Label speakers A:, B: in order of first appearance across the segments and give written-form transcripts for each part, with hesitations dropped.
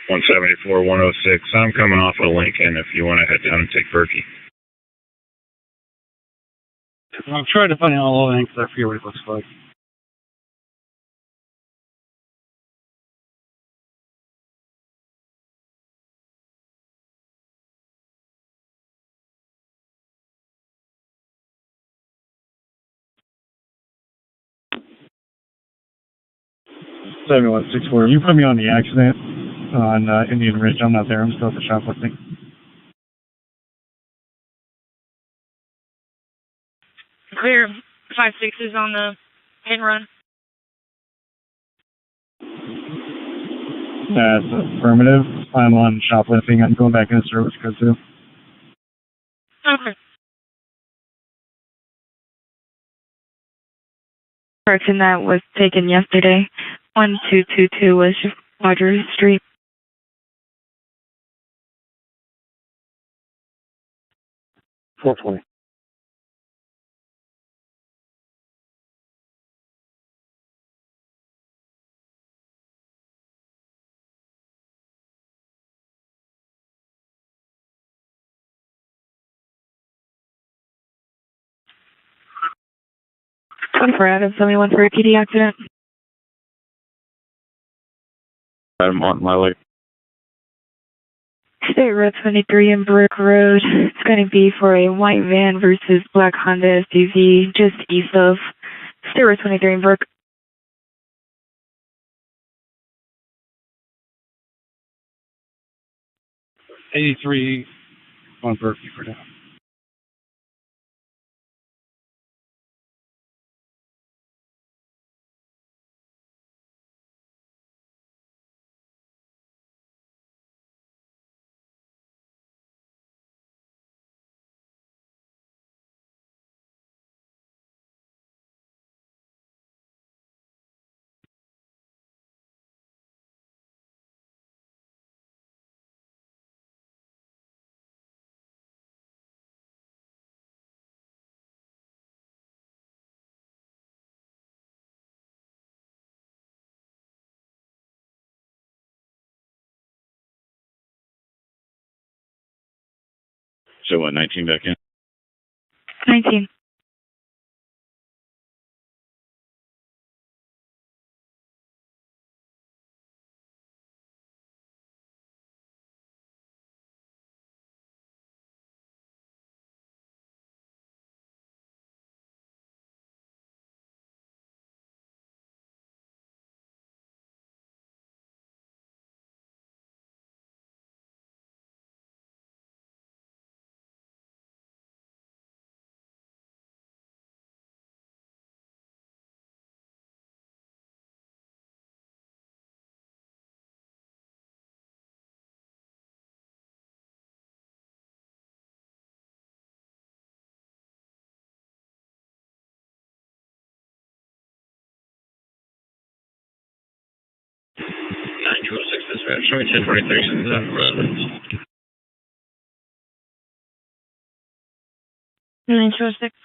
A: 174, 106. I'm coming off of Lincoln if you want to head down and take Berkey.
B: I'm trying to find out all the because I forget what it looks like. $7164. You put me on the accident on Indian Ridge. I'm not there. I'm still at the shoplifting.
C: Clear 5-6 on the hit and run.
B: That's affirmative. I'm on shoplifting. I'm going back into service code 2.
C: Okay. Person that was taken yesterday, 1222 was Rogers Street.
B: 420.
C: For out of 71 for a PD accident.
A: I'm on my way.
C: State Road 23 and Brick Road. It's going to be for a white van versus black Honda SUV just east of State Road 23 and Brick.
B: $83 on Berkey for now.
A: So what, 19 back in?
C: 19.
A: Dispatch. Show me 1043.
C: 926.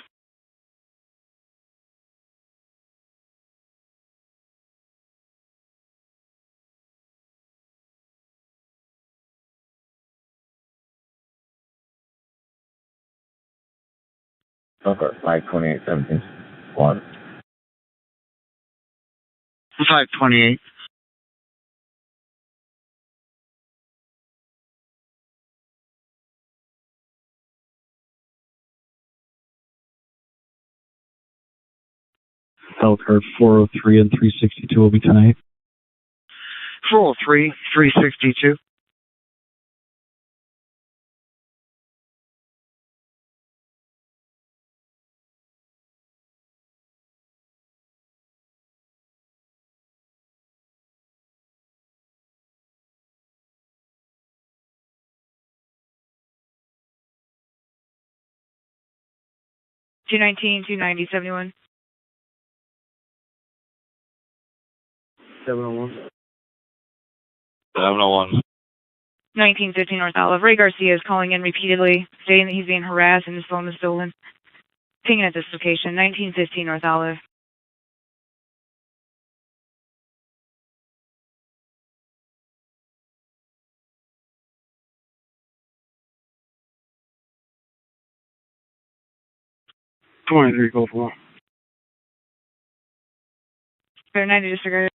A: Elkhart, 528, 17. 1.
B: 528. Elkhart 403 and 362 will be tonight. 403, 362.
C: $219, $290, $71.
B: 701.
A: 701.
C: 1915 North Olive. Ray Garcia is calling in repeatedly, stating that he's being harassed and his phone is stolen. Pinging at this location, 1915 North Olive.
B: 23 Gulf War.
C: Clear 90, disregard.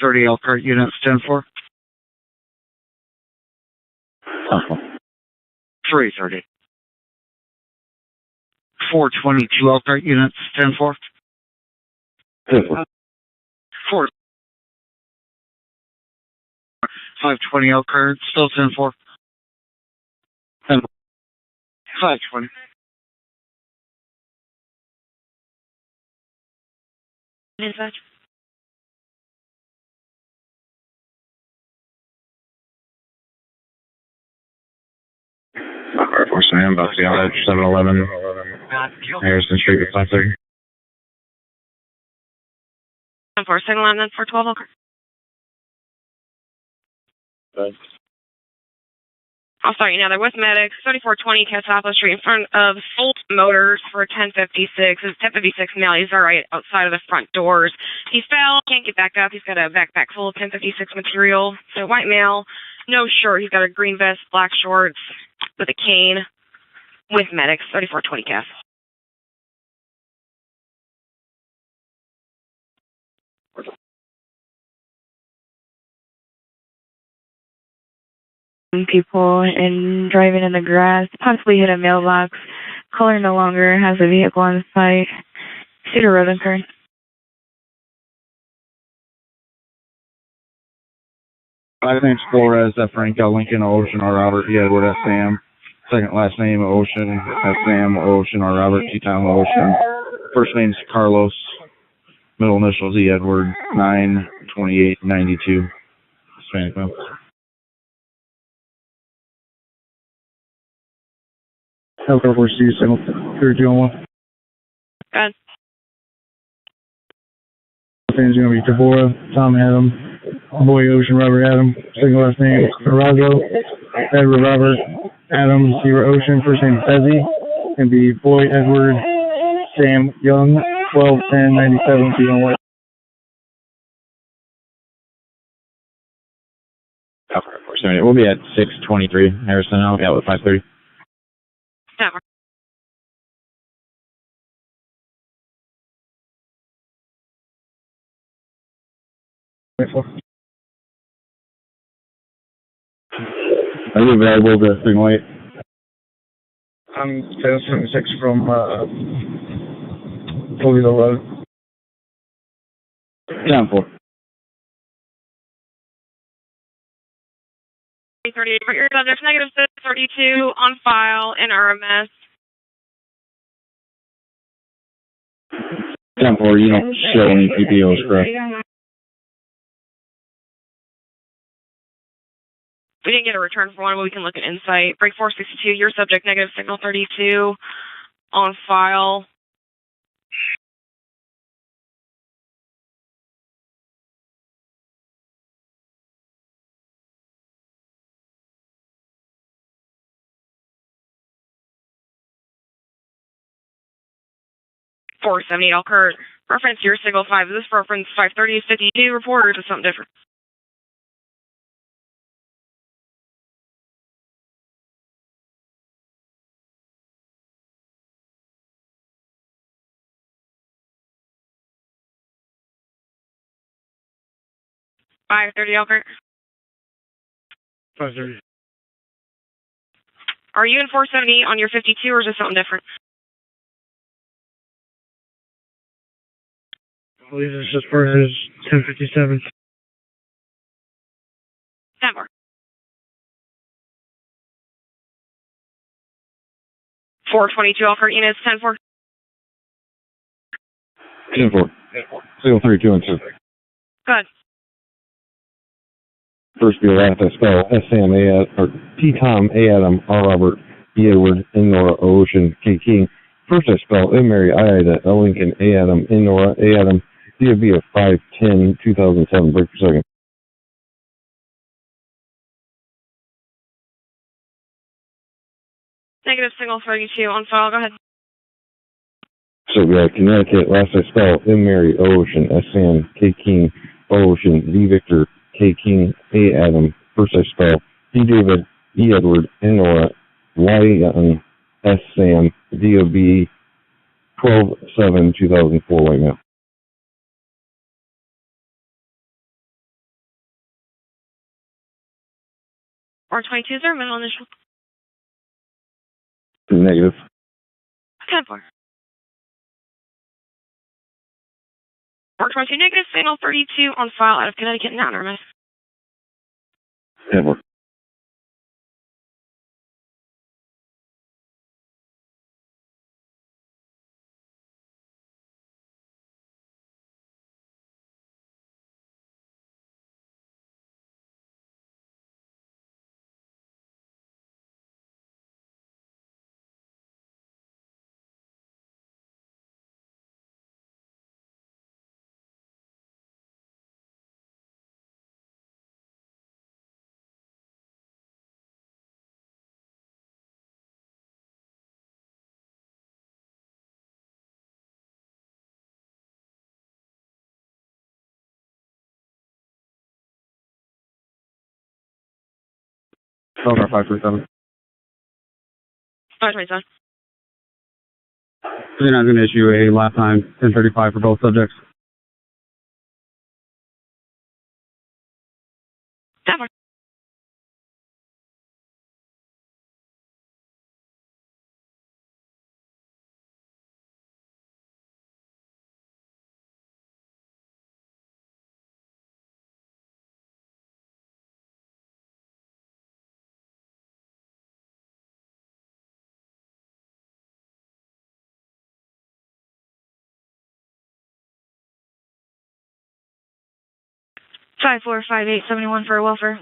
B: .30 Elkhart units 10-4. 330. 422 Elkhart units 10-4.
A: 10-4.
B: 4. 520 Elkhart, still 10-4. 10. 520.
C: Dispatch.
A: Elkhart 4, I'm about to be out at 711 Harrison Street with 530.
C: 10-4, second line, then 412 Elkhart. I'll start you now. They're with medics, 3420 Catawba Street in front of Salt Motors for 1056. It's 1056 male. He's all right outside of the front doors. He fell, can't get back up. He's got a backpack full of 1056 material. So white male, no shirt. He's got a green vest, black shorts with a cane with medics, 3420 Cass. People and driving in the grass, possibly hit a mailbox. Caller no longer has a vehicle on site. Cedar Road incurred.
B: Last name's Flores, F. Franco, Lincoln, Ocean, R. Robert, E. Edward, S. Sam. Second last name, Ocean, S. Sam, Ocean, R. Robert, T. Tom, Ocean. First name's Carlos. Middle initials, E. Edward, 92892. Hispanic male. Elkhart 4C, 3201.
C: Good.
B: Name's going to be Deborah, Tom Adam, Boy Ocean, Robert Adam. Second last name, Ferrazzo, Edward Robert, Adam, Sierra Ocean. First name, Fezzi. Going to be Boy Edward, Sam Young, 121097, T1 White.
A: Elkhart 470. We'll be at 623 Harrison. I'll be out with 530.
C: Never.
B: Are you available to Spring White? I'm 1076 from Toledo Road. Down 4.
C: 38 for your subject, negative 32 on file in RMS.
B: Down 4, you don't show any PPOs, correct?
C: We didn't get a return for one, but we can look at Insight. Break 462, your subject, negative signal 32 on file. .478 Elkhart. Reference to your signal 5. Is this reference 530 is 52 report, or is it something different? .530 Elkhart.
B: 530.
C: Are you in 470 on your 52, or is it something different?
B: I believe this is for his 1057.
C: 10-4. 422 Elkhart units, 10-4.
B: 10-4. Signal 32 and 2.
C: Good.
B: First be last, I spell S-Sam, A, or T-Tom, A, Adam, R, Robert, E, Edward, N, Nora, O, Ocean, K, King. First I spell M, Mary, I, Ida, L, Lincoln, A, Adam, N, Nora, A, Adam, DB of 510, 2007, break per second.
C: Negative signal 32 on file. Go ahead.
B: So we have Connecticut, last I spell M, Mary, O, Ocean, S, Sam, K, King,
D: Ocean, D. Victor, K. King, A. Adam, first I spell, D. David, E. Edward, N. Nora, Y. Young, S. Sam, DOB, 12/7/2004 right now.
C: R22 is our middle initial.
D: Negative.
C: 10-4. R22 negative, signal 32 on file out of Connecticut, not anonymous.
D: 10-4.
B: Elkhart 537.
C: 527.
B: They're not going to issue a lap time 10:35 for both subjects.
C: 10-4. Five 4 5 8 71 for welfare.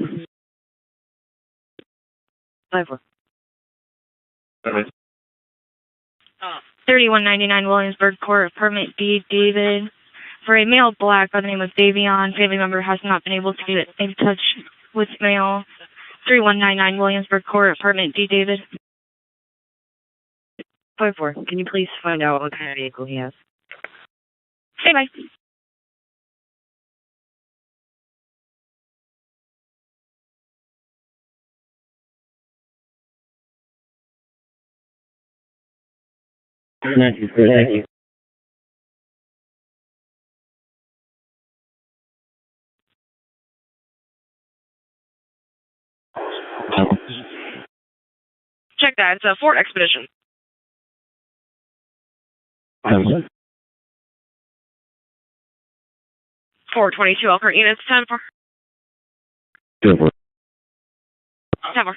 C: 5-4. 3199 Williamsburg Court, apartment B, David. For a male black by the name of Davion, family member has not been able to get in touch with male. 3199 Williamsburg Court, apartment D, David.
E: 5-4. Can you please find out what kind of vehicle he has?
C: Say bye.
D: Thank you.
C: Check that. It's a Ford Expedition. 422 Elkhart units. 10-4.
D: 10-4.
C: 10-4.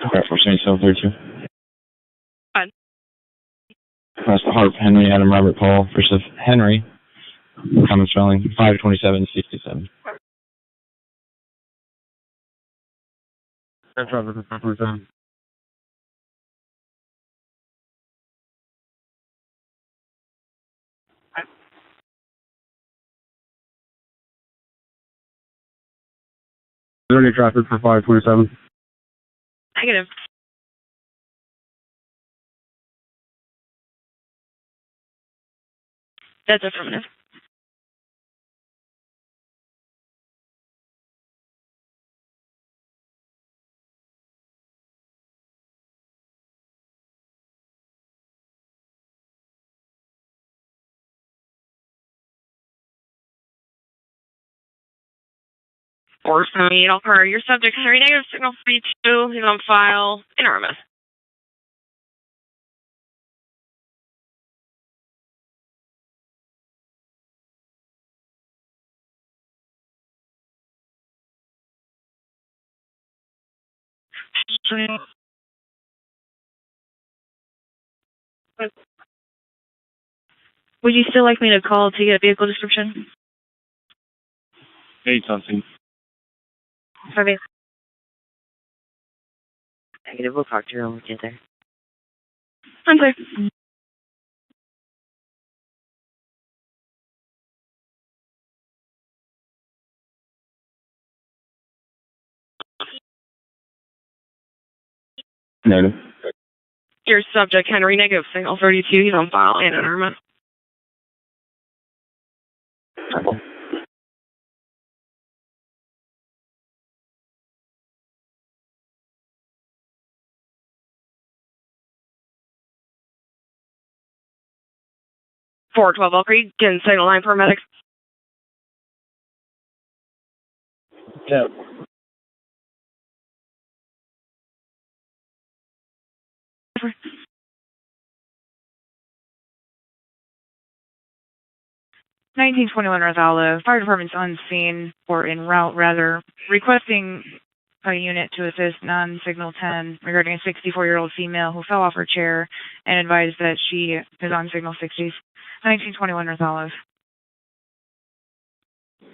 D: Alright, for St. 732.
C: Fine.
D: Across the Harp, Henry, Adam, Robert, Paul, versus Henry. Common spelling, 527-67.
B: That's right, 527. Is there any traffic for 527?
C: Negative. That's affirmative. Or 78 Elkhart. Your subject, Henry, negative, signal 32. He's on file. Enormous. Would you still like me to call to get a vehicle description?
B: 8-something.
C: Okay.
E: Negative. We'll talk to you when we get there.
C: I'm clear.
D: Negative.
C: Your subject, Henry, negative, signal 32. He's on file and enormous. $412 Elkhart, can signal 9 paramedics.
B: Yeah.
F: $1921 Rosalo, fire department's unseen, or en route rather, requesting a unit to assist non-signal 10 regarding a 64-year-old female who fell off her chair and advised that she is on signal 60s. 1921 Rosalo.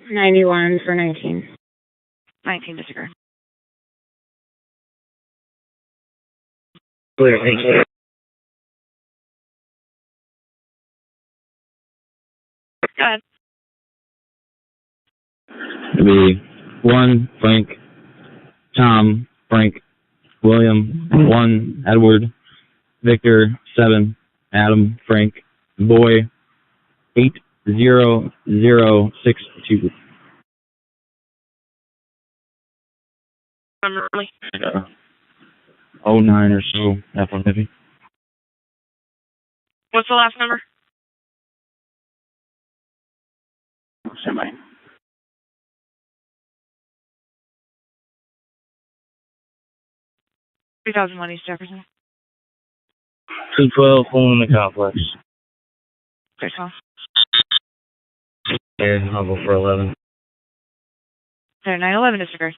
C: 91 for 19.
F: 19 disregard.
E: Clear, thank you.
C: Go ahead.
B: It'd be 1, Frank, Tom, Frank, William, 1, Edward, Victor, 7, Adam, Frank, Boy, 80062.
C: Early.
B: 09 or so, F-150.
C: What's the last number?
B: Semi.
F: 3001 East Jefferson.
B: 212, pulling the complex.
F: 612.
B: And Hubble for 11.
F: 911 disregard.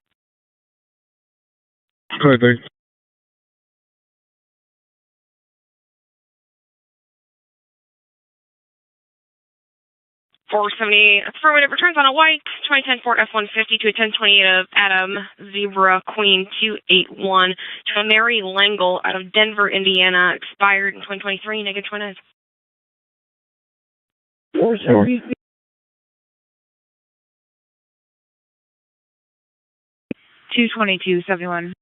B: Perfect.
C: 478 affirmative returns on a white 2010 Ford F-150 to a 1028 of Adam Zebra Queen 281 to a Mary Langle out of Denver, Indiana, expired in 2023, negative 29.
F: 22271.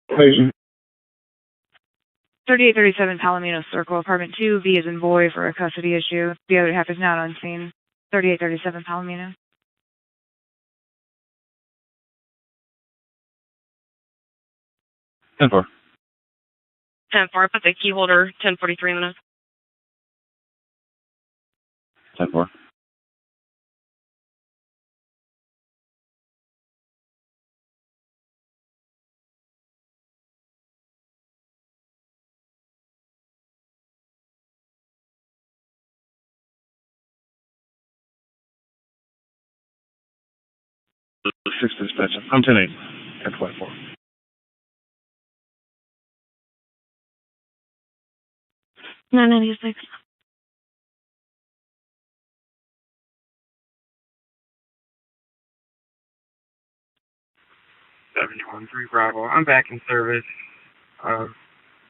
B: Patient.
F: 3837 Palomino Circle, apartment 2, V is in boy for a custody issue. The other half is not on scene. 3837 Palomino.
B: Ten four.
C: 10-4, put the key holder 1043 in the nose.
B: 10-4. Six dispatch. I'm 10-8. 10-4.
C: 996.
G: Bravo. I'm back in service.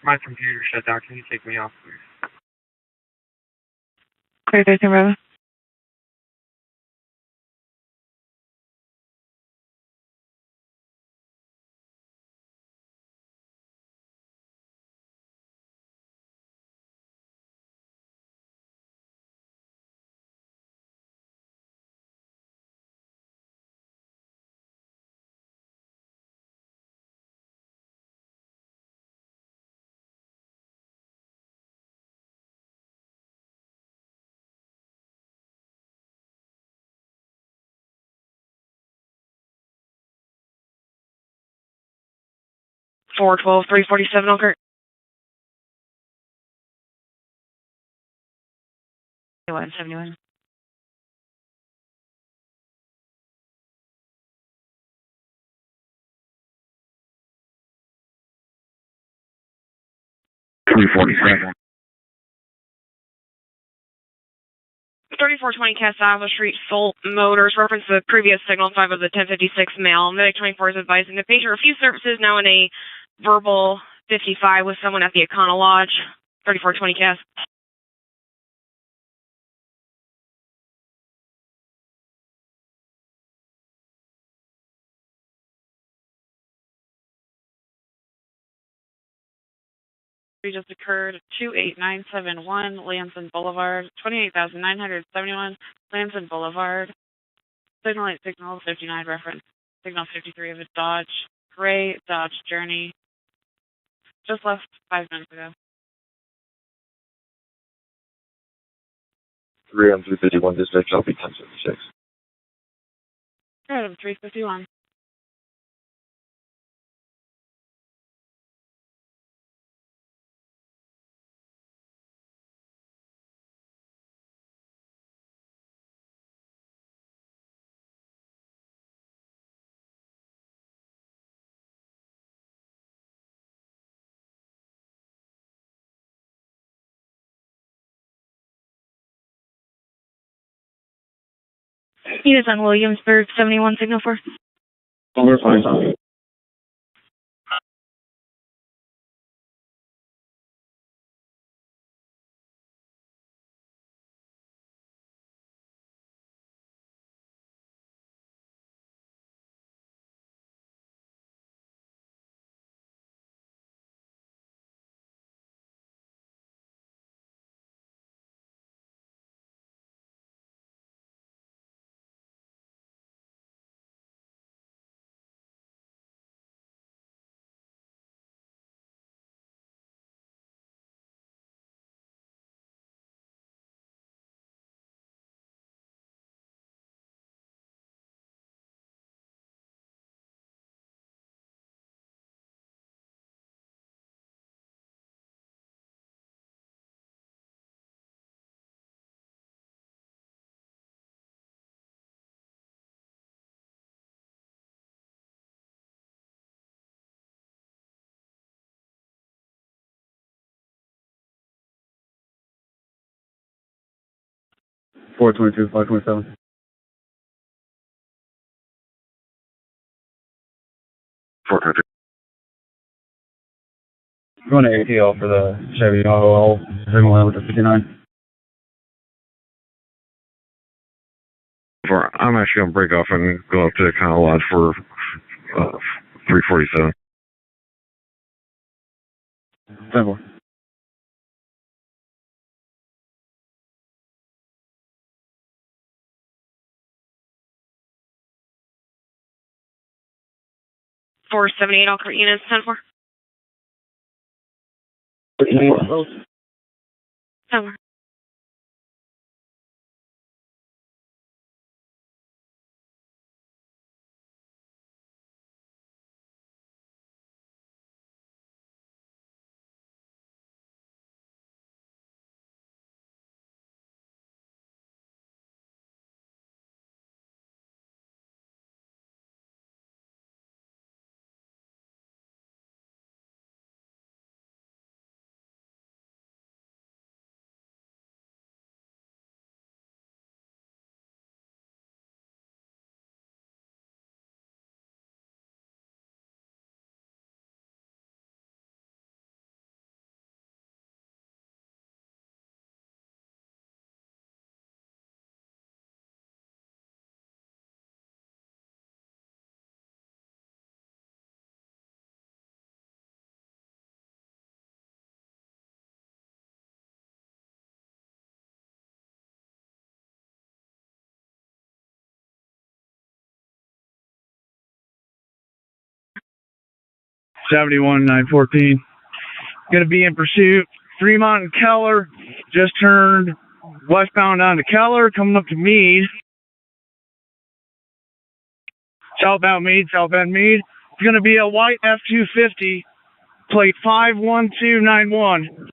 G: My computer shut down. Can you take me off, please?
F: Clear 13 Bravo.
C: Four 12 347 Elkhart.
F: 71.
B: 347.
C: 3420 Casava Street, Salt Motors, reference the previous signal 5 of the 1056 mail. Medic 24 is advising the patient refused services, now in a verbal 55 with someone at the Econo Lodge. 3420 Cas. We just occurred at 28971 Lansing Boulevard, 28,971 Lansing Boulevard. Signal 8, signal 59, reference signal 53 of a Dodge, gray Dodge Journey. Just left 5 minutes ago.
D: 3 on 351 dispatch, I'll be 1076.
C: Right, I'm 351.
F: Units on Williamsburg, 71, signal 4.
B: We're fine. Four 22, 527. Going to ATL for the Chevy Tahoe. Signal out with the 59.
D: I'm actually going to break off and go up to the County Lodge for 347.
B: 10-4.
C: Four 78 Elkhart units, 10-4. 10-4.
B: Seventy-one 914. Going to be in pursuit. Fremont and Keller. Just turned westbound onto Keller, coming up to Meade. Southbound Meade, southbound Meade. It's going to be a white F-250, plate 51291.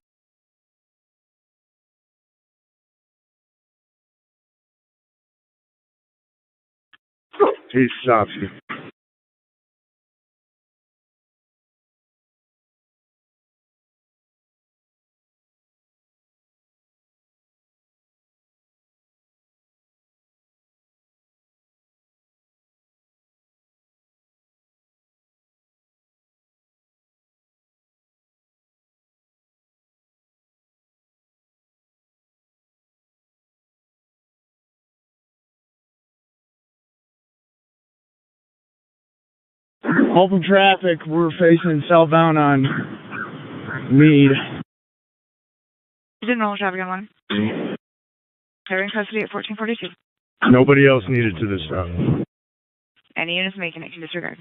B: He stops you. Open traffic. We're facing southbound on Meade.
F: Didn't roll shotgun one. They're in custody at 1442.
B: Nobody else needed to this stop.
F: Any units making it can disregard.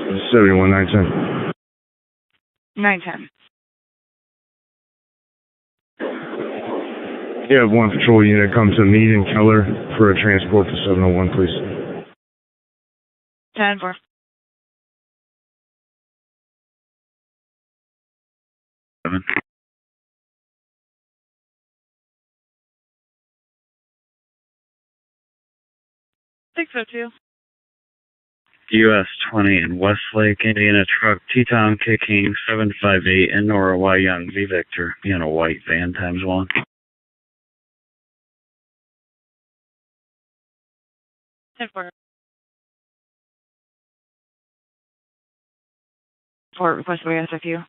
B: This is 71910.
F: 910.
B: You have one patrol unit come to meet in Keller for a transport to 701, please.
F: 10-4.
A: Seven.
F: Six oh two.
A: US 20 in Westlake, Indiana truck, Teton kicking 758 in Nora Y Young V Victor, in a white van times 1.
F: 10-4. For request by SFU.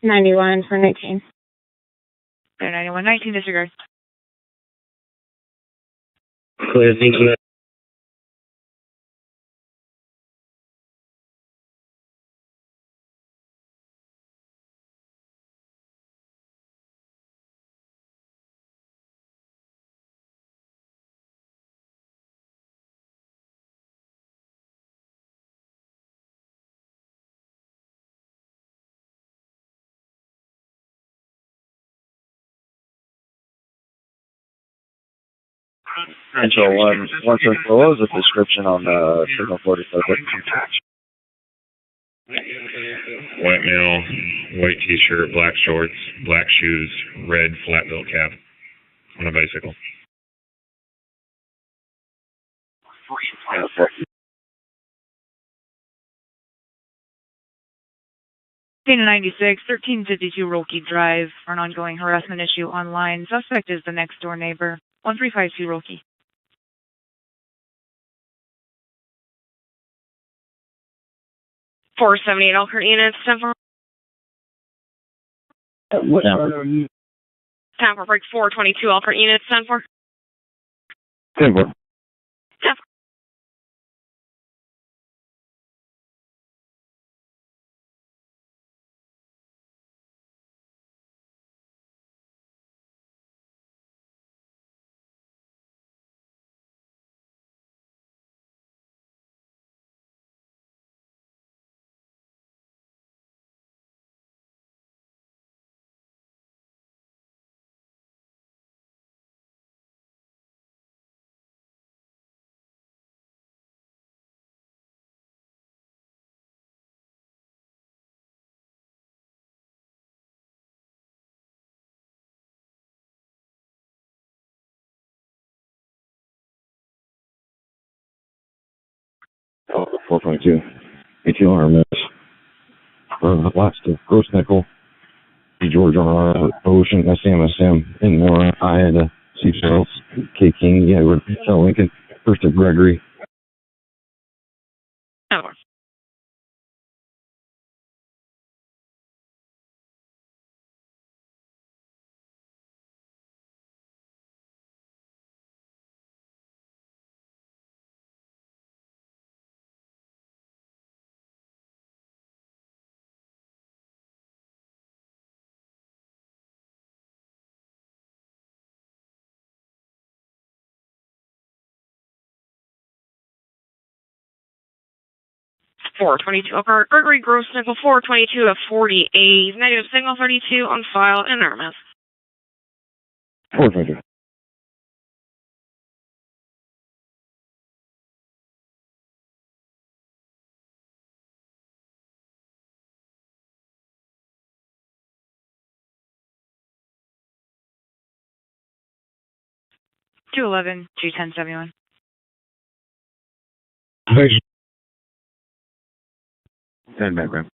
C: $91 for 19.
F: They're 9119 disregard.
A: Clear, thank you.
D: Central 1 what was the description on the signal 47?
A: White male, white t-shirt, black shorts, black shoes, red flat bill cap on a bicycle.
F: Dana 96, 1352 Roki Drive for an ongoing harassment issue online. Suspect is the next door neighbor. 1352 Roki.
C: $478 Elkhart units, 10-4. Time for break 422 Elkhart units, 10-4.
D: 10-4.
C: 10-4.
D: Oh, 422. ATR miss. Last of Gross Nickel. George on Ocean, SMSM, in Nora, I had a seatbelts, K King, yeah, we're Lincoln, first of Gregory.
C: 10-4. $422 Elkhart, Gregory Gross Nickel 422 of 48. Negative signal 32 on file, enormous.
D: 422.
F: 211, 21071.
B: Thanks.
D: 10 background.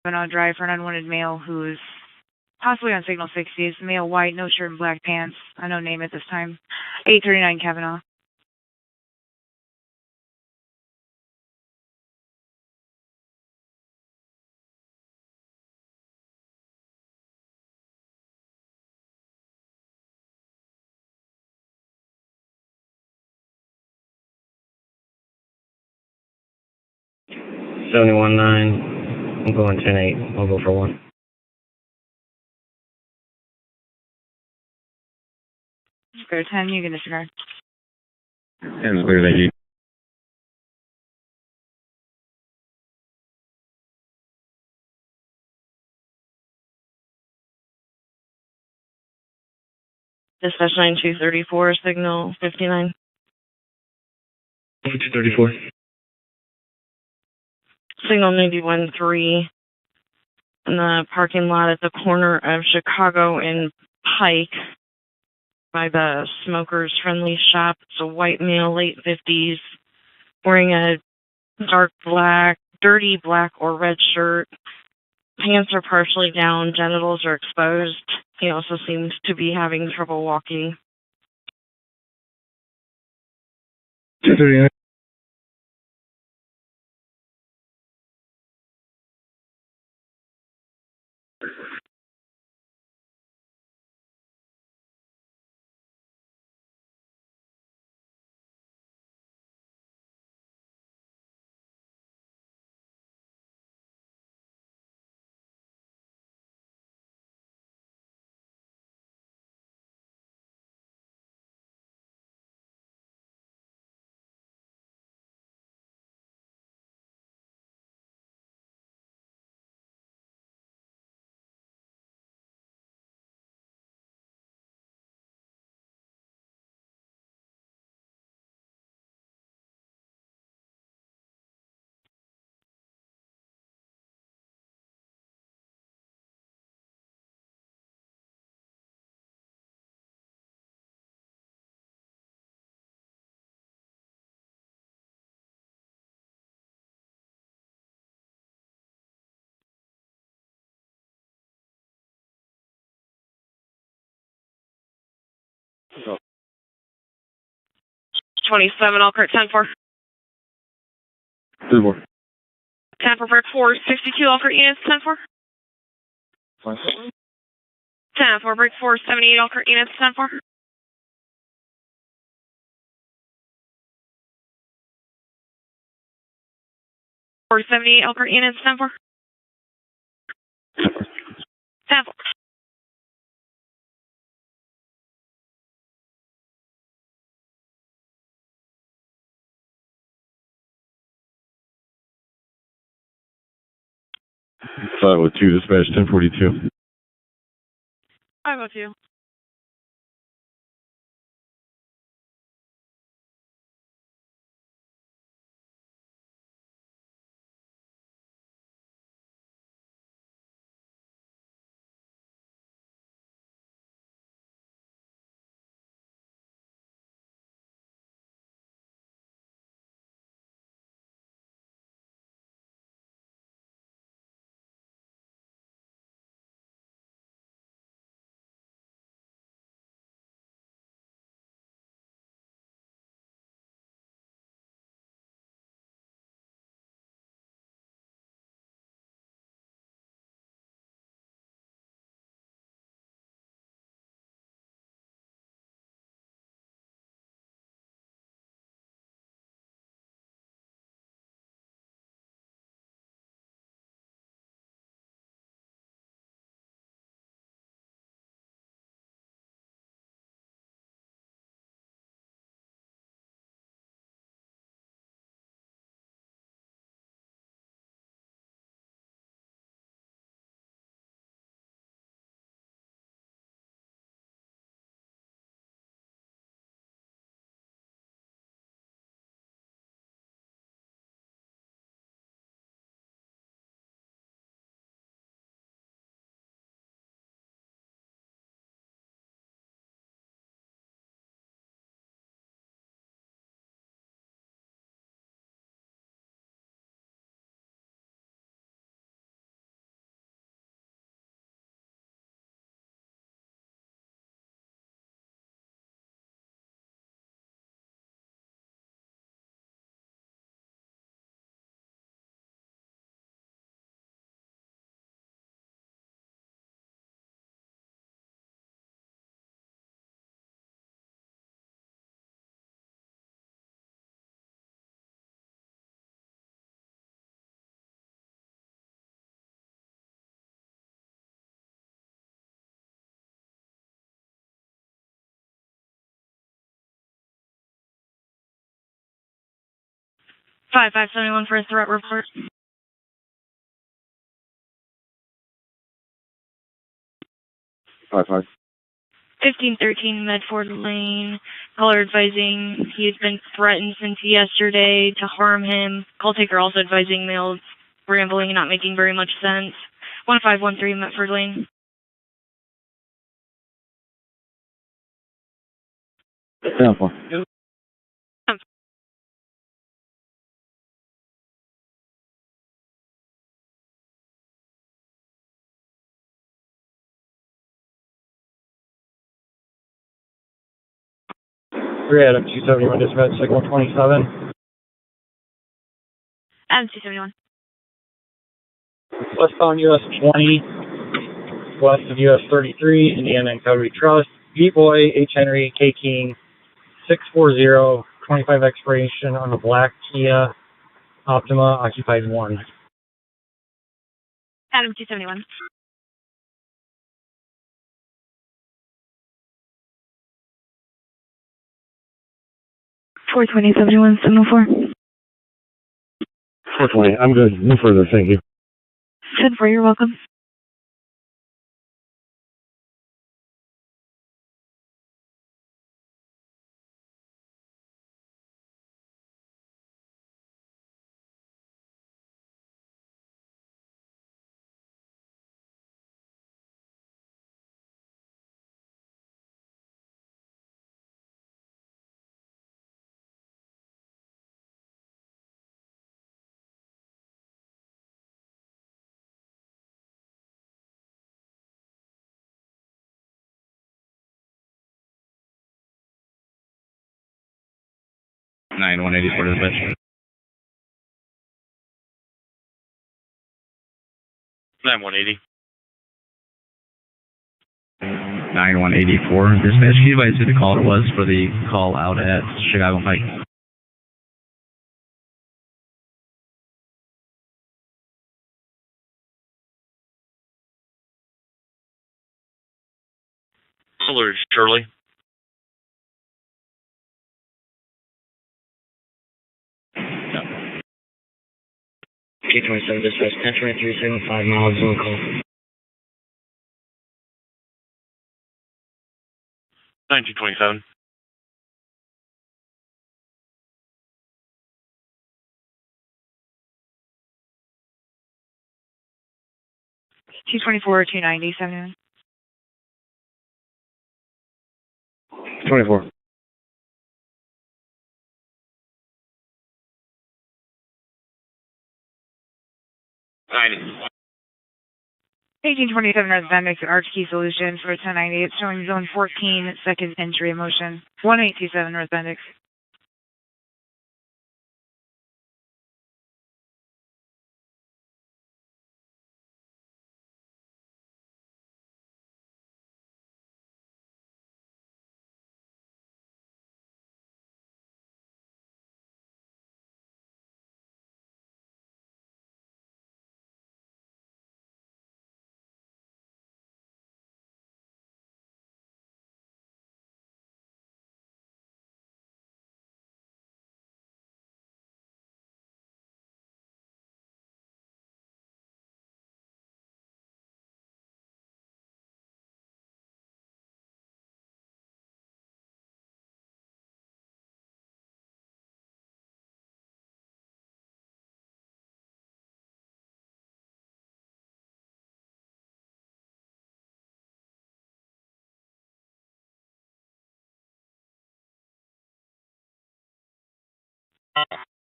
F: Kavanaugh Drive for an unwanted male who's possibly on signal 60s. Male, white, no shirt and black pants. Unknown name at this time. 839 Kavanaugh.
A: Seventy-one nine. I'm going 10-8. I'll go for one.
F: Go to 10, you can disregard.
D: 10's clear, thank you.
C: Dispatch 9234, signal 59.
A: 234.
C: Signal 91-3 in the parking lot at the corner of Chicago and Pike by the Smokers Friendly Shop. It's a white male, late 50s, wearing a dark black, dirty black or red shirt. Pants are partially down, genitals are exposed. He also seems to be having trouble walking.
B: 239.
D: Oh.
C: 27, Elkhart 10-4.
D: 34.
C: 10 for brick 4, 62 Elkhart units 10-4. 10 for brick 4, 78 Elkhart units 10-4. 478 Elkhart units 10-4. 10-4.
D: Flat with 2, dispatch 1042.
C: 502. 5571 for a threat report.
D: 5-5.
C: 1513 Medford Lane. Caller advising he has been threatened since yesterday to harm him. Call taker also advising male rambling and not making very much sense. 1513 Medford Lane.
D: 10-4.
B: Adam 271 dispatch, signal 27.
C: Adam 271.
B: Westbound US 20, west of US 33, Indiana and Calgary Trust. B-Boy, H. Henry, K. King, 640, 25 expiration on the black Kia Optima, occupied 1.
C: Adam 271. $420.71 704.
D: 420. I'm good. No further. Thank you.
C: 10-4, you're welcome.
A: Nine 184 dispatch. 9180. 9184 dispatch. Can you advise who the call was for the call out at Chicago Pike? Alert, Shirley.
E: T27 dispatch, 1023, signal 5 miles, zone call.
A: 1927.
F: $224 $290 71.
D: 24.
A: 90.
F: 1827 North Bendix at Arch Key Solutions for 1090. It's showing zone 14, second entry in motion. 1827 North Bendix.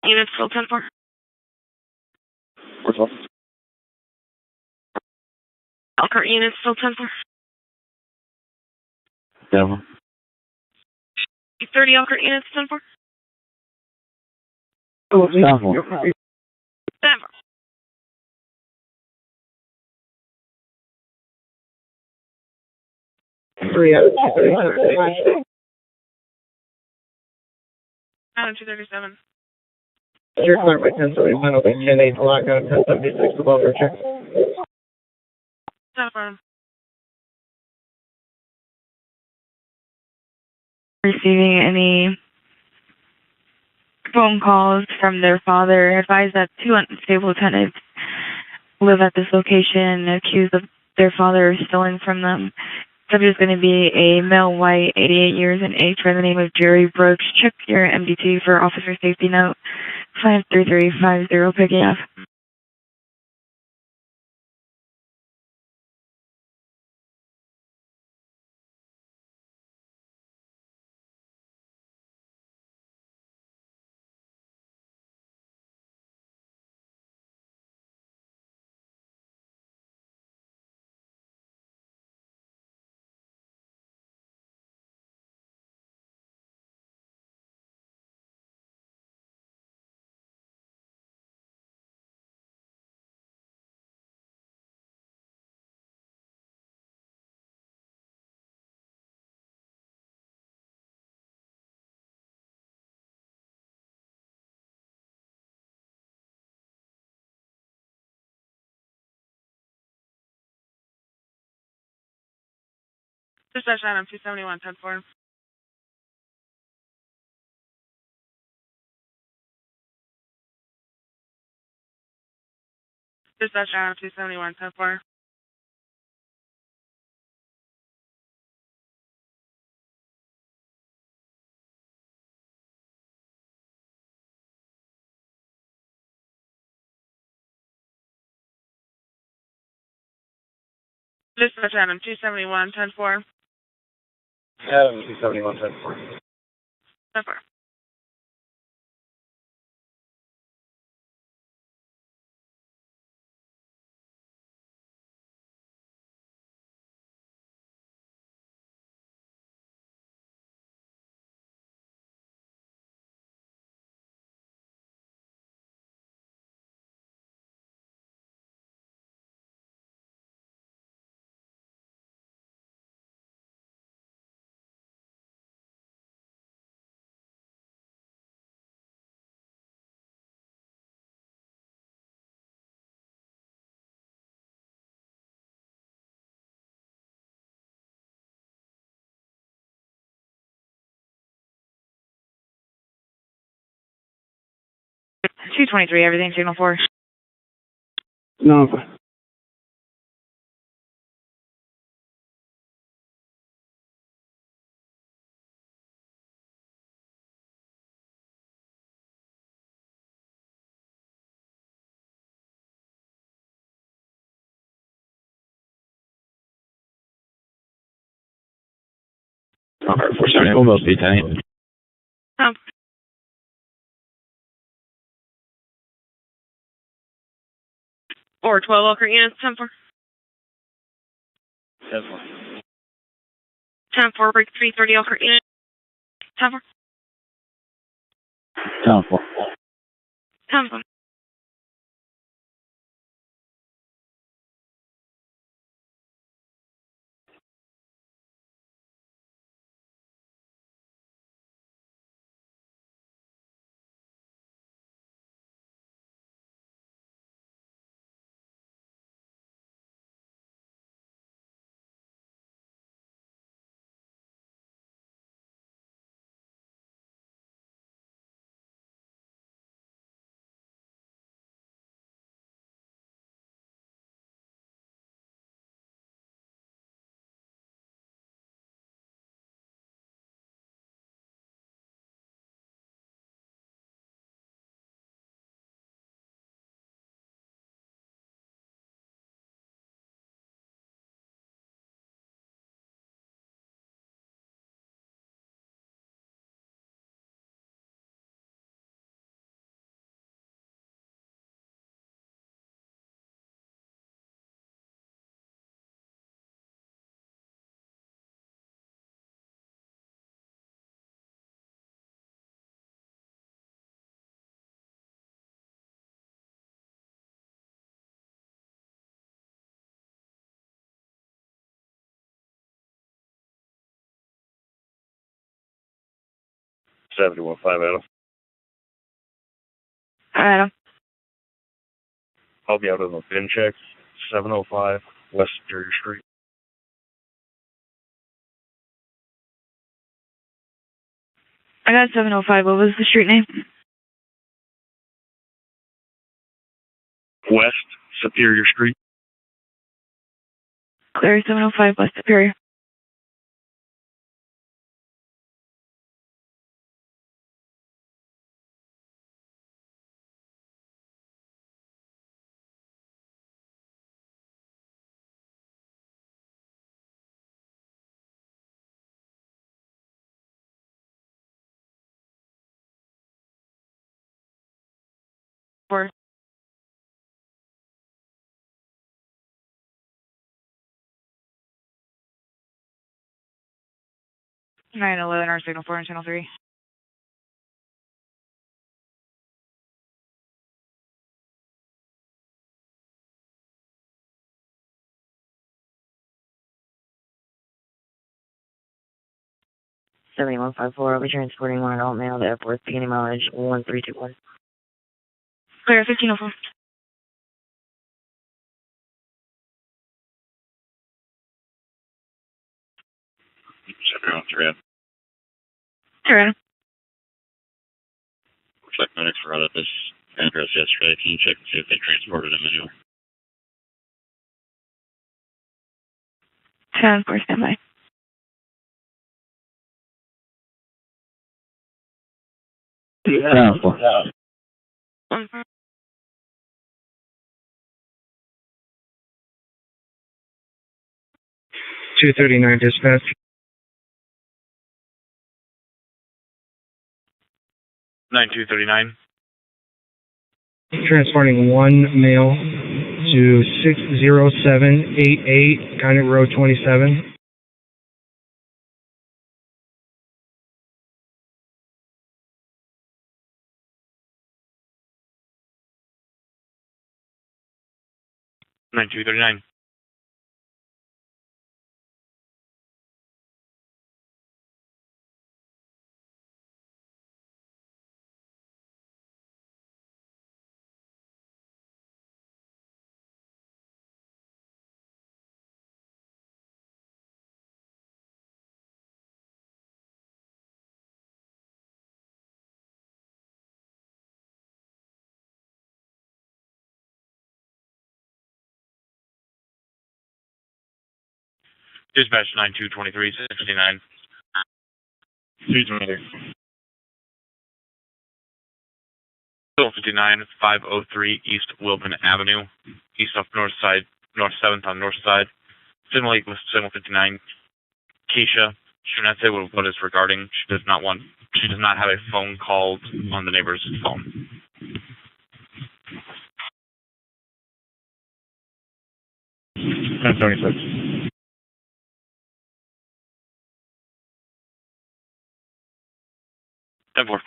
C: Units still 10-4.
D: What's up?
C: Elkhart units still 10-4.
D: Denver.
C: 30 Elkhart units 10-4.
B: Oh,
C: Denver.
B: 3 out of 3.
C: Adam 237.
B: You're clear by 1071, open 10-8, lock out 1076 above our check.
C: 10-4.
F: Receiving any phone calls from their father advised that two unstable tenants live at this location and accused of their father of stealing from them. Subject is going to be a male, white, 88 years in age, by the name of Jerry Brooks. Check your MDT for officer safety note 53350 Peggy F.
C: Dispatch item 271, 10-4. Dispatch item 271, 10-4. Dispatch item 271, 10-4.
G: Adam 271, 10-4.
C: 10-4.
F: $223, everything, signal 4.
B: No.
D: Elkhart 470, almost 810.
C: Or 12 Elkhart units, 10-4. 10-4, break 330 Elkhart unit. 10-4.
D: 10-4.
C: 10-4.
D: $71.5 Adam.
F: Adam.
D: I'll be out on the bin check, 705 West Superior Street.
F: I got 705. What was the street name?
A: West Superior Street.
F: Clear 705 West Superior. Four. 911 our signal 4 and channel 3.
E: Seventy 154, I'll be transporting one adult male to airport, beginning mileage 1321.
F: Clear 1504.
D: Everyone, Red.
F: Sure.
D: Looks like medics were out at this address yesterday. Can you check and see if they transported him anywhere?
F: 10-4, stand by.
B: Yeah.
G: 239 dispatch.
A: Nine 239.
G: Transporting one male to 60788 Connick Road 27.
A: Nine 239. Dispatch 9223 69. 323. 59 503 East Wilton Avenue, east of North Side, North 7th on North Side. Signal 8 with signal 59. Keisha, should not say what is regarding. She does not have a phone called on the neighbor's phone.
B: That's 76.
A: Ten 4.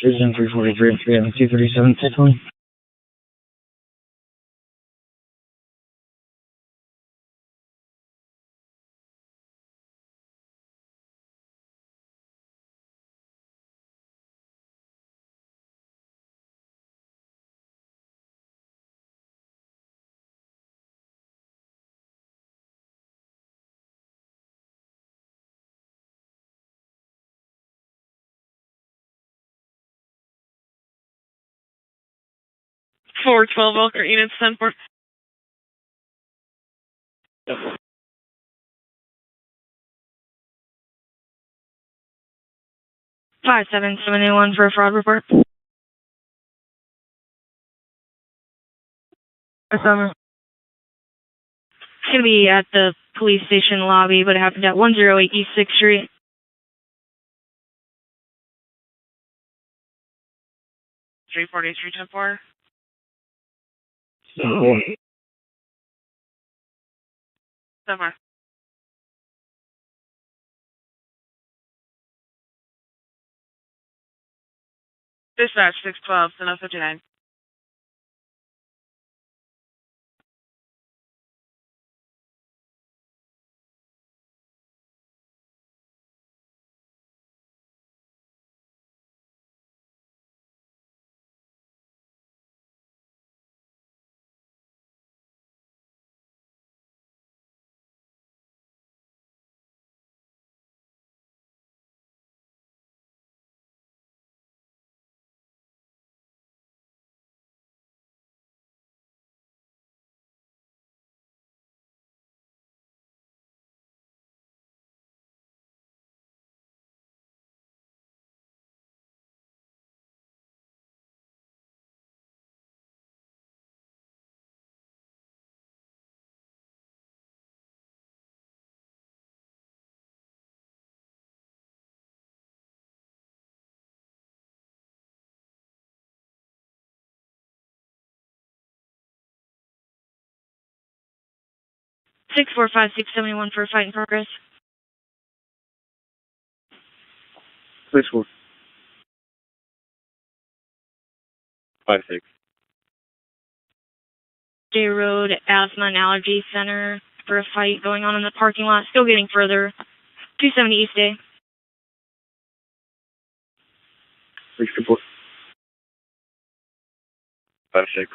E: Citizen 343, 237, 620.
C: Four 12 Elkhart units, 10-4. Five 771 for a fraud report. It's gonna be at the police station lobby, but it happened at 108 East 6th Street. 343 10-4. So far. Dispatch 612, 1059. Six four five six 71 for a fight in progress.
A: 6-4. 5-6.
C: J Road Asthma and Allergy Center for a fight going on in the parking lot. Still getting further. 270 East Day.
A: 6-4. 5-6.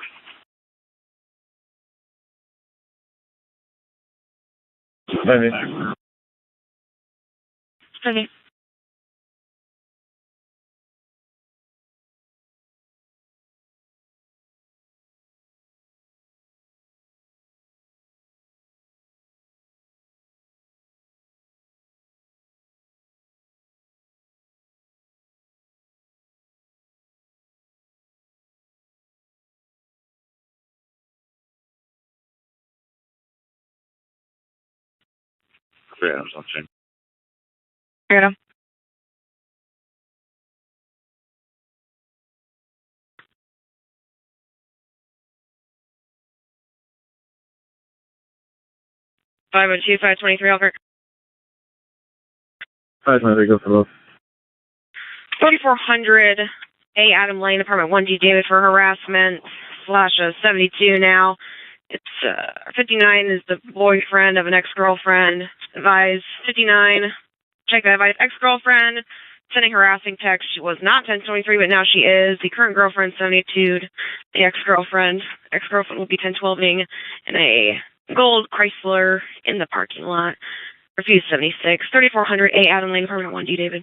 C: Okay.
A: 3 Adams on scene.
C: Got him. Five 523 Elkhart.
B: 523, go for both.
C: 3400 A Adam Lane, apartment 1G David for harassment / 72 now. It's 59 is the boyfriend of an ex-girlfriend. Advise 59. Check that advice. Ex-girlfriend sending harassing text. She was not 1023, but now she is. The current girlfriend 72'd the ex-girlfriend. Ex-girlfriend will be 1012ing in a gold Chrysler in the parking lot. Refuse 76. 3400 A Adam Lane, apartment 1G David.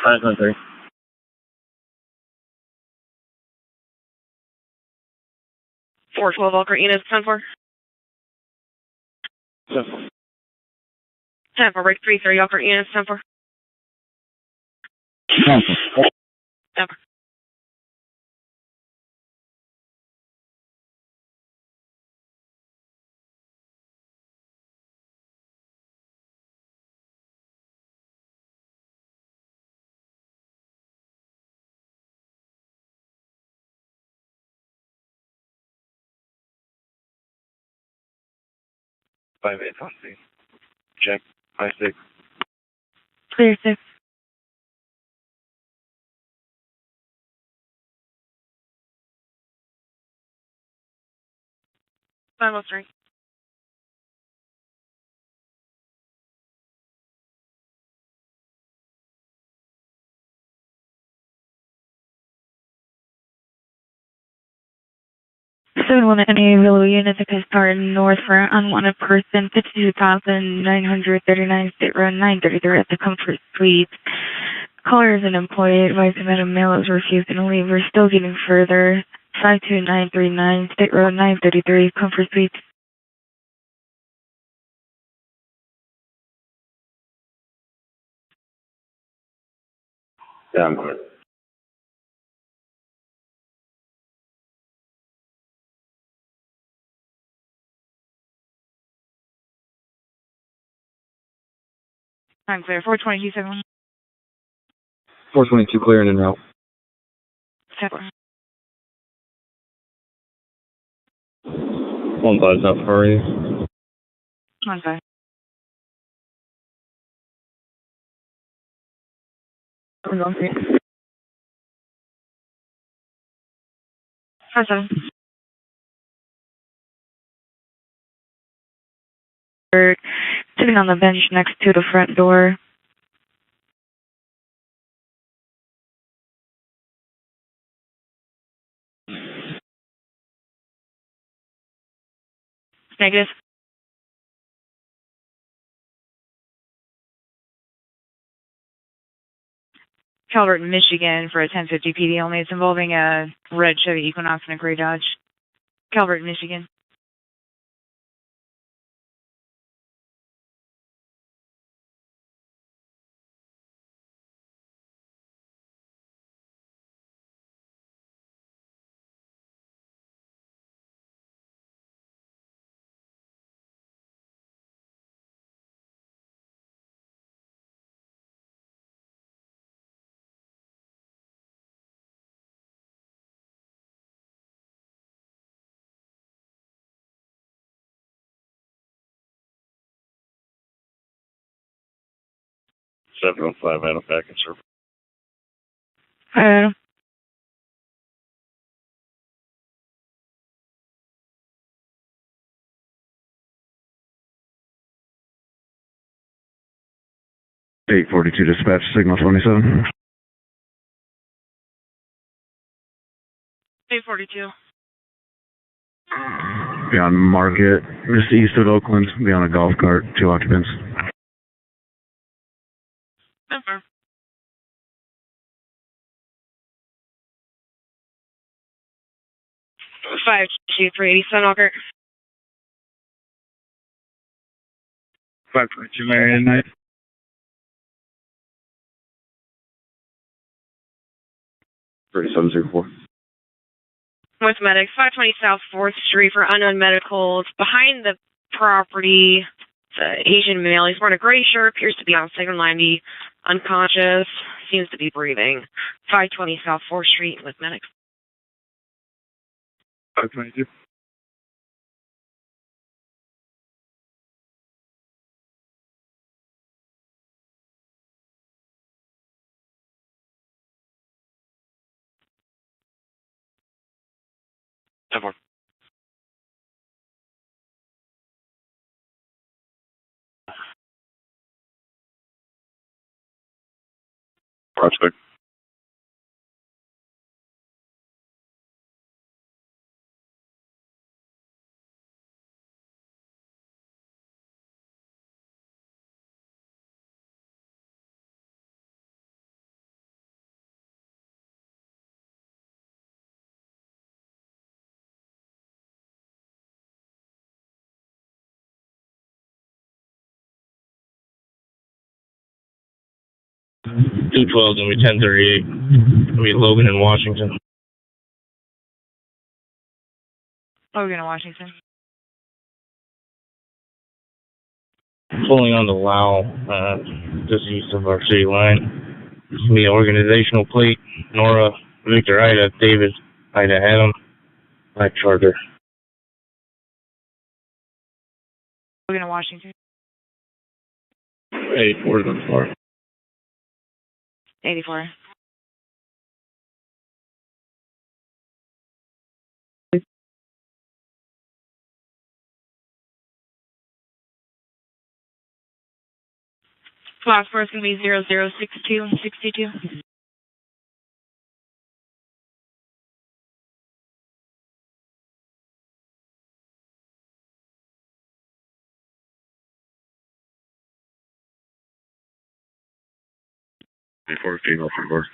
B: 523.
C: 412 Elkhart Enos, 10-4. 10-4, break 330 Elkhart Enos, 10-4. 10-4.
A: 5-8 on scene. Check. 5-6.
C: Clear 6. 503. One any available units that can start north for an unwanted person, 52,939 State Road 933 at the Comfort Suite. Caller is an employee. Advised about a mail that was refused and leave. We're still getting further. 52939 State Road 933 Comfort Suite.
A: Yeah, I'm good.
F: I'm clear. 42271.
D: 422 clear and en route.
F: 10-4.
D: 1-5's not for you.
F: 1-5. I'm going for you. 5-7. We're sitting on the bench next to the front door. Negative. Calvert, Michigan for a 1050 PD only. It's involving a red Chevy Equinox and a gray Dodge. Calvert, Michigan.
D: Seven on 5 Adam back in service.
F: Hi, Adam.
D: Eight 42 dispatch, signal 27.
C: 842.
D: Beyond Market, just east of Oakland, beyond a golf cart, 2 occupants.
C: Confirm. 52387 Elkhart.
B: 522 Marion Night.
D: 3704.
C: With medics, 520 South 4th Street for unknown medicals. Behind the property, it's an Asian male. He's wearing a gray shirt, appears to be on signal 90, unconscious, seems to be breathing. 520 South 4th Street with medics.
B: 522.
A: Ever.
D: Prospect.
H: Two 12s and we 1038. We Logan in Washington.
F: Logan in Washington.
H: Pulling on the Lao, just east of our city line. The organizational plate, Nora, Victor Ida, David, Ida Adam, Black Charger.
F: Logan in Washington.
D: 84 to 4.
F: 84.
C: Last four is going to be 0062 and 62.
D: 84 female from board.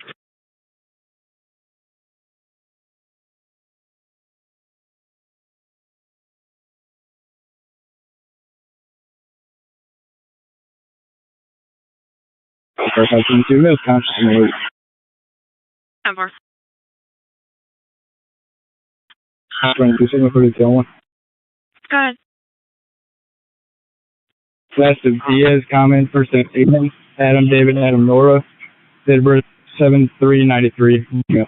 B: Elkhart 522, male conscious and awake.
C: Ever.
B: 22 signal for detail 1.
C: Go ahead.
B: Last of Diaz, comment, first name Adam, David, Adam, Nora, date of birth 7/3/93. Yeah.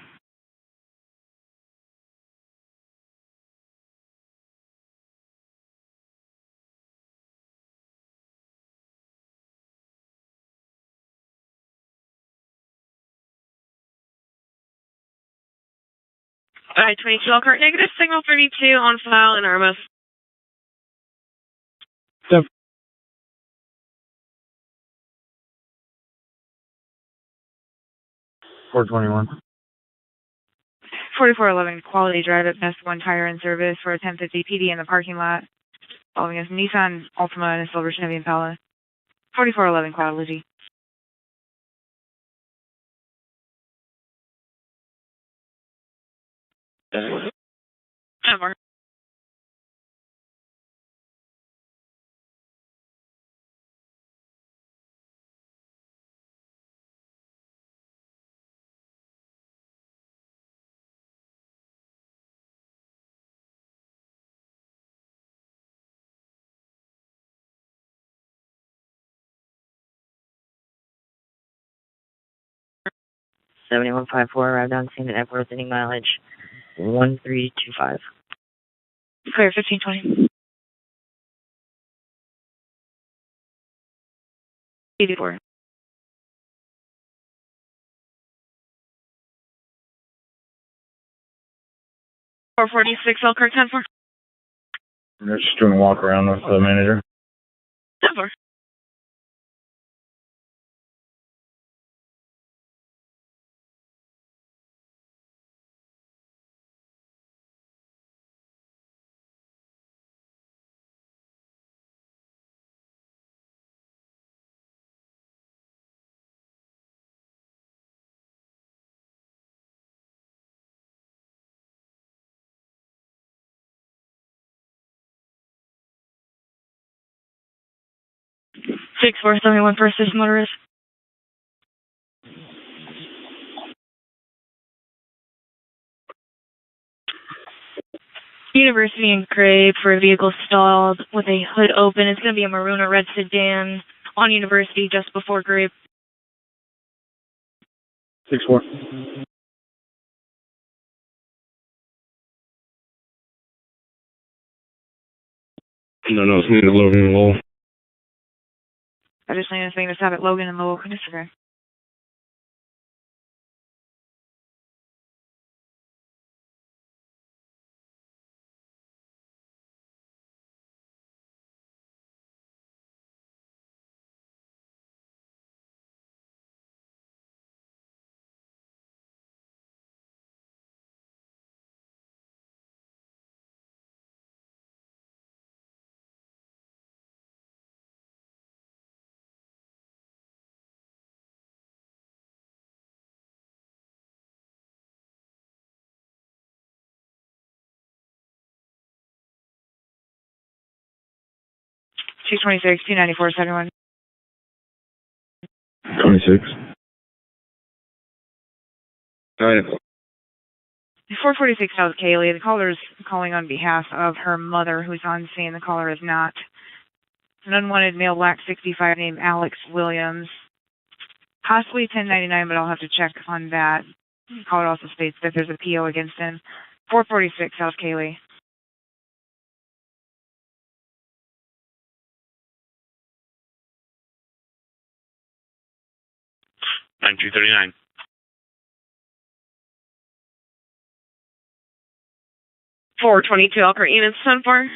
C: I-22 Elkhart, negative signal 32 on file in Armos.
B: 421.
F: 4411 Quality Drive at Best One Tire in service for a 1050 PD in the parking lot, following us Nissan Altima and a silver Chevy Impala. 4411 Quality.
C: Over.
E: Seventy-one 54 arrived on scene at Epworth, hitting mileage 1325.
F: Clear 1520. 84.
C: .446 Elkhart 10-4.
B: They're just doing a walk around with the manager.
C: 10-4. Six 471 first assist motorist. University in gray for a vehicle stalled with a hood open. It's going to be a maroon or red sedan on University just before Grape.
B: 6-4.
H: No, it's me, Logan Lowell.
F: I just need a thing to stop at Logan and Lowell. Okay. $226, $294, 71.
D: 26.
F: 446 South Kaylee. The caller is calling on behalf of her mother, who's on scene. The caller is not. An unwanted male, black, 65, named Alex Williams. Possibly 1099, but I'll have to check on that. The caller also states that there's a PO against him. 446 South Kaylee.
A: $9,239.
C: 422 Elkhart units 10-4.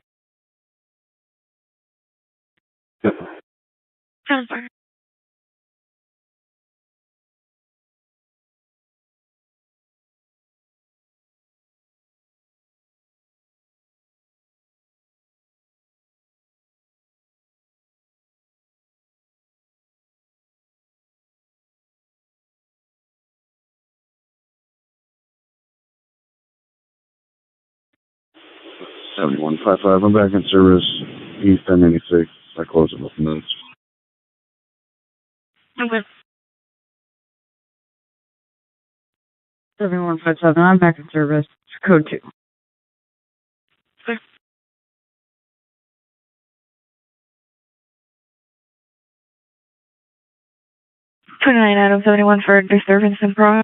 C: 10-4.
D: Seventy-one 55. I'm back in service. East 1096. I close in a few minutes.
C: Okay.
E: 7157, I'm back in service. Code 2.
C: Clear. $29 Adam 71 for disturbance and pro.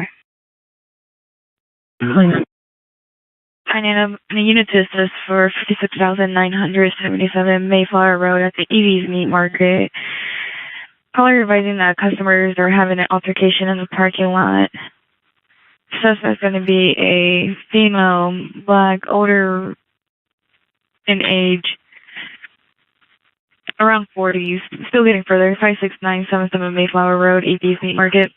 C: Hi, Nana. The unit to assist for 56,977 Mayflower Road at the EV's Meat Market. Caller advising that customers are having an altercation in the parking lot.
F: Suspect's going to be a female, black, older in age, around 40s, still getting further, 56977 Mayflower Road, AP's Meat Market.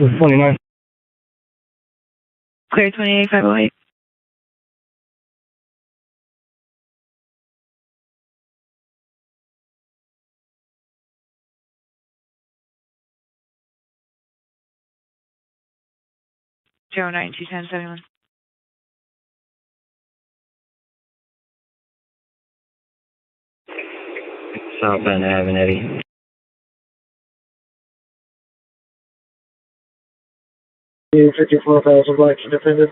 H: with 29.
F: Clear 28508. Zero 921071.
E: South Bend Ave and Eddie.
B: The 54,000 blacks independent.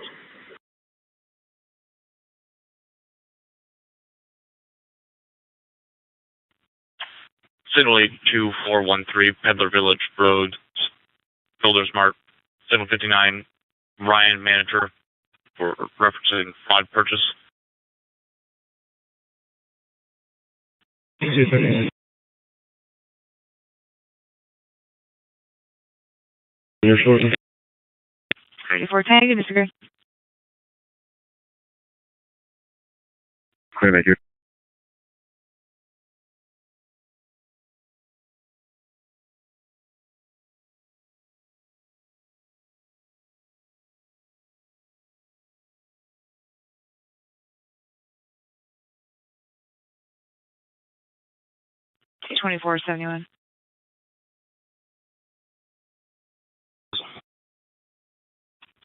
A: Signal 82413, Peddler Village Road, Builders Mart, Signal 59, Ryan, manager, for referencing fraud purchase.
H: 2 seconds. Your short.
F: 34 tag, you disagree?
D: Clear back here.
F: Two 2471.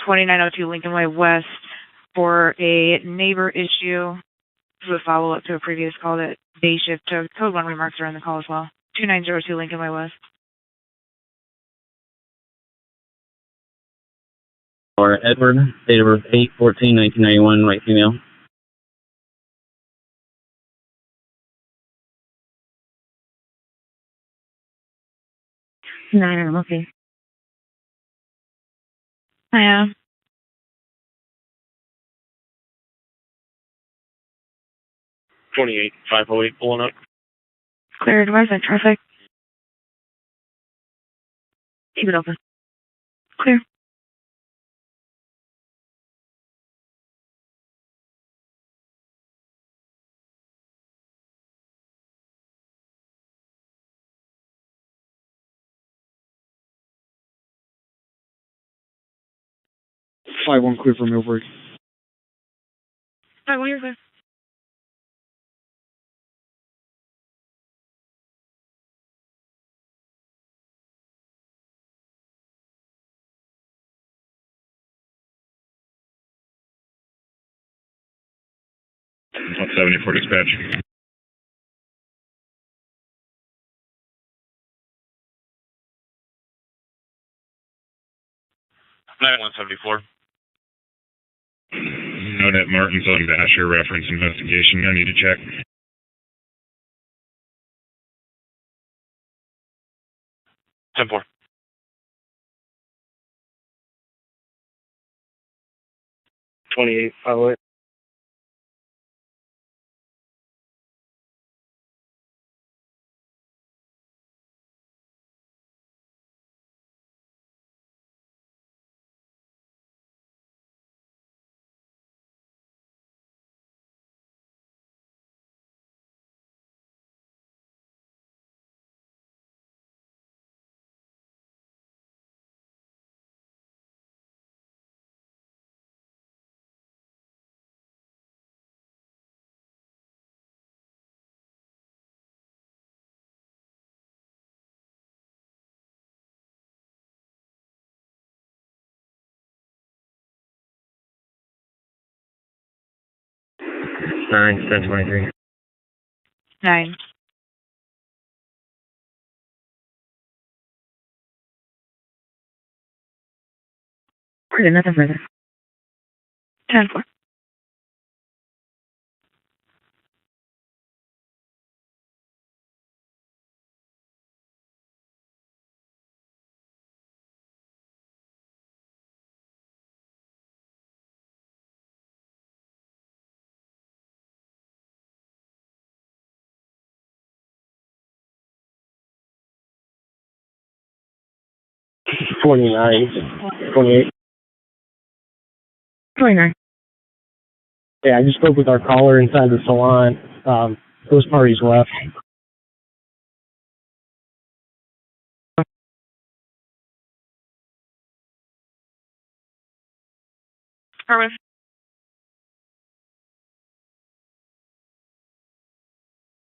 F: $2902 Lincoln Way West for a neighbor issue. This is a follow-up to a previous call that day shift took. Code 1 remarks are in the call as well. 2902 Lincoln Way West.
I: Or Edward, date of birth 8/14/1991, white female.
E: I'm okay.
F: I am.
A: 28508 pulling up.
F: Cleared. Where's that traffic?
E: Keep it open.
F: Clear.
B: Fly 1 clear for Millbrook.
F: Alright, well, you're clear.
D: About 74 dispatch.
A: Nine 174.
D: Note Martin's on Basher reference investigation. I need to check.
A: 10-4.
E: Nine 1023.
F: 9.
E: Clear, nothing further.
F: 10-4.
B: 29, 28.
F: 29.
B: Yeah, I just spoke with our caller inside the salon. Those parties left.
C: Affirmative.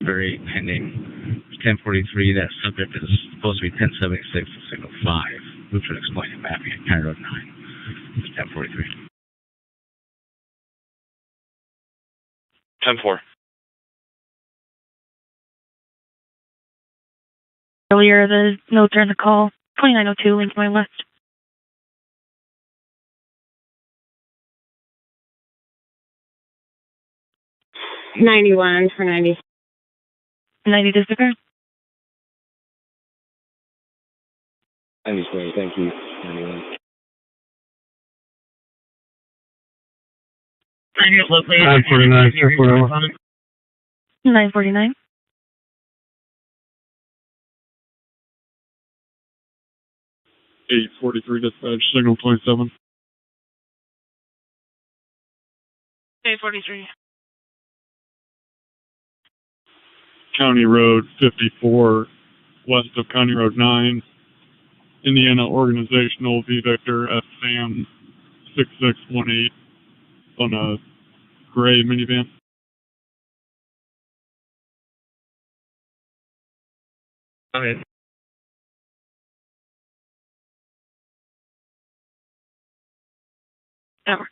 I: Very pending. 1043, that subject is supposed to be 1076, signal 5. Who should explain it mapping at County Road 9? It's 1043.
A: 10-4.
F: Earlier, the notes are in the call. 2902, link to my list.
C: $91 for 90.
F: 90 disappear.
D: 93, thank you. 91.
B: 949,
F: 949.
B: 843 dispatch, signal 27.
C: 843.
B: County Road 54, west of County Road 9, Indiana Organizational V Victor S Sam 6618 on a gray minivan.
H: Okay.
C: Over.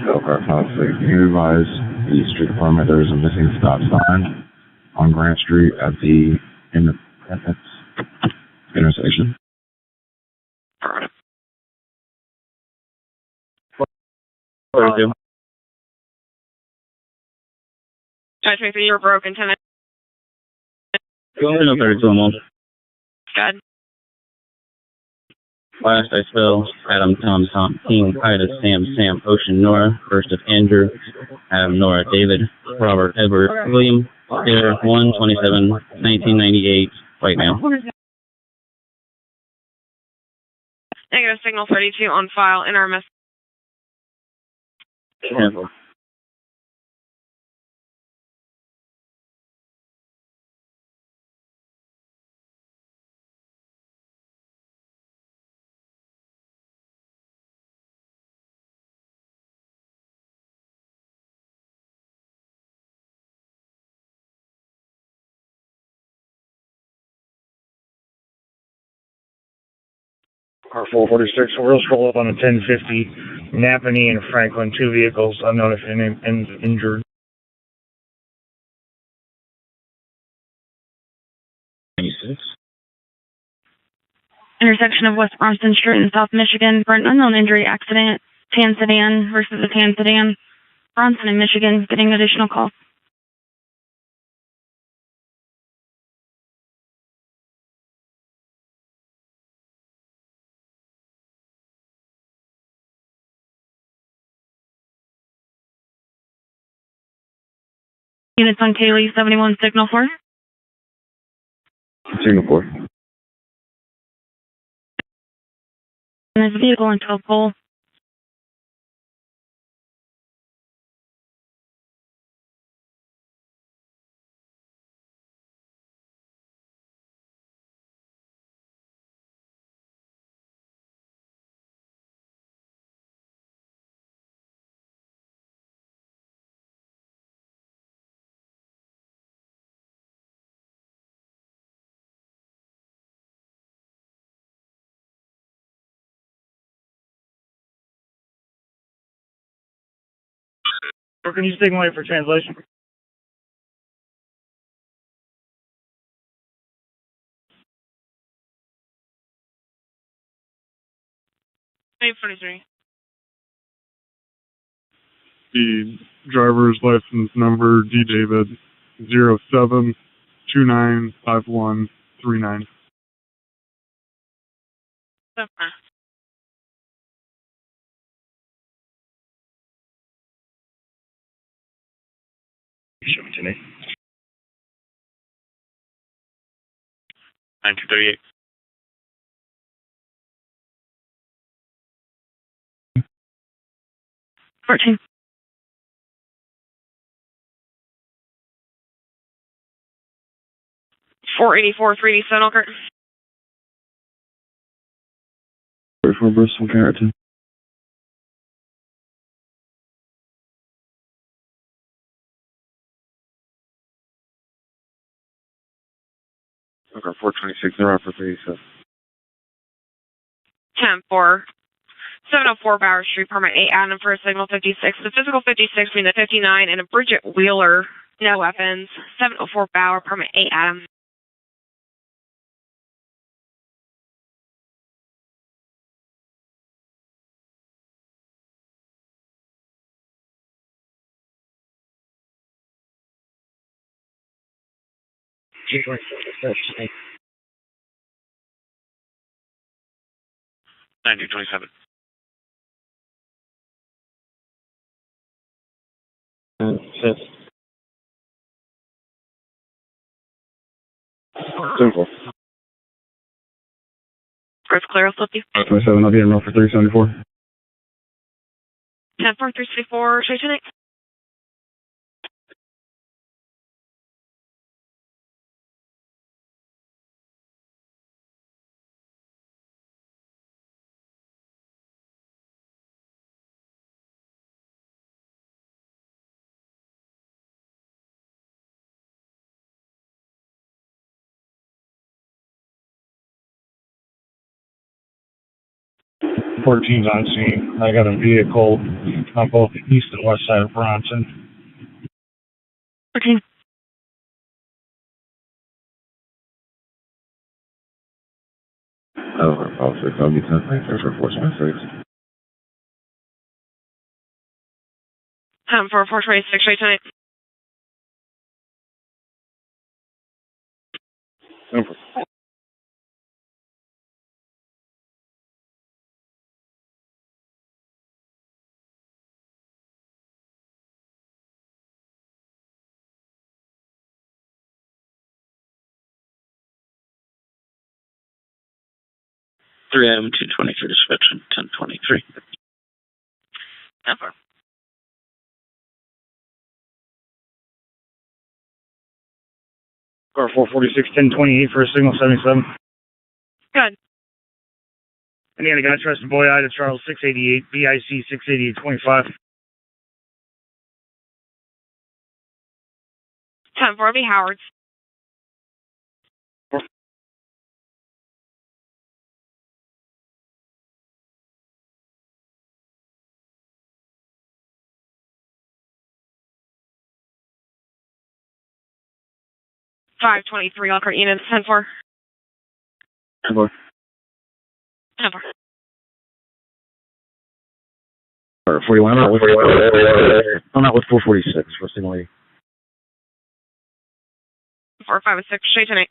D: Elkhart 56, can you advise the street department there is a missing stop sign on Grant Street at the Independence intersection?
A: Affirmative.
I: 42.
C: 923, you were broken. 10.
I: Go ahead and 32 a month.
C: Good.
I: Last I spell Adam, Tom, King, Ida, Sam, Ocean, Nora. First of Andrew, Adam, Nora, David, Robert, Edward, William, Air 127, 1998, right now.
C: Negative signal 32 on file in our mess.
I: 10-4.
H: Car 446, we'll scroll up on a 1050. Napanee and Franklin, 2 vehicles, unknown if injured.
I: 96.
F: Intersection of West Bromston Street in South Michigan for an unknown injury accident. Tan sedan versus a tan sedan. Bronson in Michigan getting additional calls. Units on Kaylee 71 signal 4.
D: Signal 4.
F: And there's a vehicle in tow pole.
H: Or can you signal for translation?
B: The driver's license number D David 07295139.
H: Show it to me.
A: 9238.
F: 14.
C: .484 3D7 Elkhart.
D: 44 Bristol, Carrollton.
A: Elkhart 426, they're out for 37.
C: 10-4. 704 Bauer Street, permit 8 Adam for a signal 56. The physical 56 between the 59 and a Bridget Wheeler. No weapons. 704 Bauer, permit 8 Adam.
E: G26.
A: 9227.
H: 5th.
D: 10-4.
C: Chris clear, I'll flip you.
D: 27, I'll be in row for 374.
C: 10-4 364, straight tonight.
B: Fourteen's on scene. I got a vehicle on both the east and west side of Bronson.
C: 14.
D: Elkhart 56, I'll be 10. Thanks for force my 6.
C: 10-4 426, straight tonight.
D: 10-4.
I: 3 Adam 223 dispatch 1023.
C: 10-4.
B: Car 446, 1028 for a signal 77.
C: Good.
B: Indiana got trusted boy I to Charles 688, BIC 68825.
C: 10-4 be Howard's. 523 Elkhart units, 10-4.
D: 10-4.
C: 10-4.
D: 41, I'm not with 446 for signal 8.
C: 4, 5, and 6, straight tonight.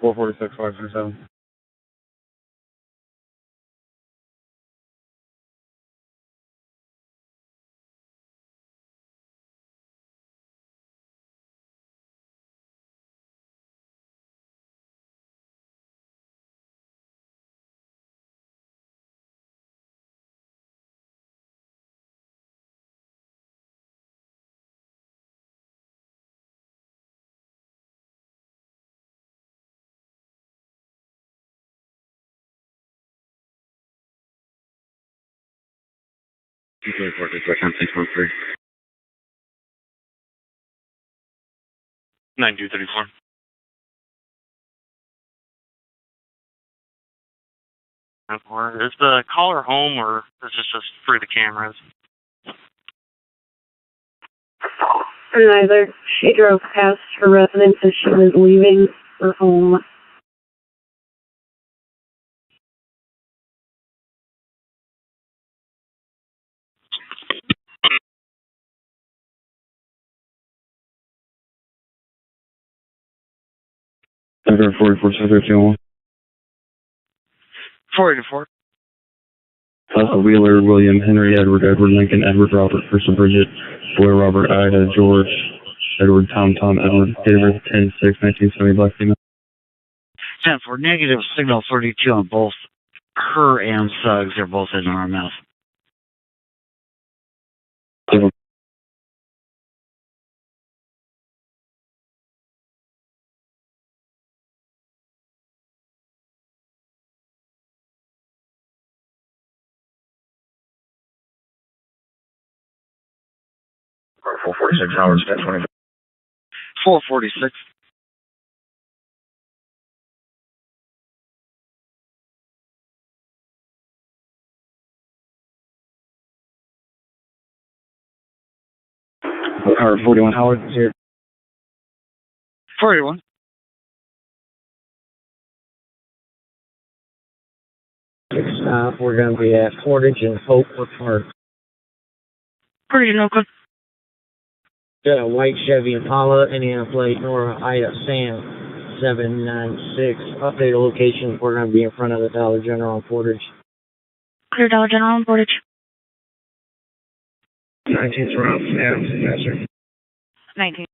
B: Four 46, 537.
A: 9234.
G: Or is the caller home, or is this just through the cameras?
J: Neither. She drove past her residence as she was leaving her home.
D: Edward 44
G: 484.
D: Wheeler, William, Henry, Edward, Edward Lincoln, Edward Robert, Crystal Bridget, Boy Robert, Ida, George, Edward, Tom, Edward, David, 10-6-1970, black female.
K: 10-4, negative signal 32 on both her and Suggs. They're both in RMF.
D: Seven.
B: Or 446 Howard, 1020.
K: 446.
B: Howard 41 Howard is here.
K: 41.
L: We're going to be at Portage and Hope Park.
F: Portage and Oakland.
L: Got a white Chevy Impala, Indiana plate, Nora Ida Sam 796. Update location. We're going to be in front of the Dollar General on Portage.
F: Clear Dollar General on Portage.
B: 19th round, Adams, Master.
F: 19.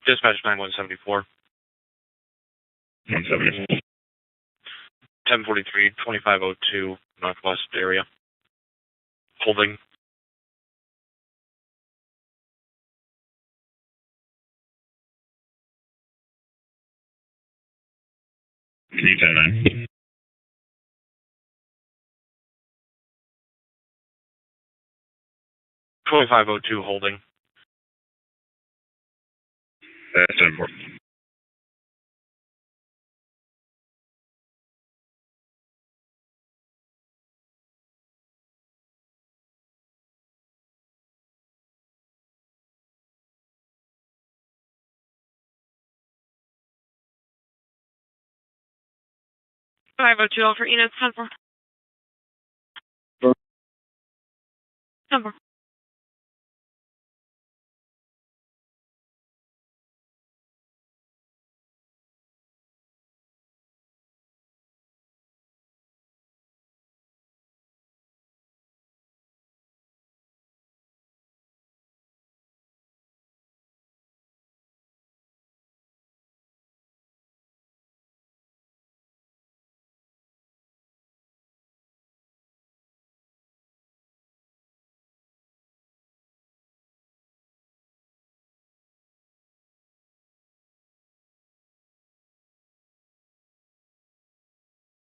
A: Dispatch 9174.
B: 170.
A: 1043, 2502, Northwest area. Holding.
B: Can you 10-9?
A: Holding.
B: That's 10-4.
C: Five oh two Elkhart units, 10-4. 10-4.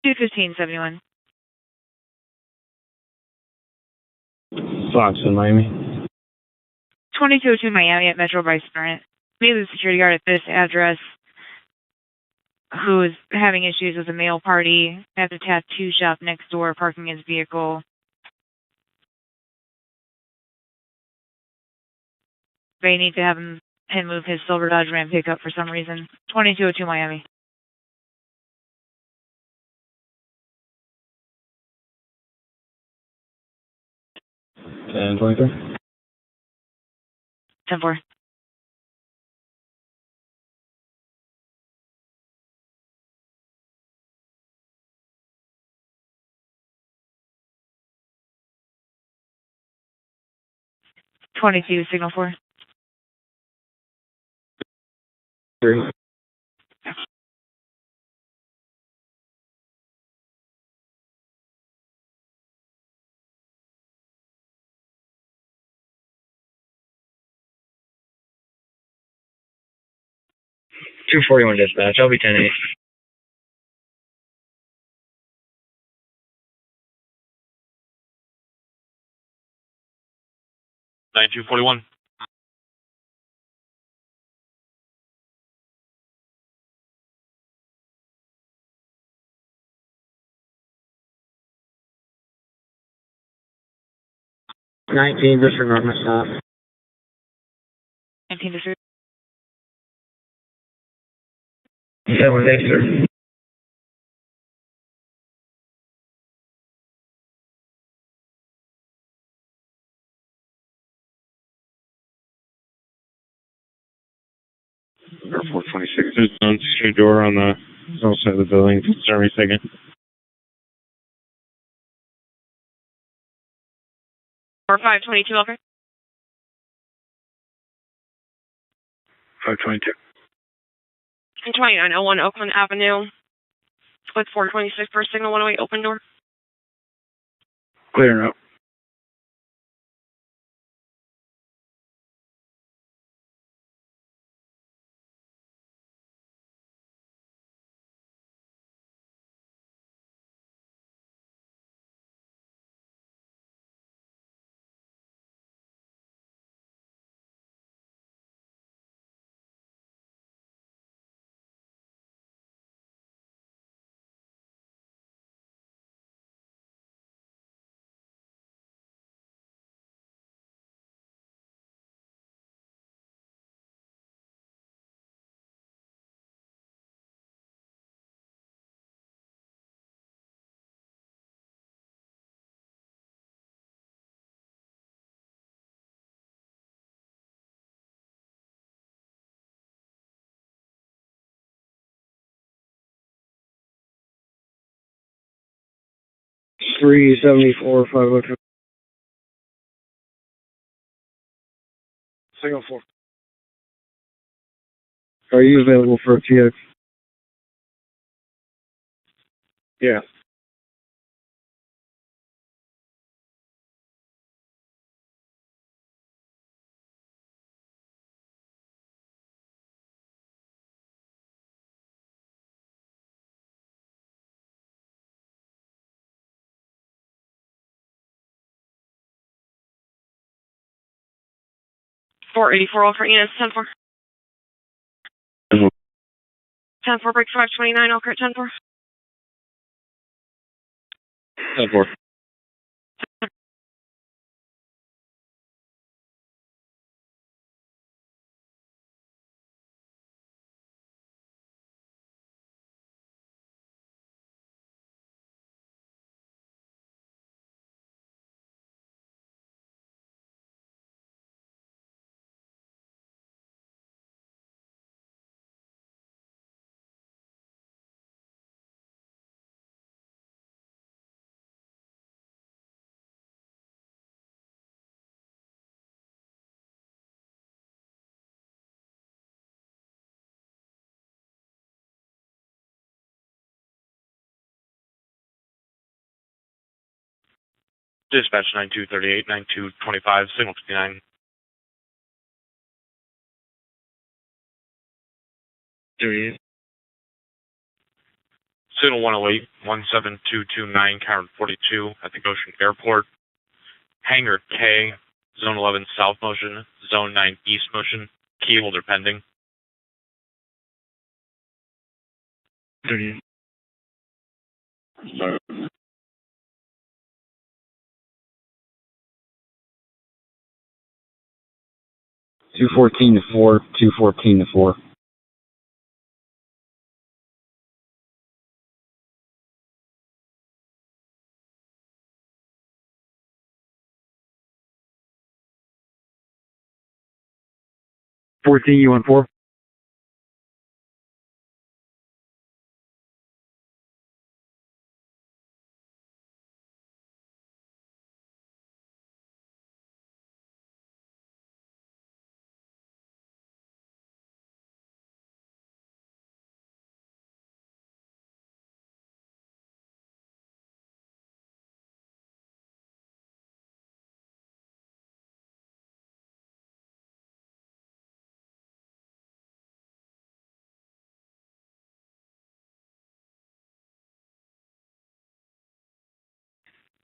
F: Two 1571.
D: Fox in Miami.
F: 2202 Miami at Metro by Sprint. Meet the security guard at this address who is having issues with a male party at the tattoo shop next door parking his vehicle. They need to have him move his silver Dodge Ram pickup for some reason. 2202 Miami.
D: 10-23.
F: 10-4. Signal 4.
L: 3. 241 dispatch. I'll be 10-8.
A: Nine two 41.
L: Disregard my stop.
F: 19 disregard.
L: 7, thanks, sir.
H: Or 426. There's zone street door on the south side of the building. Sorry, second.
C: Or 522, okay.
B: 522.
C: And 2901 Oakland Avenue with 426 for signal 108 open door.
B: Clearing up. Three 74 502. Signal 4. Are you available for a TX? Yeah.
C: Four 84 Elkhart units, 10-4. 10-4 break 529 Elkhart, 10-4.
H: 10-4.
A: Dispatch 9238, 9225, signal 59.
H: 38.
A: Signal 108, 17229, Coward 42 at the Goshen Airport. Hangar K, Zone 11 south motion, Zone 9 east motion, key holder pending.
H: 38. Sorry.
I: 214 to 4, 214 to 4.
B: 14, you want 4?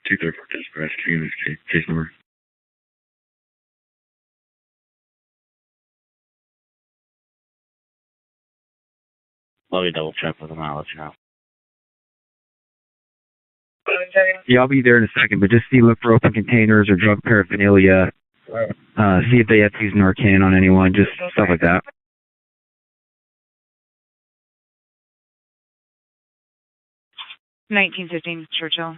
D: 234 dispatch, units, case number.
I: Let me double check with them. I'll let you know.
M: Yeah, I'll be there in a second, but just look for open containers or drug paraphernalia. See if they have to use Narcan on anyone, just stuff like that.
F: $19.15 Churchill.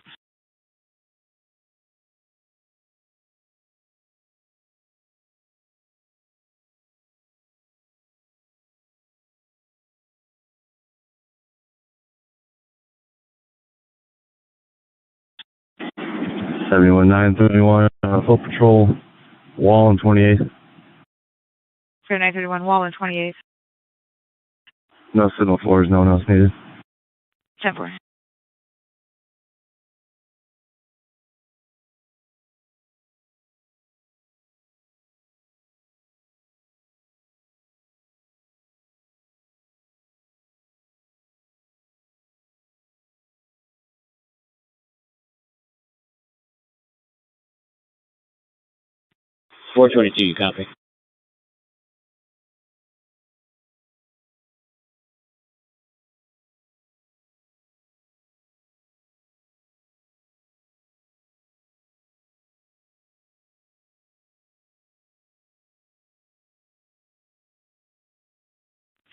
D: Seventy-one 931, full patrol, wall and 28th.
F: 931 Wall and 28th.
D: No signal floors, no one else needed.
F: 10-4.
I: Four 22, you copy.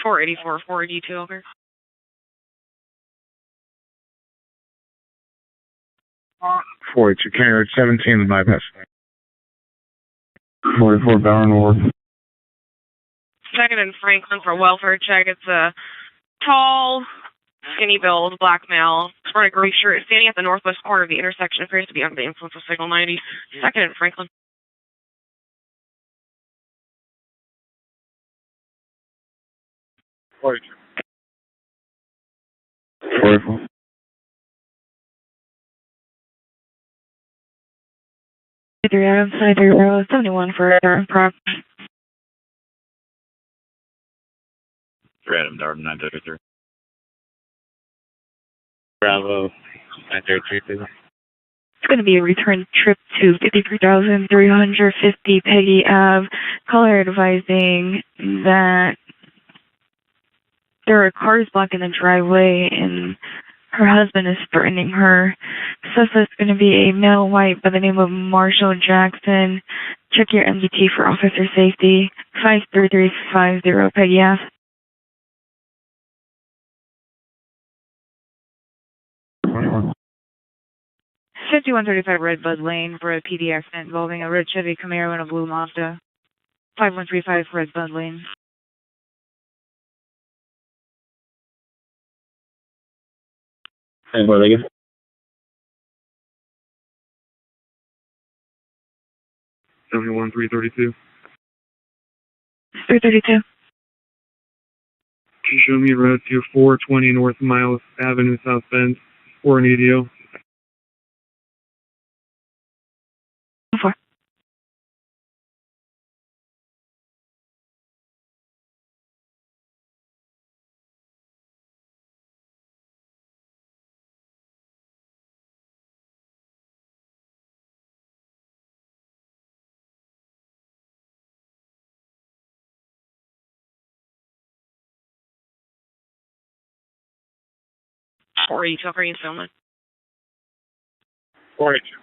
C: $484, 482 over.
B: Forty two carrier 17 the bypass.
D: 44 Bower North.
C: Second and Franklin for welfare check. It's a tall, skinny build, black male, wearing a gray shirt, standing at the northwest corner of the intersection, appears to be under the influence of signal 90. Second and Franklin.
B: 42.
D: 44.
F: Adam, 73 for prop.
A: Adam, Darden, 933.
I: Bravo, 933, please.
F: It's going to be a return trip to 53,350 Peggy Ave. Caller advising that there are cars blocking the driveway and her husband is threatening her. Suspect's going to be a male white by the name of Marshall Jackson. Check your MDT for officer safety. 53350 Peggy Ave. 5135 Red Bud Lane for a PD accident involving a red Chevy Camaro and a blue Mazda. 5135 Red Bud Lane.
I: And where are they go?
B: 71 332.
F: 332.
B: Can you show me a route to 420 North Miles Avenue, South Bend, or an EDO?
F: 4.
C: Or are you talking filming?
B: 42.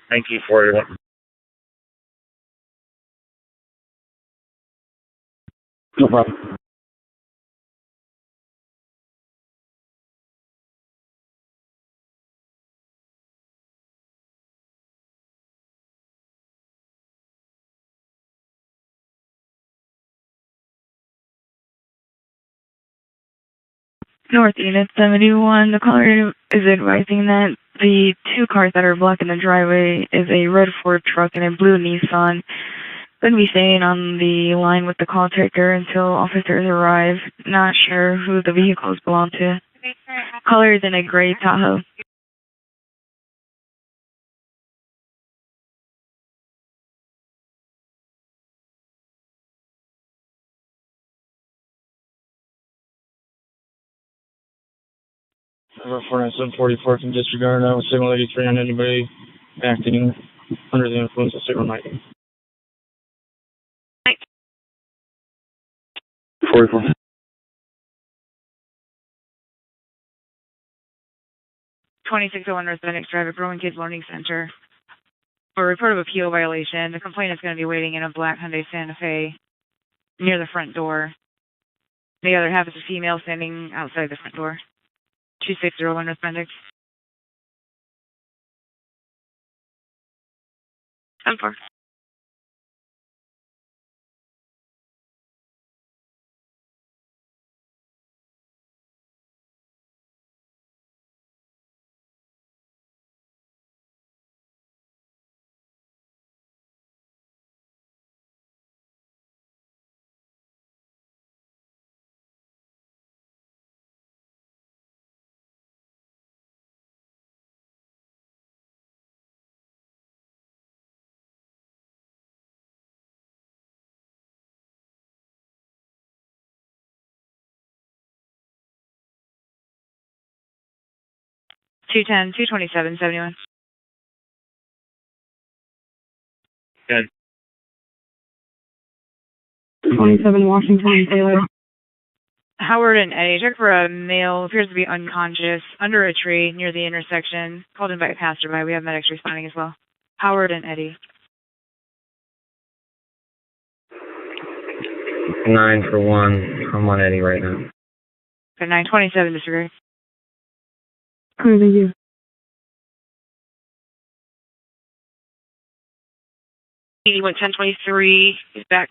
A: Thank you for your
D: No problem.
F: North Unit 71, the caller is advising that the two cars that are blocking the driveway is a red Ford truck and a blue Nissan. Going to be staying on the line with the call taker until officers arrive. Not sure who the vehicles belong to. Caller is in a gray Tahoe.
B: Number 49744 can disregard now with signal 83 on anybody acting under the influence of signal 90. 44.
F: 2601 North Bendix Drive at Growing Kids Learning Center. For a report of appeal violation, the complainant is going to be waiting in a black Hyundai Santa Fe near the front door. The other half is a female standing outside the front door. 2601 North Bendix.
C: 10-4.
F: Two 22771.
A: Good.
J: 27 Washington, Taylor.
F: Howard and Eddie, check for a male, appears to be unconscious, under a tree near the intersection. Called in by a passerby. We have medics responding as well. Howard and Eddie.
L: 9 for 1. I'm on Eddie right now.
F: Okay, 927 disregard.
J: Clear, thank you.
C: He went 1023. He's back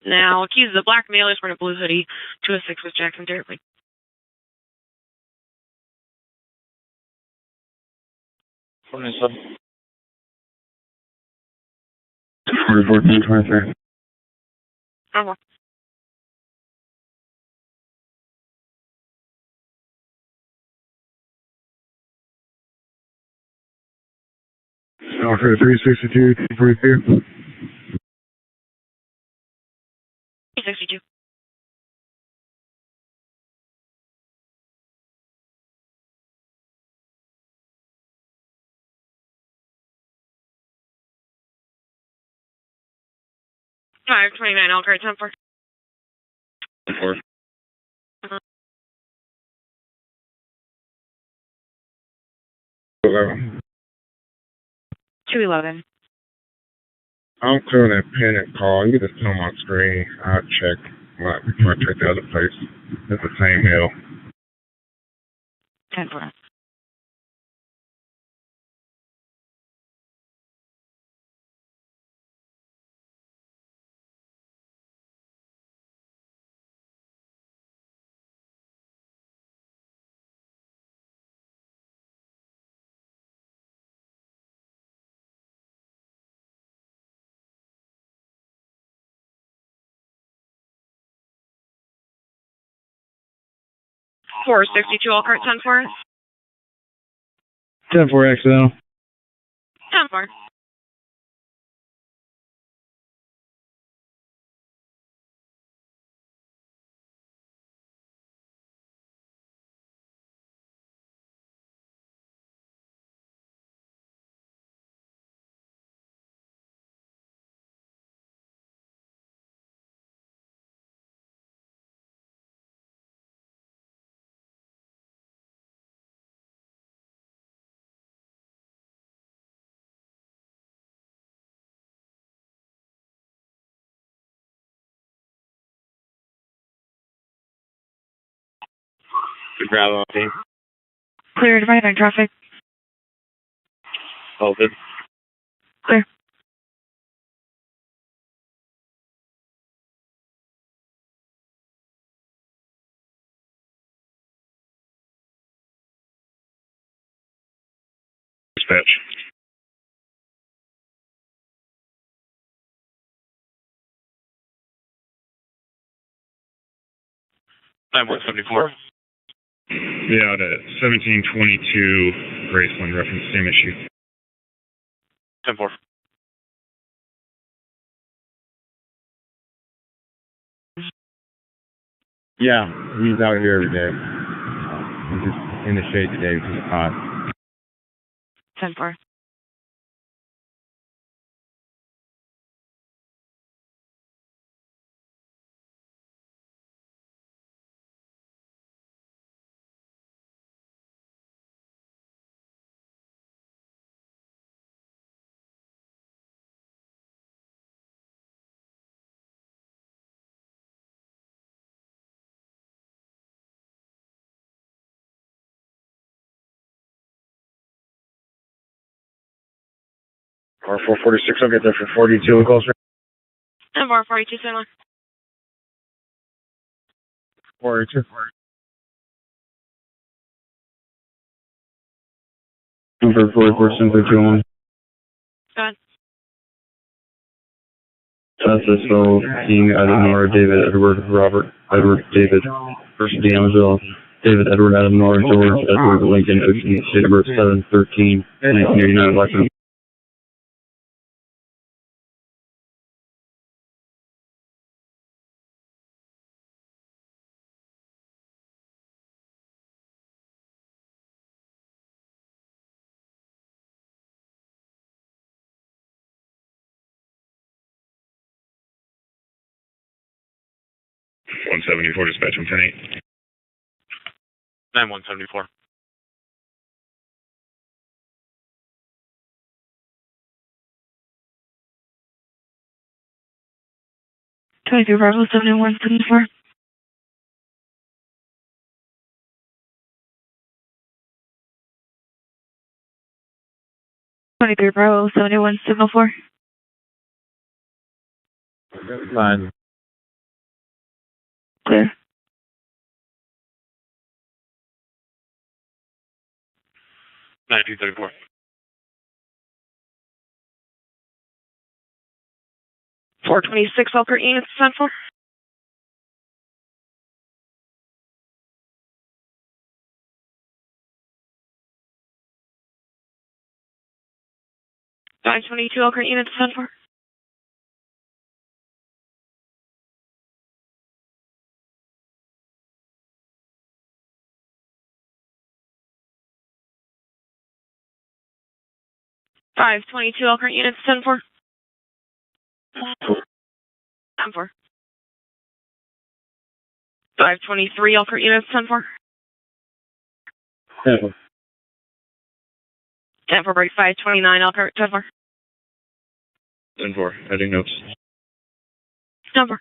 C: now. Accuses a black male is wearing a blue hoodie. 206 with Jackson Derrick.
B: 497.
D: 1423.
C: Oh,
B: Alfred 362, 242.
C: 62. I have 29 Elkhart 10-4.
A: 4.
C: Uh-huh.
F: 211.
N: I'm clearing that panic call. You just tell my screen. I'll check before I check the other place. It's the same hill.
F: 10-4.
C: Four 62 Elkhart 10-4.
B: 10-4 accidental.
C: 10-4.
A: Good grab on team.
F: Clear, divide on traffic.
A: All good.
F: Clear.
N: dispatch.
A: 9174.
N: Yeah, the 1722 Graceland reference, same issue.
A: 10-4.
O: Yeah, he's out here every day. He's just in the shade today because it's hot.
F: 10-4.
B: Car 446, I'll get there for 42 and closer.
C: 10-4, 42 similar.
B: 42.
M: Number 44, simply 21.
C: Go ahead.
M: So, King, Adam, Nora, David, Edward, Robert, Edward, David, First D'Angelo, David, Edward, Adam, Nora, George, Edward, Lincoln, Ocean, date of birth 7/13, 1989, Blackman.
N: One 174 dispatch on 10-8.
A: 9174.
F: Bravo 7174. 23 Bravo 71 signal 4.
O: Fine.
F: Clear.
A: 9234.
C: 426 Elkhart units sent for. Five 22 Elkhart units sent for. Five 22 Elkhart units sent for. 10-4. 523 Elkhart units sent for.
M: 10-4.
C: 10-4 break 529 Elkhart 10-4.
N: 10-4, heading notes.
C: 10-4.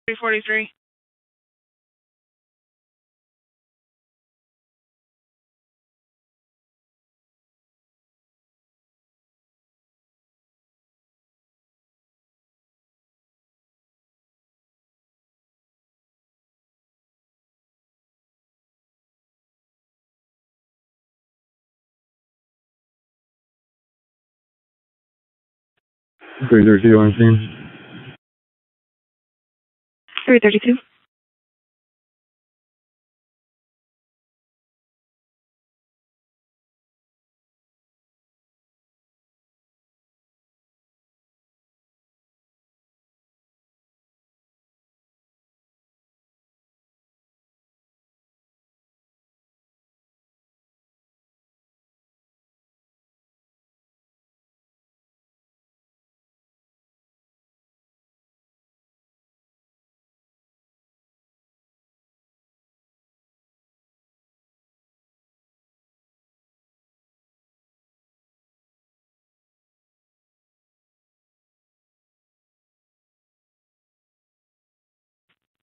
C: Three 43.
M: 332 on scene.
F: 332.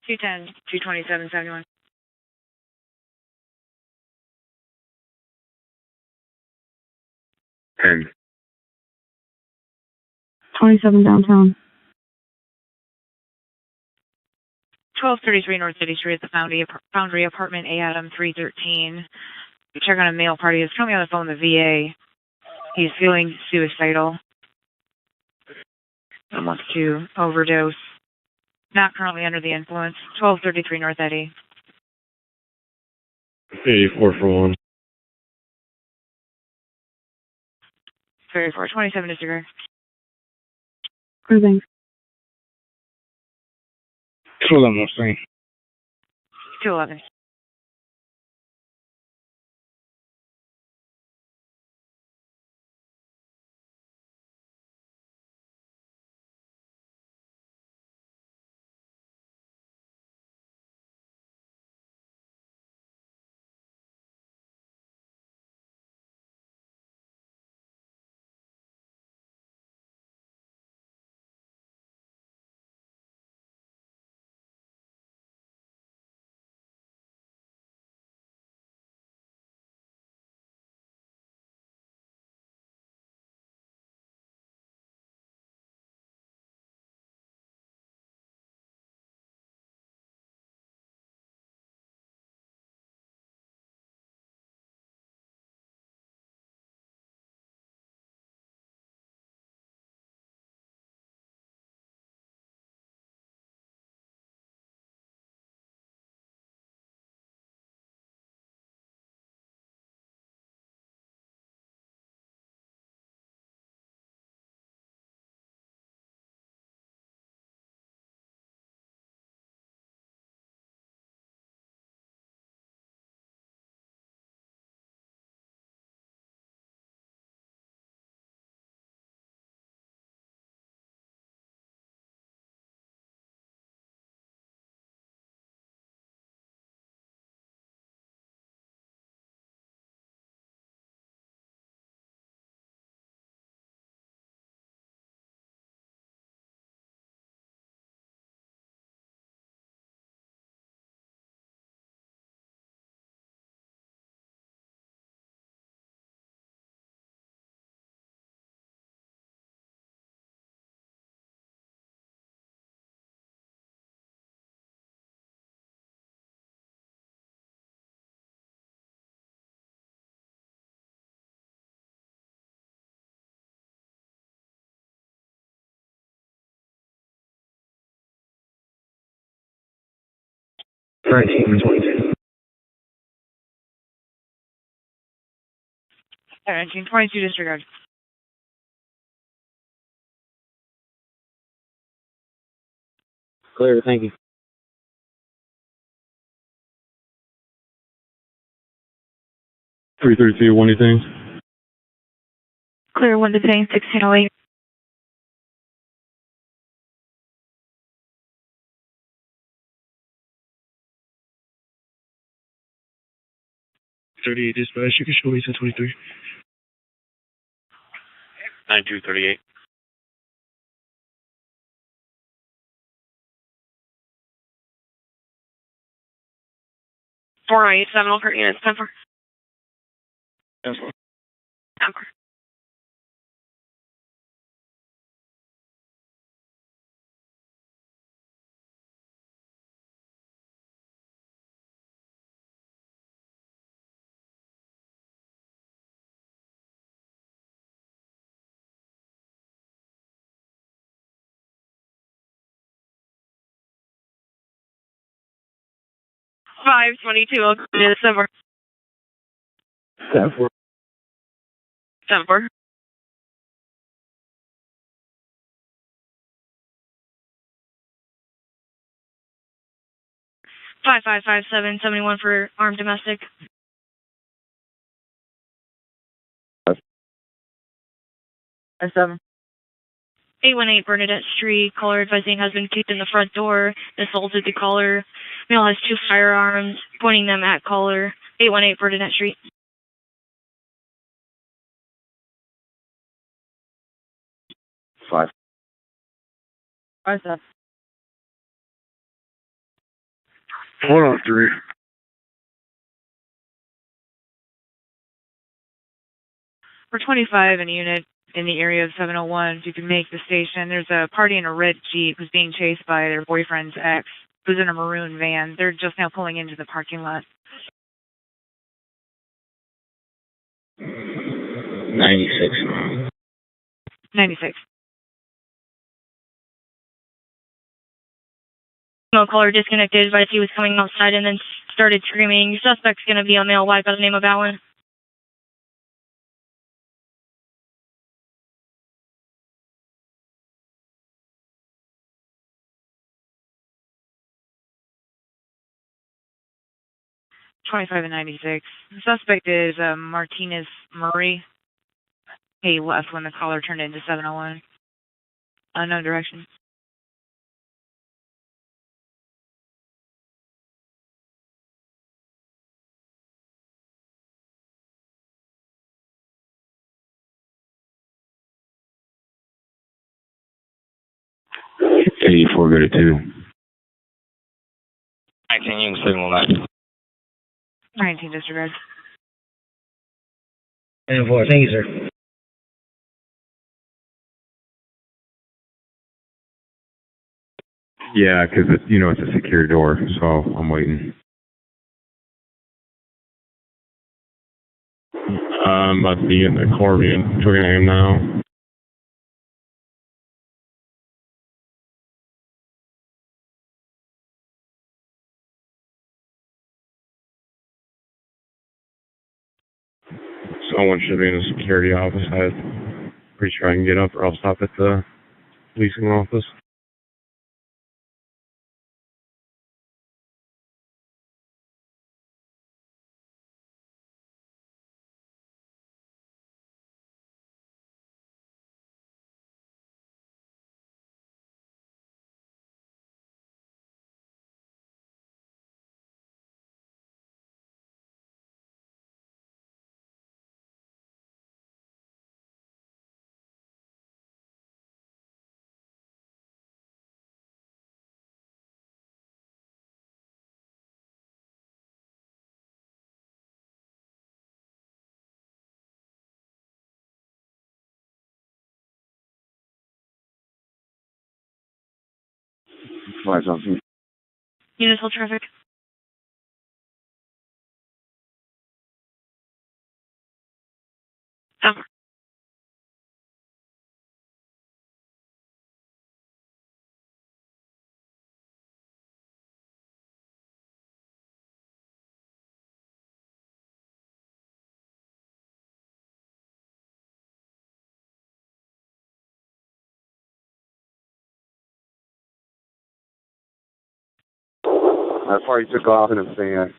F: 210, 227, 71.
N: 10.
J: 27 downtown.
F: 1233 North City Street at the Foundry Apartment, A. Adam 313. Check on a male party who's currently on the phone with the VA. He's feeling suicidal and wants to overdose. Not currently under the influence. 1233 North Eddy.
M: 84 for 1.
F: 34, 27 disregard.
J: Cruising.
H: 211 Mustang.
F: 211.
M: Nineteen 22.
F: 1922 disregard.
L: Clear, thank you.
M: 332, one detained.
F: Clear, 1 detained, 1608.
B: Dispatch, you can show me 1023.
A: 9238.
C: Four eight seven Elkhart units 10-4.
B: Yes.
C: Elkhart. Five 22 Elkhart units 10-4.
B: 10-4.
C: 10-4. Five 71 for armed domestic.
F: 7.
C: 818 Bernadette Street. Caller advising husband kicked in the front door, assaulted the caller. Male has 2 firearms, pointing them at caller. 818 Bernadette Street.
D: 5.
F: 7.
B: 103.
F: For 25 in a unit, in the area of 701. If you can make the station, there's a party in a red Jeep who's being chased by their boyfriend's ex, who's in a maroon van. They're just now pulling into the parking lot.
I: 96.
F: 96.
P: No caller disconnected, but he was coming outside and then started screaming. Your suspect's going to be a male white by the name of Allen.
F: $25 and 96. The suspect is Martinez Murray. He left when the caller turned into 701. Unknown direction.
M: Four, go to 2.
I: 19, you can signal that.
F: 19 disregard.
L: And 4, thank you, sir.
O: Yeah, 'cause it's, it's a secure door, so I'm waiting.
N: Must be in the Corbian. Talking to him now. Someone should be in the security office. I'm pretty sure I can get up, or I'll stop at the leasing office.
M: Flies off me.
P: Municipal traffic. Over.
M: That party took off in a van.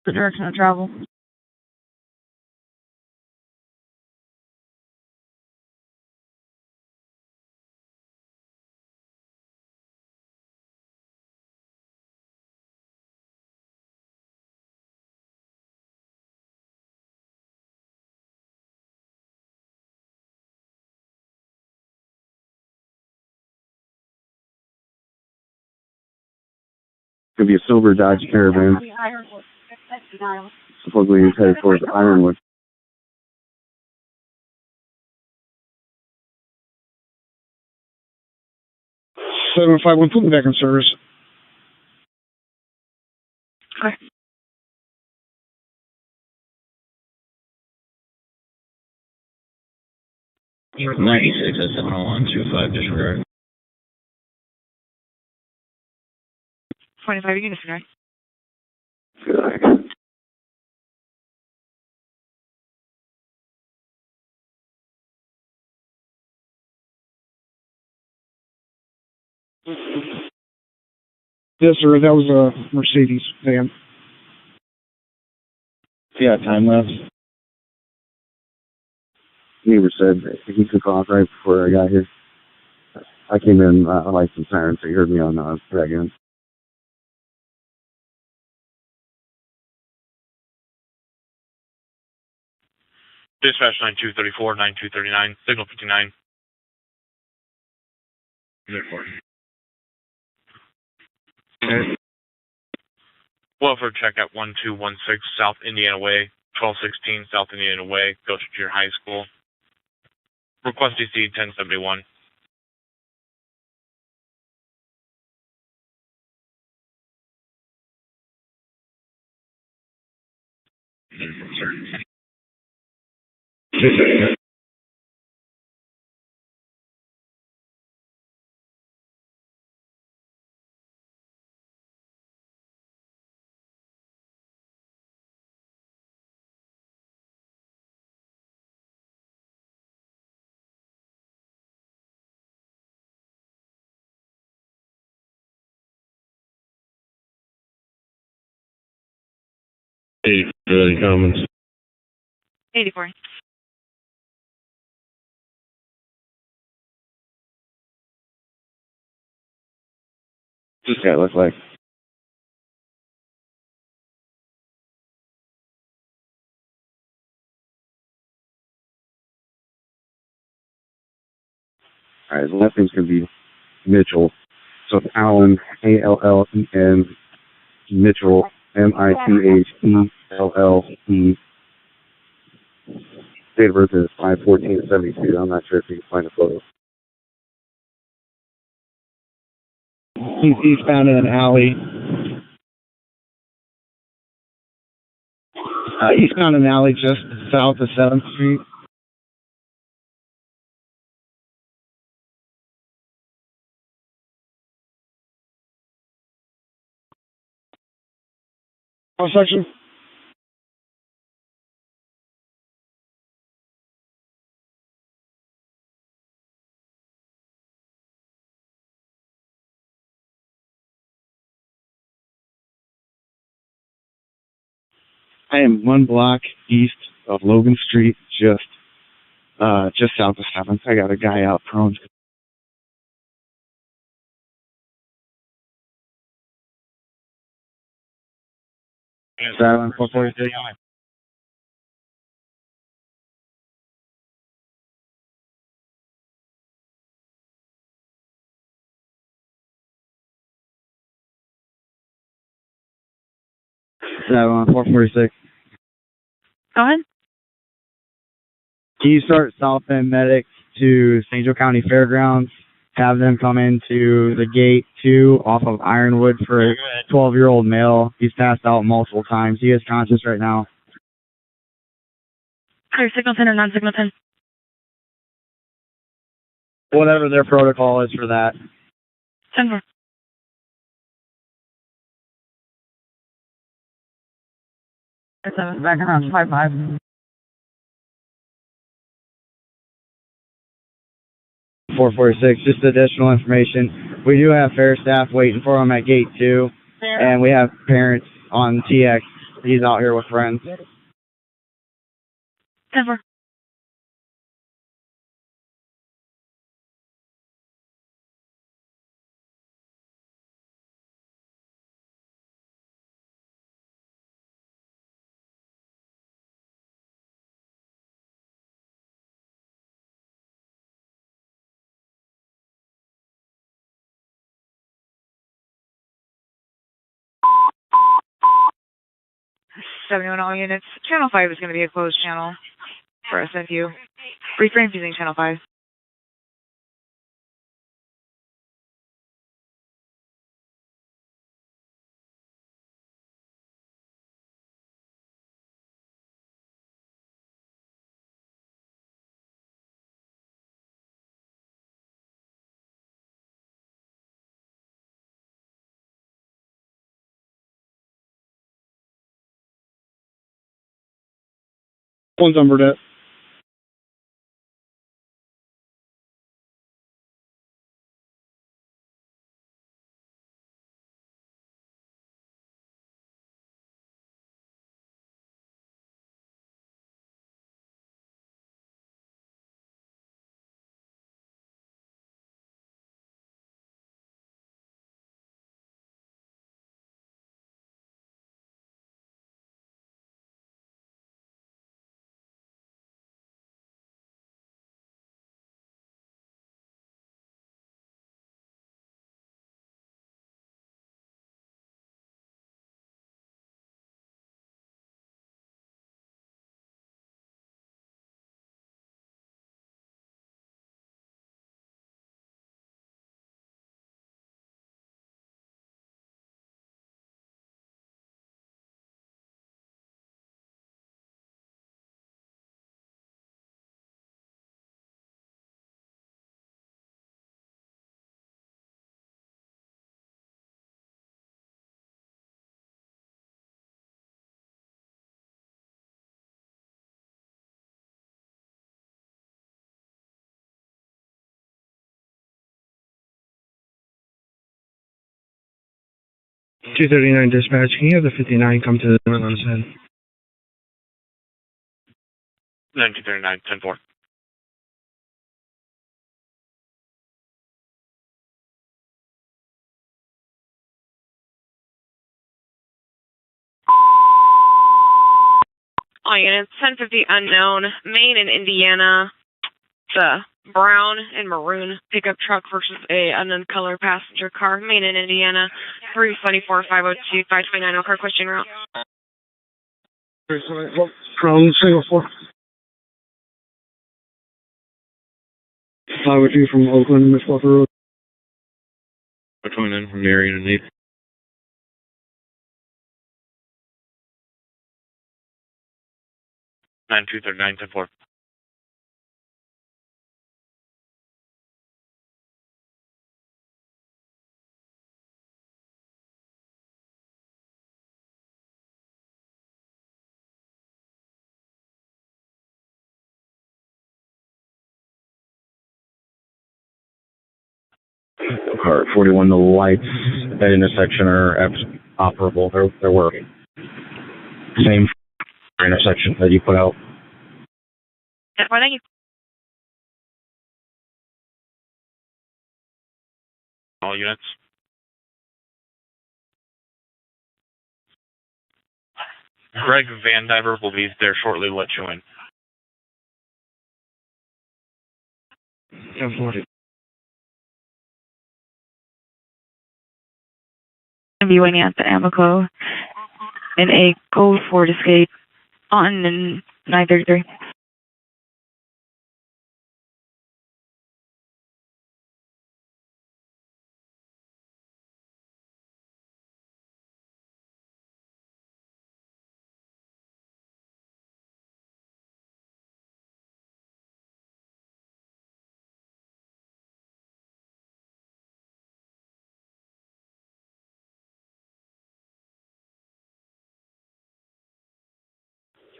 F: The direction of travel.
M: Could be a silver Dodge Caravan. Supposedly he's headed towards Ironwood.
B: 751, put me back in service.
P: Okay.
I: You're 96 at 70125, disregard.
F: 25, you can disregard.
M: Good.
B: Yes, sir. That was a Mercedes van.
I: Yeah, time lapse.
M: Neighbor said he took off right before I got here. I came in, I liked some sirens, so he heard me on drag in.
A: Dispatch 9234, 9239, signal 59. Welfare check at 1216 South Indiana Way. 1216 South Indiana Way, Goshen Junior High School. Request DC 1071.
M: Hey, any comments?
F: 84.
D: This guy looks like. Alright, the last name's gonna be Mitchell. So it's Allen, Allen, Mitchell, Michelle. Date of birth is 5/14/72. I'm not sure if you can find a photo.
B: He's eastbound in an alley. Eastbound in an alley just south of 7th Street. What section? I am one block east of Logan Street, just south of 7th. I got a guy out prone. 446. 446.
F: Go ahead.
B: Can you start South End Medics to St. Joe County Fairgrounds? Have them come into the gate 2 off of Ironwood for a 12-year-old male. He's passed out multiple times. He is conscious right now.
P: Clear signal 10 or non-signal 10?
B: Whatever their protocol is for that.
P: 10-4.
B: Back around 5-5. 446, just additional information. We do have fair staff waiting for him at gate 2, and we have parents on TX. He's out here with friends.
P: 10-4.
F: Seventy-one all units. Channel 5 is going to be a closed channel for SFU. Refrain using Channel 5.
B: One's on Burdett. 239 dispatch, can you have the 59 come to the Northland side?
A: 1939, 10-4.
C: All units, 1050 unknown, Maine and Indiana. The brown and maroon pickup truck versus a unknown color passenger car, Maine and Indiana, 324, 502, 529 Elkhart, question route.
B: From single 4. 502 from Oakland, Miss Walker Road.
M: We're coming in from Marion and 8.
A: 9239, 10-4.
D: Elkhart 41, the lights at that intersection are operable. They're working. Same intersection that you put out.
C: Why thank you.
A: All units. Greg Van Diver will be there shortly to let you in.
B: 1040.
F: Be waiting at the Amoco in a code Ford Escape on 933.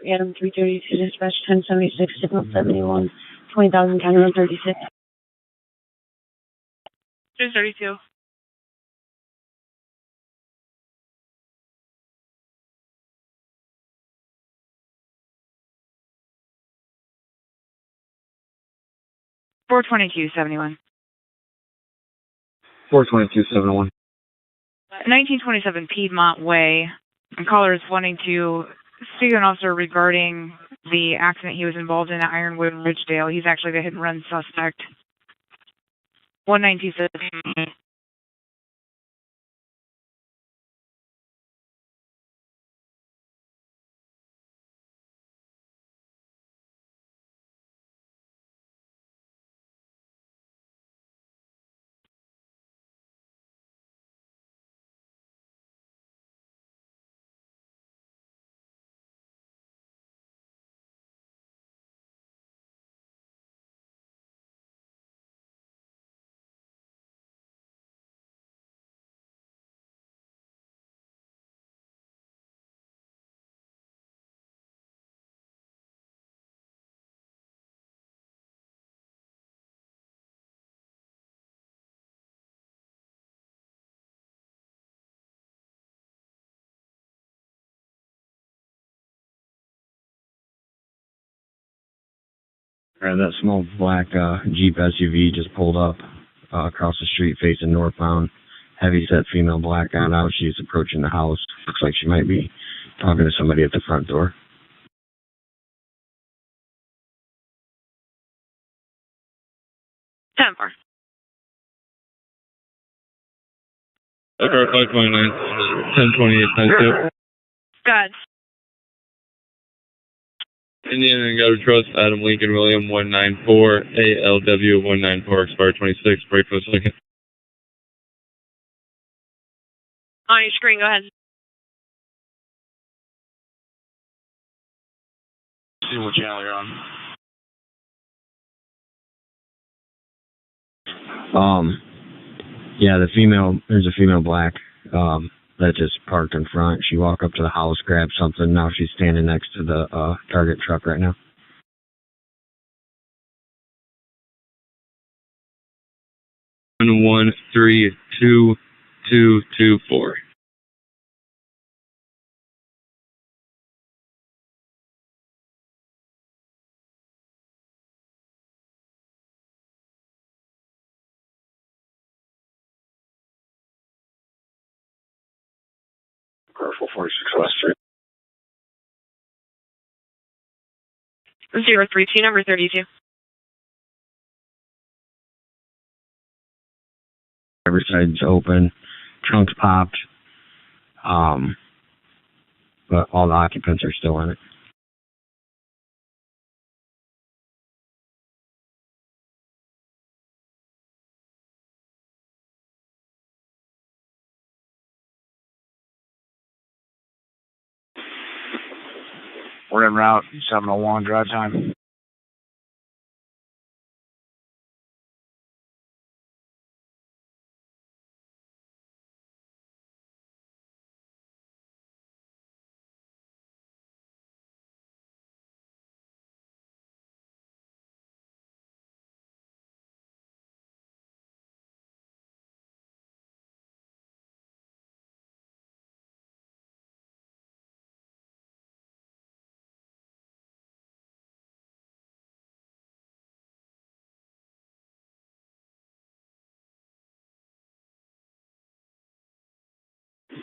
J: Adam 332 dispatch 1076 signal 71 20,000 county road 36.
C: 232.42271.
M: 42271.
F: 1927 Piedmont Way. And caller is wanting to speak to an officer regarding the accident he was involved in at Ironwood and Ridgedale. He's actually the hit and run suspect. 1927.
D: That small black Jeep SUV just pulled up across the street facing northbound. Heavy set female black on out. She's approaching the house. Looks like she might be talking to somebody at the front door.
C: Temper.
M: Elkhart 529, 1028, 92.
C: Good.
M: Indiana and Gutter Trust, Adam Lincoln William 194, ALW 194, expired 26, break for a second.
C: On your screen, go ahead.
A: See what channel you're on.
D: Yeah, there's a female black, that just parked in front. She walked up to the house, grabbed something. Now she's standing next to the, target truck right now.
M: 132224.
D: Car 446 West Street.
C: 032, number 32.
L: Driver's side's open, trunk's popped, but all the occupants are still in it.
Q: We're en route, 701 drive time.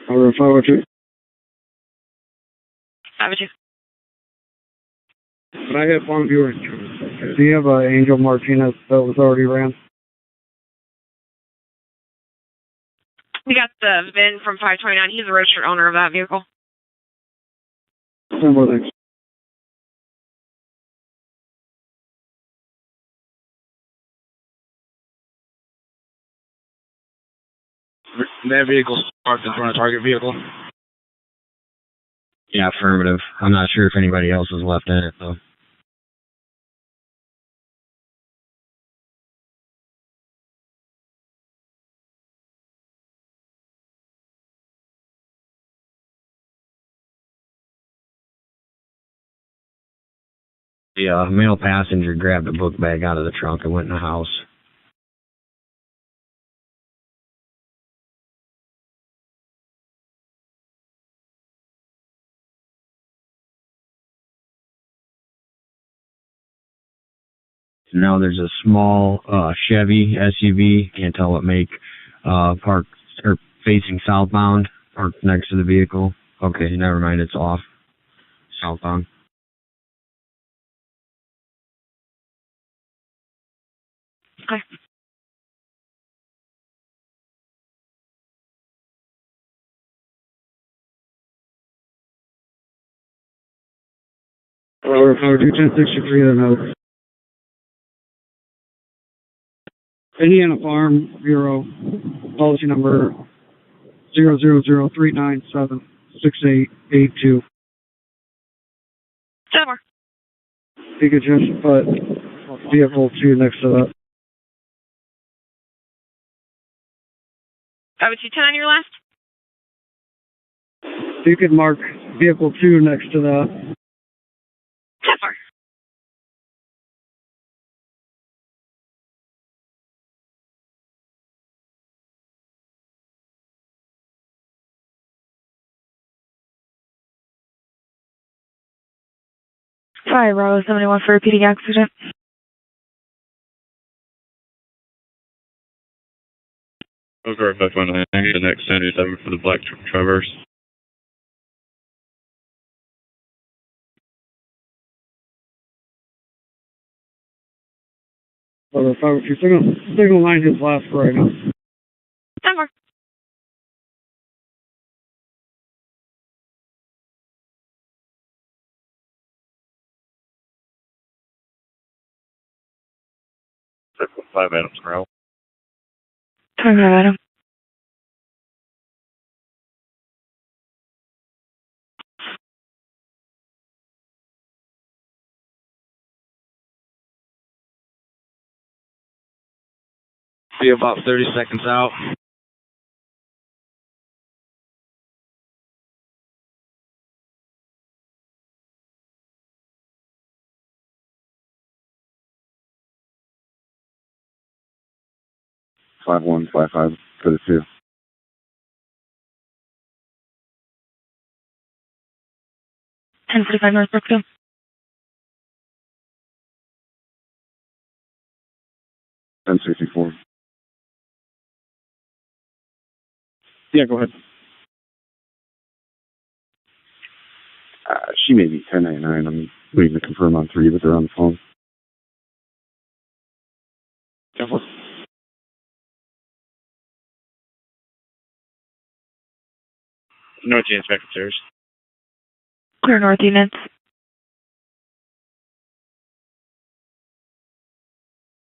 B: Over 502.
C: 502.
B: But I have one viewer insurance. Do you have Angel Martinez that was already ran?
C: We got the VIN from 529. He's the registered owner of that vehicle.
B: Some more things.
Q: That vehicle's parked in front of target vehicle.
L: Yeah, affirmative. I'm not sure if anybody else was left in it, though. The male passenger grabbed a book bag out of the trunk and went in the house. Now there's a small Chevy SUV, can't tell what make, parked or facing southbound, parked next to the vehicle. Okay, never mind, it's off. Southbound.
C: Okay.
B: Over 1063 then over. Indiana Farm Bureau, policy number 00039768882.
C: Jennifer.
B: You could just put vehicle 2 next to that.
C: 502, 10 on your last?
B: You could mark vehicle 2 next to that.
C: Jennifer.
F: Sorry, Bravo 71 for a repeating accident.
M: Over 519, the next 77 for the black Traverse.
B: Over 502, signal line is last for right now.
C: Jennifer.
M: Circle 5 Adams Grove.
F: 25 Adam.
Q: Be about 30 seconds out.
D: Five one five five for the 2.
F: 1045 North Brookfield.
D: $10.64.
B: Yeah, go ahead.
M: She may be 1099. I'm waiting to confirm on 3, but they're on the phone.
A: 10-4. North units back upstairs.
F: Clear north units.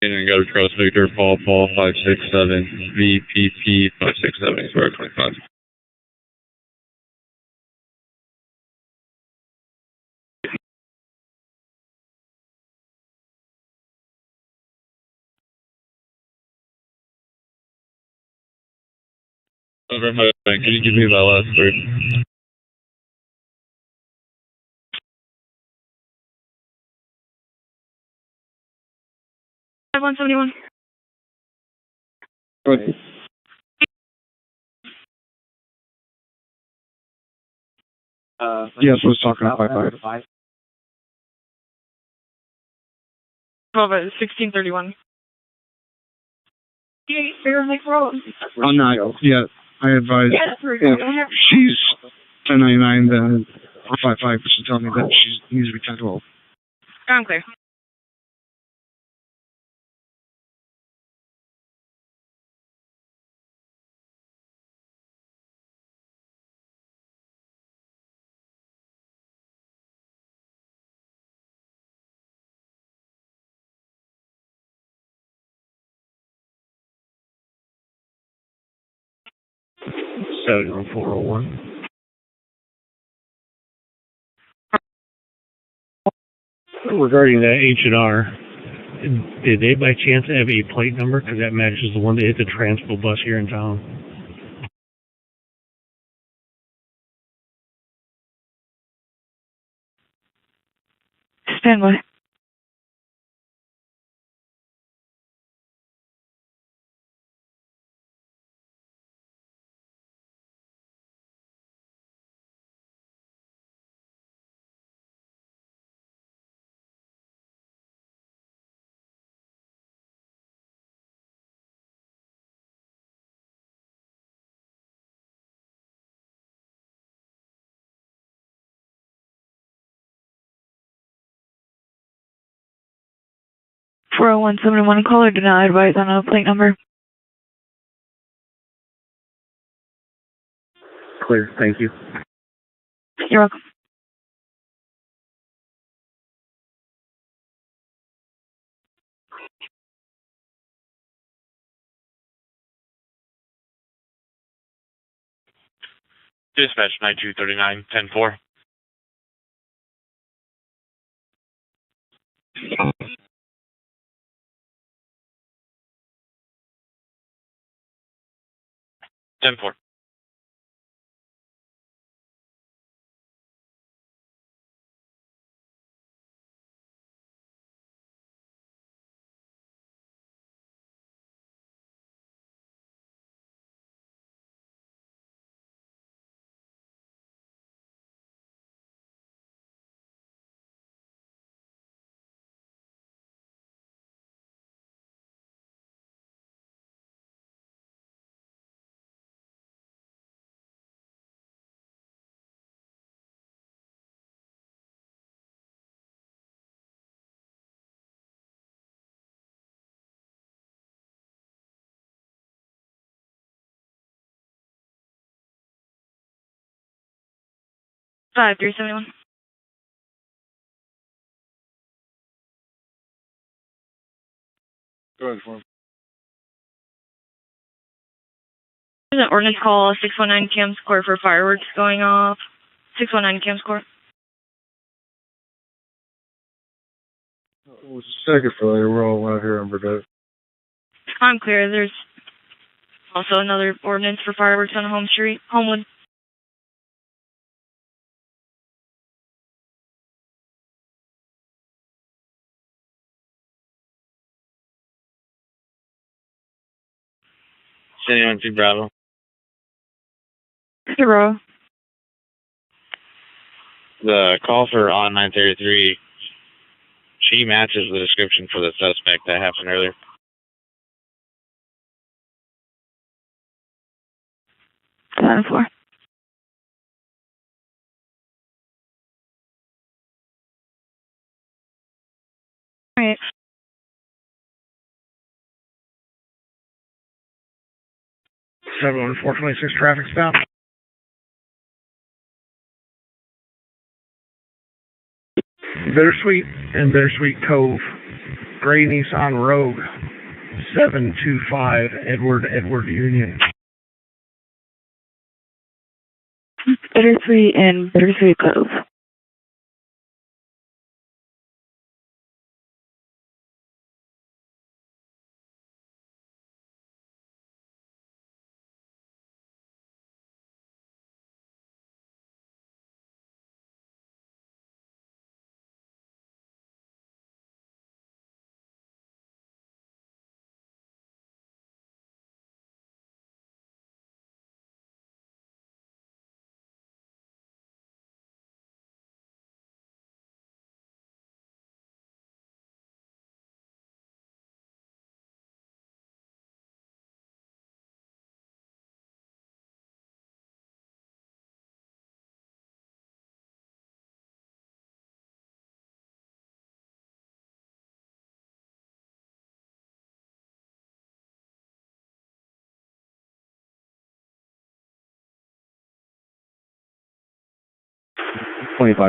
M: And go across Victor, Paul, 567, VPP 567, square 25. Over my bank, can you give me that last 3?
P: 171.
M: Good. Yes, I was talking about 5.
C: 1631. Yeah, you're Nick Rose.
M: I'm not yet. I advise if she's 1099, then 455 should tell me that she needs to be 1012.
C: I'm clear.
H: So 401. Regarding that H&R, did they by chance have a plate number? Because that matches the one that hit the transpo bus here in town.
F: Stand by. (40171) caller did not advise on a plate number.
H: Clear, thank you.
F: You're welcome.
A: Dispatch 9239, 10-4. Ten four.
P: Five 371.
N: Go ahead, Form.
P: There's an ordinance call 619 Cam Square for fireworks going off. 619 Cam Square.
B: Well, second failure, we're all out here on Burdett.
P: I'm clear. There's also another ordinance for fireworks on Home Street, Homewood.
A: City on 2 Bravo.
F: Zero.
A: The call for on 933, she matches the description for the suspect that happened earlier.
F: 10-4.
B: 71426 traffic stop. Bittersweet and Bittersweet Cove. Gray Nissan Rogue. 725 Edward Union.
F: Bittersweet and Bittersweet Cove.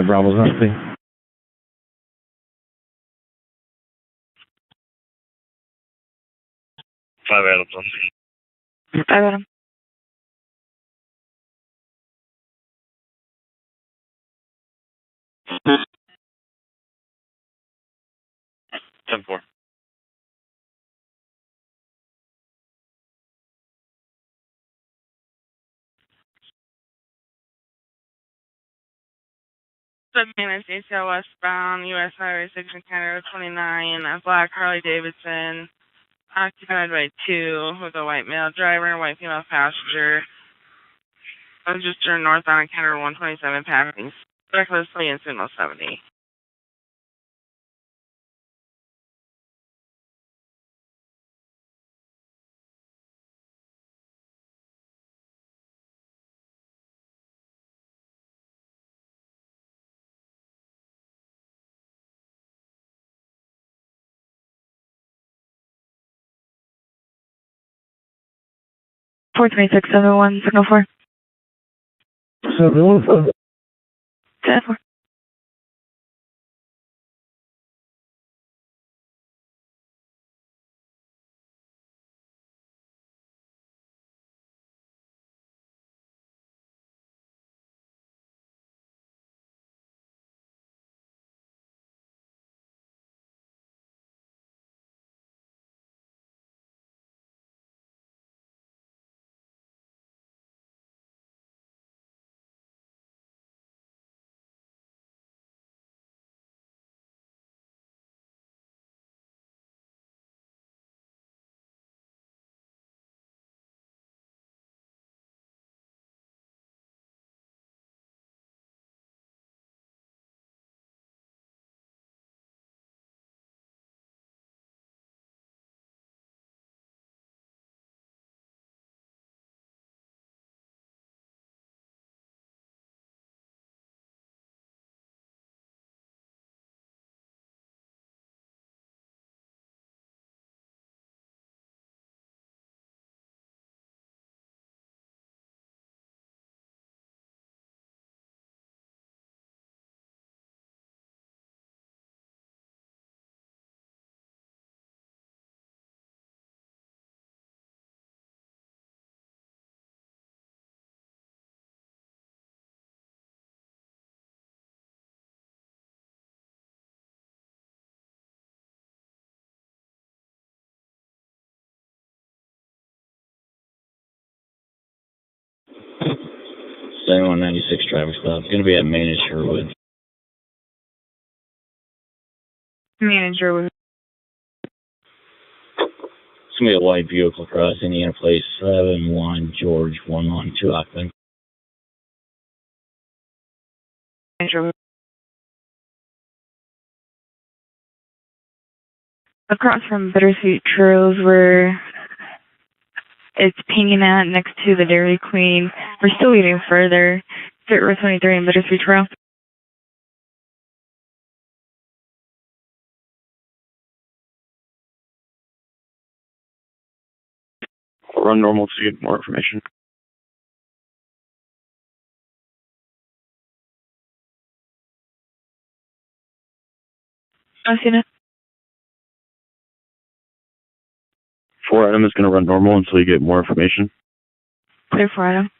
D: Bravo's nothing.
H: 5 Adams on scene.
F: 5 Adam.
A: Ten four.
R: Maintenance ACL westbound, U.S. Highway 6 and County Road 29, a black Harley Davidson, occupied by 2, with a white male driver and a white female passenger. I was just turned northbound on County Road 127, passing recklessly in signal 70.
F: Four 2671, signal 4.
B: 715.
F: 10 4.
I: Seven 196 traffic stop. Going to be at Main and Sherwood.
F: Manager.
I: It's going to be a white vehicle across Indiana Place 71 George 112 occupant.
F: Manager. Across from Bittersweet Trails where it's pinging at next to the Dairy Queen. We're still getting further. Dirt Road 23 and Bittersweet Trail.
M: run normal to get more information.
F: I've seen it.
M: 4 item is going to run normal until you get more information.
F: Clear for item.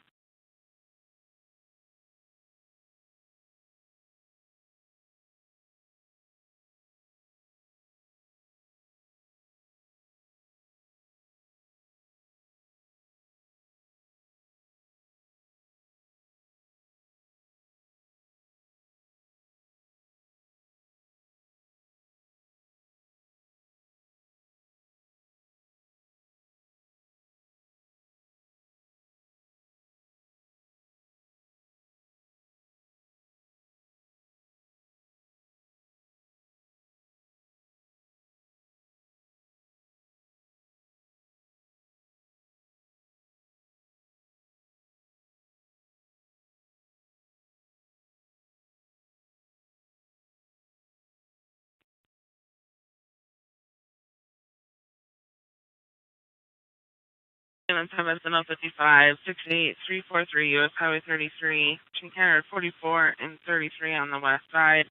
R: And time is 55, 68343 U.S. Highway 33, encountered 44 and 33 on the west side.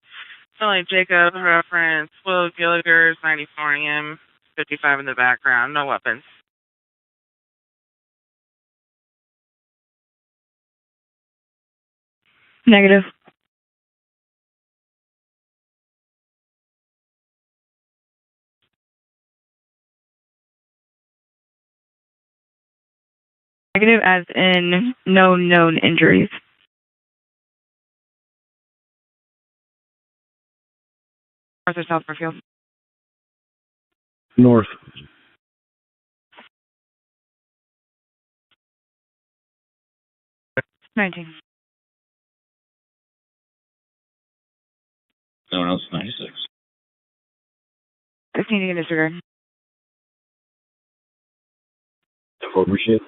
R: Sully Jacob, reference, Will Gilliger's 94 AM, 55 in the background, no weapons.
F: Negative. Negative as in no known injuries. North or south for field?
L: North.
F: $19.
I: No one else, 96.
F: 15 to disregard.
D: Appreciate.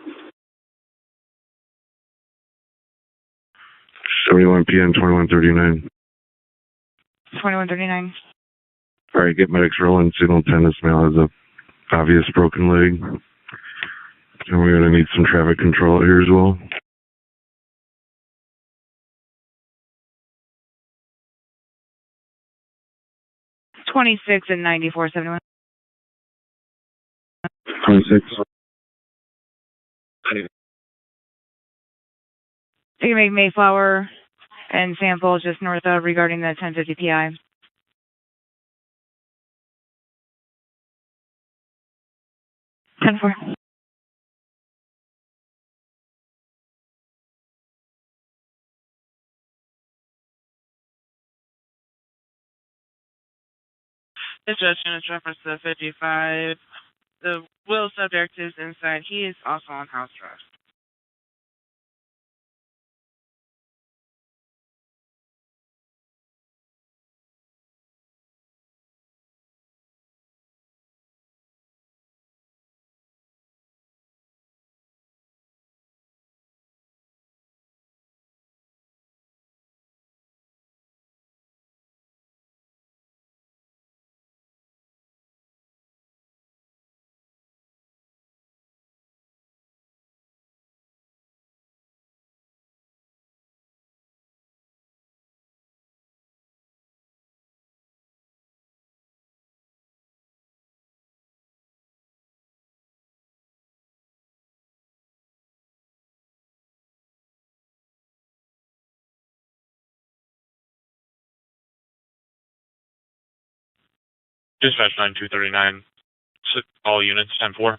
M: 71 p.m. 21:39.
F: 2139.
M: All right, get medics rolling. Signal 10. This male has a obvious broken leg, and we're gonna need some traffic control out here as well.
F: 26 and 9471.
M: 26.
F: You can make Mayflower and Sample just north of regarding the 1050 PI. Ten four.
R: This judgment is reference to the 55. The will subject is inside. He is also on house arrest.
A: Dispatch 9239. All units 10-4.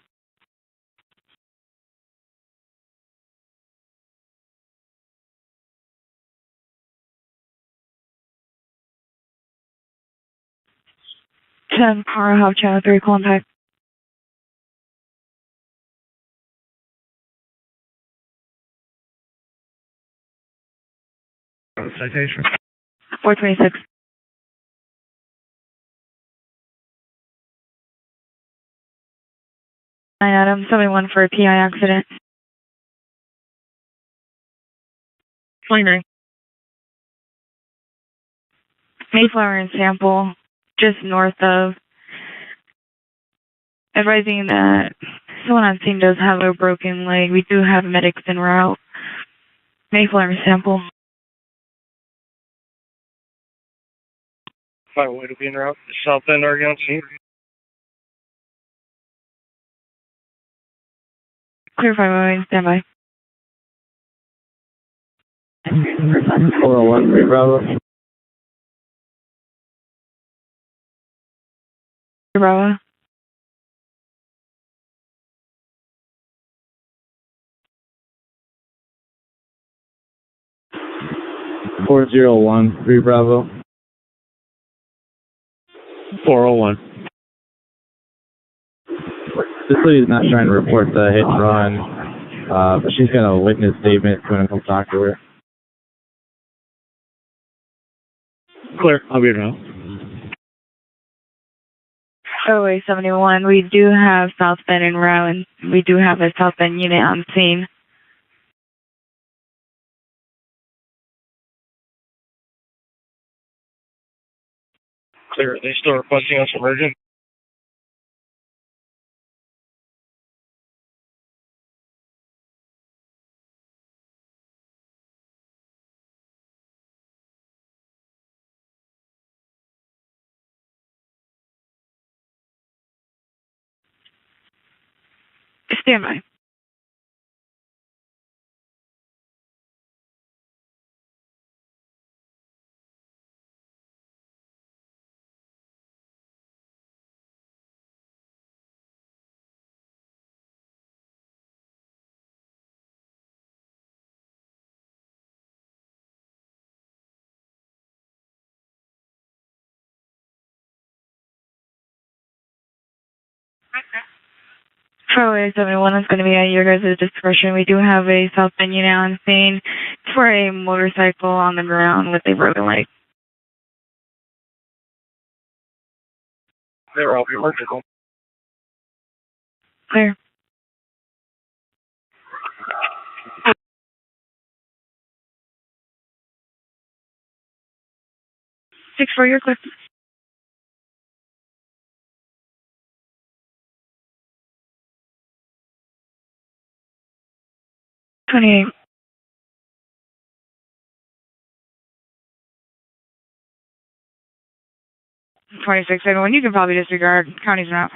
F: Car Hub Channel 3 contact.
B: Citation.
F: 426. Adam 71 for a PI accident. 29. Mayflower and Sample, just north of, advising that Someone on scene does have a broken leg. We do have medics en route. Medical arm sample.
G: Fire way to be en route. South Bend, Oregon, scene.
F: Clear 508, stand by.
B: 401, 3 Bravo.
F: Bravo.
B: Four 3 Bravo.
H: 401.
B: This lady's not trying to report the hit and run, but she's got a witness statement. Going to come talk to her.
H: Clear. I'll be around.
F: Highway 71, we do have South Bend en route, and we do have a South Bend unit on scene.
G: Clear. They still requesting us emergent?
F: Stand by. Highway 71 is going to be at your guys' discretion. We do have a South Bend unit on scene. It's for a motorcycle on the ground with a broken leg.
G: They're all emergical.
F: Clear. Six for your clear. 28. 26, everyone. You can probably disregard. County's not.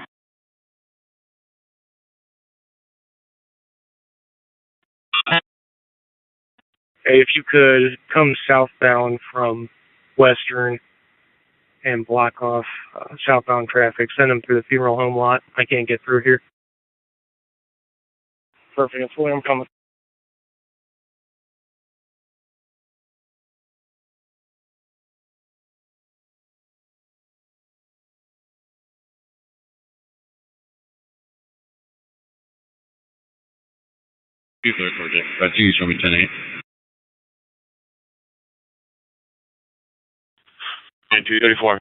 G: Hey, if you could come southbound from Western and block off southbound traffic, send them through the funeral home lot. I can't get through here. Perfect. I'm coming.
D: That's you, show me 10-8.
A: 234.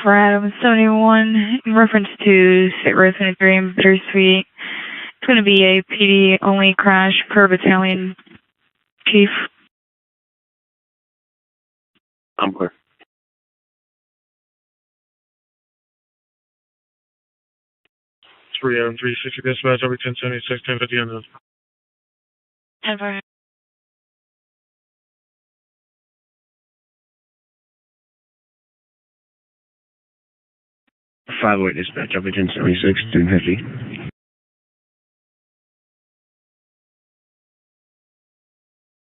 F: For Adam 71, in reference to State Road 23 and Bittersweet, it's going to be a PD only crash per battalion chief.
D: I'm clear.
G: 3 Adam 360 dispatch over 1076 1050 on the
F: 10-4.
M: 508 dispatch over 1076 1050.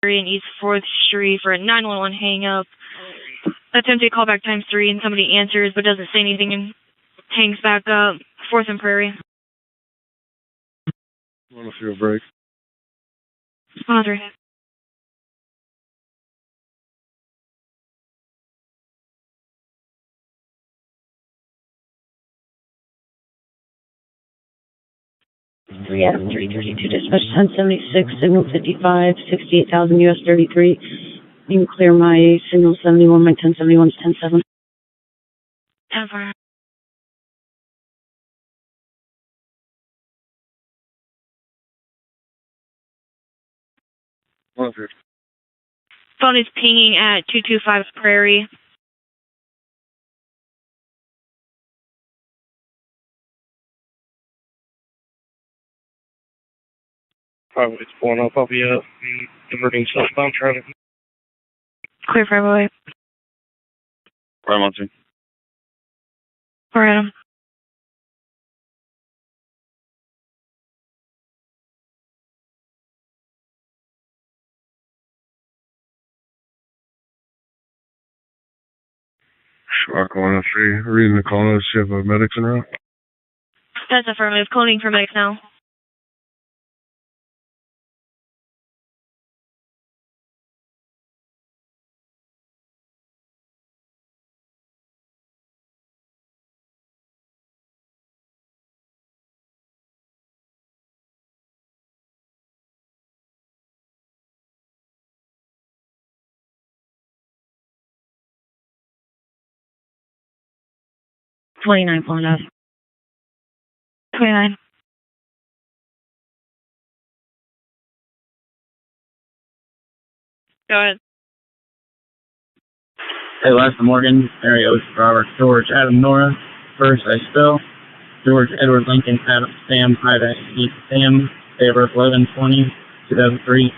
P: In East 4th Street for a 911 hang up. Attempted callback times 3 and somebody answers but doesn't say anything and hangs back up. 4th and Prairie.
M: Want to feel a break?
P: Andre.
J: Adam 332 dispatch 1076 signal 55 68,000 US 33. You can clear my signal 71, my 1071's 107.
P: 10-4. Phone is pinging at 225 Prairie.
G: Probably it's pulling up. I'll be diverting southbound traffic.
P: Clear for highway.
M: Prime on two.
P: For Adam.
N: Shark 103, reading the call notice, ship of medics en route.
P: That's affirmative. Coding for medics now.
E: $29 pulling up.
P: 29. Go ahead.
I: Hey, Lester Morgan, Mary Ocean, Robert, George, Adam, Nora, first I spell, George, Edward, Lincoln, Adam, Sam, Ida, Keith, Sam, Favor, 11/20, 2003.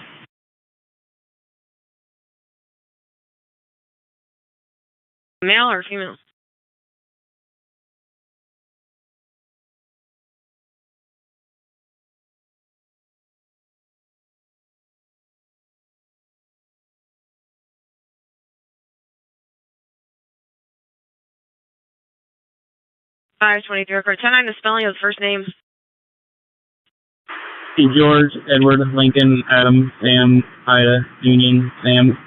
C: Male or female? Five 23 record. 10-9, the spelling of the first name.
I: George, Edward, Lincoln, Adam, Sam, Ida, Union, Sam.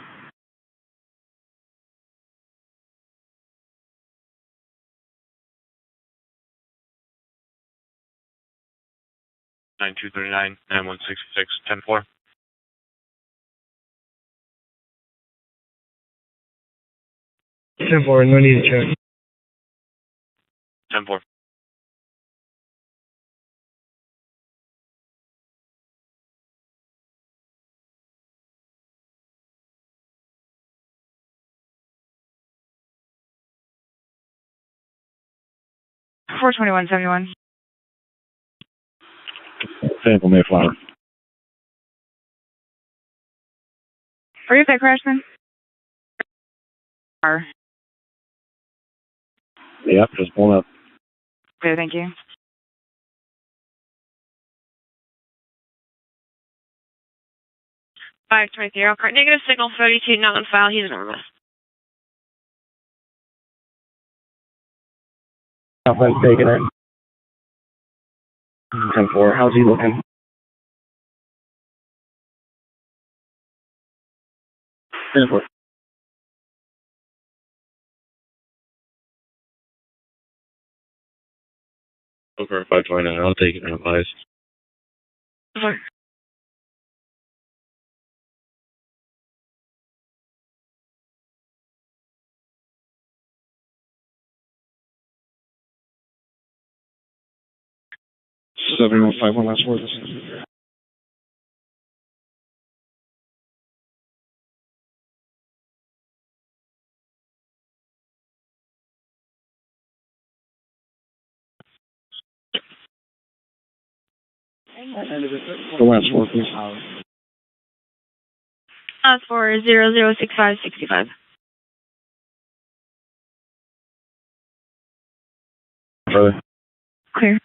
A: Nine 239 9166 10-4.
G: 10-4, no need to check.
A: 10-4.
F: 42171.
D: Sample Mayflower.
F: Where is that crash then? Car.
D: Yep, just pulling up.
F: Okay, thank you.
C: Five 23 Elkhart. Negative signal 32, not on file. He's normal.
G: Southwest taking it. 10-4, how's he looking?
M: Over 529, I'll take it, advice.
C: Sorry.
D: Seven 151 last word. The last word, please.
P: That's for 006565.
D: Brother.
P: Clear.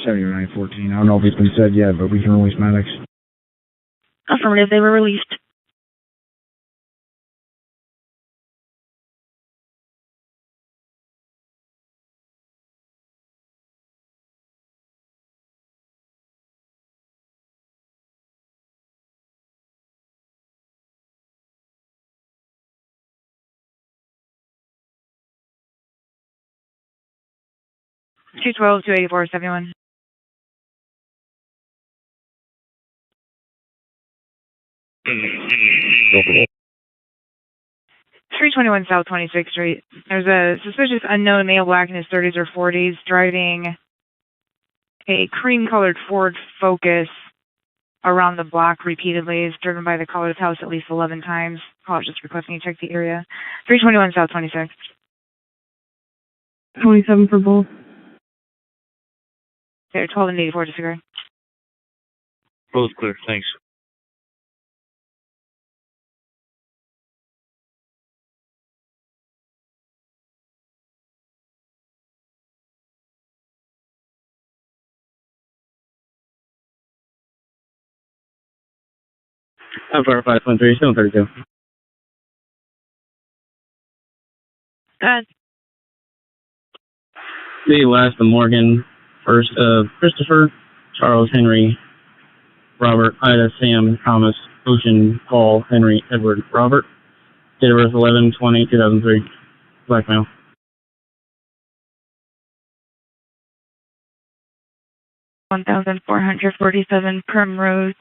L: 7914. I don't know if it's been said yet, but we can release medics.
P: Affirmative, they were released.
F: Two 284, 71.
D: Go
F: 321 South 26th Street. There's a suspicious unknown male, black in his 30s or 40s, driving a cream-colored Ford Focus around the block repeatedly. Is driven by the color's house at least 11 times. Call it just requesting you check the area. 321 South 26th.
J: 27 for both.
F: They're 12 and 84 disagree.
H: Both clear, thanks.
I: Elkhart 513, 732.
P: Good.
I: The last of Morgan, first of Christopher, Charles, Henry, Robert, Ida, Sam, Thomas, Ocean, Paul, Henry, Edward, Robert. Date of birth 11/20/2003. Black male.
F: $1,447 Primrose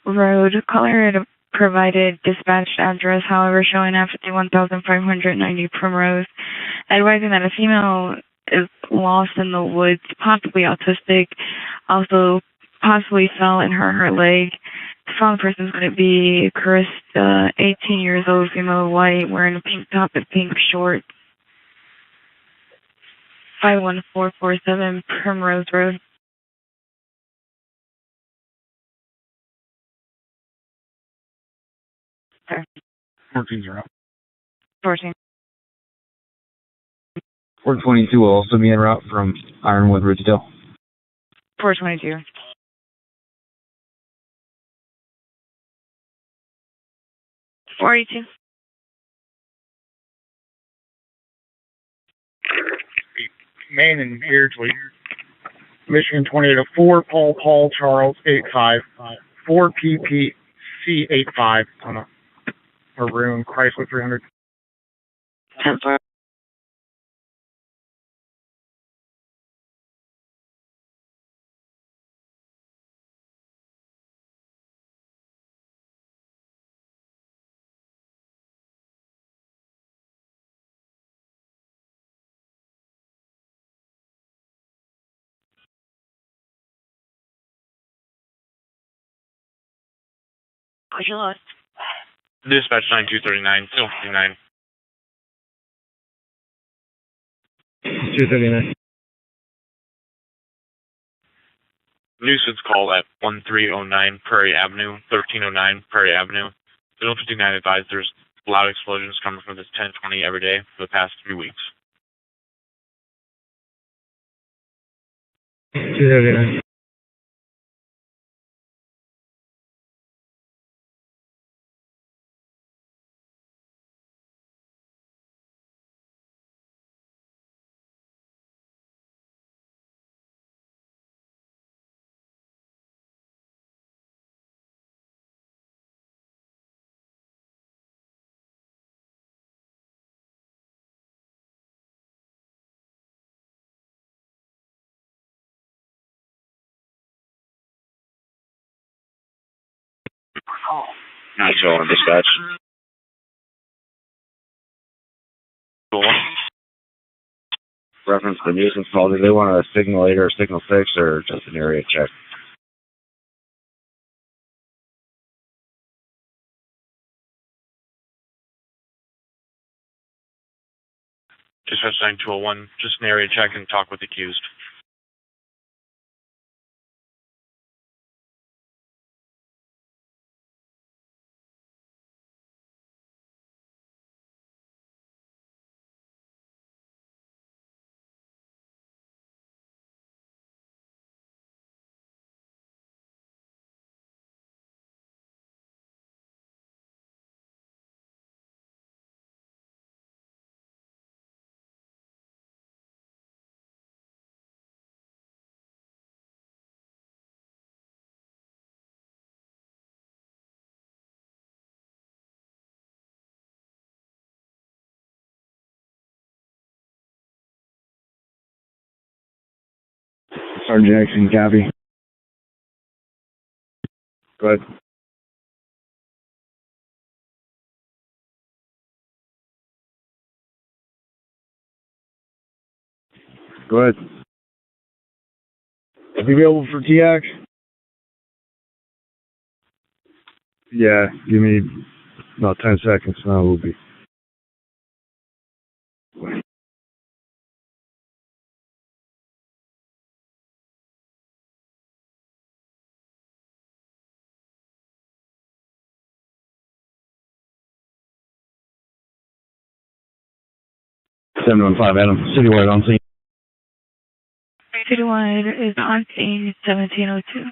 F: Road. Caller had provided dispatched address, however, showing at 51,590 Primrose, advising that a female is lost in the woods, possibly autistic, also possibly fell and hurt her leg. The found person is going to be Krista, 18 years old, female, white, wearing a pink top and pink shorts. 51447 Primrose Road. Sorry.
L: 14's are up.
F: 14.
L: 422 will also be en route from Ironwood Ridgedale.
F: 422.
P: $42.
B: Maine and Beardsley. Michigan 2804, Paul, Charles 85, 4PPC 85 on a maroon Chrysler 300.
P: 10-4. What's your loss?
A: Dispatch 9239, 239.
L: 239.
A: Nuisance call at 1309 Prairie Avenue, 1309 Prairie Avenue. 059 advised there's loud explosions coming from this 1020 every day for the past 3 weeks.
L: 239.
D: Not showing dispatch.
A: Cool.
D: Reference the nuisance call. Do they want a signal 8 or a signal 6 or just an area check?
A: Dispatch 9201, just an area check and talk with the accused.
B: Sergeant Jackson, copy. Go ahead. Go ahead. Is he available for TX? Yeah, give me about 10 seconds and I will be. 715 Adam, citywide on scene.
F: Citywide is on scene 1702.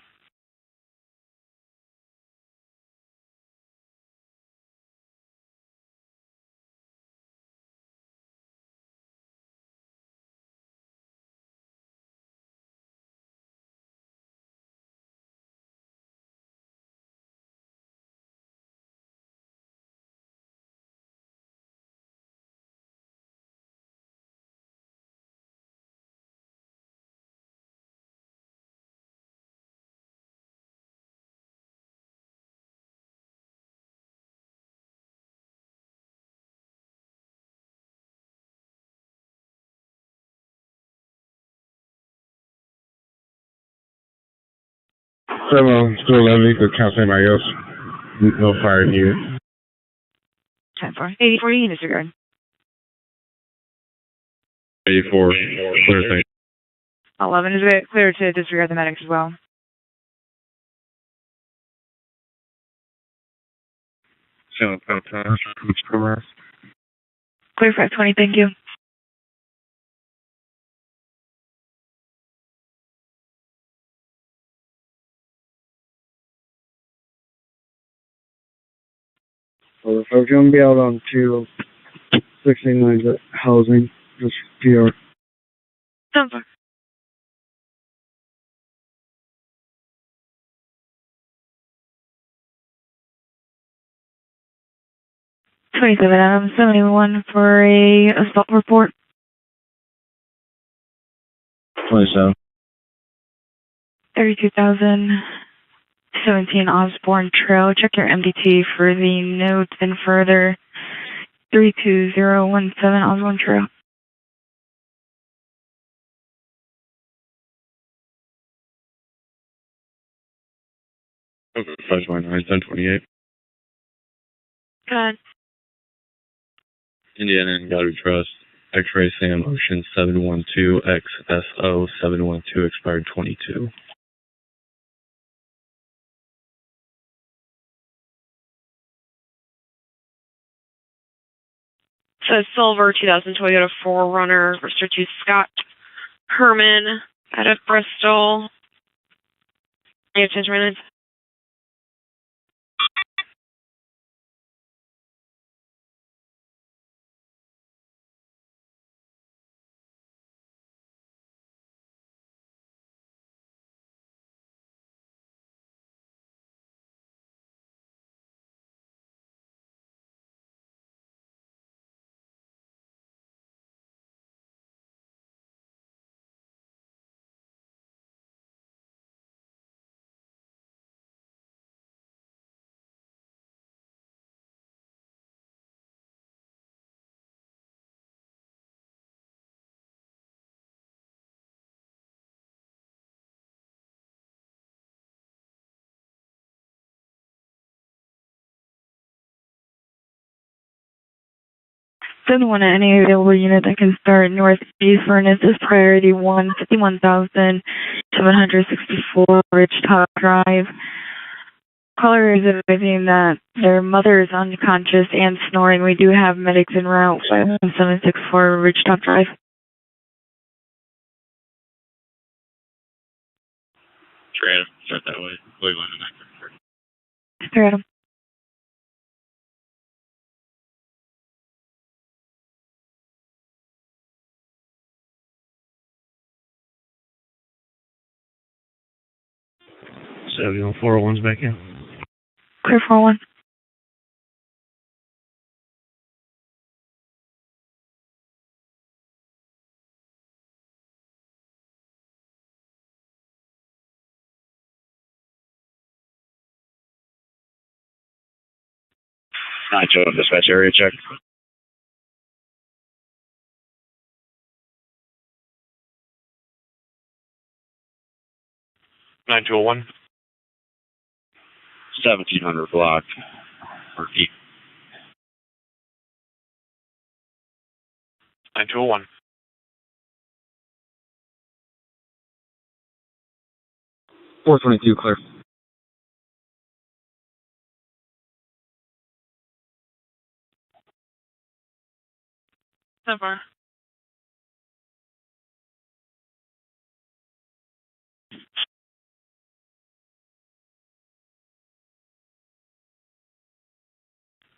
N: Still 11, could count anybody else. No fire needed.
F: 10-4. 80-40, disregard.
M: 84, clear thing.
F: 11 is it clear to disregard the medics as well.
M: Channel 5 times, progress.
F: Clear 520, thank you.
B: So the folks going to be out on 269 housing, just PR.
F: 10-4. $27 Adam 71 for a assault report.
D: 27.
F: 32,017 Osborne Trail. Check your MDT for the notes and further. 32017 Osborne Trail.
M: Okay, 529, 1028.
F: Good.
M: Indiana and Gotta Trust. X-Ray Sam Ocean 712 XSO 712 expired 22.
C: So silver 2000 Toyota 4Runner, registered to Scott Herman out of Bristol. You have 10 minutes.
F: Send one at any available unit that can start northeast furnace is priority 1, 51,764 Ridgetop Drive. Caller is advising that their mother is unconscious and snoring. We do have medics en route 51764 Ridgetop Drive.
M: Trans, start that way. Cleveland and
F: Sir Adam.
H: So, 401's back in.
F: Clear 4-1.
D: 9-2 dispatch area check.
A: 9201.
D: 1700 block. Or deep.
A: 9201.
L: 422, clear.
R: So far.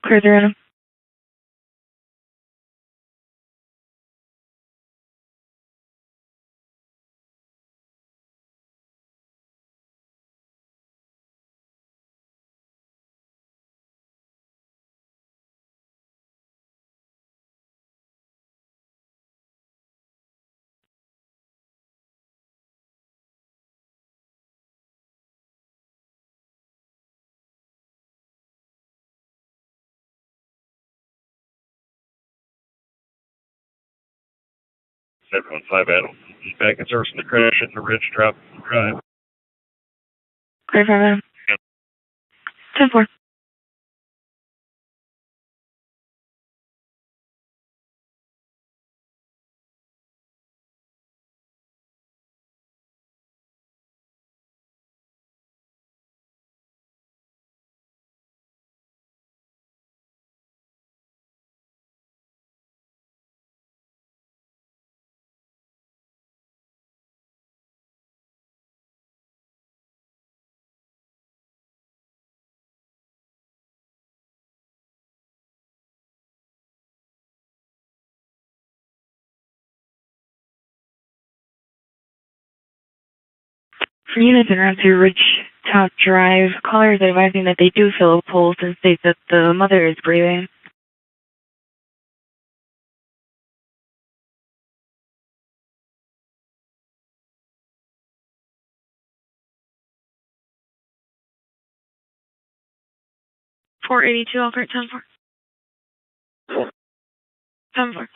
F: Clear through Adam.
D: Everyone, 5 Adam. Back in service from the crash at the Ridge Drop Drive.
F: Clear 5 Adam. 10-4. For units in route to Ridge Top Drive, callers are advising that they do feel a pulse and state that the mother is breathing.
P: .482 Elkhart 10-4. 10-4.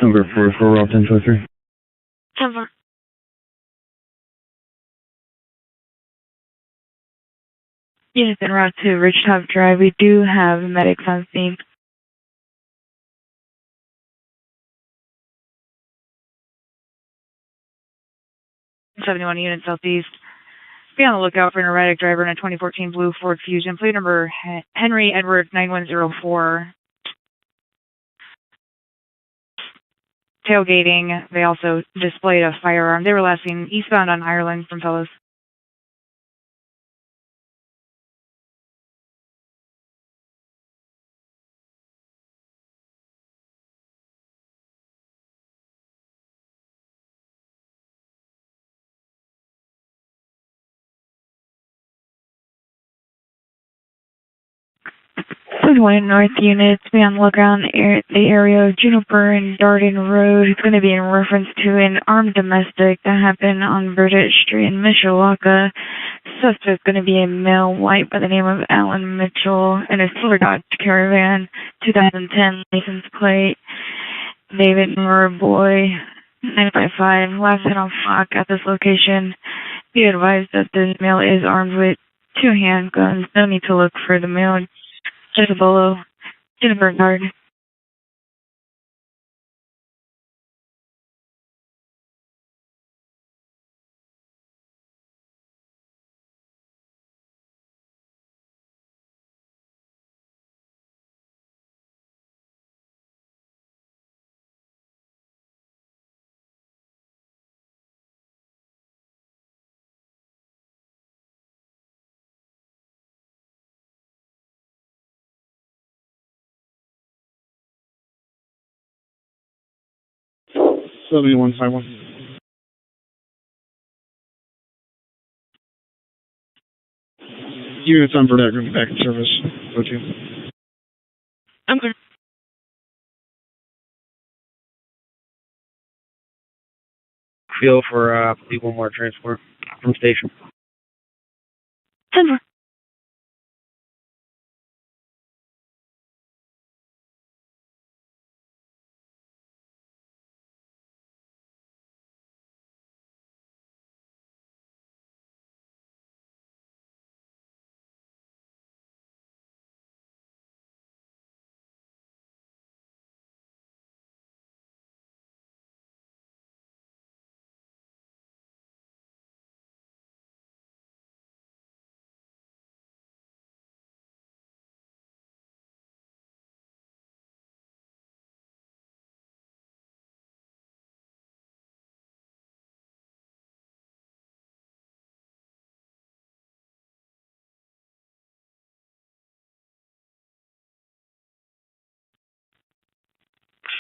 L: Number 44, Route 1023.
P: 10-4.
F: Units en route to Ridge Top Drive, we do have medics on scene. 71 units southeast. Be on the lookout for an erratic driver in a 2014 blue Ford Fusion, plate number Henry Edward 9104. Tailgating, they also displayed a firearm. They were last seen eastbound on Ireland from Fellows. One North units, be on the lookout in the area of Juniper and Darden Road. It's going to be in reference to an armed domestic that happened on Burdett Street in Mishawaka. Suspect going to be a male white by the name of Alan Mitchell in a silver Dodge Caravan, 2010 license plate. David Boy, 955. Last hit on flock at this location. Be advised that this male is armed with 2 handguns. No need to look for the male. Jezebelo, Jennifer Guard.
N: .7151.
B: units on Burnett going back in service. Go to.
P: I'm good.
G: Feel for people more transport from station.
P: 10-4.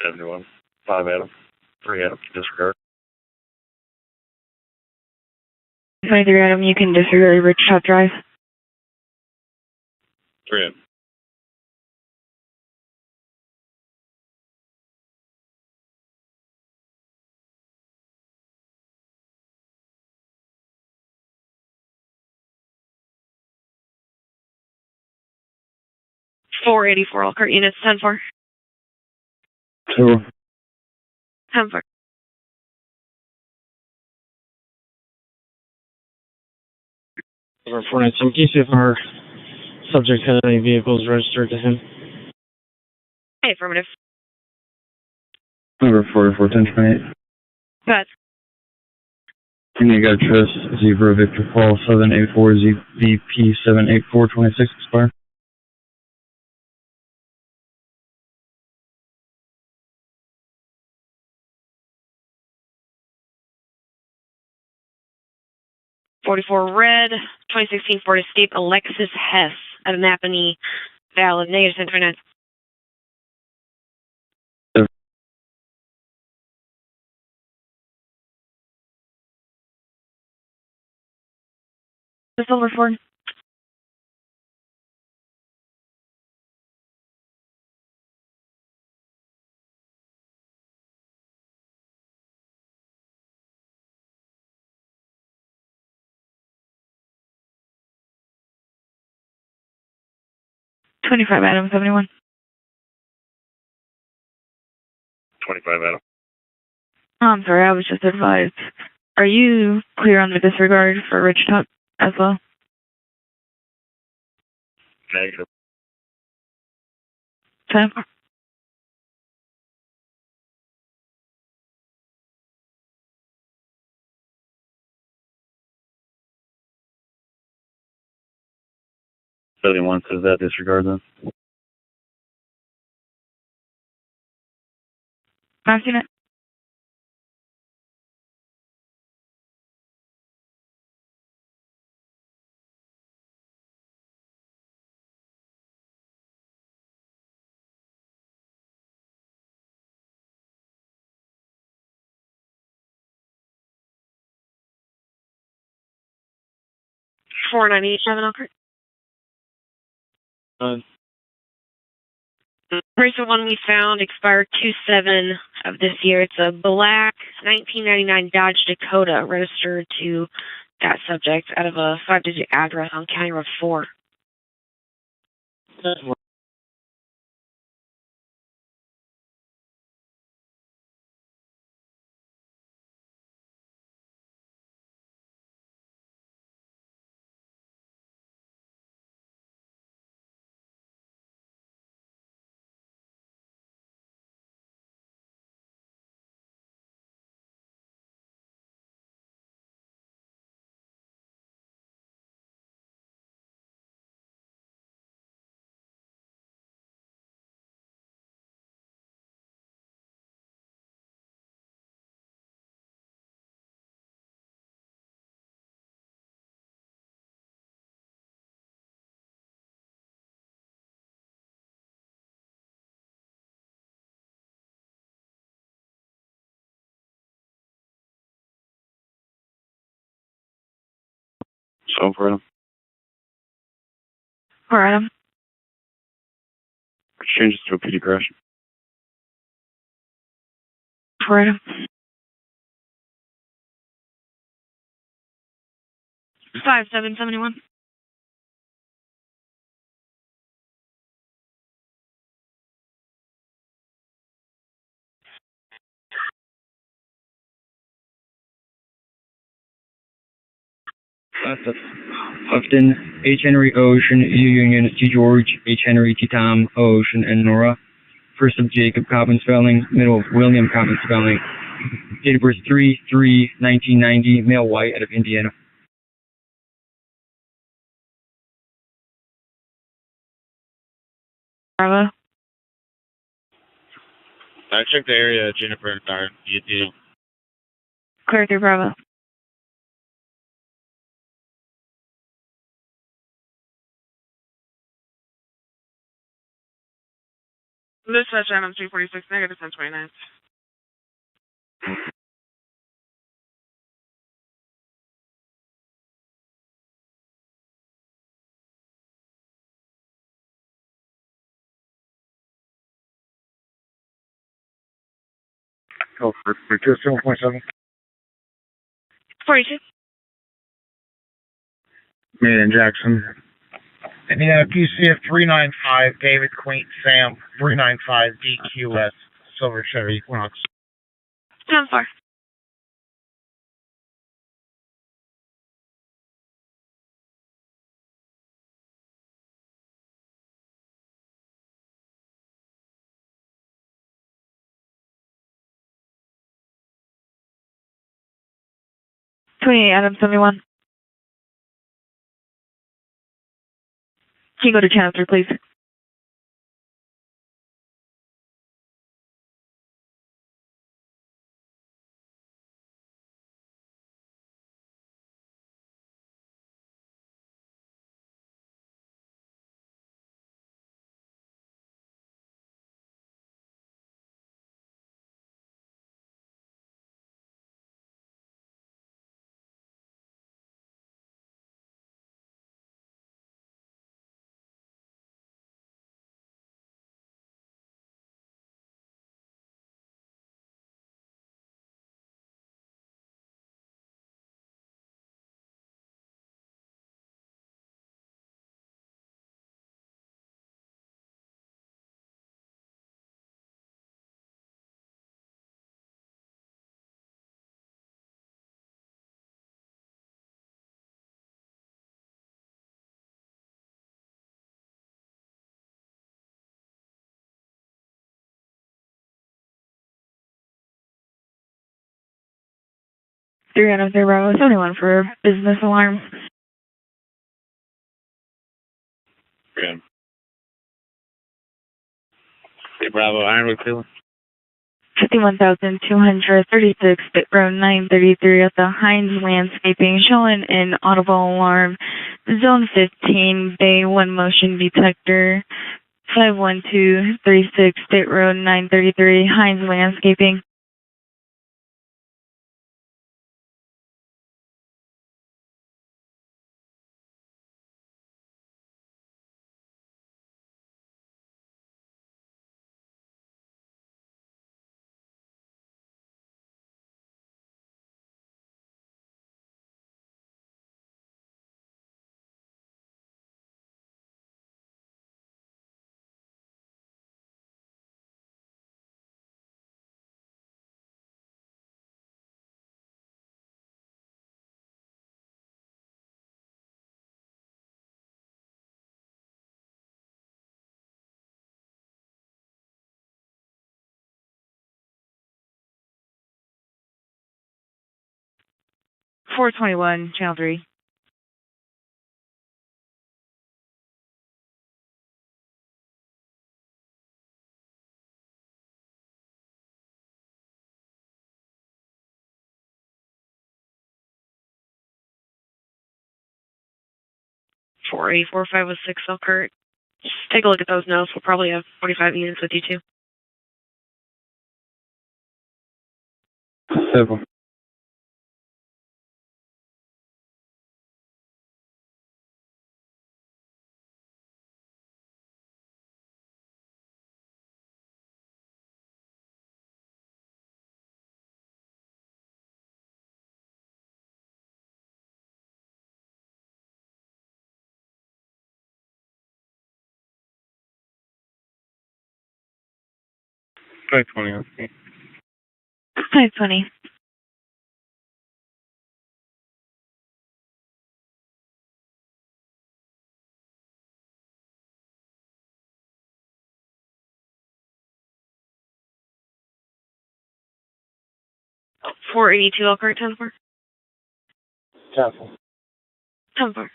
M: $71. 5 Adam. 3 Adam. Disregard.
F: 23 Adam, you can disregard Rich Top Drive.
M: 3 Adam.
C: $484 Elkhart units, 10-4.
B: 2.
C: 10-4.
B: Over 497. Can you see if our subject has any vehicles registered to him?
C: Hey, affirmative.
M: Number 441028.
C: Good.
M: And you got Trust Zebra Victor Paul 784 ZVP 78426 expire.
C: $44 red, 2016 Ford Escape Alexis Hess at Annapolis, valid, negative 1029.
F: The Silver Ford. $25 Adam, 71.
M: 25 Adam.
F: Oh, I'm sorry, I was just advised. Are you clear on the disregard for Rich Top as well?
M: Negative.
F: 10.
M: $71 says that disregard then.
F: I've seen it.
C: $497 Elkhart. The recent one we found expired 2/7 of this year. It's a black 1999 Dodge Dakota registered to that subject out of a 5-digit address on County Road 4.
M: So for him.
F: For Adam.
M: Changes to a PD crash.
F: For Adam.
P: 5771.
L: Upton, H. Henry Ocean, U Union, T. George, H. Henry, T. Tom, Ocean, and Nora. First of Jacob Coppin spelling, middle of William Coppin spelling. Date of birth 3/3/1990, male white out of Indiana.
F: Bravo.
A: I checked the area, Jennifer and Dart. You do.
F: Clear through Bravo.
R: Dispatch Adam 346, negative 1029.
B: Oh, for 7.7.
P: 42.
B: Made in Jackson. Indiana PC of 395, David Queen Sam 395 DQS, Silver Chevy Equinox.
P: 10-4.
F: Adam 71. Can you go to channel 3, please? Adam 3 Bravo 71 for business alarm.
A: Good. Hey, Bravo, Ironwood Field.
F: 51,236, Bit Road 933 at the Heinz Landscaping, showing an audible alarm. Zone 15, Bay 1 motion detector. 51236, State Road 933, Heinz Landscaping. $421, channel 3.
C: For 84506 Elkhart. Just take a look at those notes. We'll probably have 45 units with you too.
B: 7.
N: 520 on scene.
F: 520.
C: Oh, 482 Elkhart, 10-4.
G: 10-4.
C: 10-4.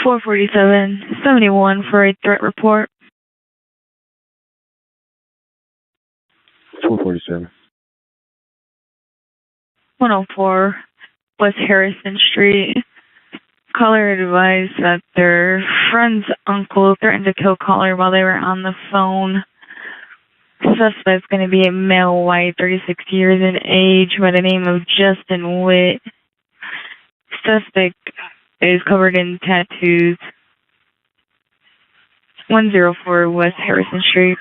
F: $447.71 for a threat report.
D: 447.
F: 104 West Harrison Street. Caller advised that their friend's uncle threatened to kill caller while they were on the phone. Suspect's going to be a male, white, 36 years in age, by the name of Justin Witt. Suspect is covered in tattoos. 104 West Harrison Street.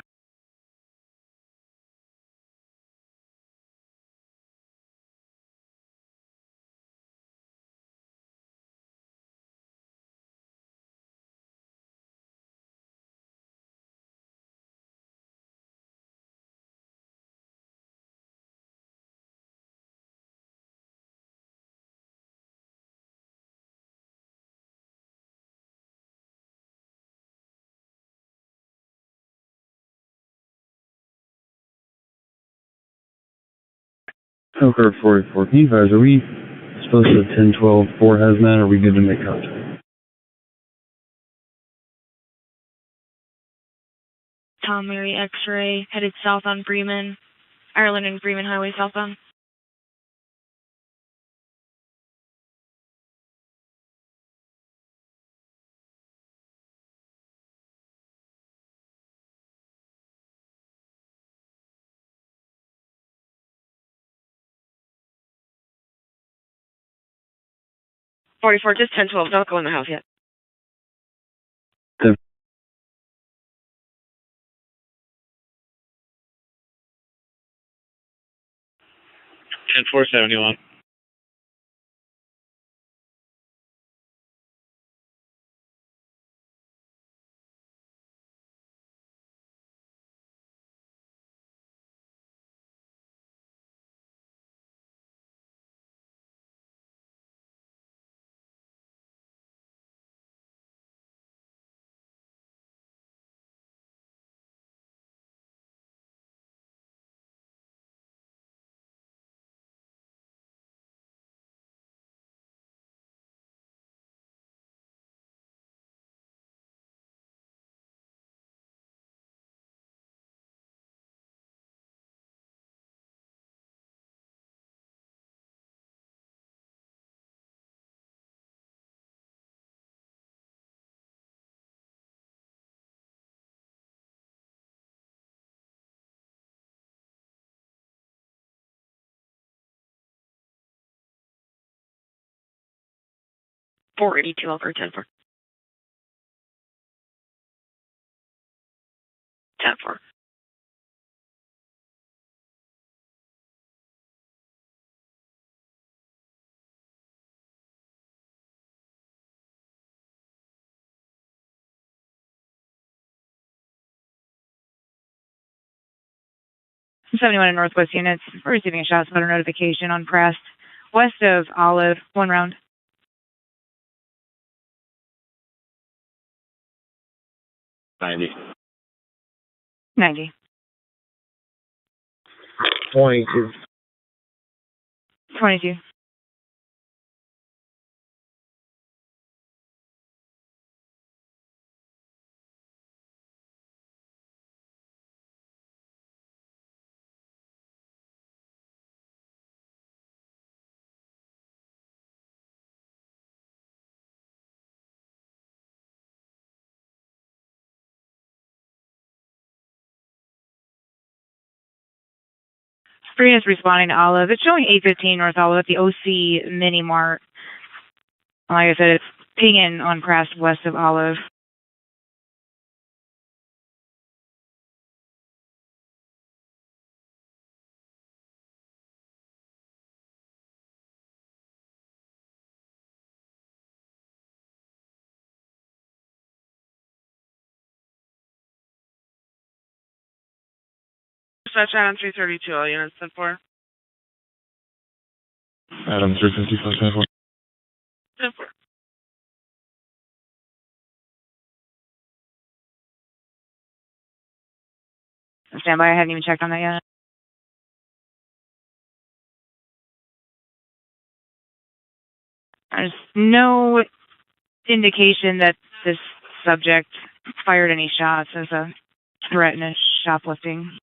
M: Elkhart 44. Can you advise, are we supposed to 1012 4 hazmat, or are we good to make contact?
P: Tom Mary X-ray, headed south on Bremen, Ireland and Bremen Highway southbound.
C: $44, just 10-12. Don't go in the house yet.
A: 10-471.
C: $482 Elkhart, 10-4. 10-4.
F: '71 in Northwest units. We're receiving a shot spotter notification on Crest, west of Olive. 1 round.
I: 90.
F: 90.
G: 22.
F: 22. Spring is responding to Olive. It's showing 815 North Olive at the OC Mini Mart. Like I said, it's pinging on Crest west of Olive.
R: Dispatch Adam 332, all units 10-4.
M: Adam 350,
R: 10-4.
F: Stand by. I hadn't even checked on that yet. There's no indication that this subject fired any shots as a threat in shoplifting.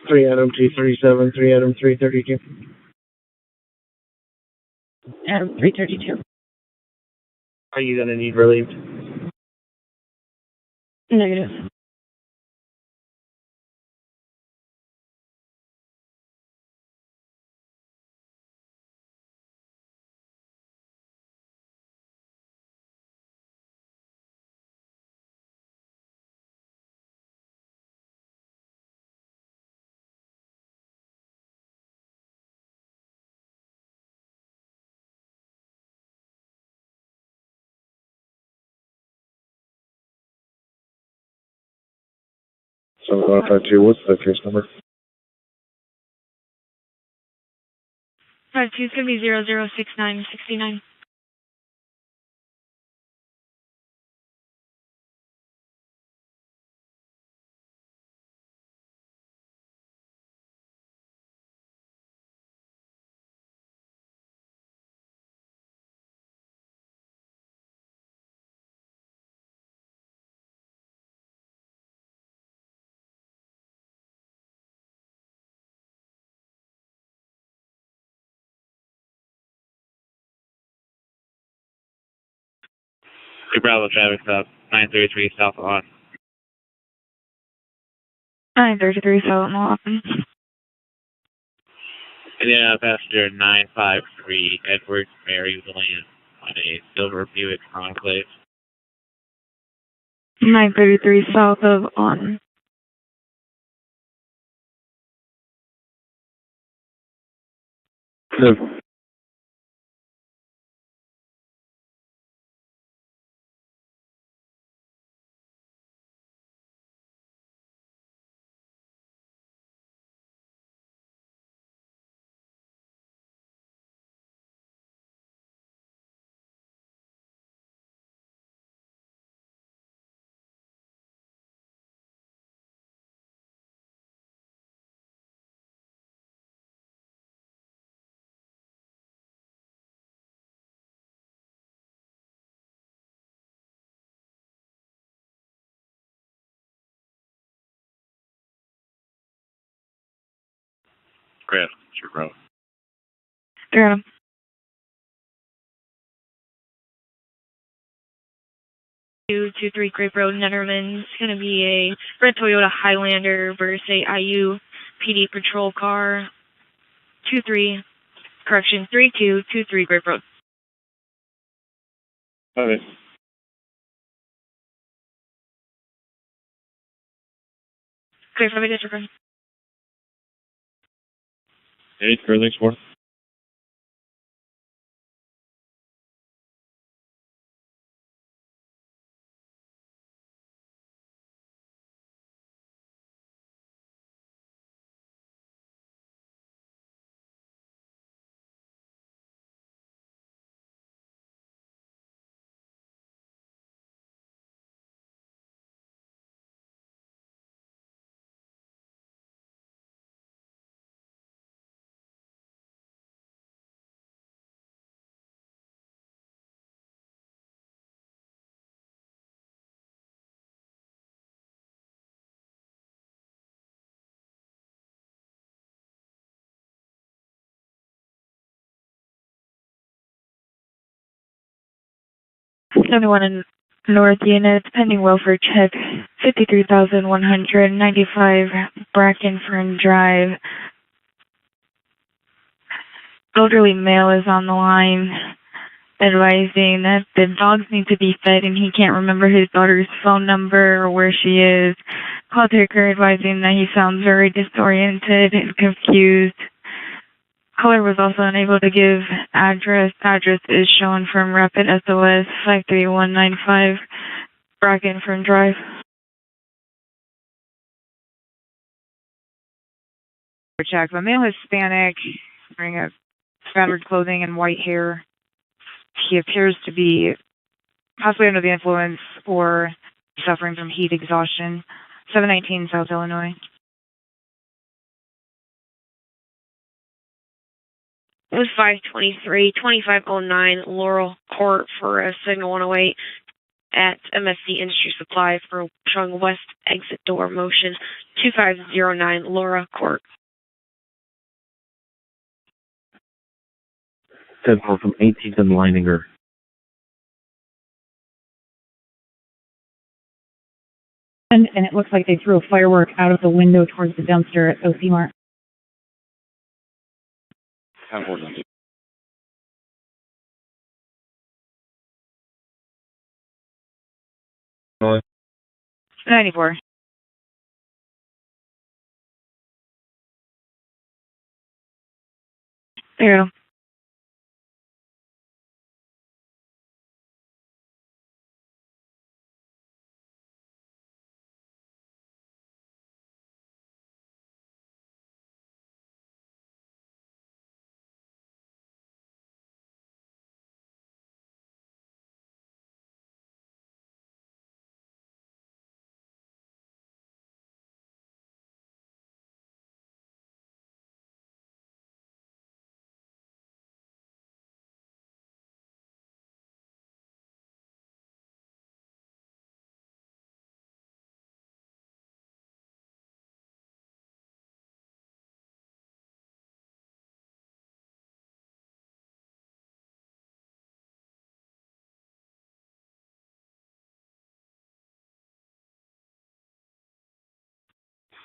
B: Three Adam 237, 3 Adam 332.
E: Adam 332.
B: Are you gonna need relief?
J: Negative.
M: So 552, what's the case number?
P: 52 is going to be 006969.
A: Bravo traffic stop, 933 south on.
F: 933 South Milwaukee.
A: Indiana passenger 953 Edward Mary Williams on a silver Buick Enclave.
F: 933 south of on.
A: Chris, your road.
F: Got him.
P: 223 Grape Road, Netherlands. It's going to be a red Toyota Highlander versus a IU PD patrol car. 3223 Grape Road.
M: Okay.
P: Clear for the district.
M: Any further export?
F: Anyone in North Unit, pending welfare check, 53,195 Brackenfern Drive. Elderly male is on the line, advising that the dogs need to be fed and he can't remember his daughter's phone number or where she is. Call taker advising that he sounds very disoriented and confused. Caller was also unable to give address. Address is shown from Rapid SOS 53195 Brackenford Drive. Check. The male Hispanic, wearing a spattered clothing and white hair. He appears to be possibly under the influence or suffering from heat exhaustion. 719 South Illinois.
C: It was 523, 2509 Laurel Court for a signal 108 at MSC Industry Supply for showing west exit door motion 2509 Laura Court.
D: 10-4 from 18th and Leininger.
J: And it looks like they threw a firework out of the window towards the dumpster at OC Mart.
D: 10-4.
F: 94. There you go.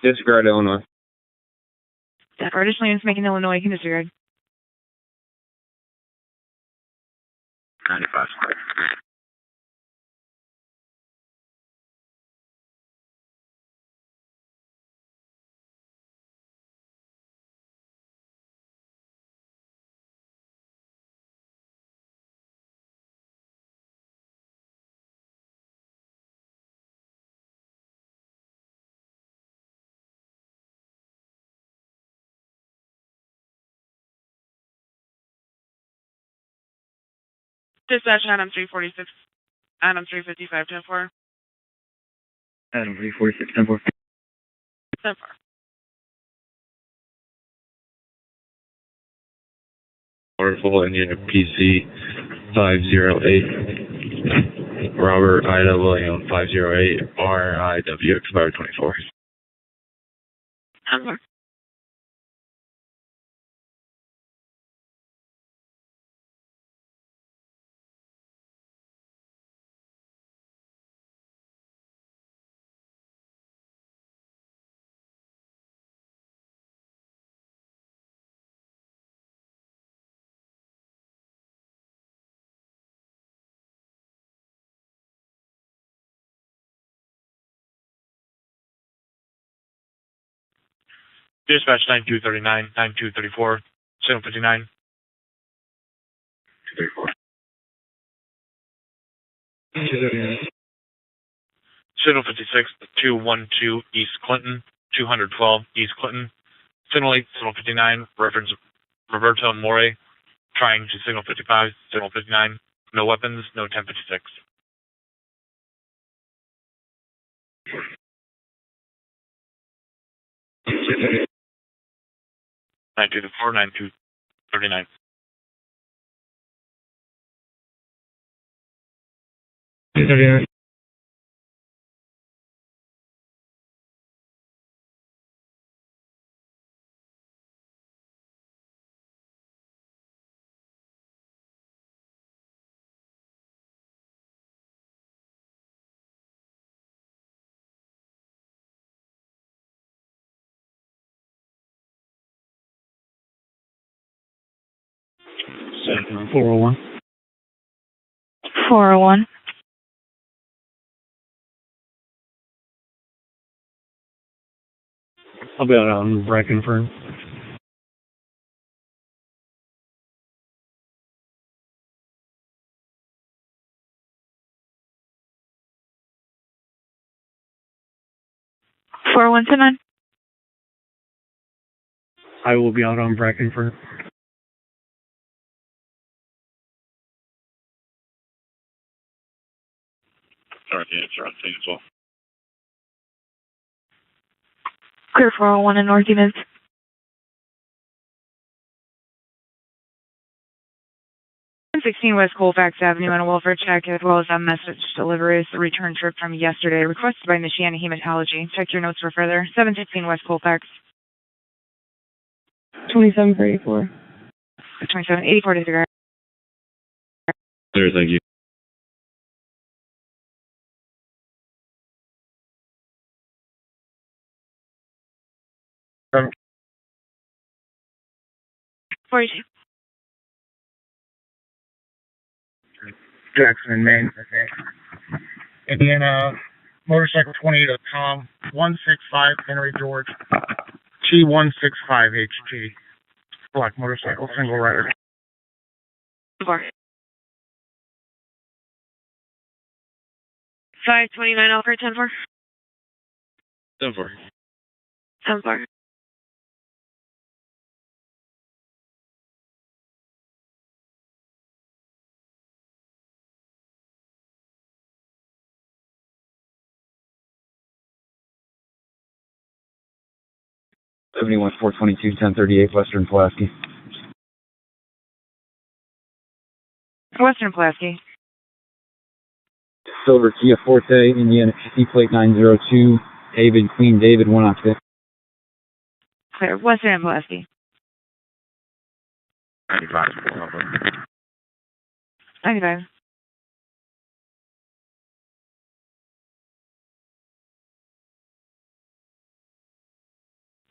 M: Disregard Illinois.
F: That additional units making Illinois can disregard.
A: 95.
R: Dispatch Adam 346, Adam 355, 10-4.
L: Adam 346, 10-4.
R: 10-4.
M: Full Indian PC 508. Robert Ida William 508. RIW expired 24.
C: 10-4.
A: Dispatch 9239, 9234, 759.
M: 234.
A: Signal 56, 212 East Clinton, 212 East Clinton. Signal 8, Signal 59, reference Roberto More, trying to Signal 55, Signal 59. No weapons, no 1056. 9224, 9239.
M: 239.
L: Center 401.
F: 401.
L: I'll be out on Brackenford.
F: 4129.
G: I will be out on Brackenford.
A: Sorry, the answer on scene as well.
F: Clear 401 in North Units. 16 West Colfax Avenue on a welfare check, as well as a message delivery is the return trip from yesterday, requested by Michiana Hematology. Check your notes for further. 716 West Colfax.
J: 2734.
F: 2784 disregard.
D: Clear, thank you.
G: Um,
F: 42.
B: Jackson in Maine. Indiana, motorcycle 28 of Tom, 165 Henry George, T165HG. Black motorcycle, single rider.
C: 4. 529 Elkhart, 10-4.
A: 10-4.
C: 10-4.
L: Seventy-one 422 1038 Western Pulaski.
F: Western Pulaski.
L: Silver Kia Forte, Indiana C plate 902, David, Queen David, 1 octave.
F: Clear. Western Pulaski.
A: 95.
F: 95.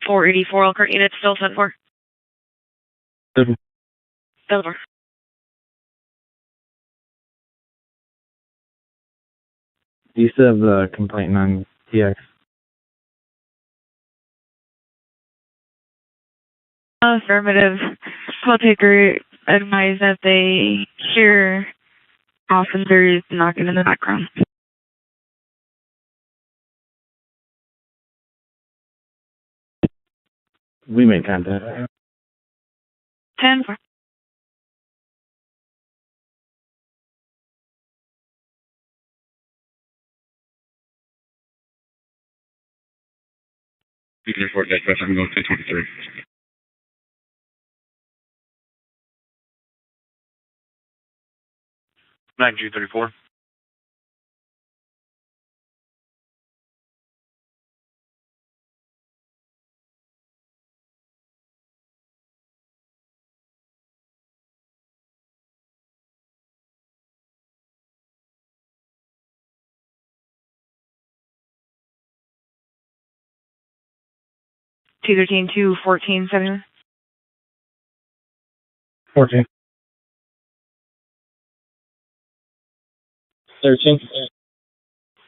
C: .484 Elkhart unit, still 10-4. 10-4.
B: Do you still have the complaint on TX?
F: Affirmative. Call taker advise that they hear officers knocking in the background.
B: We made contact.
F: 10-4.
A: Peter Fort Dispatch, I'm going to 23. Magnitude 34.
F: T13 to 1471.
B: 14.
L: 13.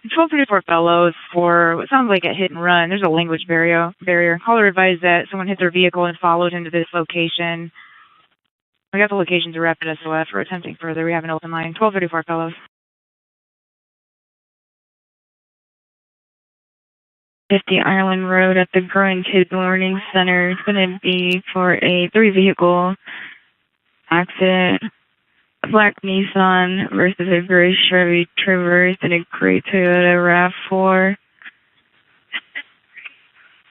F: 1234 Fellows for what sounds like a hit and run. There's a language barrier. Caller advised that someone hit their vehicle and followed him to this location. We got the location to Rapid SOF. We're attempting further. We have an open line. 1234 Fellows. 50 Ireland Road at the Growing Kids Learning Center. It's going to be for a 3-vehicle accident. A black Nissan versus a gray Chevy Traverse and a gray Toyota RAV4.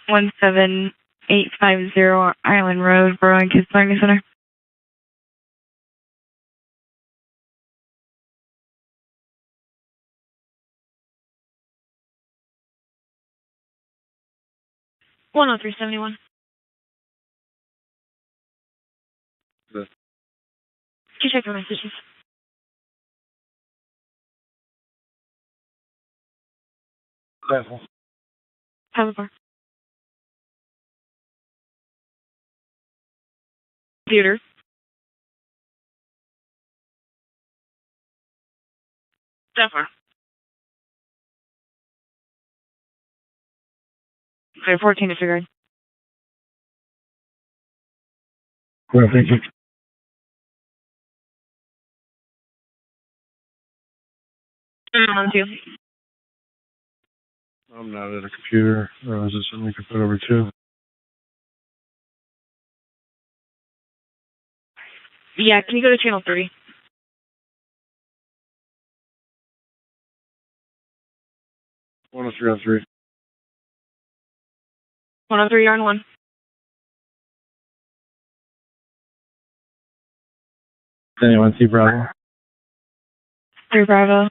F: 17850 Island Road, Growing Kids Learning Center.
C: .103 71.
A: Good.
C: Can you check your messages?
B: Level.
C: 10-4. Computer. Definitely.
F: Clear 14 disregard.
B: Well, thank you.
C: On 2.
B: I'm not at a computer. Is this something we could put over to?
P: Yeah, can you go to channel 3?
B: 103 on 3.
P: 103, you're on 1.
B: Anyone see Bravo?
P: 3 Bravo.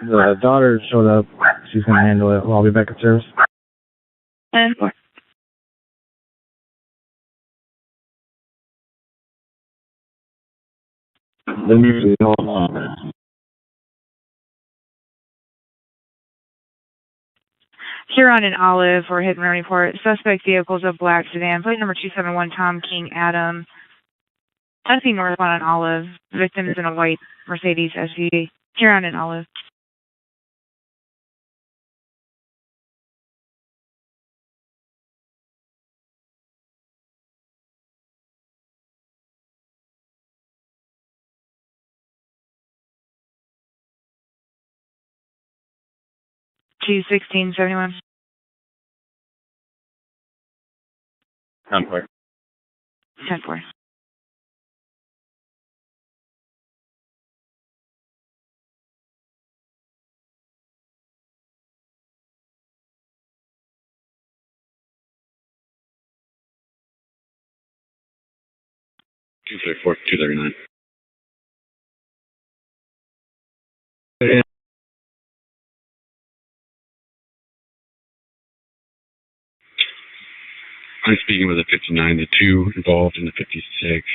B: The daughter showed up. She's going to handle it. I'll be back at service.
P: 10.
D: Then usually all
F: Huron and Olive for hit and run report. Suspect vehicles a black sedan. Plate number 271 Tom King Adam. 10 northbound on Olive. Victim is in a white Mercedes SUV. Huron and Olive. Two 1671.
D: 10-4.
F: 10-4.
D: Two 239. I'm speaking with a 59. The two involved in the 56.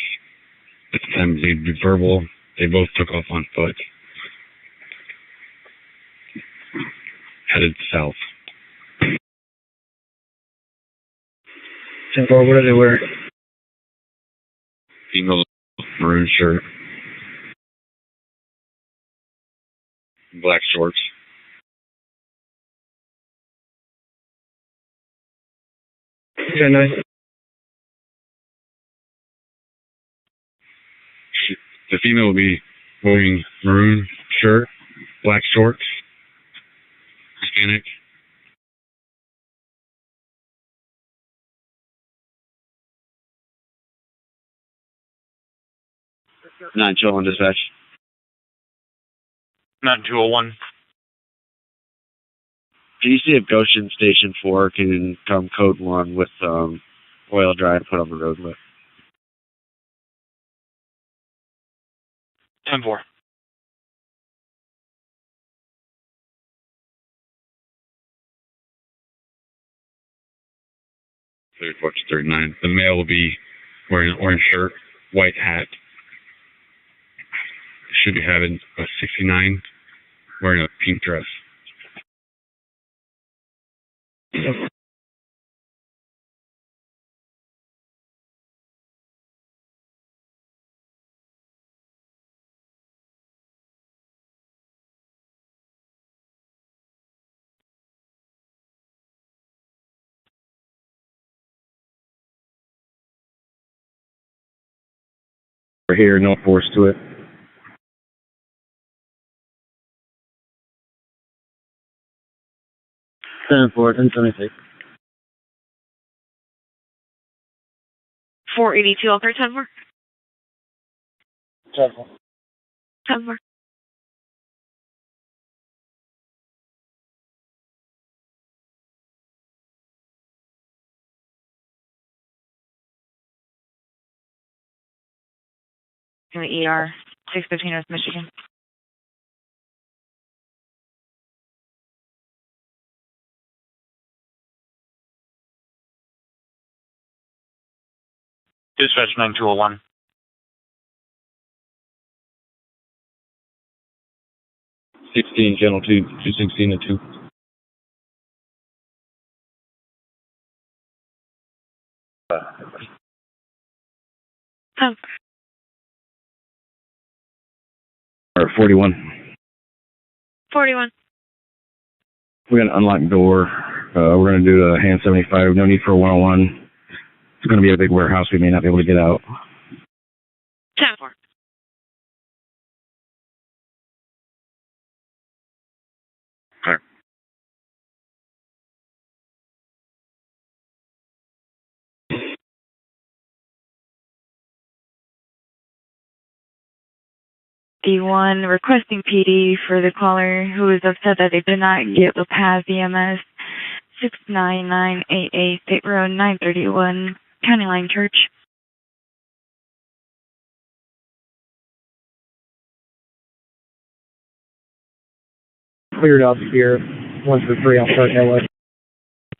D: At the time they'd be verbal. They both took off on foot. Headed south.
K: 10-4, what do they wear?
D: Female maroon shirt. Black shorts.
K: Yeah, nice.
D: The female will be wearing maroon shirt, black shorts, Hispanic.
L: Nine chill on dispatch.
A: 9201.
L: Can you see if Goshen Station 4 can come code 1 with oil dry and put on the road lip?
A: 10-4.
D: 34 to 39. The male will be wearing an orange shirt, white hat. Should be having a 69, wearing a pink dress.
L: We're here, no force to it. 10-4, 1076.
P: 482 Elkhart, 10-4.
K: 10-4.
P: 10-4.
F: In the ER. 615 North Michigan.
A: Dispatch 9201.
M: 16, channel 2, 216 and 2.
L: Or 41.
P: 41.
L: We're going to unlock the door. We're going to do a hand 75. No need for a 101. It's going to be a big warehouse. We may not be able to get out.
P: 10-4.
F: 1051, requesting PD for the caller who is upset that they did not get the pass EMS 69988 State Road 931, County Line Church.
B: Cleared up here. 1 for 3, I'll start that way.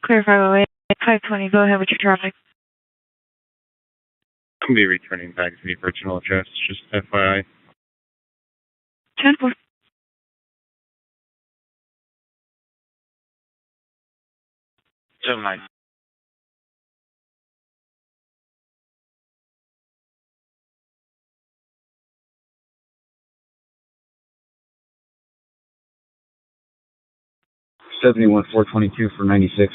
F: Clear 508, 520, go ahead with your traffic.
N: I'm be returning back to the original address, just FYI.
F: 10-4.
A: Seven nine.
L: $71 $422 for 96.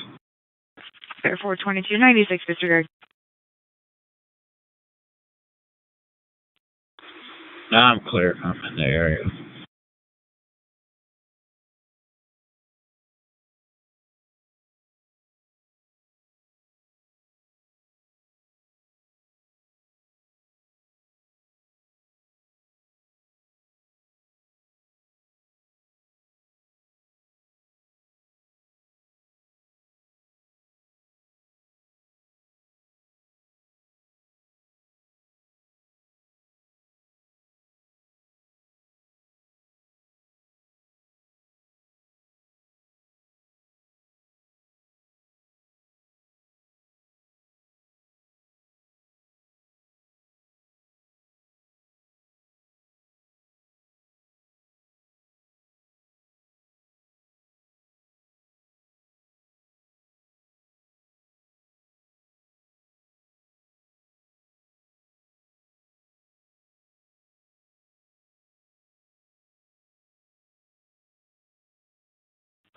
F: Clear 422, 96, disregard.
I: I'm clear. I'm in the area.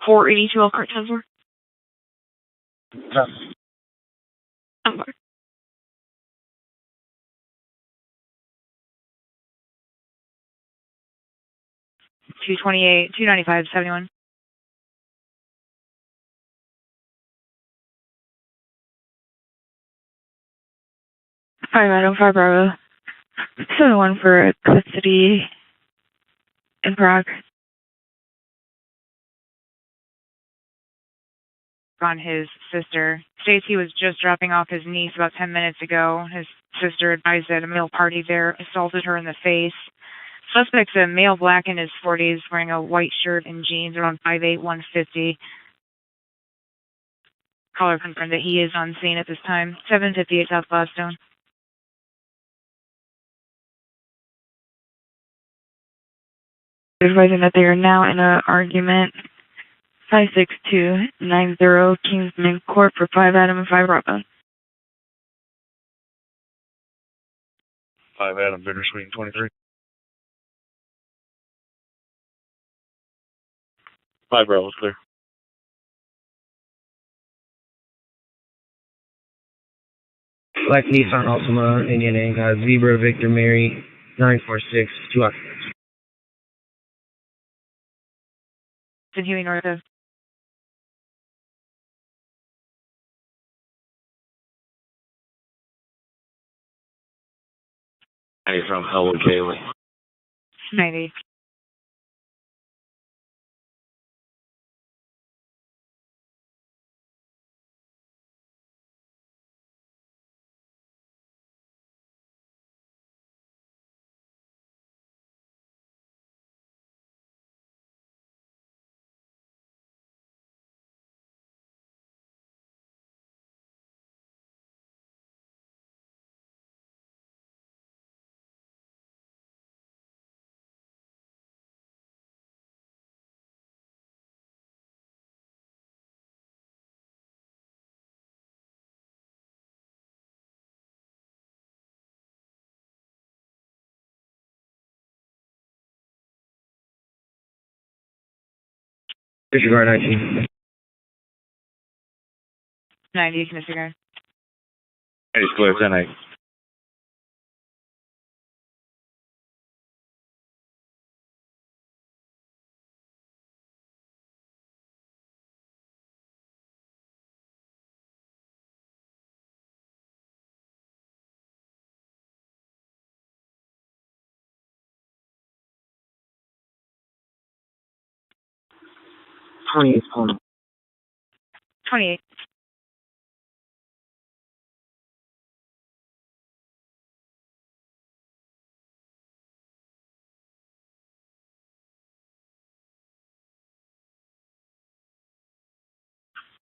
F: .482 Elkhart 10-4. I'm sorry. 228, 295, 71. 5 Adam, 5 Bravo. 71 for custody in Prague. On his sister. States he was just dropping off his niece about 10 minutes ago. His sister advised that a male party there assaulted her in the face. Suspect's a male, black, in his 40s, wearing a white shirt and jeans, around 5'8", 150. Caller confirmed that he is on scene at this time. 758 South Gladstone. Advising that they are now in an argument. 56290 Kingsman Court for 5 Adam and 5 Bravo.
N: 5 Adam, Bittersweet 23. 5 Bravo's clear.
L: Black Nissan Altima, Indian Inc. Zebra Victor Mary 946 2 occupants.
F: Continuing north of.
D: Hey, from Elwood Kaylee.
F: 90.
L: Disregard 19.
F: 90, you can disregard.
N: Hey, it's clear 10-8.
E: 28 phone.
F: 28.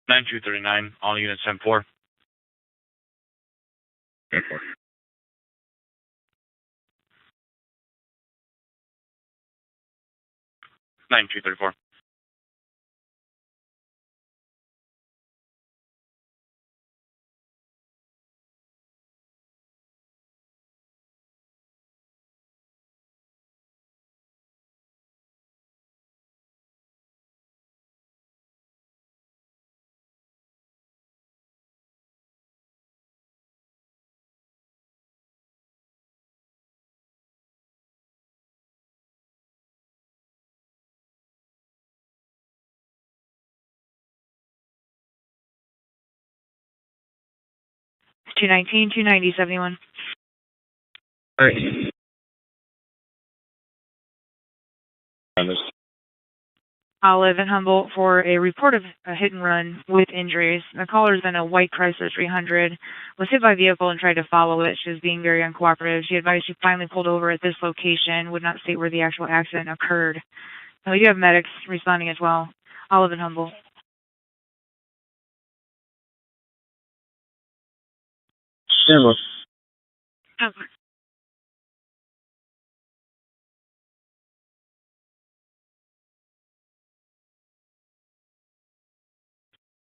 A: Nine two 39, all units 10-4.
N: 10-4.
A: 9234.
F: Two 290, 71.
H: All right.
F: Olive and Humboldt for a report of a hit and run with injuries. The caller's in a white Chrysler 300, was hit by a vehicle and tried to follow it. She was being very uncooperative. She advised she finally pulled over at this location, would not state where the actual accident occurred. And we do have medics responding as well. Olive and Humboldt.
H: Stand
F: Oh.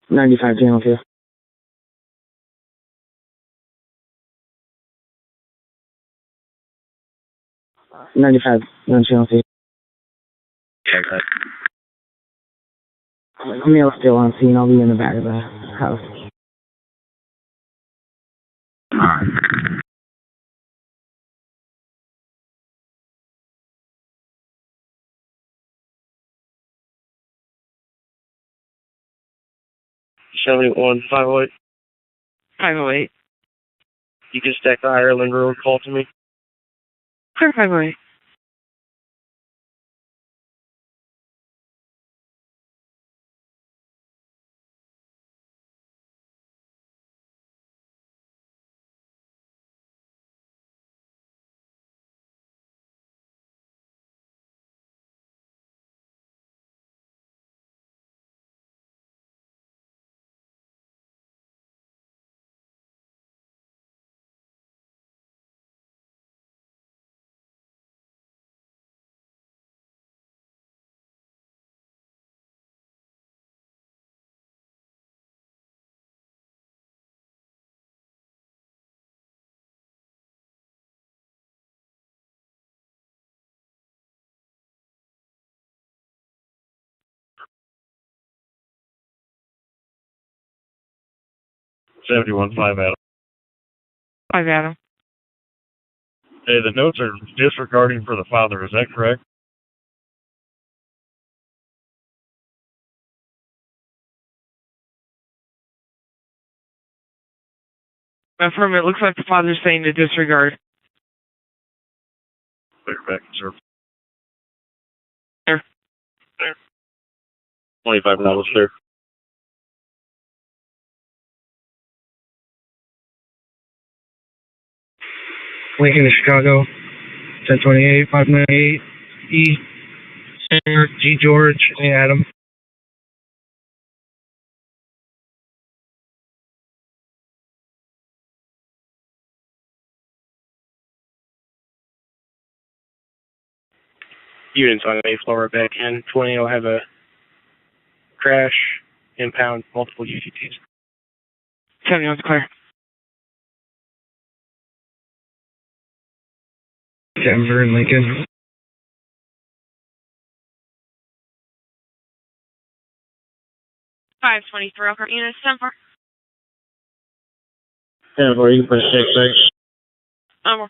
E: 95 channel 2. 95 on channel 2. Mail's still on scene. I'll be in the back of the house.
N: Alright.
G: $71 508.
F: 508.
G: You can stack the Ireland Road call to me.
F: Clear 508.
G: $71 5 Adam.
F: 5 Adam.
G: Hey, the notes are disregarding for the father. Is that correct?
R: Affirm, it looks like the father's saying to disregard.
G: Clear back, sir.
R: There.
G: 25 miles clear.
B: Lincoln to Chicago, 1028, 598, E, Center, G George, A Adam.
G: Units on Mayflower back in. 20 will have a crash, impound, multiple UTTs.
R: 71's clear.
B: Denver and Lincoln.
C: 523 Elkhart units 10-4.
H: 10-4, you can put a 6-6.
C: Over.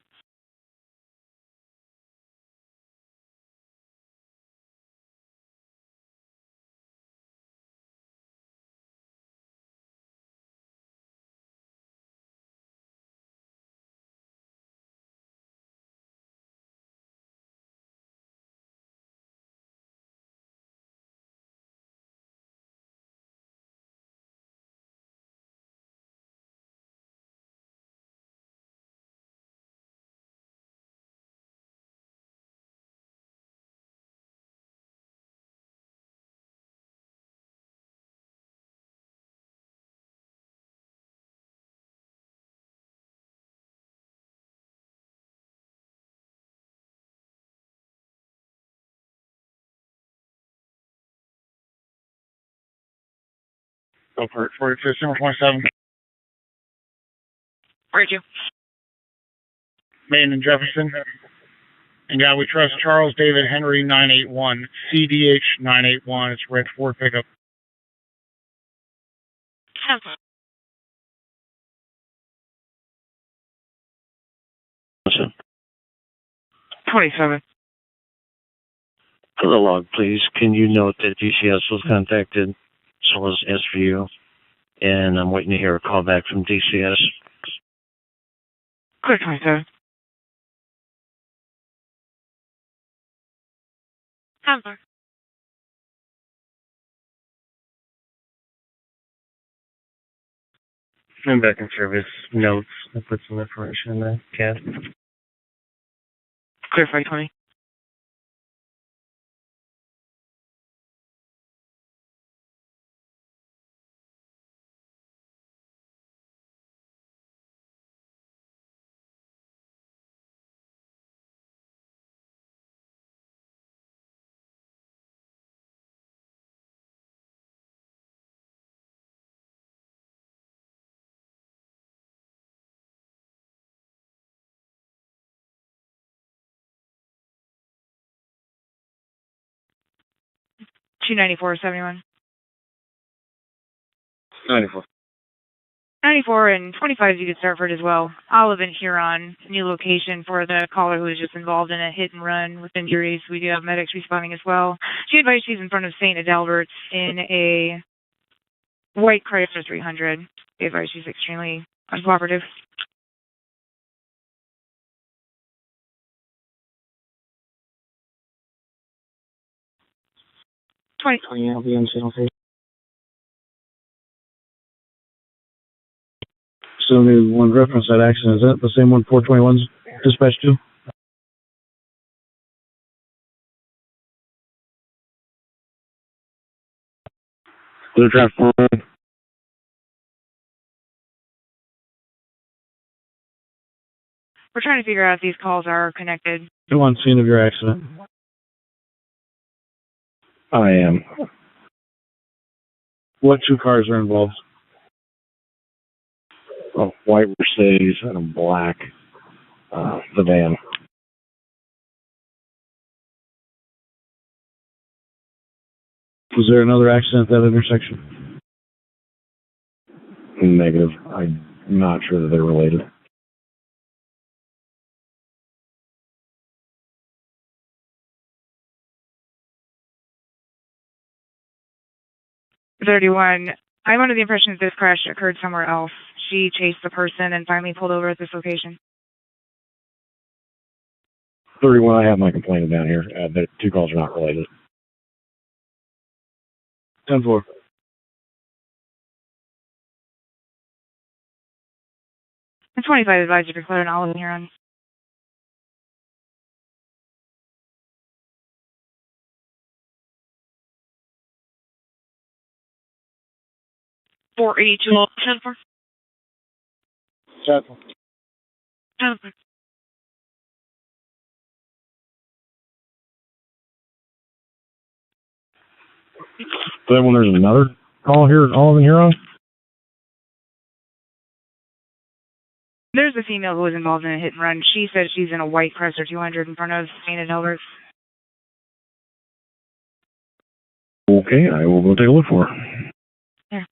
B: Elkhart, 45, 27.
C: Where'd you?
B: Main and Jefferson. And God, we trust Charles David Henry 981, CDH 981. It's red Ford pickup. 27.
S: For the log, please, can you note that DCS was contacted, so was SVU, and I'm waiting to hear a call back from DCS.
B: Clear 27.
C: Handler.
G: I'm back in service notes. I put some information in the CAD.
B: Clear 520.
F: $294.71.
B: 94.
F: 94 and 25 you could start for it as well. Olive and Huron, new location for the caller who was just involved in a hit and run with injuries. We do have medics responding as well. She advised she's in front of St. Adalbert's in a white Chrysler 300. They advised she's extremely uncooperative.
B: I'll be on channel 3. So the one reference that accident, is that the same one 421's dispatched to?
S: Blue traffic forward.
F: We're trying to figure out if these calls are connected.
B: Who on scene of your accident?
S: I am.
B: What two cars are involved?
S: A white Mercedes and a black, the van.
B: Was there another accident at that intersection?
S: Negative. I'm not sure that they're related.
F: $31. I'm under the impression that this crash occurred somewhere else. She chased the person and finally pulled over at this location.
S: 31, I have my complaint down here. The two calls are not related.
B: 10-4.
F: And 25 advised you declare an Olive and Huron.
C: $482. 10-4.
B: 10-4.
C: 10-4.
S: Then when there's another call here, all in here on?
F: There's a female who was involved in a hit and run. She said she's in a white Chrysler 200 in front of St. Adalbert's.
S: Okay, I will go take a look for her.
F: Yeah.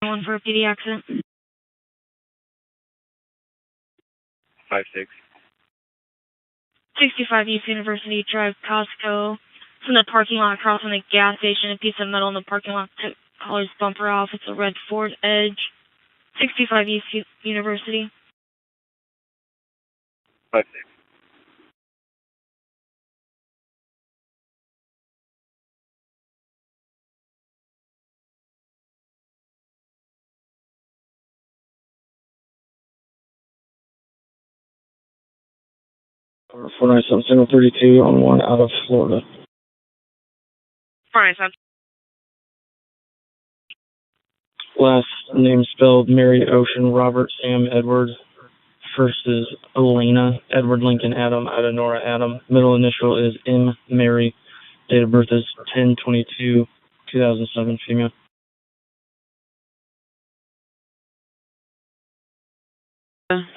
P: One for a PD accident.
G: 5-6.
P: 65 East University Drive, Costco. From the parking lot across from the gas station, a piece of metal in the parking lot took collar's bumper off. It's a red Ford Edge. 65 East University.
G: 5-6.
B: Or 497-32 on one out of Florida.
C: 497.
B: Last name spelled Mary, Ocean, Robert, Sam, Edward. First is Elena, Edward, Lincoln, Adam, Nora, Adam. Middle initial is M, Mary,
H: Date of birth is 10/22/2007, female.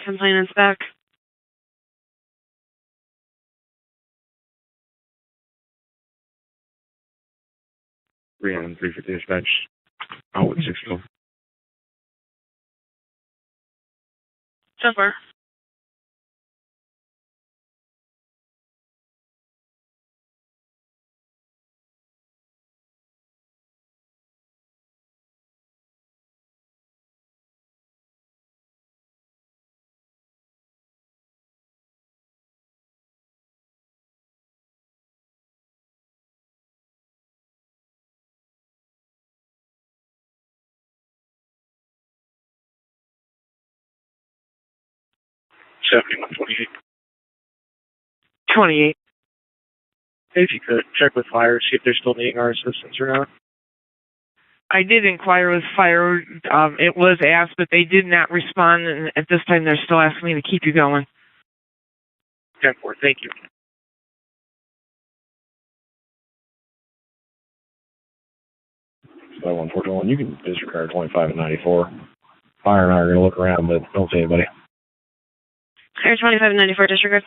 C: Complainant's back.
M: Rhiannon 350 dispatch. Outlet 6
R: So far.
G: $71.28.
F: 28.
G: If you could, check with fire, see if they're still needing our assistance or not.
T: I did inquire with fire. It was asked, but they did not respond, and at this time they're still asking me to keep you going.
G: 10-4, thank you.
D: So 141, you can disregard 25 and 94. Fire and I are going to look around, but don't say anybody.
C: Air 25 and 94, disregard.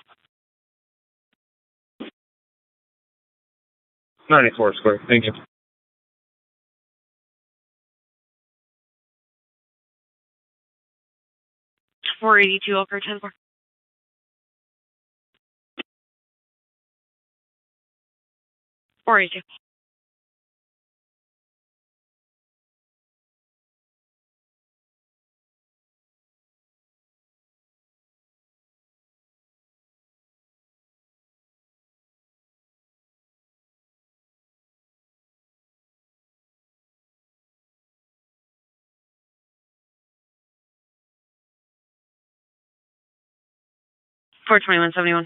M: 94 square, thank you.
C: $482, Elkhart 10-4. $482. $421.71.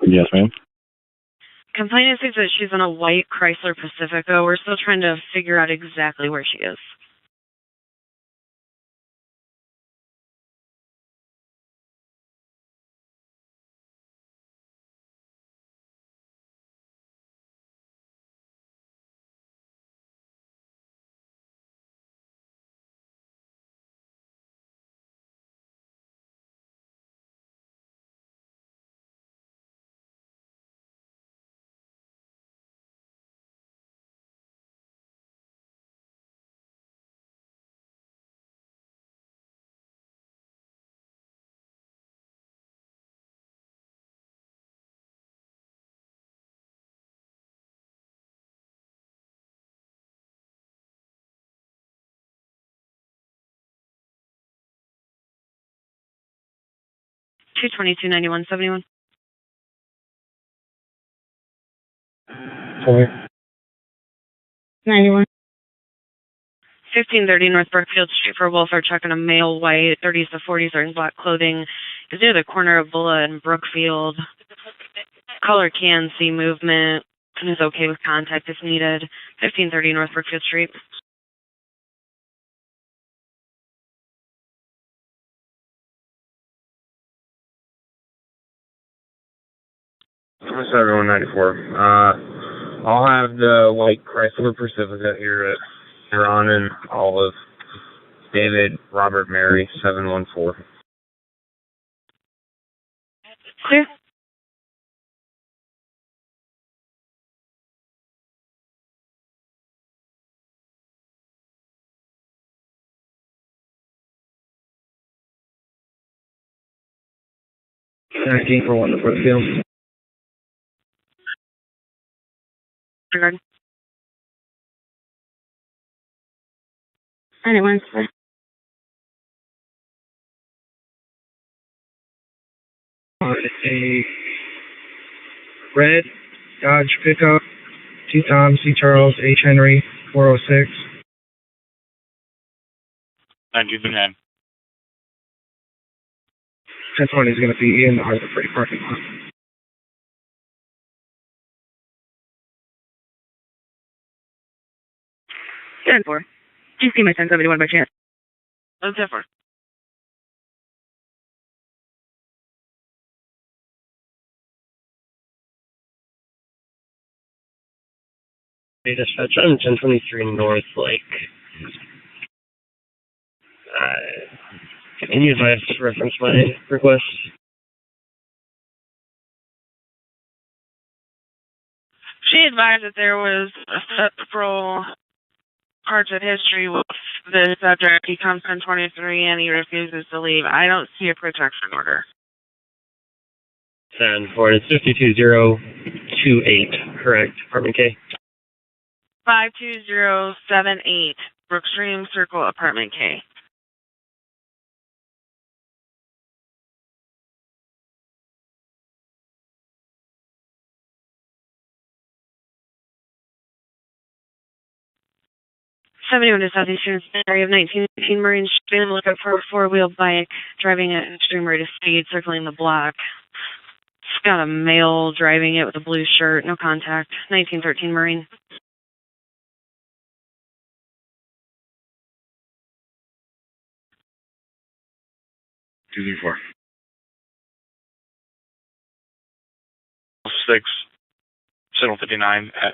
D: Yes, ma'am.
C: Complainant thinks that she's in a white Chrysler Pacifica. We're still trying to figure out exactly where she is. $222.91.71.
J: 91.
C: 1530 North Brookfield Street for both are checking a male white, 30s to 40s are in black clothing. Is near the corner of Bulla and Brookfield. Color can see movement and is okay with contact if needed. 1530 North Brookfield Street.
M: What's everyone 94? I'll have the white Chrysler Pacifica here at Huron and Olive. David Robert Mary 714.
C: Clear.
H: For one, the Brookfield.
C: Regard.
J: 91.
B: A red Dodge pickup, T. Tom, C. Charles, H. Henry, 406.
A: 929.
B: 1020 is going to be in the Harbor Freight parking lot.
C: Good for. Do you see my 1071 by chance? Oh, 10-4.
G: Hey, dispatch, I'm 1023 North Lake. Can you advise to reference my request?
R: She advised that there was several parts of history with the subject. He comes from 23 and he refuses to leave. I don't see a protection order.
G: 10 for it's 52028, correct, Apartment K?
R: 52078, Brookstream Circle, Apartment K.
C: '71 to Southeastern area of 1918 Marine Street. Looking for a four-wheel bike driving at an extreme rate of speed, circling the block. It's got a male driving it with a blue shirt, no contact. 1913 Marine.
A: Two zero four. 6, signal 59 at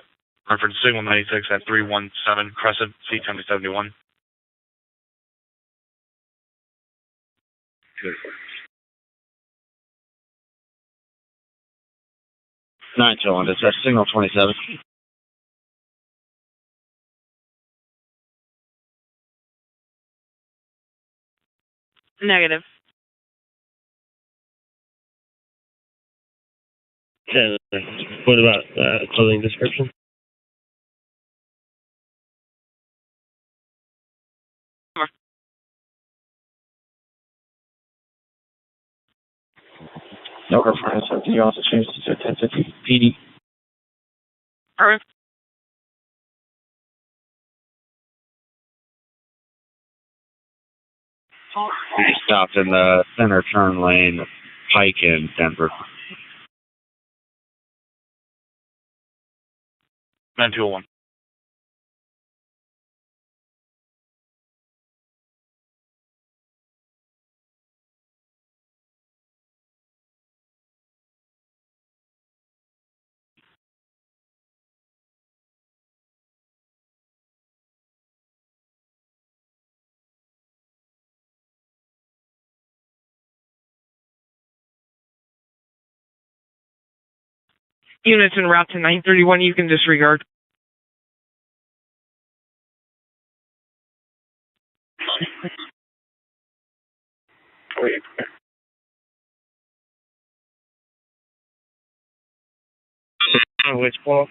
A: reference signal 96 at 317 Crescent, C1071.
I: 921, dispatch signal 27.
R: Negative.
G: 10. What about clothing description?
I: No reference. Can you also change to 1050 PD?
R: Perfect.
I: We stopped in the center turn lane, Pike in Denver.
A: 9201.
T: Units en route to 931, you can disregard.
G: Wait. Which call?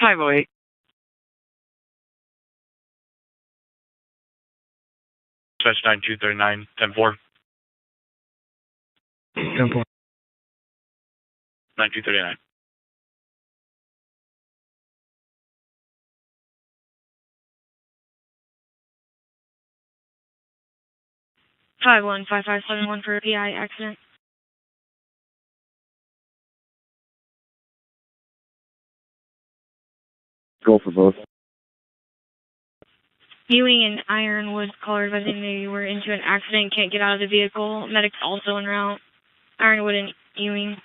T: 508.
A: Dispatch 9239, 10-4.
B: 10-4.
A: 9239.
P: Five 15571 for a PI accident.
D: Go for both.
P: Ewing and Ironwood callers advising they were into an accident, can't get out of the vehicle. Medics also en route. Ironwood and Ewing.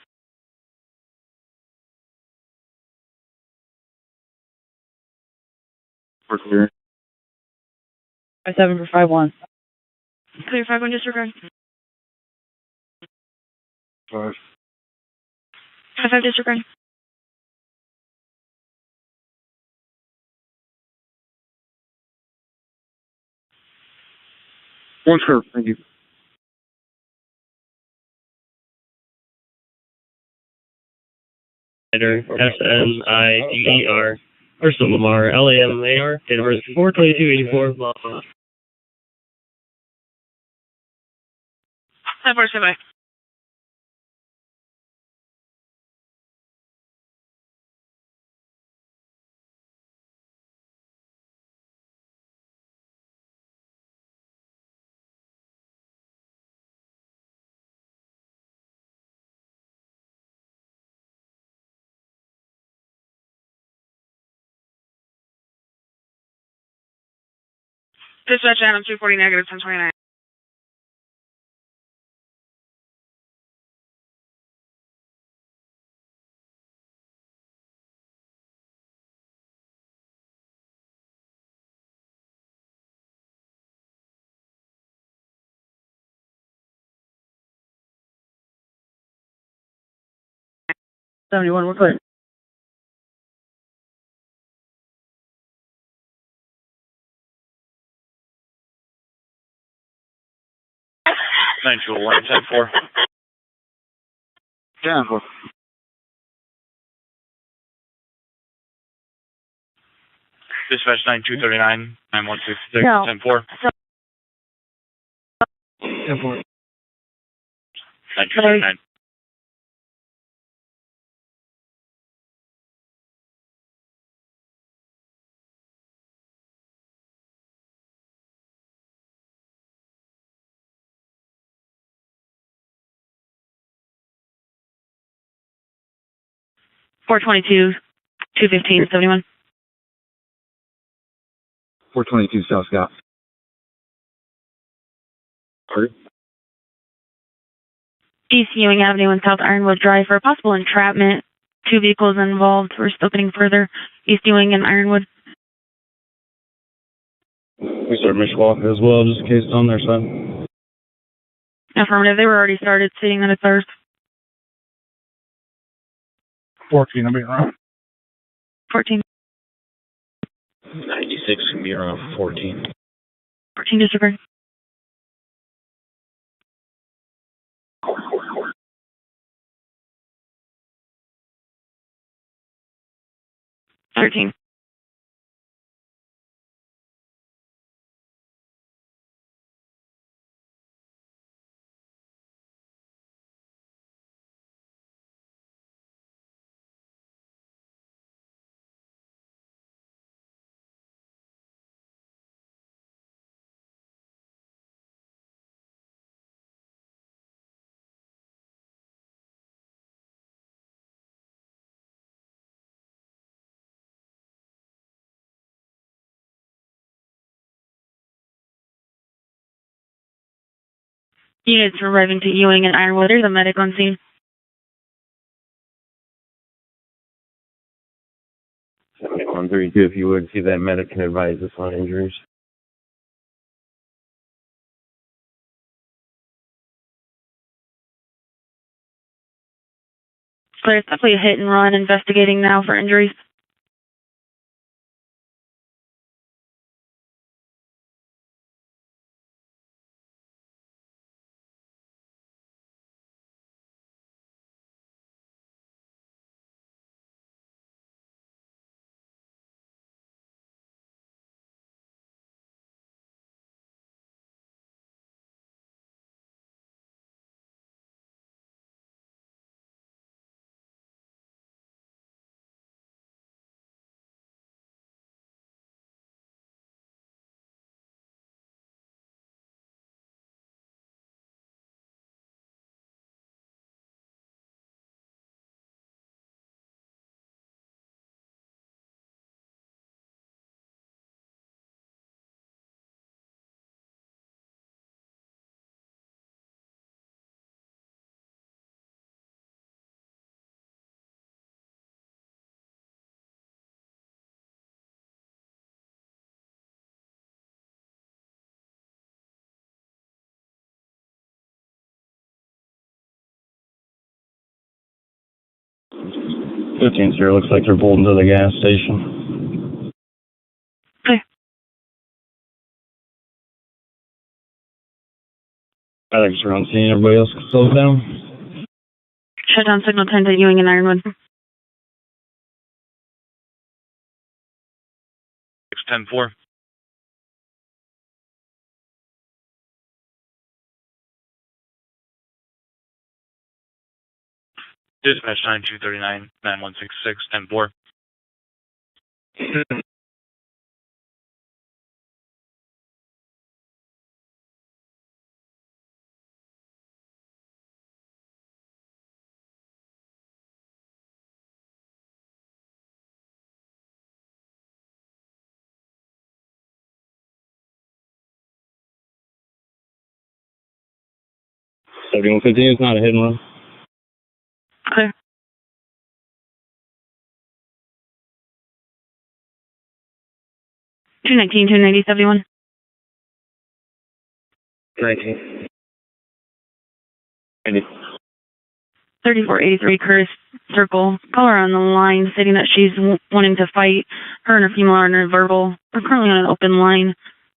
D: We're clear.
J: 7 for 5-1.
P: Clear 5-1 disregard.
D: 5.
P: 5-5 disregard.
D: One curve, thank you.
G: SNIDER, Ursula Lamar, LAMAR, date of birth 4/22/84, blah, blah.
R: 10-4, Dispatch Adam 240 negative 1029.
J: 71, we're clear.
A: Nine two one 10-4.
Q: 10-4.
A: Dispatch 9239 9166
J: No.
A: 10-4.
B: 10-4.
A: 9239.
F: Four 215, 71.
O: 422 South Scott. Sorry?
F: East Ewing Avenue and South Ironwood Drive for possible entrapment. 2 vehicles involved. We're still getting further. East Ewing and Ironwood.
H: We start Mishawaka as well, just in case it's on their side.
F: Affirmative. They were already started, seeing that it's ours.
B: 14, I'm being wrong.
F: 14.
H: 96 can be around 14.
F: 14 disagree. $13. Units arriving to Ewing and Ironwood. There's a medic on scene.
D: 132, if you would, see that medic can advise us on injuries.
F: Clear. It's definitely a hit and run. Investigating now for injuries.
H: Here looks like they're bolting to the gas station.
F: Okay.
H: I think it's around scene. Everybody else slows down.
F: Shut down signal 10 to Ewing and Ironwood.
A: 10-4. Dispatch 9239 9166 10-4.
H: $71.15 is not a hit and run.
F: Clear. $219, 290, 71.
H: 19.
J: 3483 Curtis Circle. Call her on the line stating that she's wanting to fight. Her and her female are in a verbal. We're currently on an open line.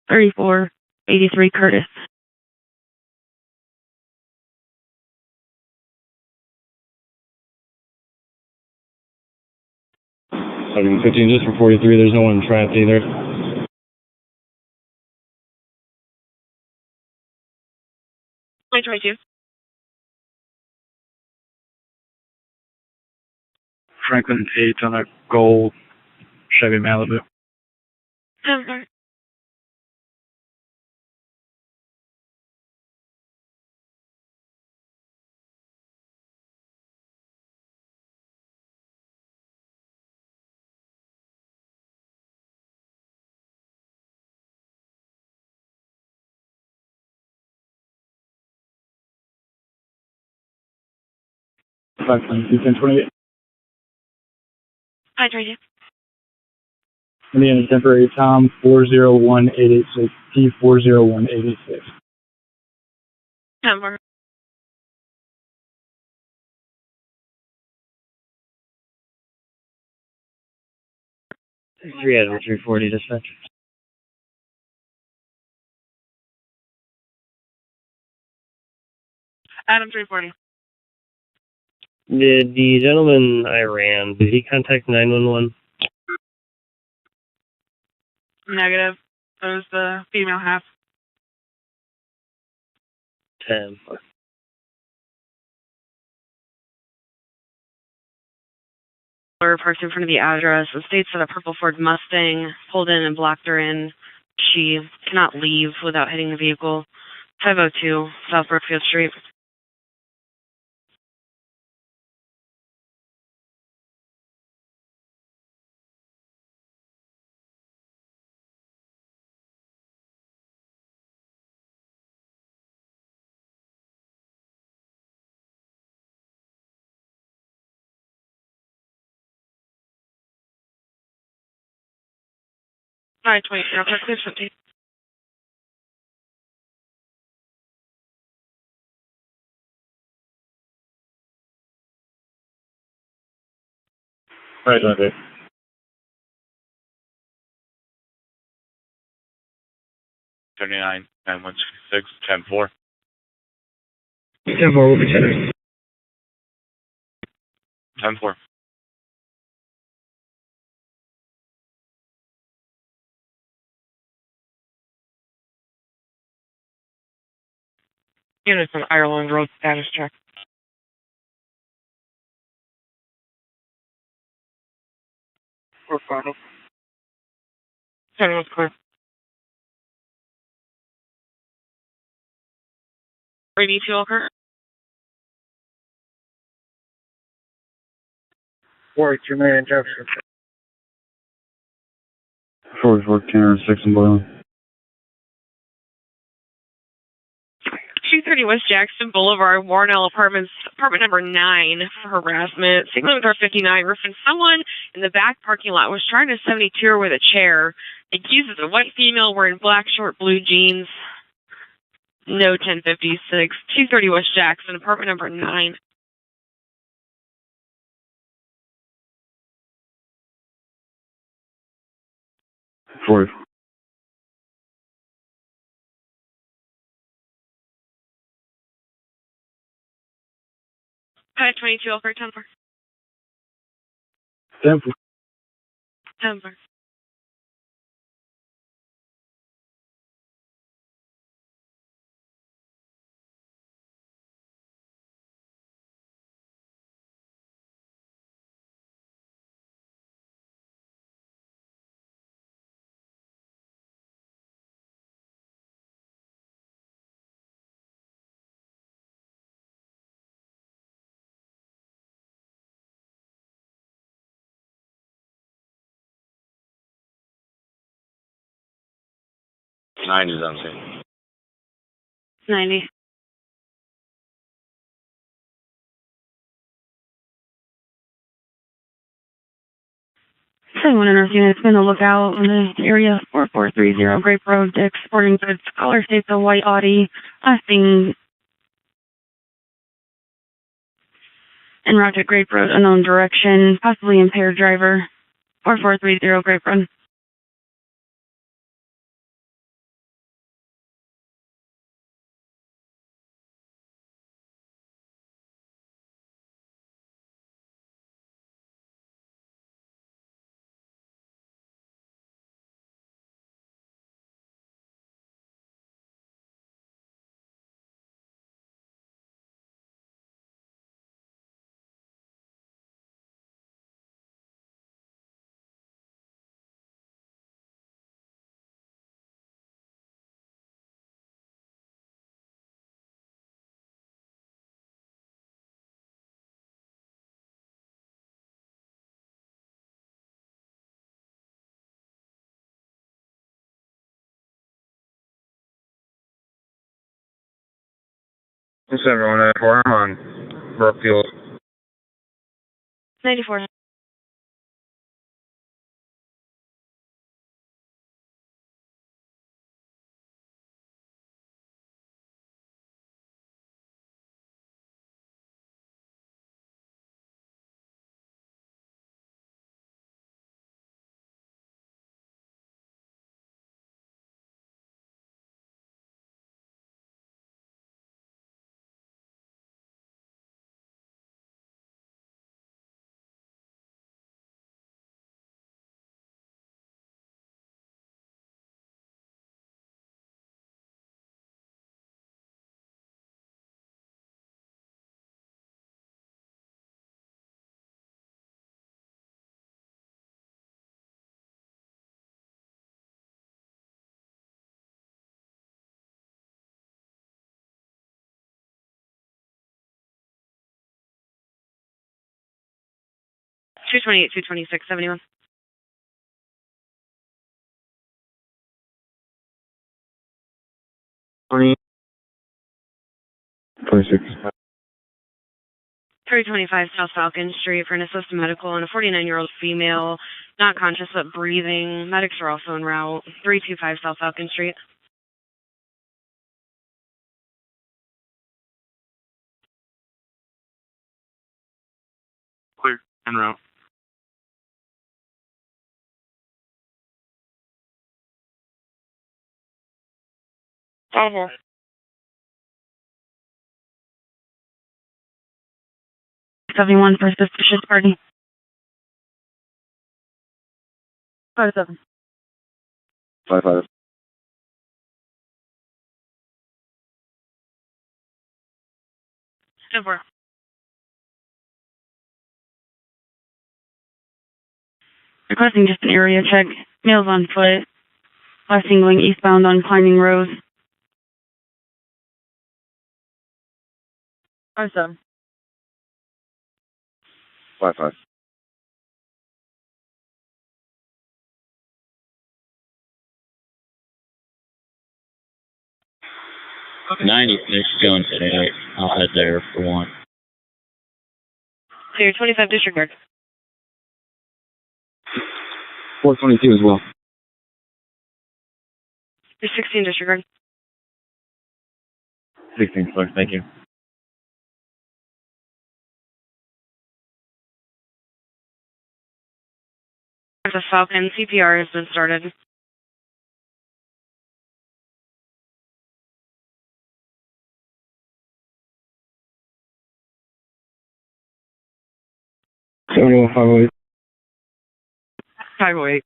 J: 3483 Curtis.
M: 15 just for 43. There's no one trapped either.
C: I tried to.
Q: Franklin Tate on a gold Chevy Malibu.
C: 10-4.
B: Franklin, 1028.
C: I tried to.
B: Indiana temporary Tom 401886 T401886.
C: 10-4.
E: Three Adam 340 dispatch.
R: Adam 340.
S: Did the gentleman I ran, did he contact 911?
R: Negative. It was the female half.
S: 10.
C: Parked in front of the address. It states that a purple Ford Mustang pulled in and blocked her in. She cannot leave without hitting the vehicle. 502 South Brookfield Street. All right, 20. I'll talk to you.
B: Right, okay.
A: $39, 9166, 10-4.
B: 10-4, we'll be checked.
A: 10-4.
T: Units on Ireland Road status check. We're final. 10 was clear.
C: Ready to Elkhart?
B: 42 million Jefferson.
M: 44 Canada 6 and Boylan.
C: 230 West Jackson Boulevard, Warnell Apartments, apartment number 9 for harassment. Signaling car 59, roofing someone in the back parking lot was trying to 72 her with a chair. Accuses a white female wearing black short blue jeans. No 1056. 230 West Jackson, apartment number 9.
M: Four.
C: Hi, 22 Elkhart, 10-4.
B: 10-4.
C: 10-4.
D: Nine is on scene.
C: 90.
J: Anyone in our unit's been on the lookout in the area 4430 Grape Road, Dick's Sporting Goods. Caller states a white Audi. Last thing En route to Grape Road, unknown direction, possibly impaired driver. 4430 Grape Road.
O: It's everyone at 4 on Brookfield.
C: 94. Two 226, 71.
M: $20. 26.
C: 325 South Falcon Street for an assisted medical and a 49-year-old female, not conscious but breathing. Medics are also en route. 325 South Falcon Street.
A: Clear. En route.
C: Over.
J: $71 for suspicious party. 57.
M: 55.
C: Over.
J: Requesting just an area check. Males on foot. Last seen going eastbound on Climbing Rose. 57.
M: 55.
I: Okay. 96 going today. I'll head there for one.
C: Clear 25 disregard.
M: 422 as well.
C: You're 16 disregard.
M: 16, sorry, thank you.
C: The Falcon CPR has been started.
B: $71 508.
T: 508.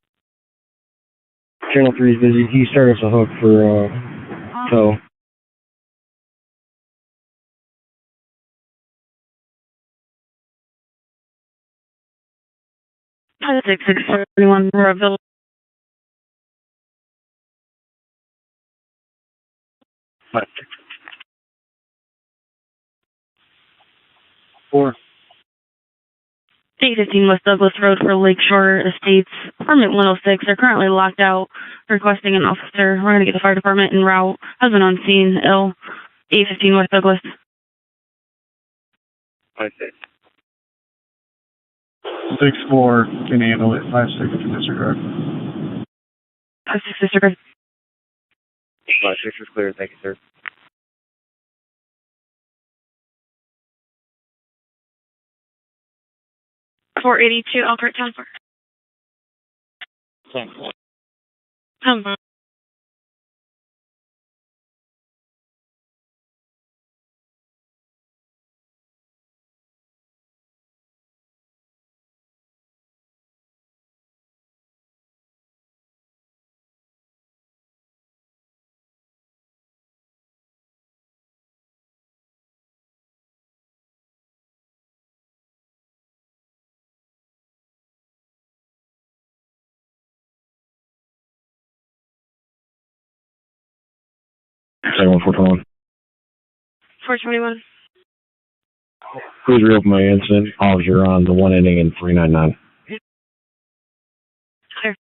B: Channel 3 is busy. He started us a hook for tow.
J: Pilot 6671, we're available.
B: Four.
J: 815 West Douglas Road for Lakeshore Estates. Permit 106 are currently locked out, requesting an officer. We're going to get the fire department en route. Husband on scene, ill. 815 West Douglas.
M: 56.
B: 6-4 can handle it. 5-6 can disregard.
J: 5-6 disregard.
M: 56 is clear, thank you, sir.
C: 482 Elkhart 10-4. 10-4.
D: Second 421.
C: 421.
D: Please reopen my incident. Officer on the one ending in 399.
C: Clear.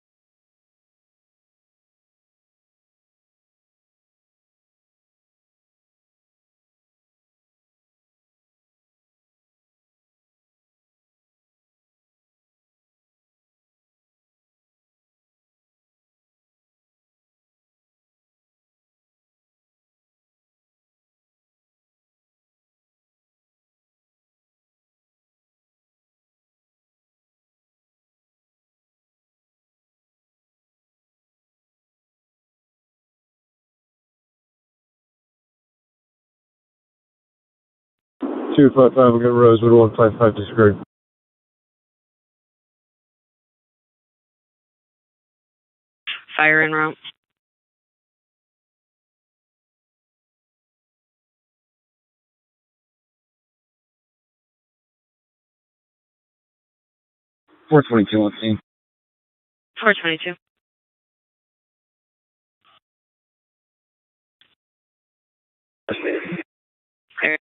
M: Two five five. We got Rosewood 155 disagreed.
C: Fire en route.
I: Four 22 on scene.
C: 422. Clear.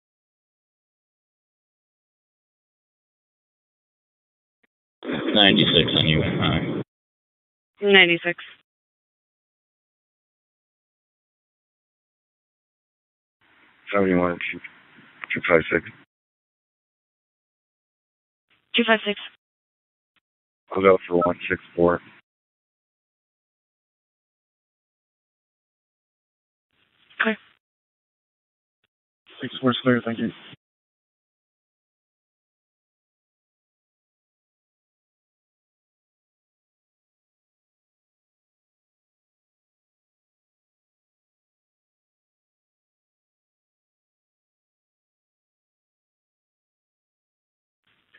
I: 96 on you.
C: 96.
M: 71 256.
C: 256.
M: I'll go for 164.
C: Clear.
B: 64 is clear, thank you.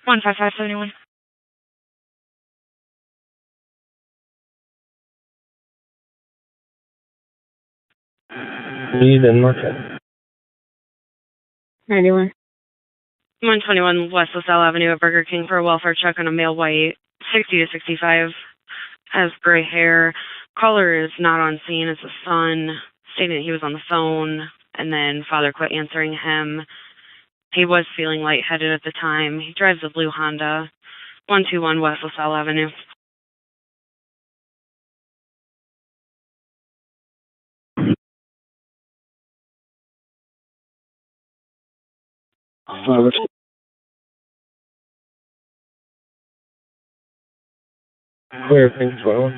C: One 5571.
M: Need and Marquette.
J: 91.
C: 121 West LaSalle Avenue at Burger King for a welfare check on a male white, 60 to 65, has gray hair. Caller is not on scene. It's a son, stating that he was on the phone, and then father quit answering him. He was feeling lightheaded at the time. He drives a blue Honda, 121 West LaSalle Avenue.
M: Clear, thanks, 12.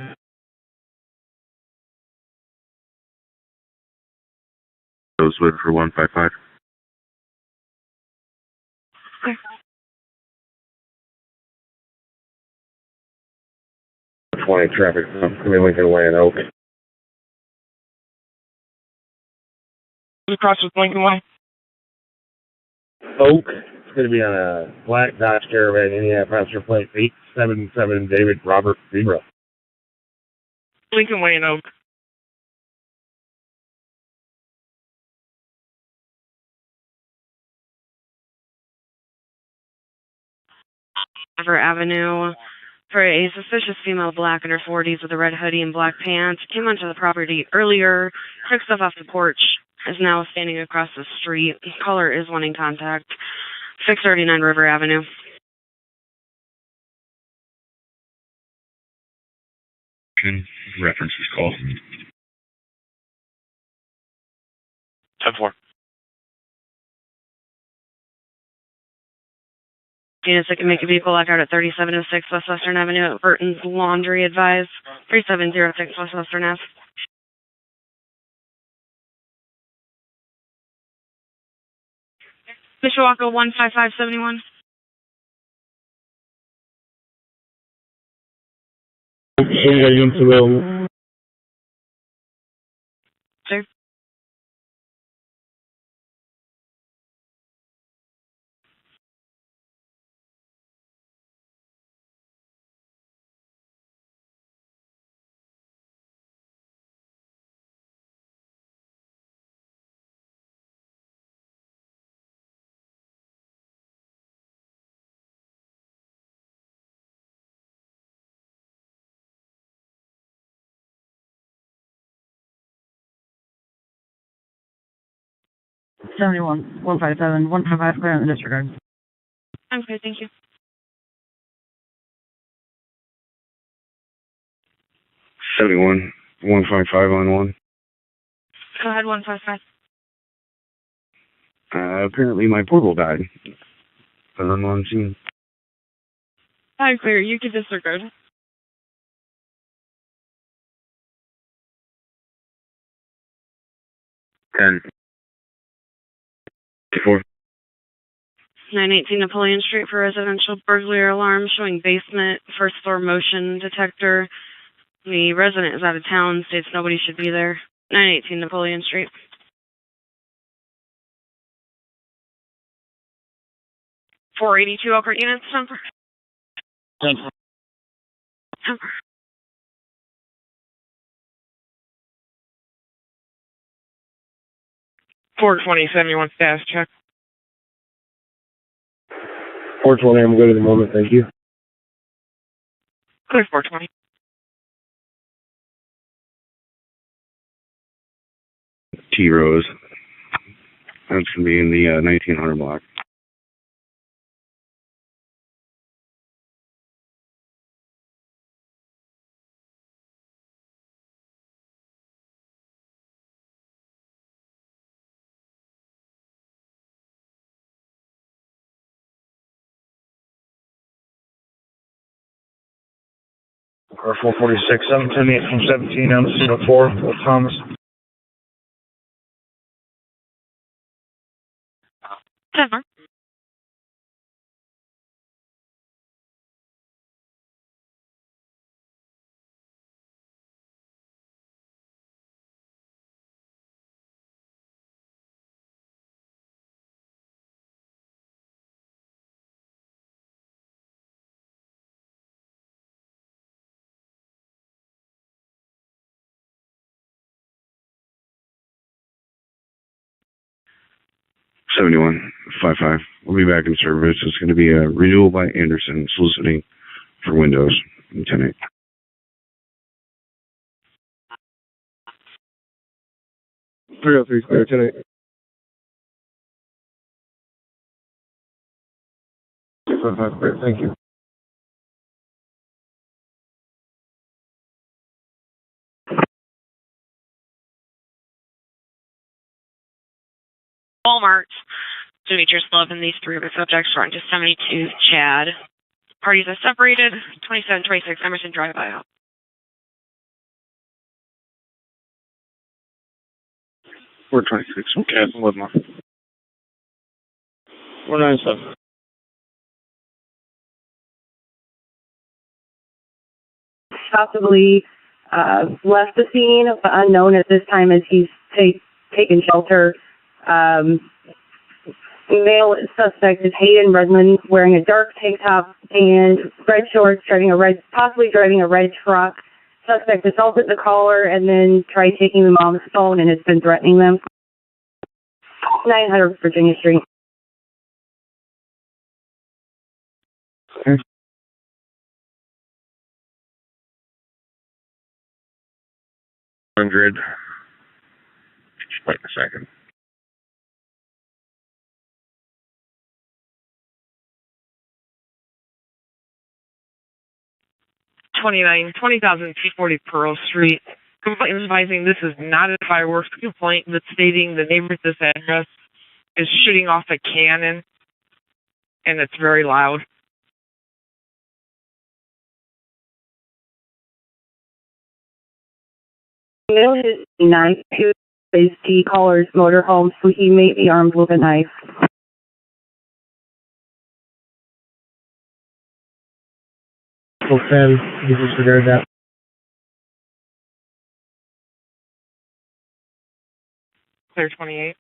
M: Rosewood for 155.
C: Clear.
M: 20 traffic, coming Lincoln Way and Oak.
T: Across with Lincoln Way.
M: Oak, it's going to be on a black Dodge Caravan, Indiana passenger plate 877 David Robert Zebra.
T: Lincoln Way and Oak.
C: River Avenue for a suspicious female black in her 40s with a red hoodie and black pants. Came onto the property earlier, took stuff off the porch, is now standing across the street. Caller is wanting contact. 639 River Avenue.
A: Reference this call. 10-4.
C: Units that can make a vehicle lock out at 3706 West Western Avenue at Burton's Laundry advised. 3706 West Western Ave. Mishawaka 15571.
B: We got units available.
C: Sure.
J: Seventy-one, 157, 155 clear in the disregard.
C: I'm good, thank you.
M: 71, 155 on 1.
C: Go ahead, 155.
M: Apparently my portal died. I'm on scene.
C: I'm clear, you can disregard.
M: Ten. 4.
C: 918 Napoleon Street for residential burglary alarm showing basement, first floor motion detector. The resident is out of town, states nobody should be there. 918 Napoleon Street. 482 Elkhart units, number.
T: 420, 71 status check.
B: 420, I'm good at the moment, thank you.
T: Clear 420.
M: T Rose. That's going to be in the 1900 block.
B: Car 446, 710 from 17, I'm still 4, with Thomas.
C: Denver.
M: $71, 55. We'll be back in service. It's going to be a renewal by Anderson soliciting for windows. 10-8.
B: Three clear, 10-8. 55 clear, thank you.
C: Walmart. Demetrius Love and these three of the subjects are on to 72 Chad. Parties are separated. 2726 Emerson Drive out.
N: Four 26. Okay, with my
B: 497.
U: Possibly left the scene, but unknown at this time as he's taken shelter. Male suspect is Hayden Redmond, wearing a dark tank top and red shorts, possibly driving a red truck. Suspect assaulted the caller and then tried taking the mom's phone and has been threatening them. 900 Virginia Street.
M: Okay.
N: $100. Just wait a second.
T: $20,000 P40 Pearl Street. Complaint advising this is not a fireworks complaint, but stating the neighbor at this address is shooting off a cannon, and it's very loud.
U: Male his knife to his caller's motorhome, so he may be armed with a knife.
B: Full 10, you disregard that.
T: clear 28.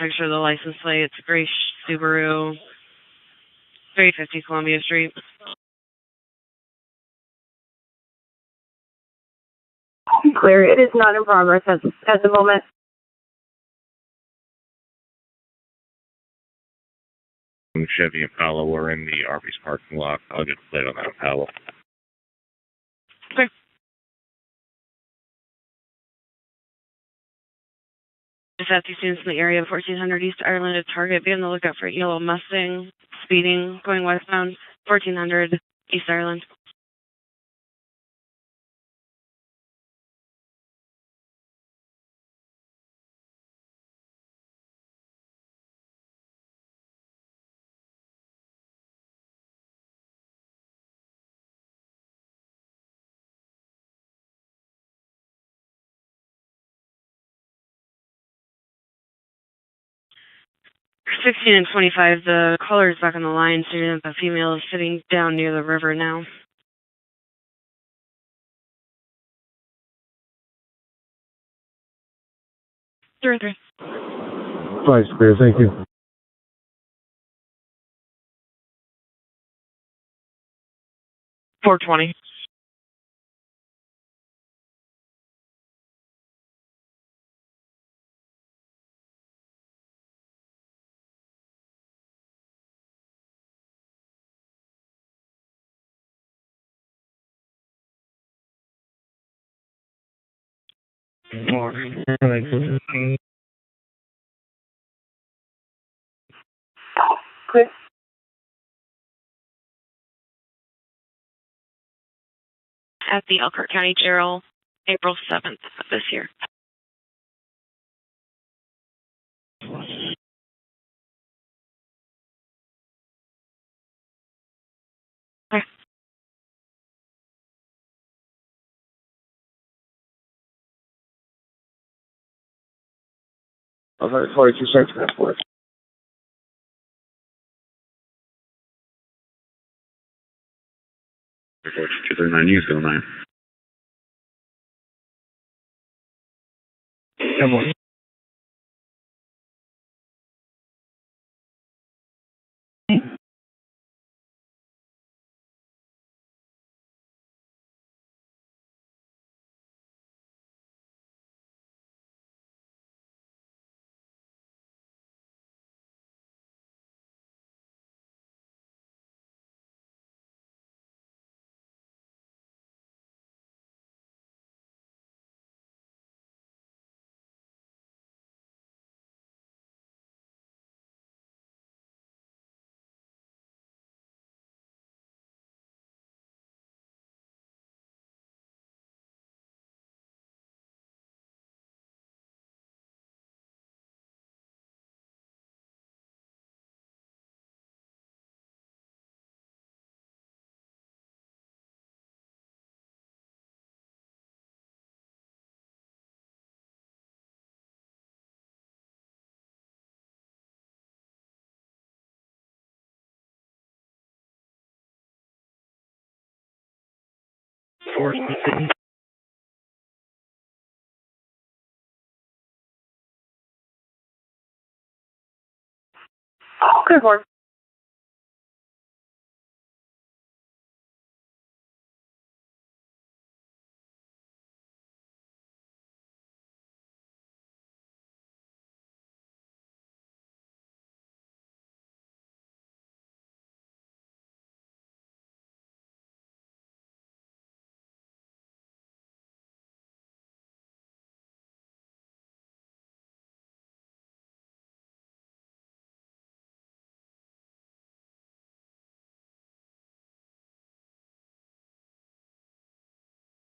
C: Make sure the license plate, it's gray Subaru, 350 Columbia Street.
U: Clear. It is not in progress at the moment.
A: Chevy Impala were in the Arby's parking lot. I'll get a plate on that Impala.
C: Okay. Just at these students in the area of 1400 East Ireland at Target. Be on the lookout for a yellow Mustang speeding, going westbound, 1400 East Ireland. For 16 and 25, the caller is back on the line, stating that the female is sitting down near the river now. Three.
B: 5's clear, thank you.
T: $420.
U: Clear.
C: At the Elkhart County Jail, April 7th of this year. Okay.
N: I'll have 42 cents for it.
A: Report 239 News, go 9.
B: Come on.
U: Clear for.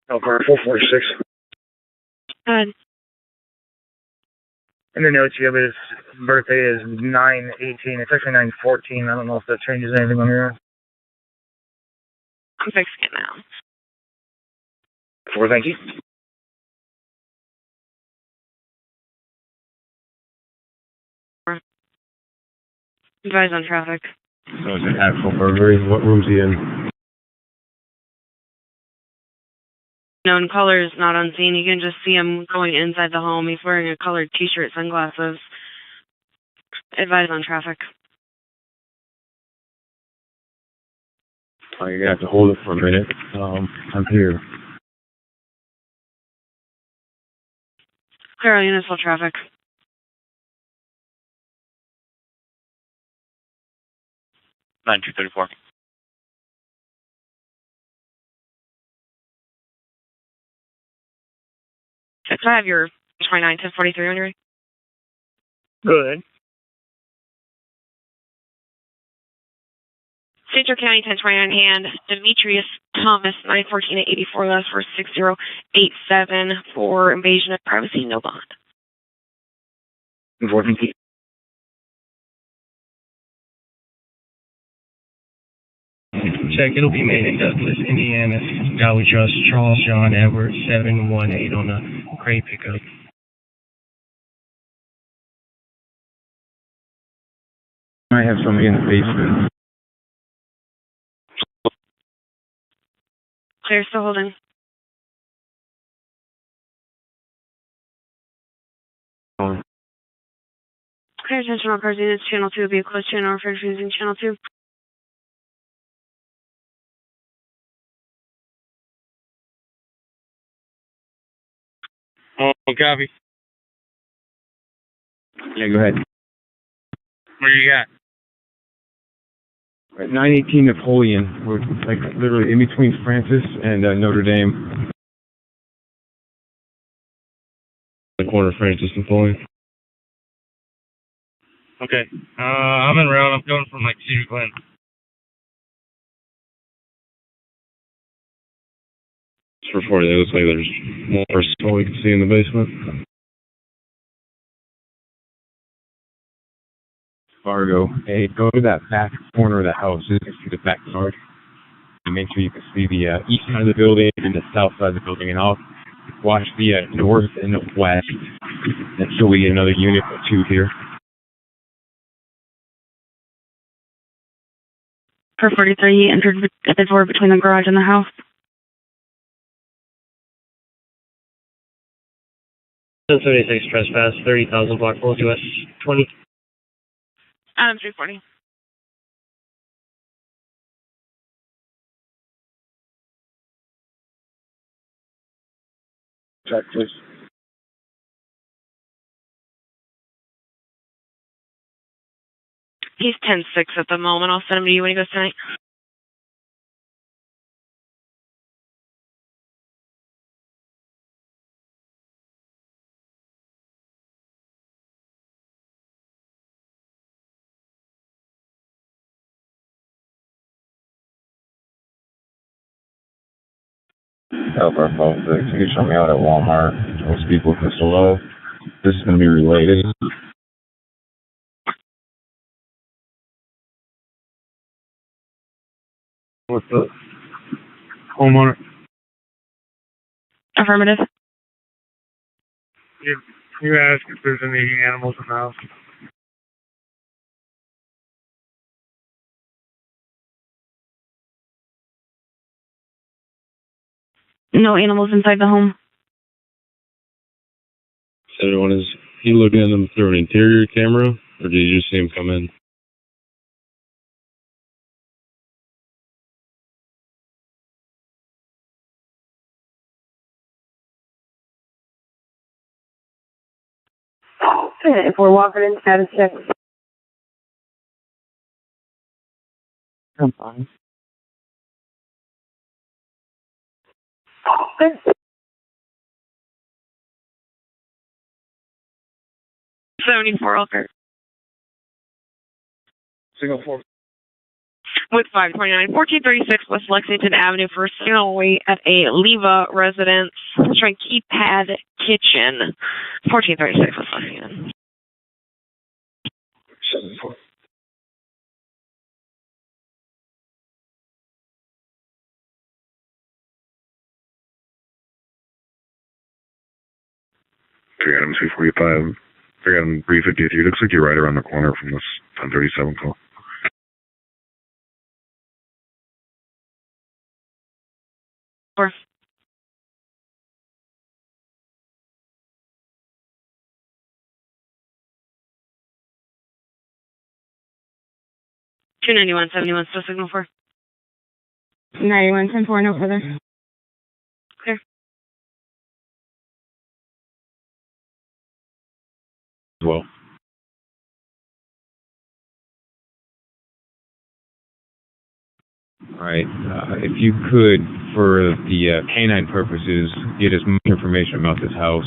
B: Elkhart 446.
C: Good.
B: In the notes, you have his birthday is 9/18. It's actually 9/14. I don't know if that changes anything on your end.
C: I'm fixing it now.
B: 4, thank you.
C: Advise on traffic.
O: So it's an actual burglary. What room's he in?
C: Known caller is not on scene. You can just see him going inside the home. He's wearing a colored t-shirt, sunglasses. Advise on traffic.
O: You're gonna have to hold it for a minute. I'm here.
C: Clear all units, full traffic.
A: Nine two 34.
C: Can I have your 29 1043 on your way?
G: Good.
C: Central County 1029 hand. Demetrius Thomas 914 at 84 last for 6087 for invasion of privacy, no bond.
M: Enforcement.
G: Check, it'll be made in Douglas, Indiana. God we trust, Charles John Edwards, 718 on the crate pickup.
O: I have somebody in the basement.
C: Clear, still holding. Clear attention all cars units, channel 2 will be a closed channel referred to using channel 2.
G: Oh, copy.
O: Yeah, go ahead.
G: What do you got?
O: At 918 Napoleon, we're like literally in between Francis and Notre Dame.
M: The corner of Francis Napoleon.
H: Okay. I'm en route. I'm going from like Cedar Glen.
M: For 40, it looks like there's more person we can see in the basement.
O: Fargo, hey, go to that back corner of the house. You can see the backyard. And make sure you can see the east side of the building and the south side of the building. And I'll watch the north and the west until we get another unit or two here.
J: Per 43, he entered at the door between the garage and the house.
G: 1076 trespass, 30,000 block 4 US 20.
R: Adam 340.
O: Check, please.
C: He's 10-6 at the moment. I'll send him to you when he goes tonight.
D: Elkhart 56, you can show me out at Walmart. I'll speak with Mr. Love. This is going to be related.
G: What's the homeowner?
J: Affirmative.
G: You ask if there's any animals in the house.
J: No animals inside the home.
M: So everyone is he looking at them through an interior camera, or did you just see him come in?
U: If we're walking in, status check.
J: I'm fine.
U: Good.
C: Elkhart.
O: Single 4.
C: With 529, 1436 West Lexington Avenue for signal wait at a Leva residence. Trying keypad kitchen. 1436 West Lexington.
O: 7-4.
M: Three Adam 245. 3 Adam 353. Looks like you're right around the corner from this 1037 call.
C: 29171, still signal 4.
J: 9110-4, no further.
C: Clear.
O: Well. All right. If you could, for the canine purposes, get as much information about this house.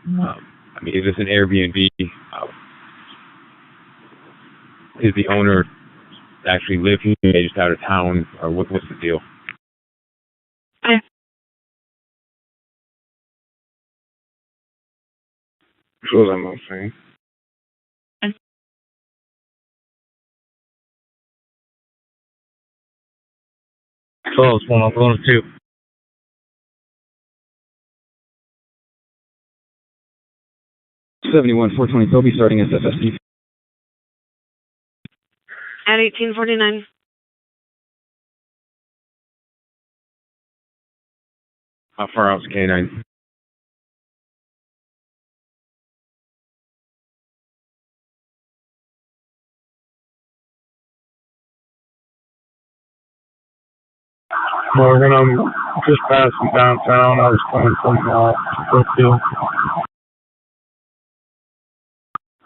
O: I mean, is this an Airbnb? Is the owner actually live here? They just out of town, or what's the deal?
J: Okay.
N: That's what I'm saying.
H: So it's one, I'm going to 2.
I: $71,420 Toby, starting SFSD.
C: At 1849.
O: How far out's canine?
B: Well, we're gonna just pass from downtown. I was coming from Brookfield.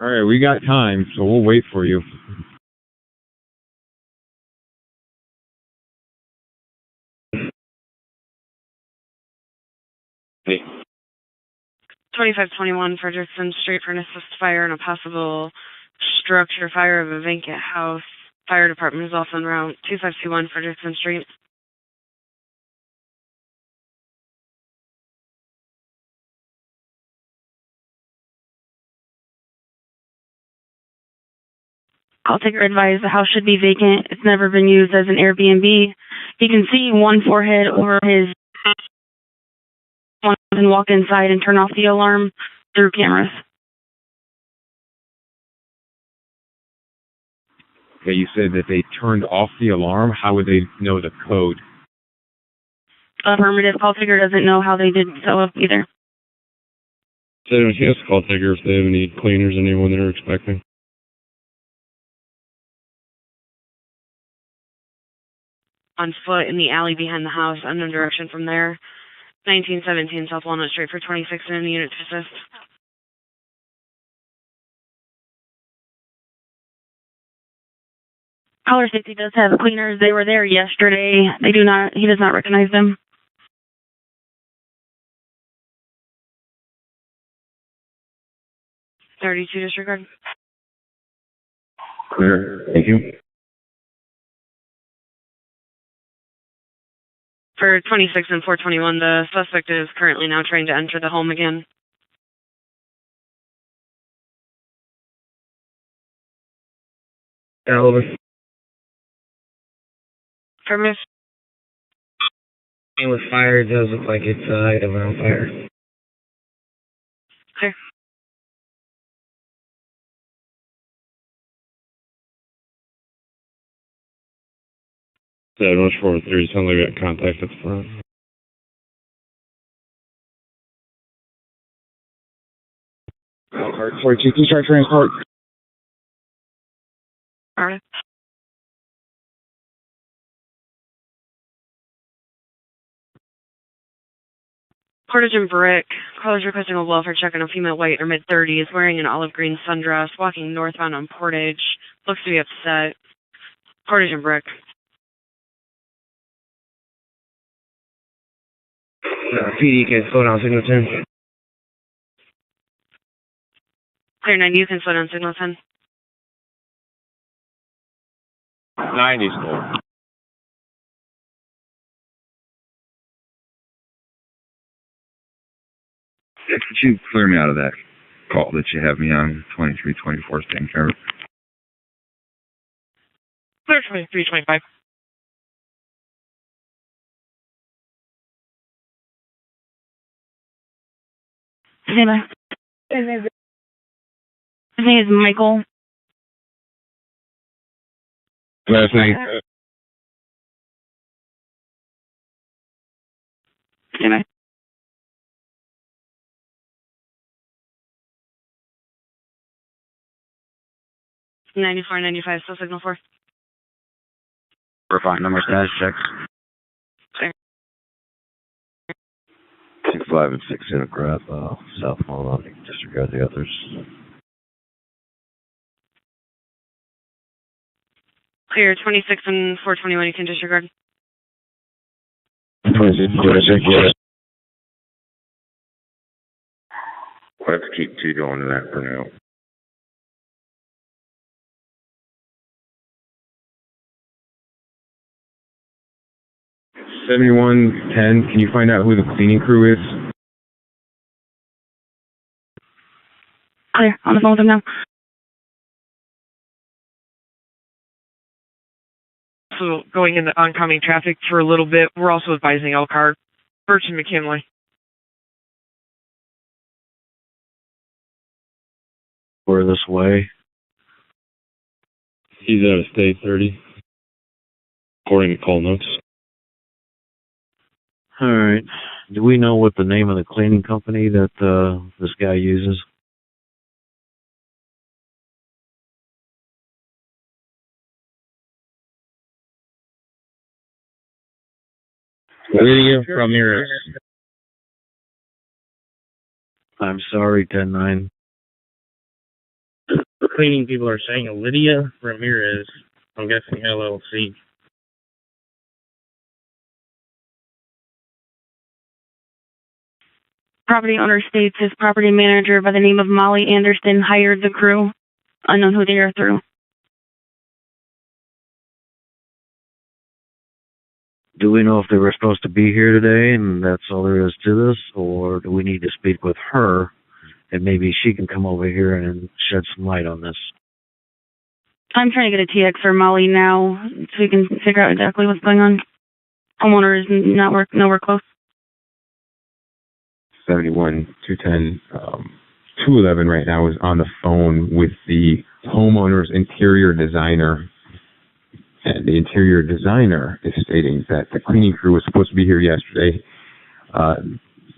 O: All right, we got time, so we'll wait for you. Hey.
C: 2521 Frederickson Street for an assist fire and a possible structure fire of a vacant house. Fire department is also en route. 2521 Frederickson Street.
J: I'll take your advice. The house should be vacant. It's never been used as an Airbnb. He can see one forehead over his and walk inside and turn off the alarm through cameras.
O: Okay, you said that they turned off the alarm. How would they know the code?
J: Affirmative. Call taker doesn't know how they did so either.
M: So she has to call Tiger if they have any cleaners, anyone they're expecting.
C: On foot in the alley behind the house, unknown direction from there. 1917 South Walnut Street for 26 and a unit to assist.
J: Caller safety does have cleaners. They were there yesterday. He does not recognize them.
C: .32 disregard.
D: Clear. Thank you.
C: For 26 and 421, the suspect is currently now trying to enter the home again.
B: Yeah, over.
C: Affirmative.
K: And with fire, it does look like it's item on fire.
C: Clear.
M: Yeah, rush 4-3. Sounds like we got contact at the front.
O: Elkhart, 42, please try transport.
C: Alright. Portage and Brick. Callers requesting a welfare check on a female white or mid-30s wearing an olive green sundress, walking northbound on Portage. Looks to be upset. Portage and Brick.
K: PD can slow down signal 10.
C: Clear 90, you can slow down signal 10.
O: 90 still.
D: Could you clear me out of that call that you have me on 2324 taking care of?
T: Clear 2325.
J: His name is Michael.
O: Last name.
J: Anyway.
C: .94, 95, still signal 4.
I: Verifying number status checks.
D: 2-5 and 6 in a grab, south Malone, disregard the others.
C: Clear 26 and 421, you can disregard.
D: 26, yeah.
N: Let's keep 2 going to that for now.
O: $71.10. Can you find out who the cleaning crew is?
J: Clear. On the phone with them now.
T: So going into oncoming traffic for a little bit. We're also advising Elkhart, Birch and McKinley.
S: We're this way.
M: He's out of state 30, according to call notes.
S: All right. Do we know what the name of the cleaning company that this guy uses?
M: Lydia Ramirez.
S: I'm sorry, 10-9.
H: The cleaning people are saying Lydia Ramirez. I'm guessing LLC.
J: Property owner states his property manager by the name of Molly Anderson hired the crew. Unknown who they are through.
S: Do we know if they were supposed to be here today and that's all there is to this, or do we need to speak with her and maybe she can come over here and shed some light on this?
J: I'm trying to get a TX for Molly now so we can figure out exactly what's going on. Homeowner is nowhere close.
O: 71, 210, 211 right now is on the phone with the homeowner's interior designer. And the interior designer is stating that the cleaning crew was supposed to be here yesterday.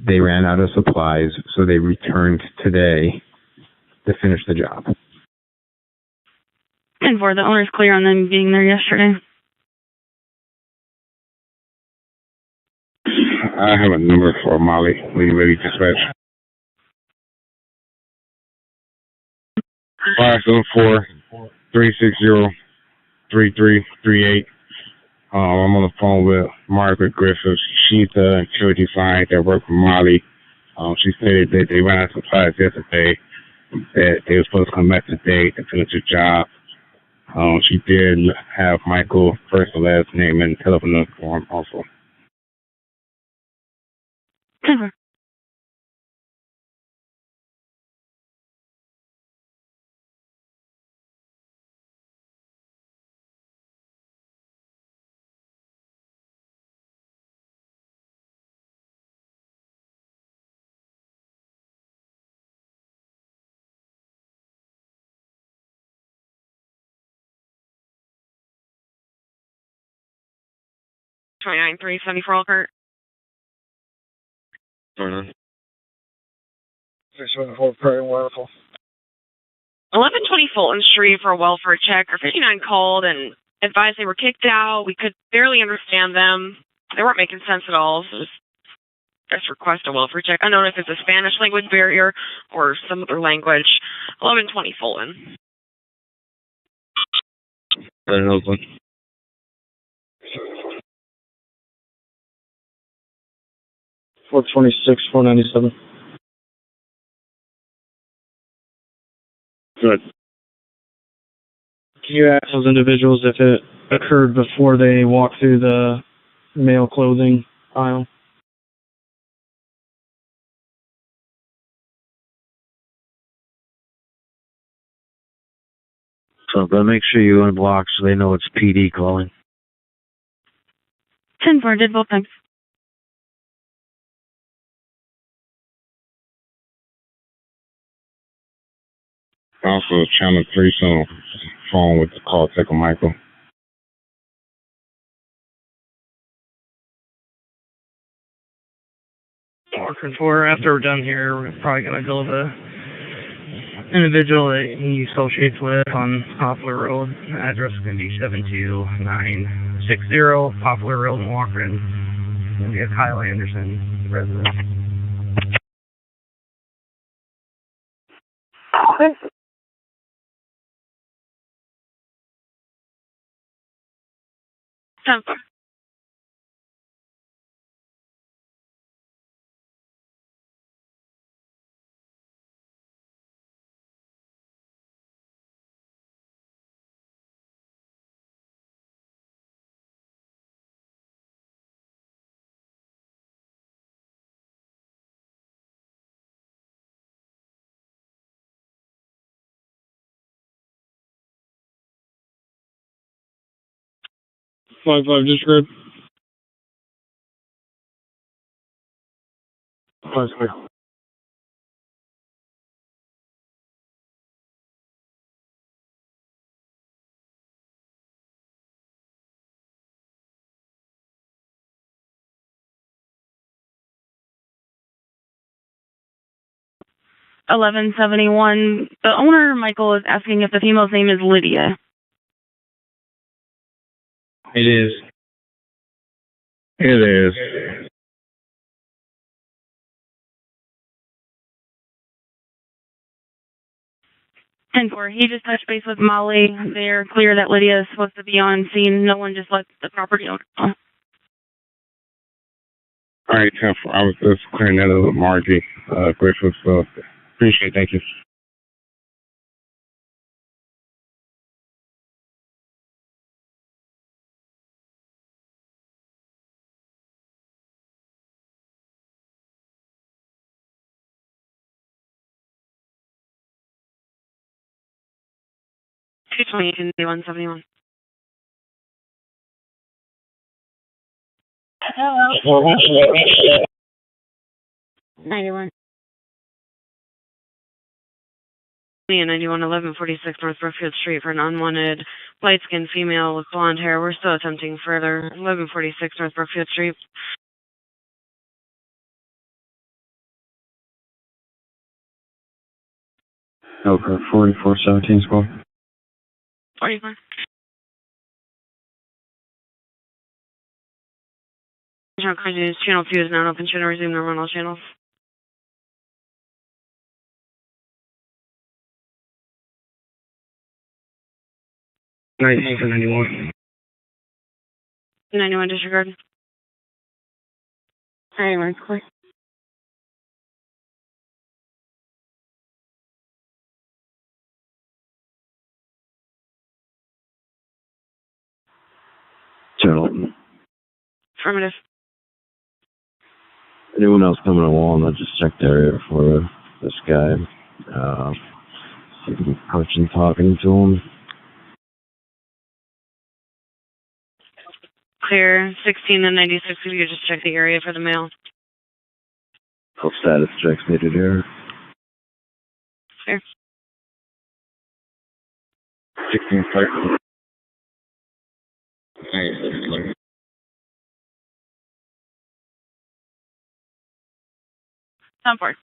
O: They ran out of supplies, so they returned today to finish the job.
J: And the owner's clear on them being there yesterday.
N: I have a number for Molly. Will you ready to dispatch? 574-360-3338. I'm on the phone with Margaret Griffiths. She's the security client that worked for Molly. She stated that they ran out of supplies yesterday, that they were supposed to come back today to finish the job. She did have Michael first and last name and telephone number for him also.
J: Cover.
C: Twenty-nine 374 Elkhart. 1120 Fulton Street for a welfare check. Our 59 called and advised they were kicked out. We could barely understand them. They weren't making sense at all. So just request a welfare check. Unknown if it's a Spanish language barrier or some other language. 1120 Fulton.
M: Oakland.
B: 426, 497.
M: Good.
B: Can you ask those individuals if it occurred before they walked through the male clothing aisle?
S: So, but make sure you unblock so they know it's PD calling.
J: 10-4 did both times.
N: Also, channel 3, so phone with the call taker Michael.
G: Marker 4, after we're done here, we're probably going to go to the individual that he associates with on Poplar Road. Address is going to be 729
K: 60 Poplar Road, Walkman. And we have Kyle Anderson, the resident.
C: Temper.
N: Five disregard. Five clear.
J: $11.71. The owner, Michael, is asking if the female's name is Lydia.
H: It is.
N: It is.
J: And for he just touched base with Molly. They're clear that Lydia is supposed to be on scene. No one just let the property owner know.
N: All right, 10-4. I was just clearing that up with Margie Griffith, so appreciate it. Thank you.
C: $222.71.
J: Hello. 91.
C: And 91 1146 North Brookfield Street for an unwanted light-skinned female with blonde hair. We're still attempting further. 1146 North Brookfield Street.
D: Elkhart 4417 squad.
C: 44. Channel 2 is now open. Should resume normal on all channels.
K: Nice for 91.
C: 91 disregard.
J: 91, clear.
D: Channel.
C: Affirmative.
D: Anyone else coming along? I just checked the area for this guy. See if we can approach and talking to him.
C: Clear. 16 and 96. If you could just check the area for the male.
D: Full status checks needed here.
C: Clear.
N: 16 clear.
C: Soundboard.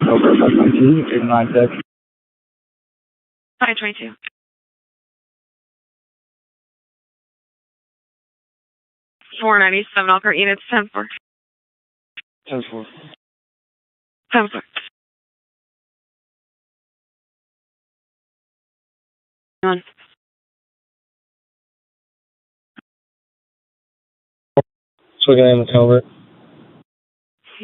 K: Elkhart 522, 896.
C: 522. $497 Elkhart units. 10-4.
K: 10-4.
C: 10-4. On.
H: Swinging in the culvert.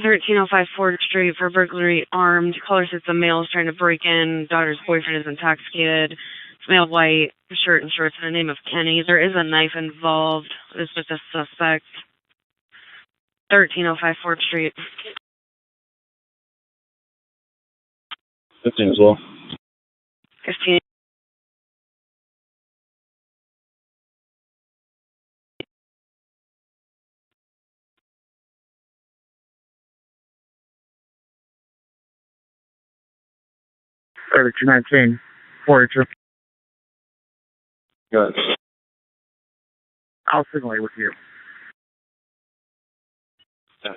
C: 1305 Ford Street for burglary armed. Caller says the male is trying to break in. Daughter's boyfriend is intoxicated. It's male white, shirt and shorts in the name of Kenny. There is a knife involved. This was a suspect. 1305 Ford Street.
H: 15 as well.
C: 15.
B: Or 219. 42.
H: Good.
B: I'll signal with you.
H: Yeah.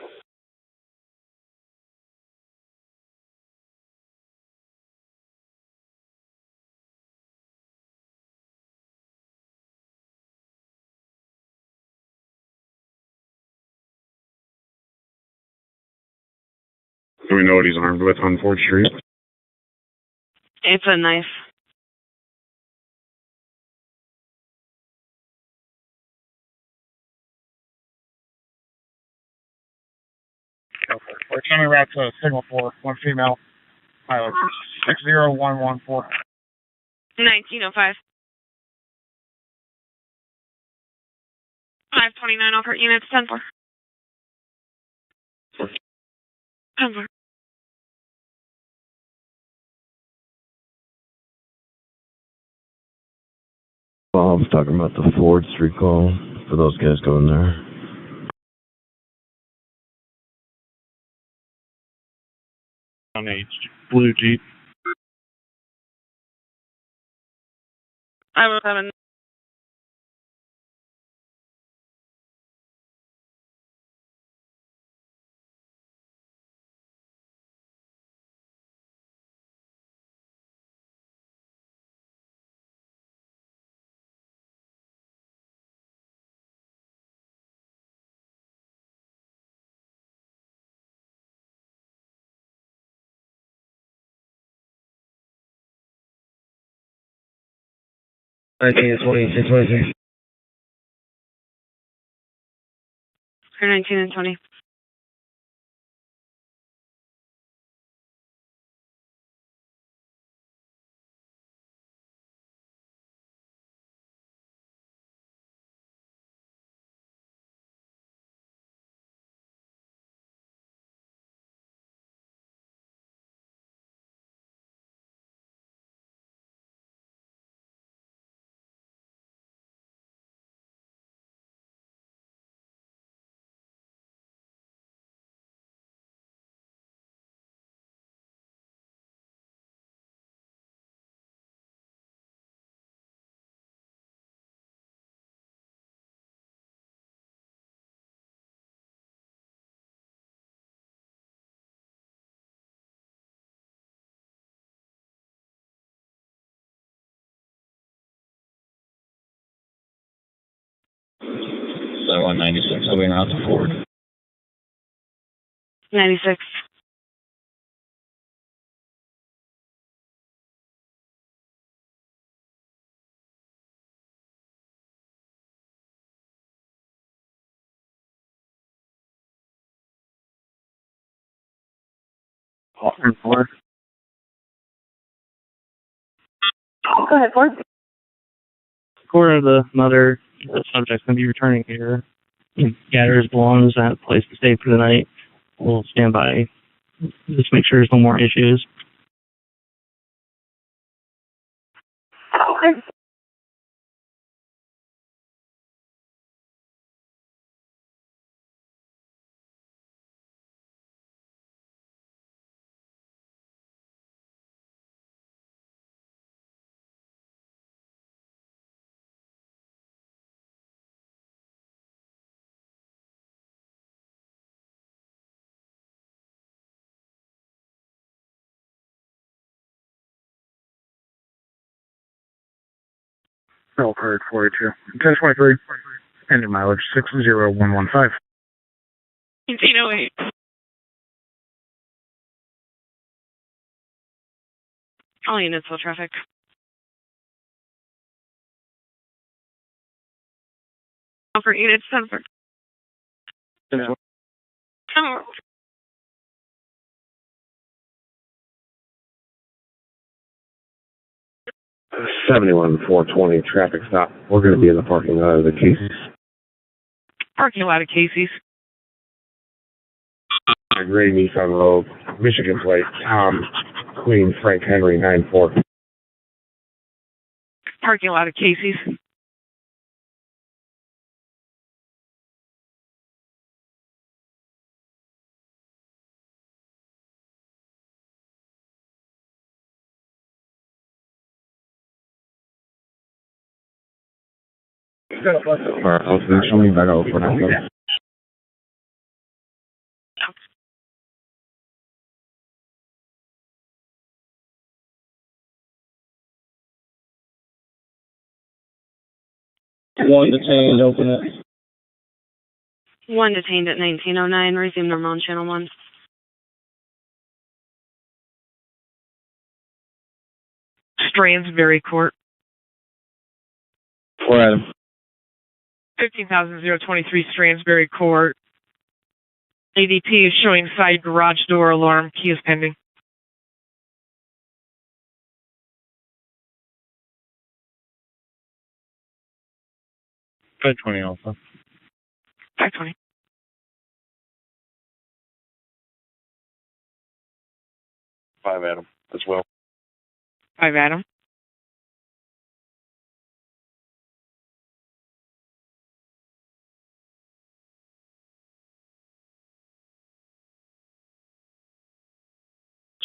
N: Do we know what he's armed with on 4th Street?
C: It's a knife.
B: We're coming back to signal for one female pilot. 60114.
C: 1905. 529 Elkhart units, 10-4. 10-4.
D: Bob's talking about the Ford Street call for those guys going there.
H: On a blue Jeep.
C: I was having.
H: I think it's 26, 26.
C: 19 and 20.
I: So 196, I'll be out to Ford.
C: 96.
B: Ford.
U: Go ahead, Ford.
H: According to the mother, the subject's going to be returning here. Gather his belongings at a place to stay for the night. We'll stand by. Just make sure there's no more issues.
U: Okay.
B: Elkhart 42. 1023. Engine mileage 60115.
C: 1908. All units, full traffic. For unit 7. Somewhere.
D: 71-420 traffic stop. We're going to be in the parking lot of the Casey's.
T: Parking lot of Casey's.
N: Gray Nissan Road, Michigan plate, Tom, Queen, Frank Henry, 94.
T: Parking lot of Casey's.
N: Alright, I'll show me back over for now.
H: One detained, open it.
C: 1 detained at 1909. Resume normal on channel 1.
T: Strandsbury Court.
H: For Adam.
T: 15,023 Strandsbury Court. ADP is showing side garage door alarm. Key is pending.
M: 520 Alpha.
T: 520.
M: 5 Adam as well.
T: 5 Adam.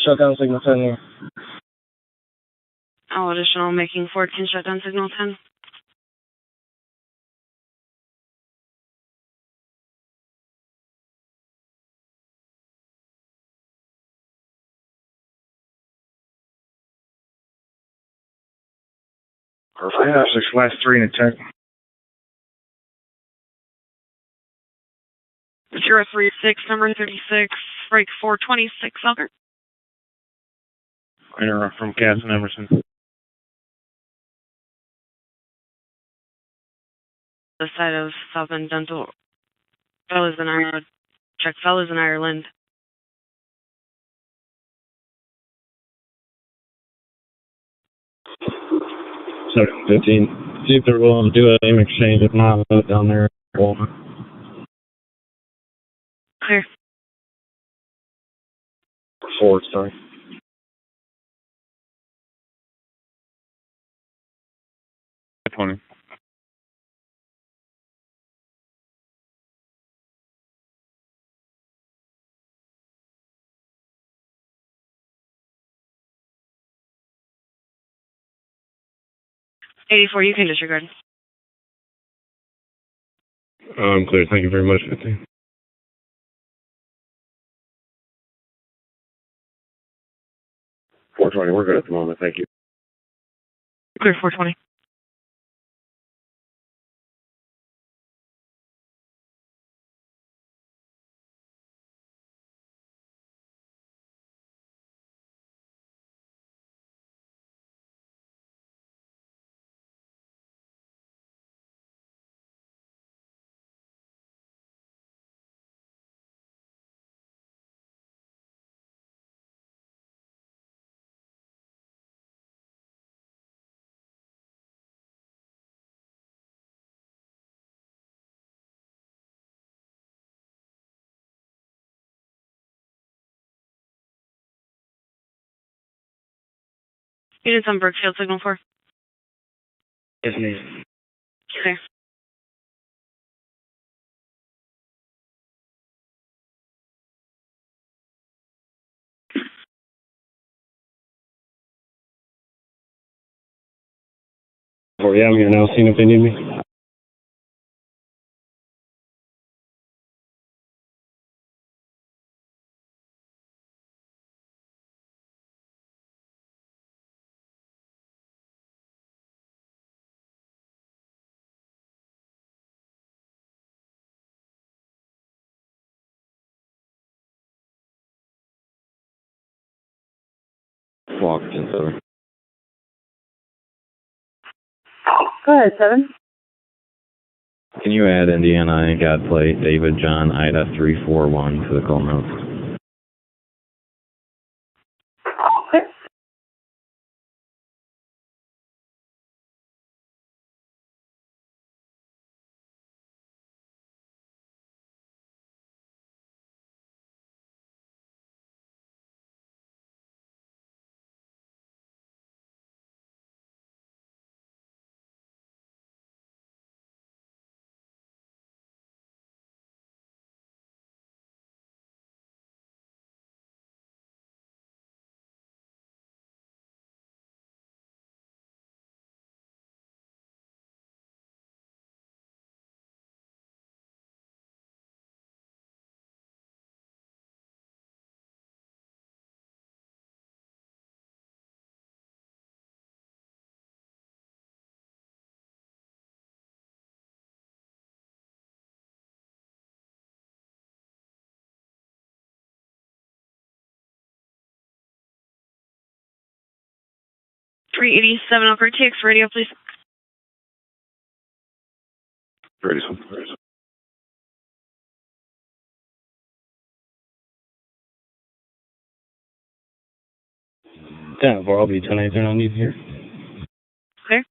H: Shutdown signal 10 there.
C: All additional making 14 shutdown signal 10.
M: Perfect. 6/3 and 10.
C: 036, number 36, break 426, Elkhart.
M: Interrupt from Cass and Emerson.
C: The side of South Bend Dental. Fellas in Ireland. Check fellas in Ireland.
H: So 15. See if they're willing to do an aim exchange. If not, I'll down there.
C: Clear.
M: 4, sorry. 20.
C: '84, you can disregard.
M: I'm clear. Thank you very much, 15. 420, we're good at the moment. Thank you.
T: Clear 420.
C: Units on Brookfield, signal 4.
M: Yes, ma'am.
C: Clear.
H: Oh, yeah, I'm here now, seeing if they need me.
D: Walk 10-7.
U: Go ahead, 7.
D: Can you add Indiana and God plate David John Ida 341 to the call notes?
C: .387 Elkhart TX radio, please.
D: Ready.
H: 10-4, I'll be 10-8 on these here.
C: Clear.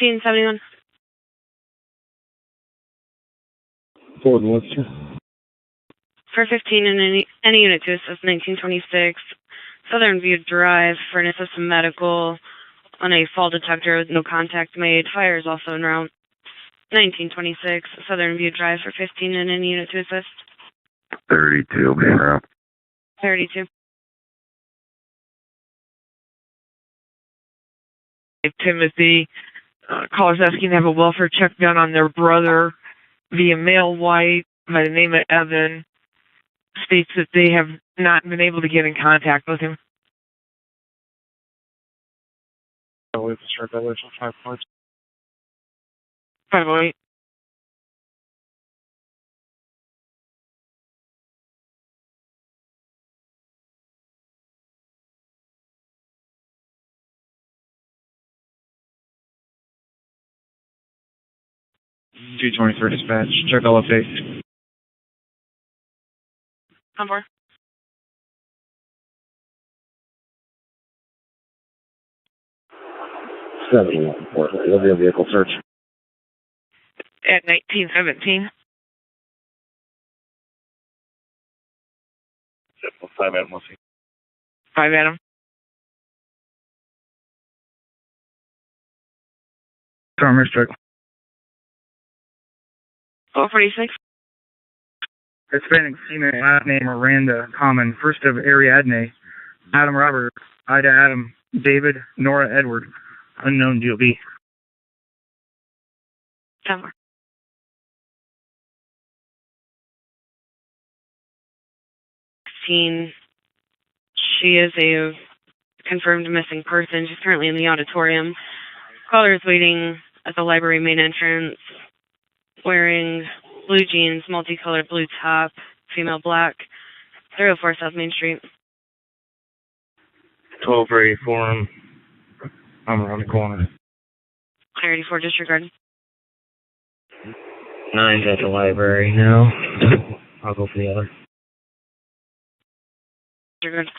C: $15.71.
H: Ford Worcester.
C: For 15 and any unit to assist 1926 Southern View Drive for an assist medical on a fall detector with no contact made. Fire is also en route. 1926 Southern View Drive for 15 and any unit to assist.
D: 32, be around.
C: 32.
T: Timothy, callers asking to have a welfare check done on their brother via mail white by the name of Evan. States that they have not been able to get in contact with him.
G: Oh, start that list with 5 points.
T: 508.
B: $223 dispatch. Check all updates.
C: On board.
D: What's your vehicle search?
T: At 1917.
G: 5 Adam, we'll see.
T: 5 Adam.
B: Farmer's truck.
C: 446.
B: Hispanic female, last name Miranda, common, first of Ariadne, Adam Robert, Ida Adam, David, Nora Edward, unknown DOB.
C: 10 more. She is a confirmed missing person. She's currently in the auditorium. Caller is waiting at the library main entrance, wearing blue jeans, multicolored blue top, female black, 304 South Main Street.
H: 1284. I'm around the corner.
C: Clarity 4, disregard.
H: 9's at the library now. I'll go for the other.
C: Disregard.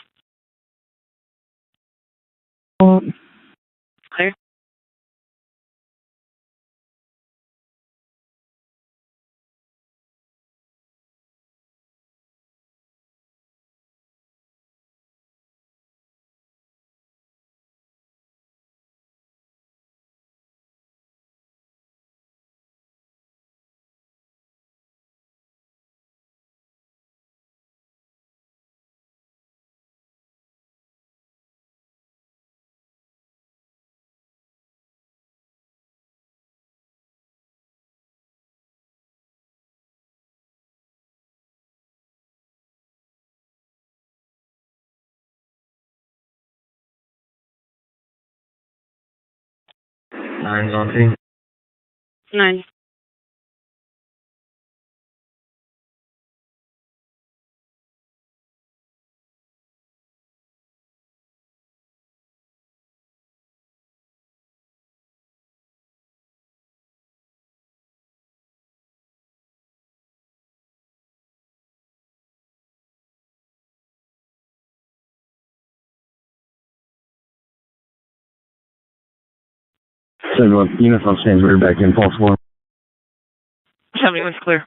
C: Clear.
M: Nine's on scene.
J: 9.
D: Units on scene, we're back in false alarm.
T: 71's clear.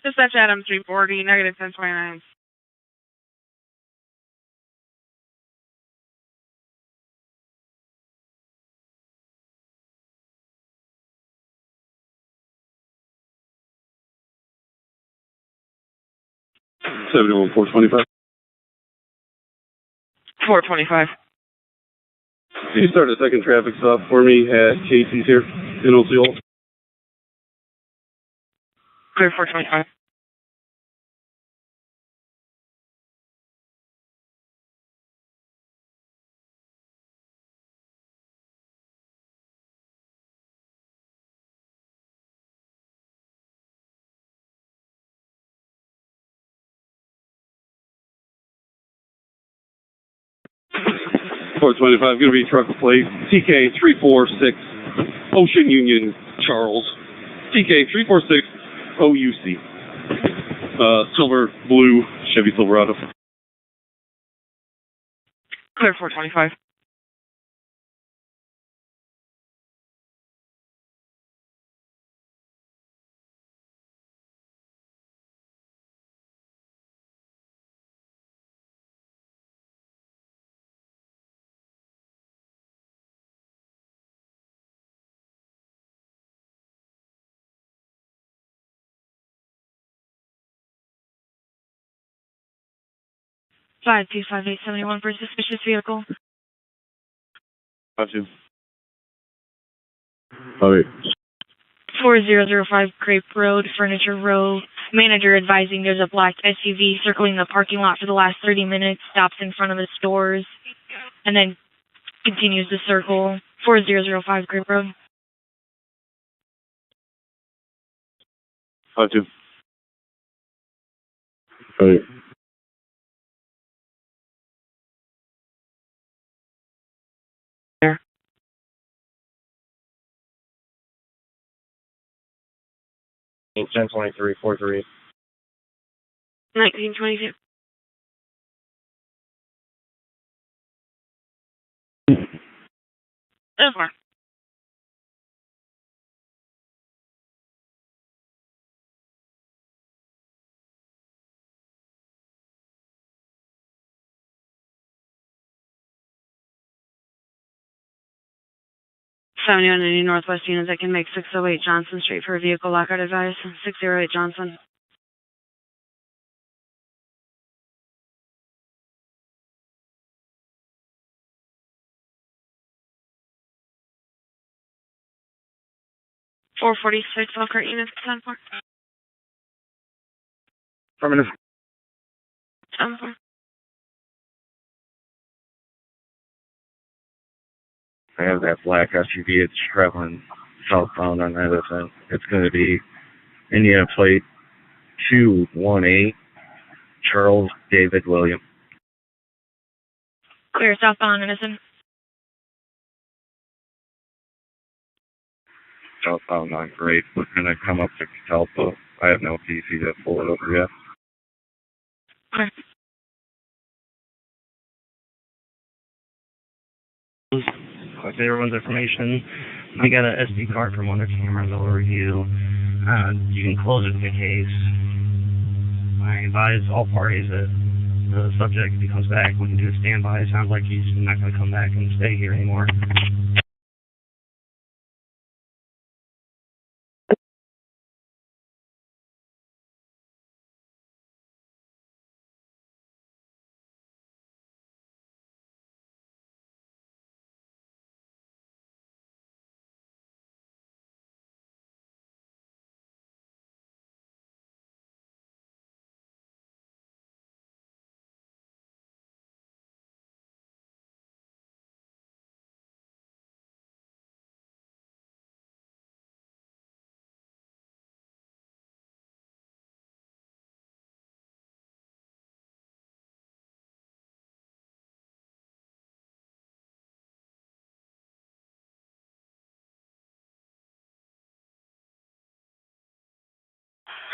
R: Dispatch Adam 340, negative 1029.
M: Seventy-one 425.
T: 425.
M: Can you start a second traffic stop for me at Casey's here in Osceola?
T: Clear 425.
M: Four 25, gonna be truck plate TK 346 Ocean Union Charles. TK 346 OUC. Silver blue Chevy Silverado.
T: Clear 425.
P: Five two five eight 71 for a suspicious vehicle.
M: 52. Oh, wait.
P: 4005 Grape Road, Furniture Row. Manager advising there's a black SUV circling the parking lot for the last 30 minutes, stops in front of the stores, and then continues the circle. 4005 Grape Road.
M: 52. Oh, wait.
T: There.
H: It's 1023 43.
J: 1922.
R: Over.
J: Seventy-one any Northwest units that can make 608 Johnson Street for a vehicle lockout advice. 608 Johnson.
R: .446 Elkhart units 10-4.
M: Affirmative.
R: 10-4.
H: I have that black SUV. It's traveling southbound on that end. It's going to be Indiana plate 218 Charles David William.
P: Clear southbound Innocent.
H: Southbound not great. We're going to come up to Catalpa. I have no PC to pull it over yet.
P: Okay.
K: Collect everyone's information. I got an SD card from one of the cameras I'll review. You can close it in the case. I advise all parties that the subject, if he comes back, we can do a standby. It sounds like he's not going to come back and stay here anymore.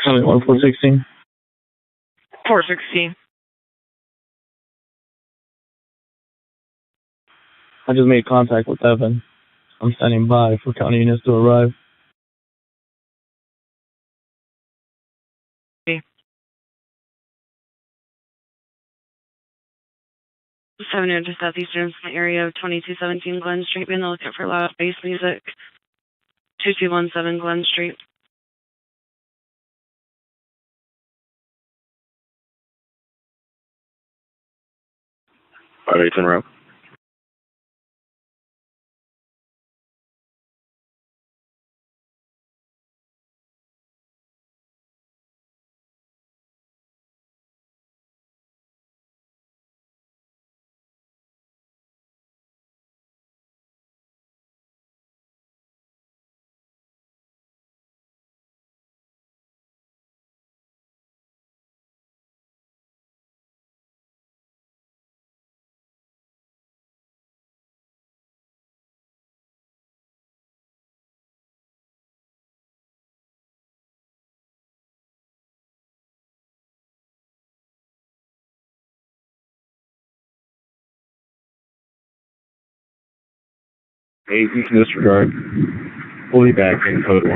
B: 71 416.
T: 416.
B: I just made contact with Evan. I'm standing by for county units to arrive.
T: Okay.
C: 7 to southeastern area of 2217 Glen Street. Be on the lookout for loud bass music. 2217 Glen Street.
M: 5 8 route. Easy to disregard. Fully back in code 1.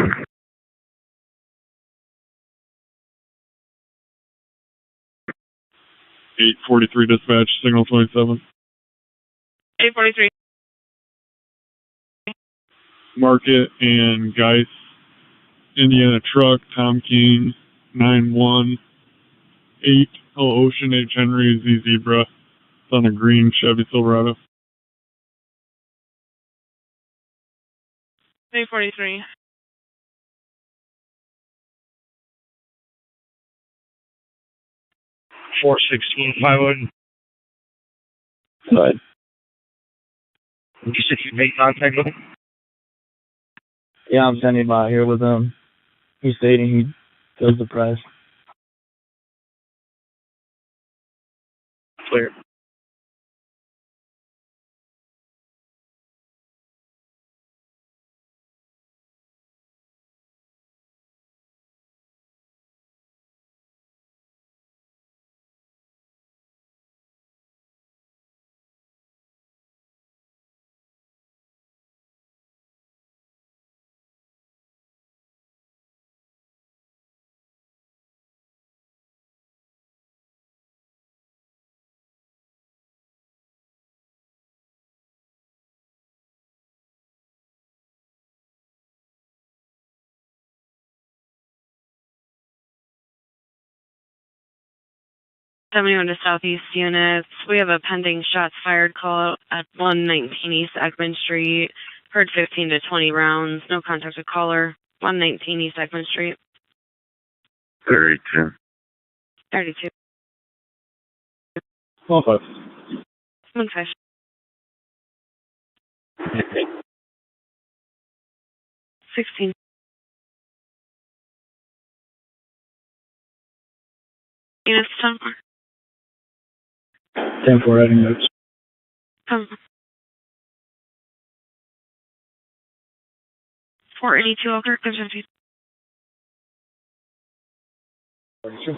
L: 843 dispatch, signal 27.
T: 843.
L: Market and Geis, Indiana truck, Tom King, 918, Hello Ocean, H. Henry, Z Zebra. It's on a green Chevy Silverado.
T: 843.
B: Go ahead.
K: You said you made contact with him?
B: Yeah, I'm standing by here with him. He's stating he feels depressed.
K: Clear.
C: Coming on to southeast units. We have a pending shots fired call at 119 East Ekman Street. Heard 15 to 20 rounds. No contact with caller. 119 East Ekman Street.
M: 32.
C: 32.
B: 15.
C: 15.
B: Okay.
C: 16. Units 10 4.
B: 10-4 heading notes.
C: 482 Elkhart. 15.
B: 42.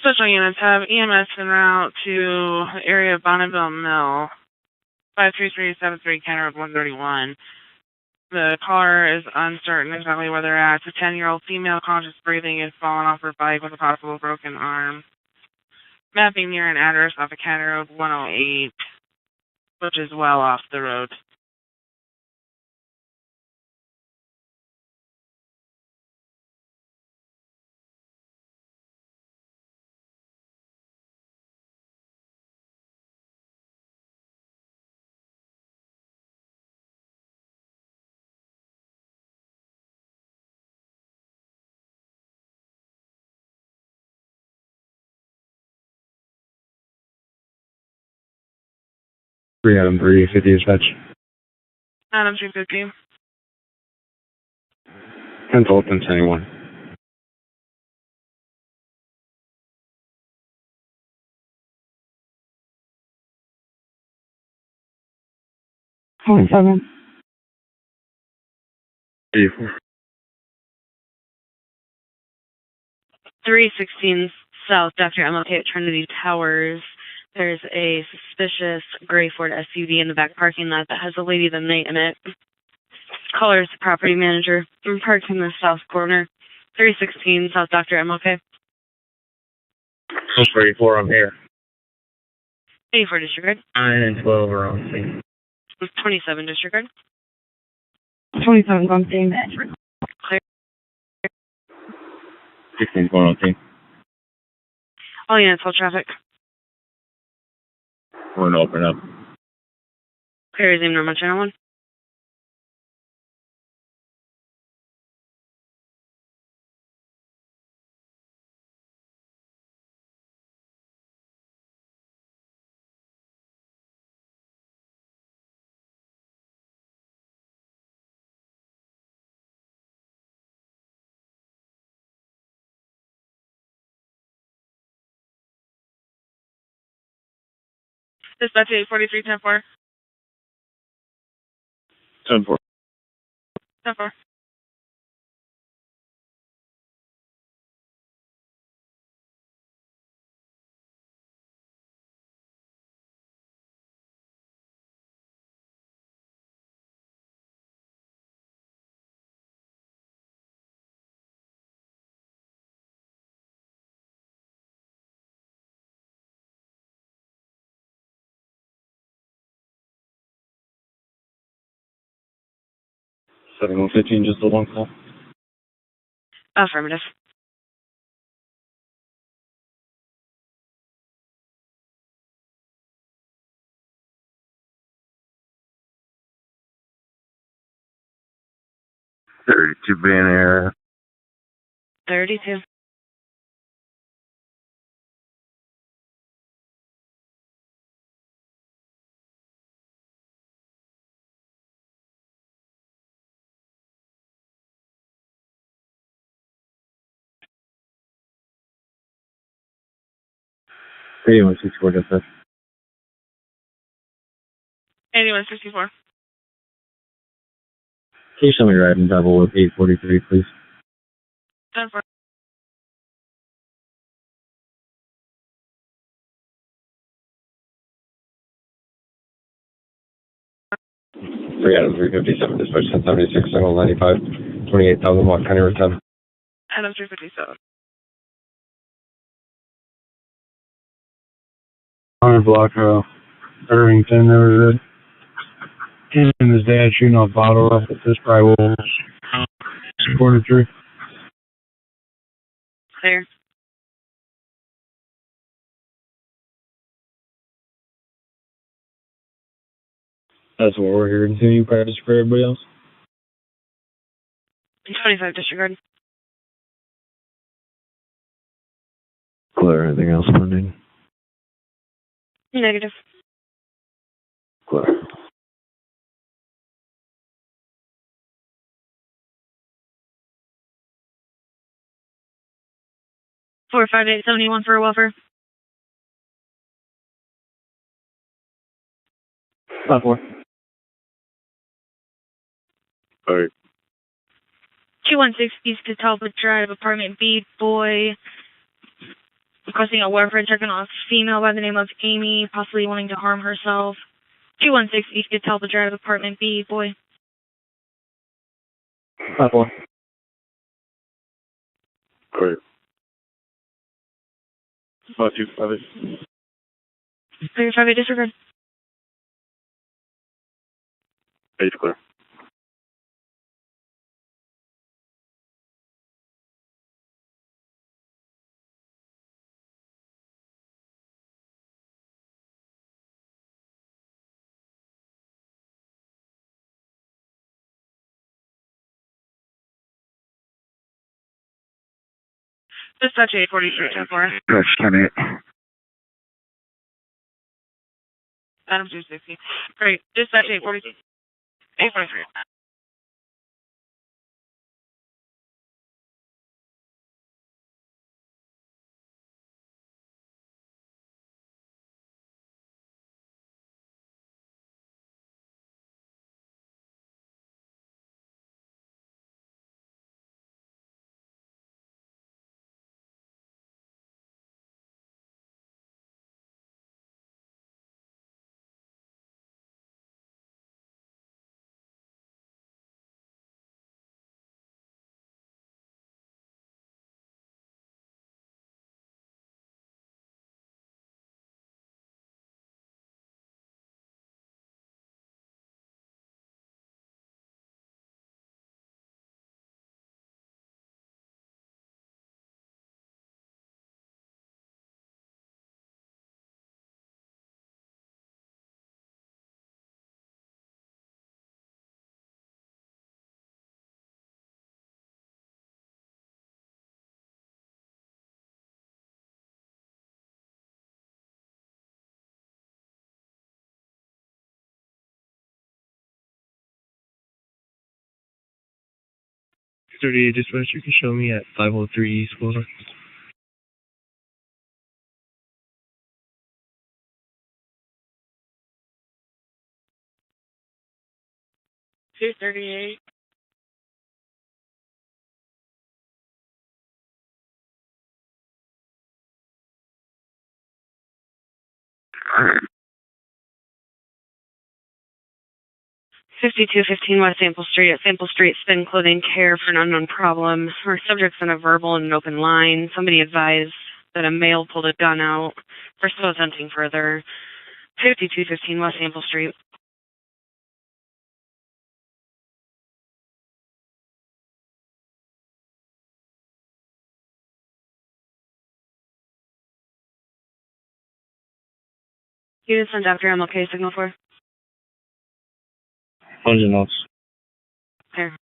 R: Special units have EMS en route to the area of Bonneville Mill, 53373 County Road 131. The caller is uncertain exactly where they're at. It's a 10-year-old female, conscious breathing, is fallen off her bike with a possible broken arm. Mapping near an address off of County Road 108, which is well off the road.
M: Three Adam 350 dispatch.
R: Adam 350.
M: 10 to 10 to anyone.
U: Seven.
M: 84.
J: 316 South, Dr. MLK at Trinity Towers. There's a suspicious gray Ford SUV in the back parking lot that has a Lady of the Night in it. Caller is the property manager. I'm parked in the south corner. 316 South, Dr. MLK.
H: 34, I'm here.
J: 84 disregard.
H: 9 and 12 are on scene.
J: 27 disregard.
U: 27's on scene.
J: Clear.
M: 16 going on scene.
J: All units, all traffic.
M: We're going to open up.
J: Clear, resume normal channel 1.
R: Dispatch 843, 10-4.
M: 10-4.
R: 10-4.
M: Setting 115, just a one call.
J: Affirmative.
M: Thirty-two Van Air.
J: 32.
M: Radio 164 dispatch.
R: 8164.
M: Can you show me your item double with 843, please?
R: 10-4.
M: Three Adam 357 dispatch 1076 single 95 28,000 Watt County Road 7.
R: Adam 357.
B: 100 block, Irvington, there was a kid and his dad shooting off bottle. This probably will support it through.
J: Clear.
M: That's what we're here. Continue practice for everybody else.
J: 25 disregard.
M: Clear. Anything else pending?
J: Negative.
M: Clear.
J: Four 5871 for a welfare.
M: 5-4. All right.
P: 216 East Catalpa Drive, apartment B, boy, requesting a welfare check on a female by the name of Amy, possibly wanting to harm herself. 216 East Catalpa Drive, apartment B, boy.
M: 5-4. Great. 525.
C: 358 disregard.
M: 8 clear.
C: Dispatch 843, 10-4.
M: Press 10-8.
C: Adam 260. Great. Dispatch 843. 843.
K: Dispatch, you can show me at 503 East Boulevard.
C: $238. $52.15 West Sample Street. At Sample Street, spin clothing care for an unknown problem. Our subject's in a verbal and an open line. Somebody advised that a male pulled a gun out. We're still attempting further. 5215 West Sample Street. You just send after MLK signal for?
K: 100 knots.
C: Here.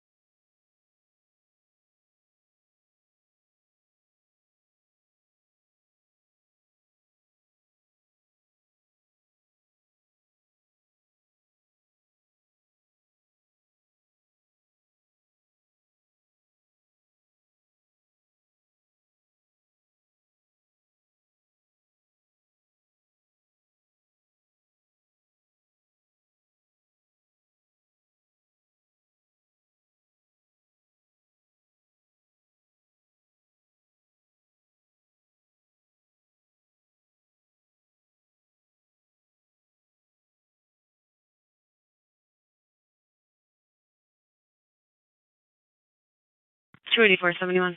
C: $284.71.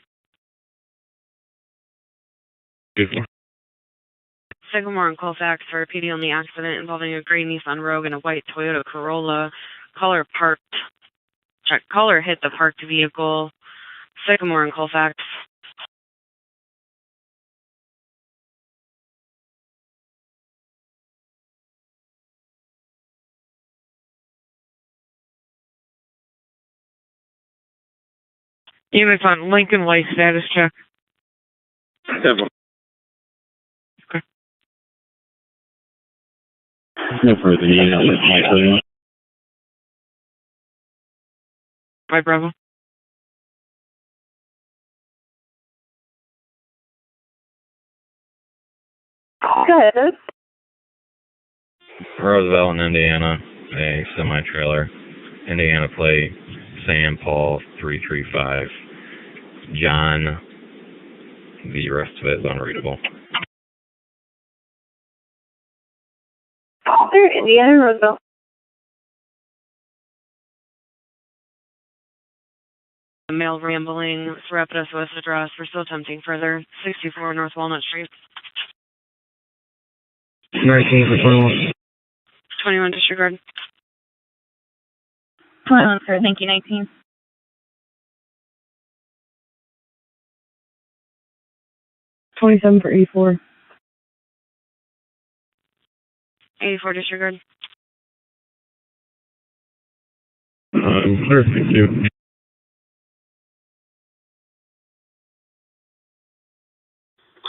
C: Sycamore and Colfax for a PD on the accident involving a gray Nissan Rogue and a white Toyota Corolla. Caller hit the parked vehicle. Sycamore and Colfax.
T: Units on Lincoln Way status check.
M: 7. Okay. No further need. I'll let my clear.
T: Bye, Bravo.
U: Good.
D: Roosevelt, Indiana, a semi-trailer. Indiana plate, Sam Paul 335. John, the rest of it is unreadable.
U: There, Indiana Roosevelt.
C: Male rambling, Serapis West address. We're still attempting further. 64 North Walnut Street.
H: 19 for 21.
J: 21 disregard.
U: 21, sir. Thank you. 19. 27 for 84.
J: 84 disregard.
L: 152.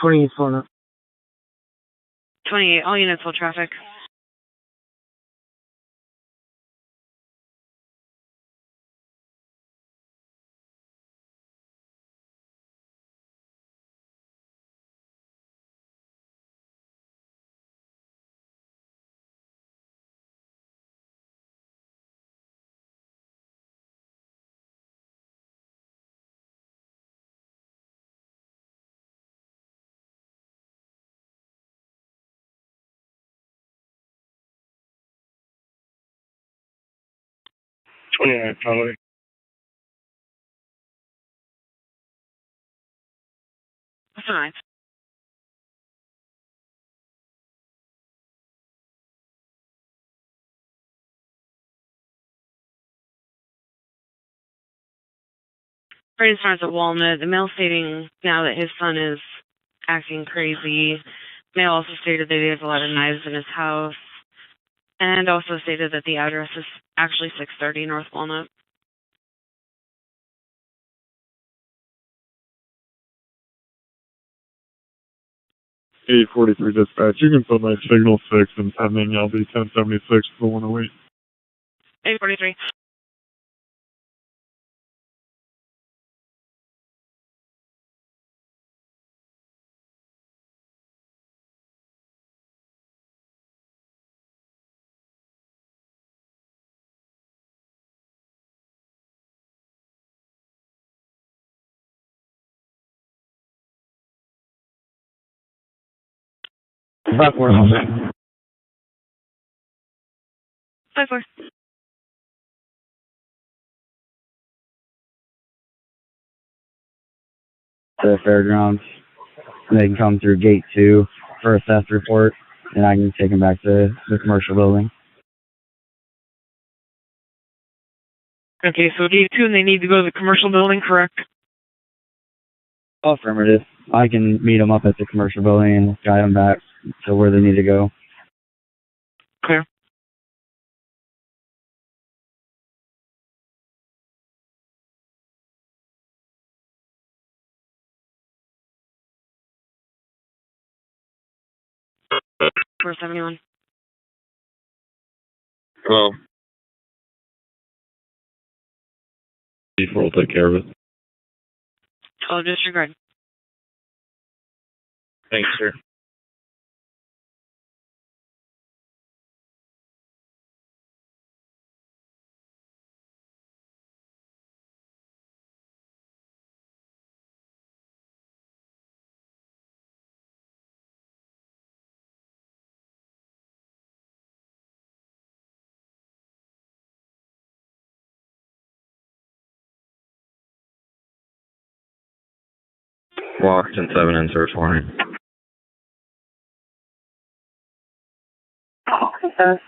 H: 28 pulling up.
J: 28, all units hold traffic.
G: Probably.
J: That's nice. Braden starts at Walnut. The mail stating now that his son is acting crazy. Mail also stated that he has a lot of knives in his house. And also stated that the address is actually 630 North Walnut.
L: 843 dispatch. You can put my signal 6 and pending. I'll be 1076 for 108.
J: 843.
H: Backward.
J: 54.
F: To the fairgrounds, and they can come through gate 2 for a theft report, and I can take them back to the commercial building.
T: Okay, so gate 2 and they need to go to the commercial building, correct?
F: Affirmative. I can meet them up at the commercial building and guide them back to where they need to go.
T: Clear.
J: For 71.
M: Hello. D4 will take care of it.
J: 12 disregard.
H: Thanks, sir.
M: Washington 7 in search warrant.
U: Okay, sir.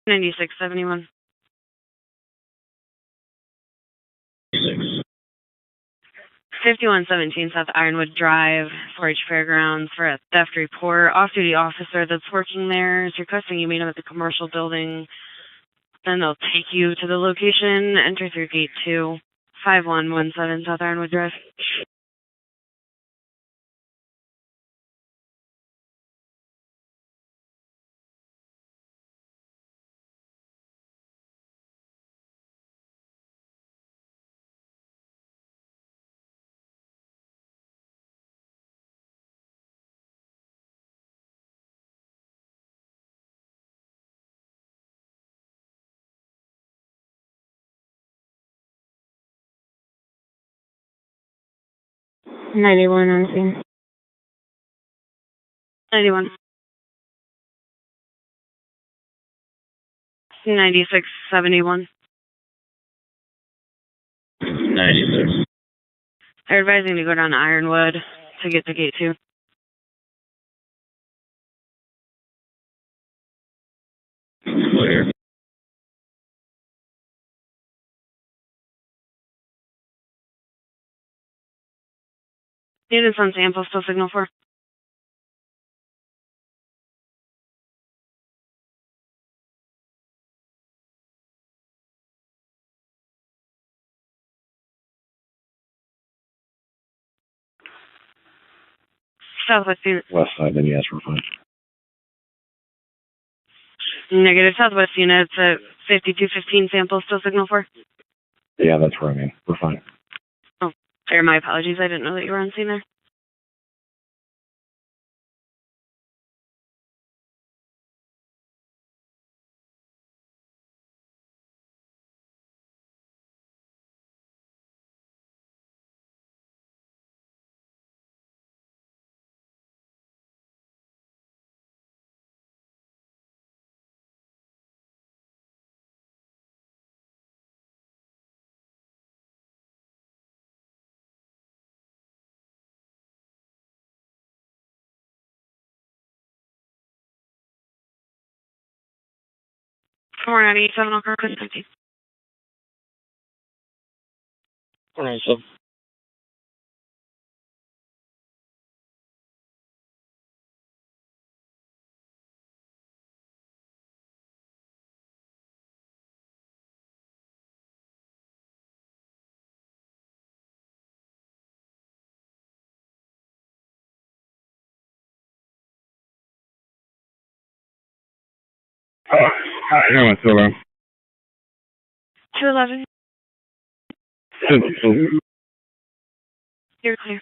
J: 9671. 5117 South Ironwood Drive, 4-H Fairgrounds, for a theft report. Off-duty officer that's working there is requesting you meet him at the commercial building. Then they'll take you to the location. Enter through gate 2, 5117 South Ironwood Drive.
U: $91 on scene.
J: 91. 9671.
I: 96.
J: They're advising to go down to Ironwood to get to gate 2.
I: Clear.
J: Units on sample, still signal 4. Southwest unit.
D: West side, then yes, we're fine.
J: Negative. Southwest units at 5215 sample, still signal 4.
D: Yeah, that's where I mean. We're fine.
J: Oh, fair. My apologies. I didn't know that you were on scene there. Four 98 Elkhart, 50.
H: 497.
N: That one's still on.
J: 211. You're clear.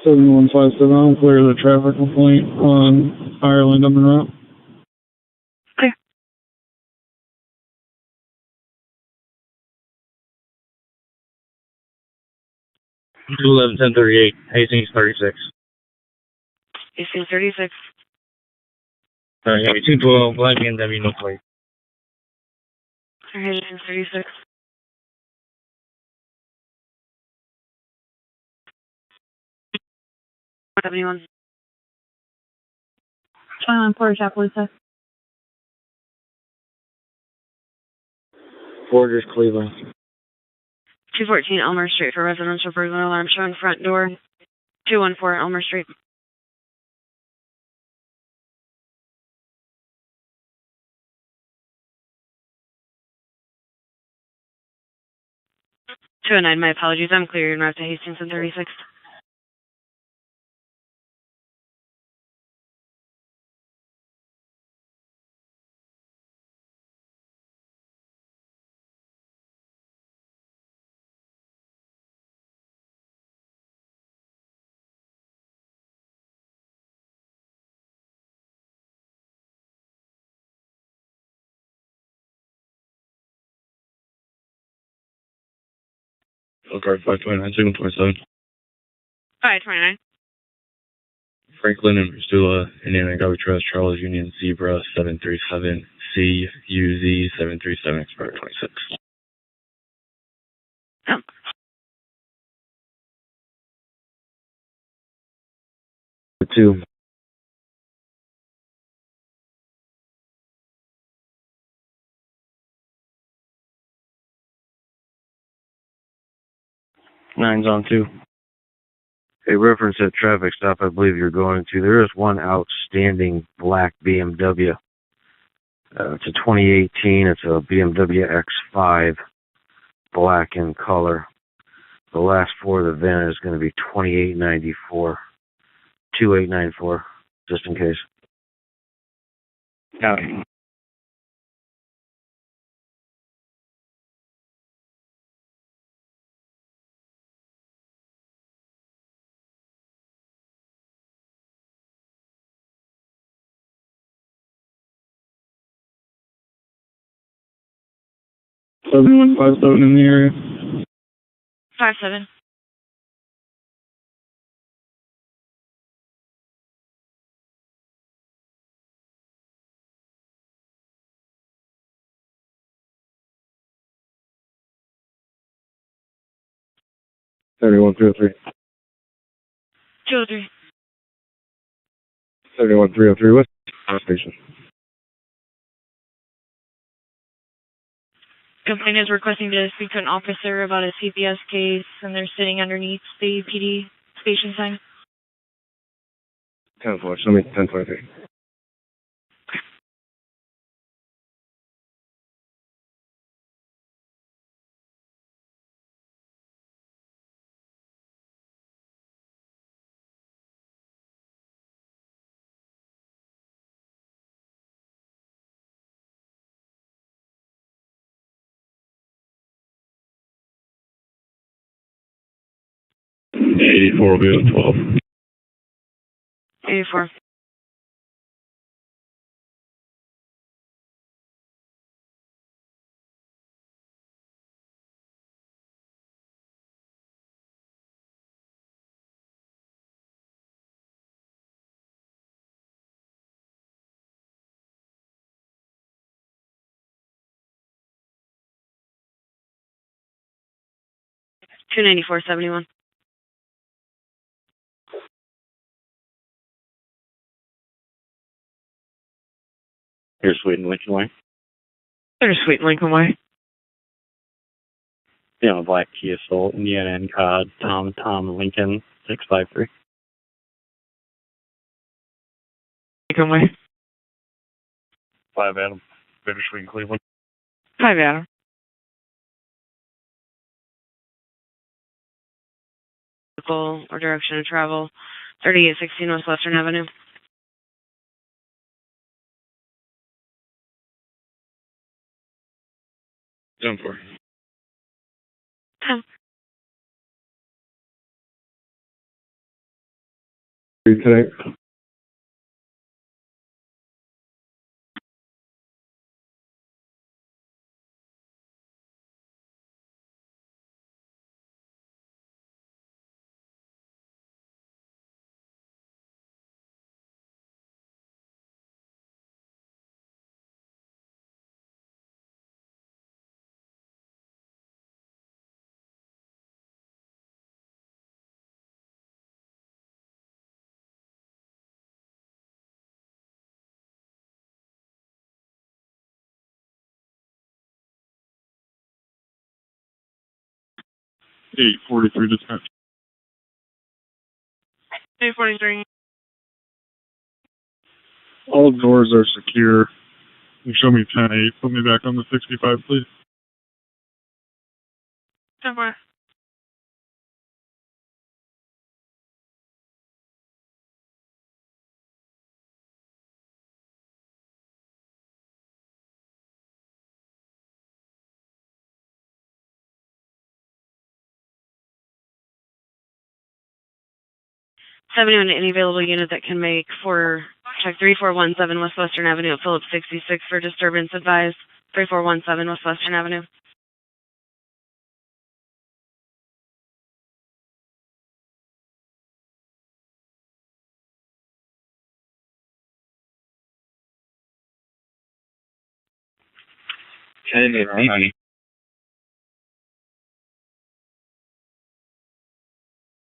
B: Seven 157, clear the traffic complaint on Ireland up and route.
J: Clear.
H: Two 11 1038. Hastings 36.
J: Hastings 36.
H: Yeah, 212 black BMW, no plate.
J: Hastings 36. 71.
U: 21 Porter Chapelisa.
H: Borders, Cleveland.
J: 214 Elmer Street for residential burglar alarm showing front door. 214 Elmer Street. Two and 9, my apologies. I'm clear en route to Hastings and 36.
M: Elkhart 529, signal 27.
J: 529.
M: Franklin and Missoula, Indiana Garbage Trust, Charles Union Zebra 737, CUZ 737, expired 26.
S: 2. Nine's on 2. A reference at traffic stop I believe you're going to. There is one outstanding black BMW. It's a 2018. It's a BMW X5, black in color. The last four of the VIN is going to be 2894. 2894, just in case.
F: Okay.
B: Seven 57 in the area.
P: 57.
M: Seventy-one 303.
P: 203.
M: 71 303. What's the station?
P: Complaint is requesting to speak to an officer about a CPS case, and they're sitting underneath the PD station sign.
M: 10-4. Show me 1023.
L: Will be at 12.
J: 84. $294.71.
D: Here's Sweet and Lincoln Way.
T: There's Sweet Lincoln Way.
D: Yeah, black Kia Soul, Indiana and Cod, Tom Lincoln 653.
T: Lincoln Way.
L: 5 Adam. Bittersweet Cleveland.
T: 5 Adam.
J: Or direction of travel, 3816 West Western Avenue.
L: Done for.
J: 10.
M: Today.
L: Eight 43 dispatch.
R: 843.
L: All doors are secure. You show me 10-8. Put me back on the 65, please.
R: 10-4.
J: $71 to any available unit that can make for check 3417 West Western Avenue at Phillips 66 for disturbance advised. 3417 West Western Avenue.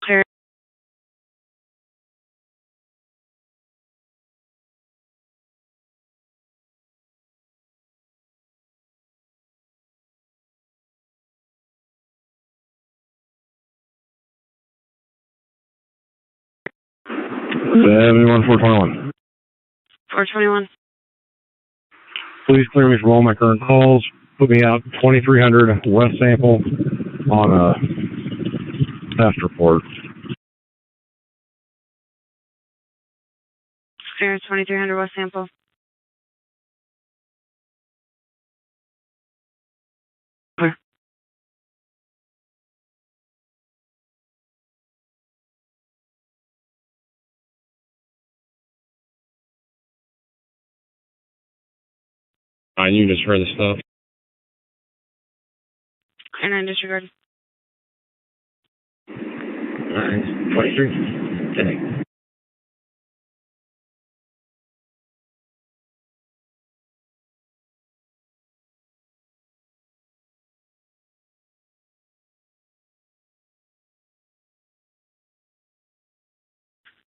J: Clear.
D: 71 421.
J: 421.
Q: Please clear me from all my current calls. Put me out 2300 West Sample on a theft report.
J: Clear 2300 West Sample. Clear.
M: You just heard the stuff.
J: Clear 9 disregard.
M: Alright, 23. Okay.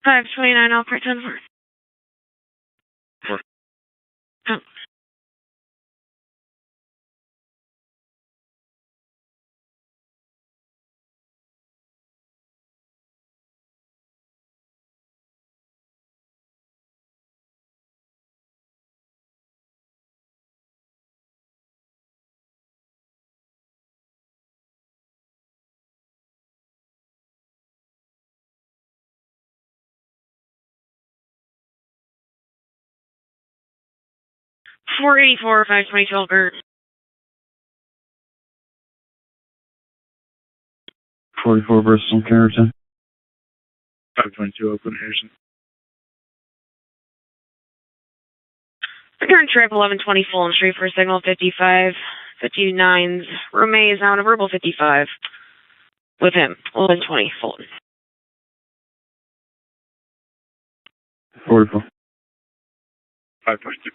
J: Five 29 Elkhart 10 4. Oh. Four 522 Elkhart.
M: 44 Bristol, Carrollton.
L: 522 Oakland, Harrison.
J: Return trip 1120 Fulton Street for signal 55. 59's Romay is now on a verbal 55. With him, 1120 Fulton.
M: 44.
L: 522.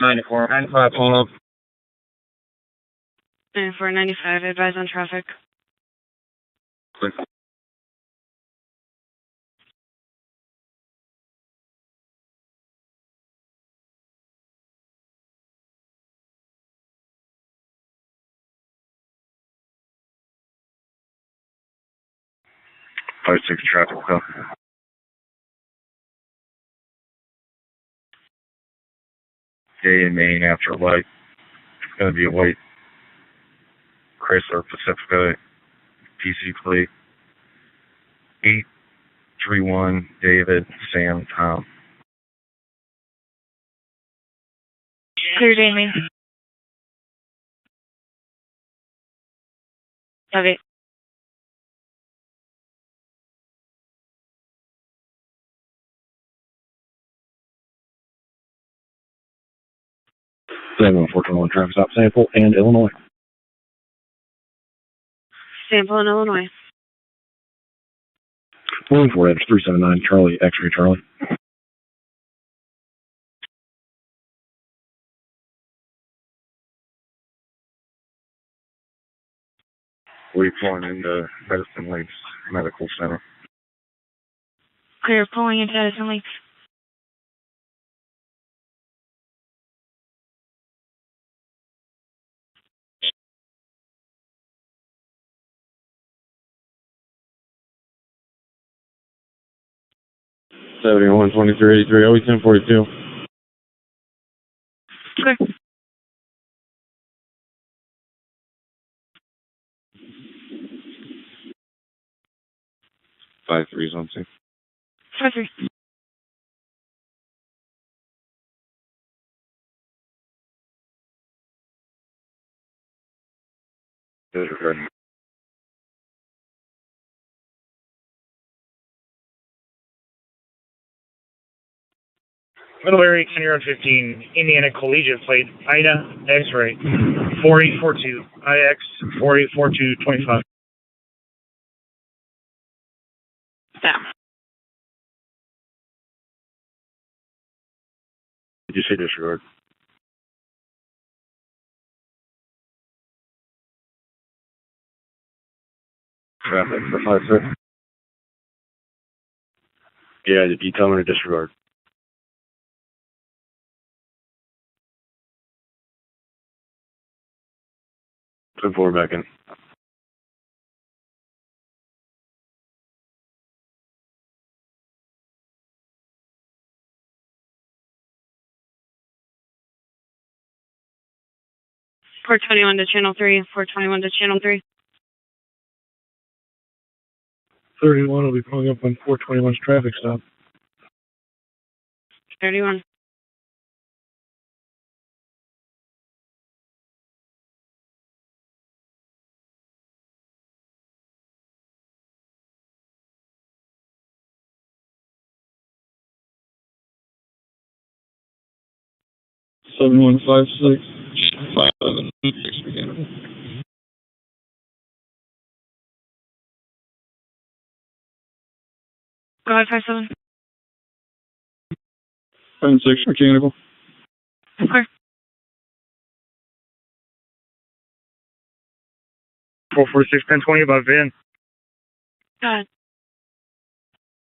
M: Ninety-four, 95, pulling up.
J: 9495, advise on traffic.
M: Click.
D: 56 traffic, go. Day in Maine after light. It's going to be a white Chrysler Pacifica PC plate. 831 David Sam Tom.
P: Clear day, Maine.
J: Okay.
D: Seven 421 traffic stop sample and Illinois.
J: Sample in Illinois.
D: Moving forward, 379 Charlie, X-ray Charlie. We're pulling into Edison Lakes Medical Center.
P: Clear pulling into Edison Lakes.
M: Seventy-one 2383, always 1042.
J: Clear.
M: 5-3 zone 2.
P: 5-3.
M: Disregard.
E: Middle area, County Road 15, Indiana Collegiate Plate, Ida, X-ray, 4842, IX, 484225.
C: Down.
M: Did you say disregard? Traffic for 5-6. Yeah, did you tell me to disregard? Put 4 back in.
C: Port 21 to channel 3. Port 21 to channel 3.
G: 31 will be pulling up on 421's traffic stop.
C: 31.
L: Seven 156 511 mechanical.
P: Go ahead, 5-7.
L: 10-6 mechanical.
P: Clear.
E: 446, 1020 above VIN.
P: Go ahead.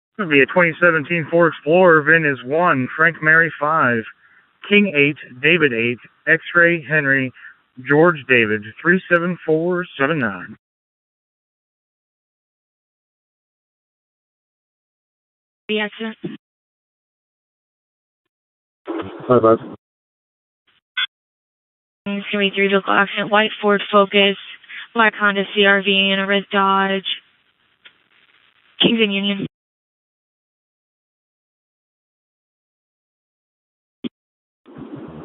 E: It's going to be a 2017 Ford Explorer. VIN is 1, Frank Mary 5, King 8, David 8, X-ray Henry, George David, 37479.
P: The accident.
M: 5-5.
P: It's going to be 3 vehicle accident. White Ford Focus, black Honda CRV, and a red Dodge. Kingston Union.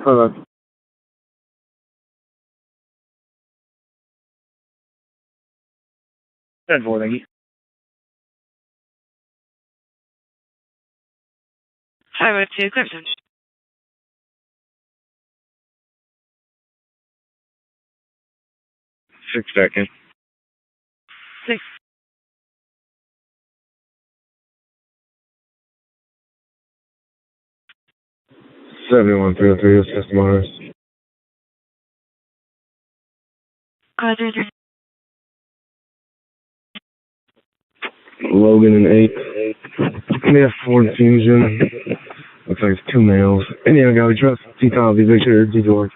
M: 5-5.
E: Good boy, thank you.
C: 502, Clifton.
M: Six seconds.
C: 6.
M: 71 303 assist minors.
P: Go ahead, 3-3.
M: Logan and 8. We have Ford Fusion. Looks like it's 2 males. Indiana Galley Trust. T-Tom, V Victor, D George.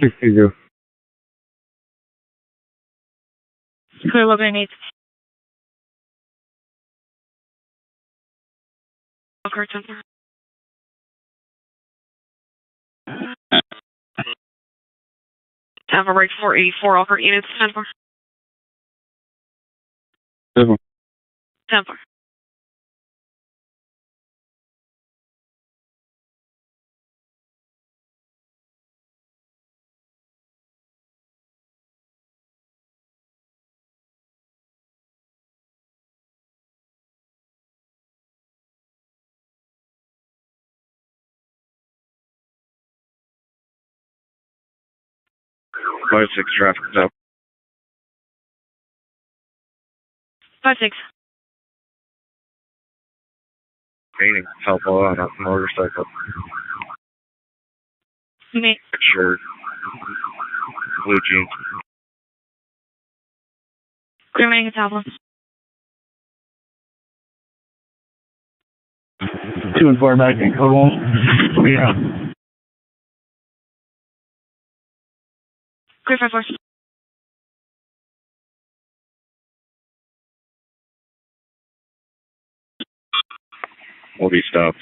M: 6-0.
P: Clear, Logan 8.
C: Elkhart, Temple. Temple break 484, Elkhart units, 10-4.
L: 7.
C: 10-4.
M: Five 6 traffic stop.
P: 5-6.
M: Meaning help a lot on motorcycle.
P: Me.
M: Shirt. Blue jeans.
P: Clear, remaining at Southland.
E: 2 and 4 back in code 1. Yeah.
P: Clear, 5-4.
M: Will be stopped.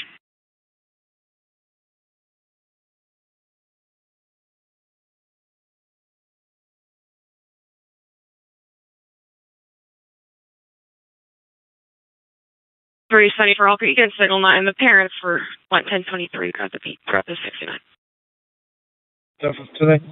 C: 370 for Elkhart. You can signal 9. The parents for 1023 got the 69.
B: Stuff today.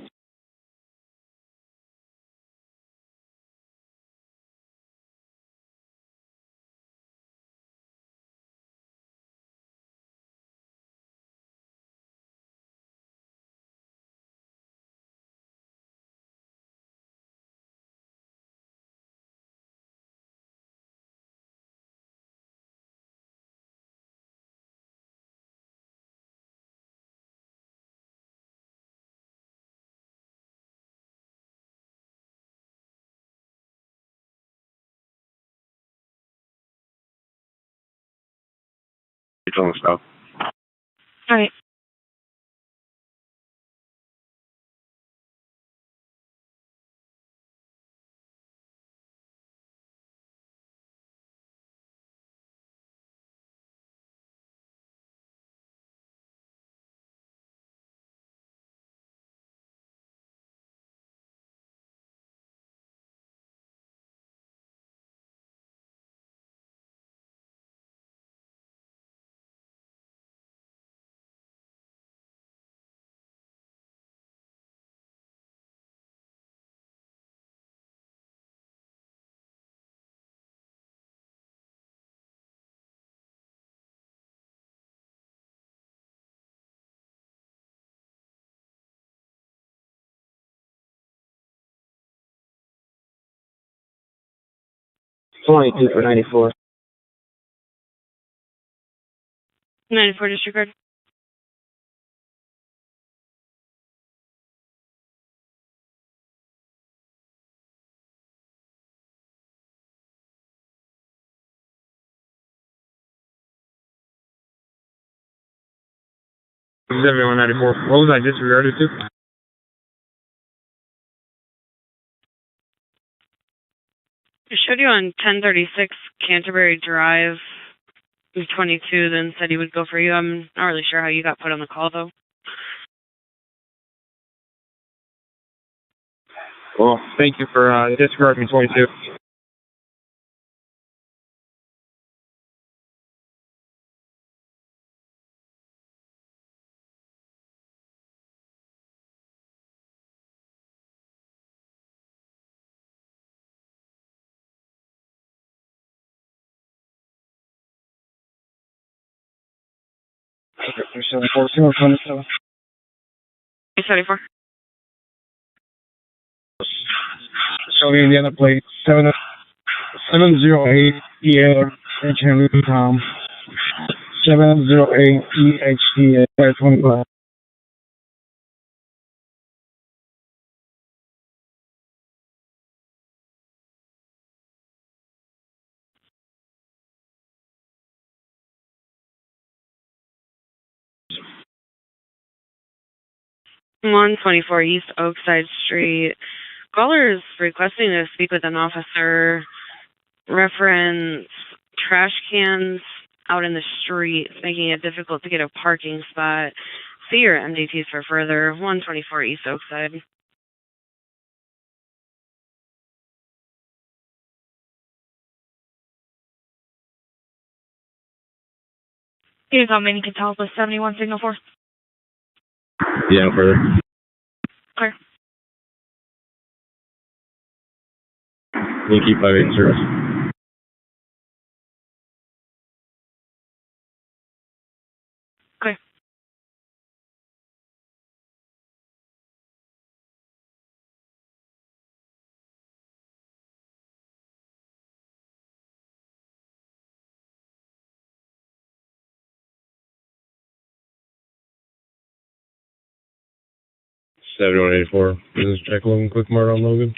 D: It's on the stop.
C: All right.
B: $22 for 94.
C: 94 disregard.
L: This is everyone 94. What was I disregarded to?
C: I showed you on 1036 Canterbury Drive. He was 22, then said he would go for you. I'm not really sure how you got put on the call, though.
L: Well, thank you for disregarding 22.
B: Okay, 374, 227.
C: 74.
B: Shelby, Indiana plate 708 EA H. Henry Tom 708 EHT 525.
C: One 24 East Oakside Street. Caller is requesting to speak with an officer. Reference trash cans out in the street, making it difficult to get a parking spot. See your MDTs for further. 124 East Oakside.
P: Here's how many can tell us 71 signal 4.
D: Yeah, no further.
P: Clear.
D: We'll keep 58 service.
P: Clear.
D: Seventy-one 84. Business check Logan, quick mart on Logan.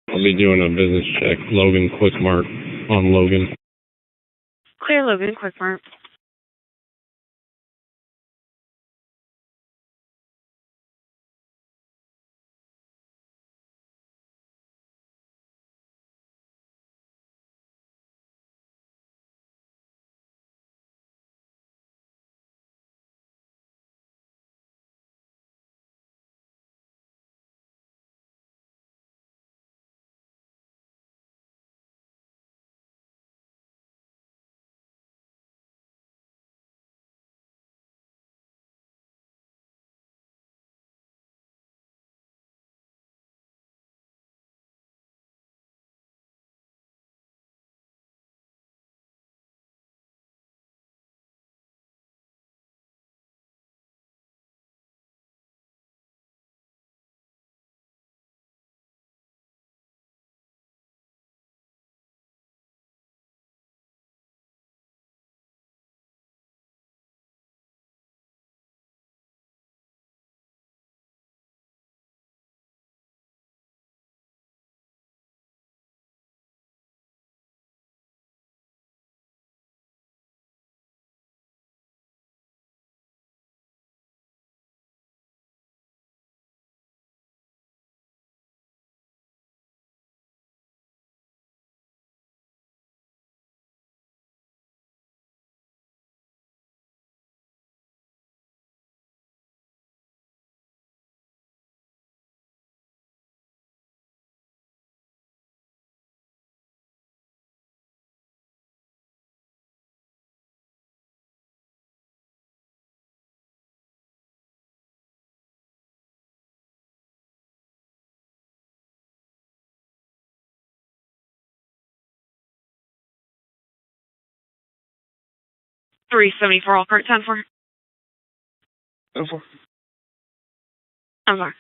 D: I'll be doing a business check Logan, quick mart on Logan.
C: Clear Logan, quick mark. 374 Elkhart, 10-4.
G: 10-4.
C: I'm sorry.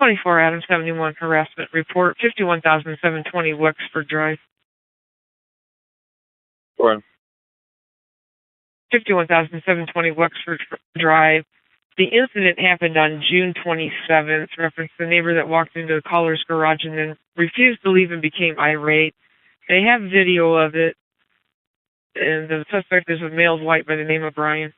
T: '24 Adam 71 harassment report. 51,720 Wexford Drive. 51,720 Wexford Drive. The incident happened on June 27th. Reference the neighbor that walked into the caller's garage and then refused to leave and became irate. They have video of it, and the suspect is a male white by the name of Brian.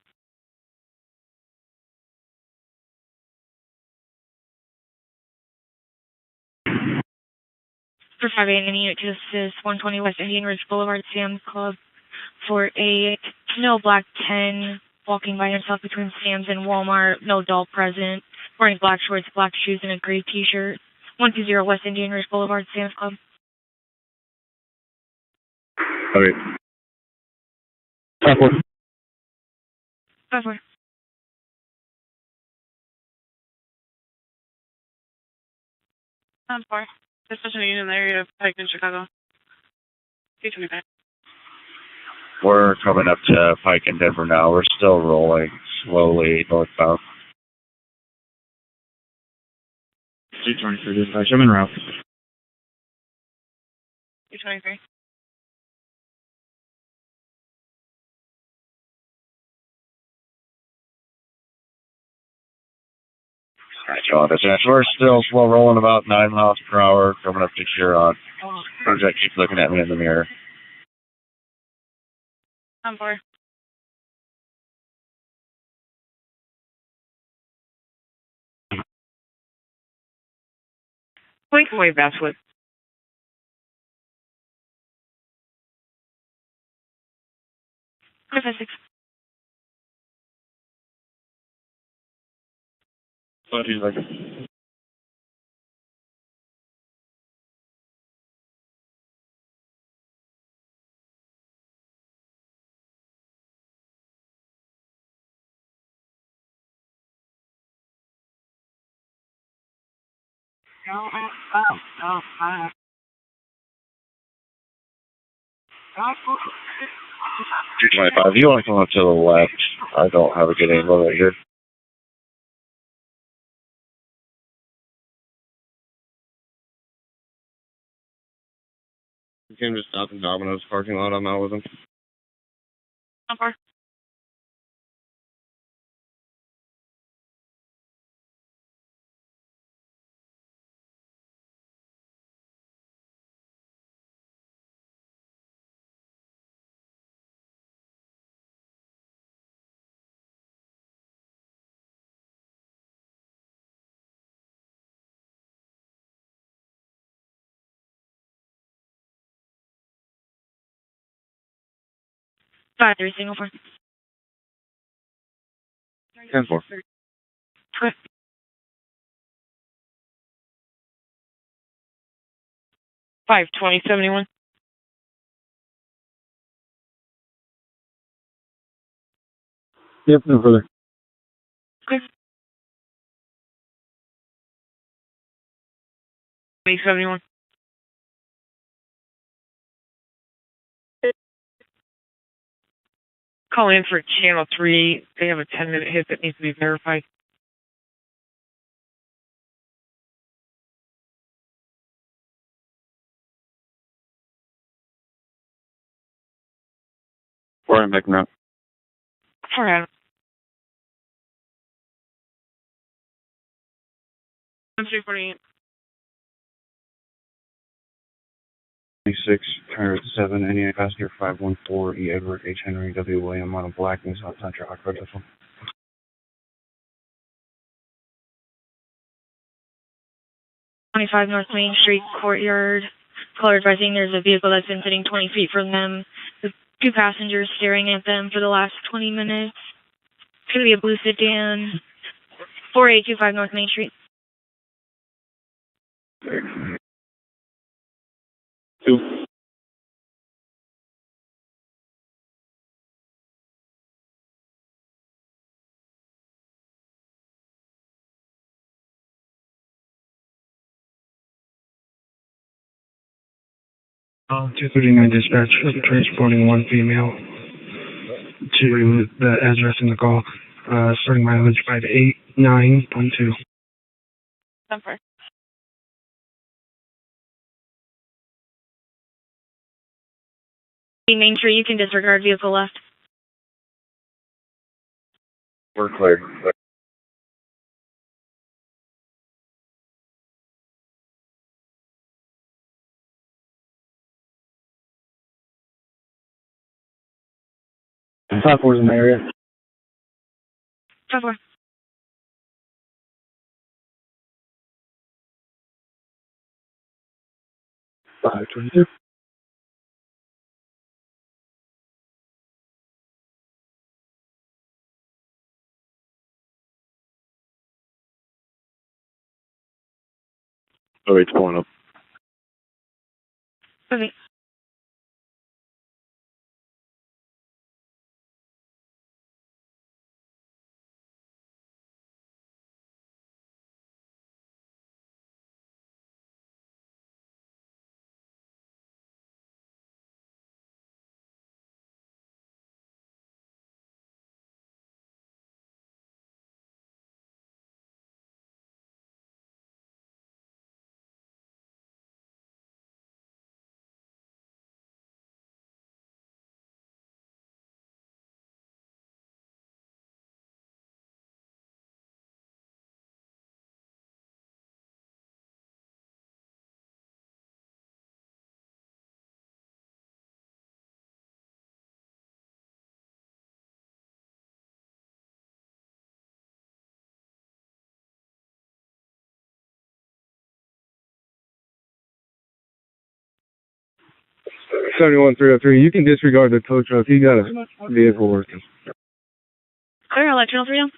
P: For 5 8 and unit to assist 120 West Indian Ridge Boulevard, Sam's Club, for a male black 10 walking by himself between Sam's and Walmart, no doll present, wearing black shorts, black shoes, and a gray t-shirt. 120 West Indian Ridge Boulevard, Sam's Club.
L: Okay.
C: 5-4.
R: 10-4. Dispatch unit in the area of Pike in Chicago. 225.
D: We're coming up to Pike and Denver now. We're still rolling slowly northbound.
L: 223 dispatch. I'm en route.
R: 223.
D: Alright, John, we're still slow rolling about 9 miles per hour, coming up to Huron. Project keeps looking at me in the mirror.
R: 10-4.
T: Blink away, Basswood.
P: Perfect.
L: 30 seconds.
D: Oh, 225. You want to come up to the left? I don't have a good angle right here.
M: You can just stop in Domino's parking lot. I'm out with him.
R: 10-4.
P: Five 3 single 4.
D: 10-4.
P: Good.
T: 52071.
L: Yep, no further.
P: Good.
T: 2071. Call in for channel 3. They have a 10-minute hit that needs to be verified.
M: Or I'm back now.
T: For Adam.
R: 348.
M: 2607, Indiana passenger 514, E. Edward H. Henry W. William on a black in South Central Elkhart.
P: 25 North Main Street Courtyard. Caller advising there's a vehicle that's been sitting 20 feet from them with 2 passengers staring at them for the last 20 minutes. It's going to be a blue sedan. 4825 North Main Street.
L: 2.
A: Oh, 239 dispatch, transporting one female to the address in the call, starting mileage 589.2.
R: Number.
P: Main Street, you can disregard vehicle left.
D: We're clear.
B: 5-4's in the area.
P: 5-4.
B: Five 22.
L: Oh, it's pulling up.
P: Okay.
Q: Seventy-one 303. You can disregard the tow truck. You got a vehicle working.
P: Clear, I'll let you know 3 down.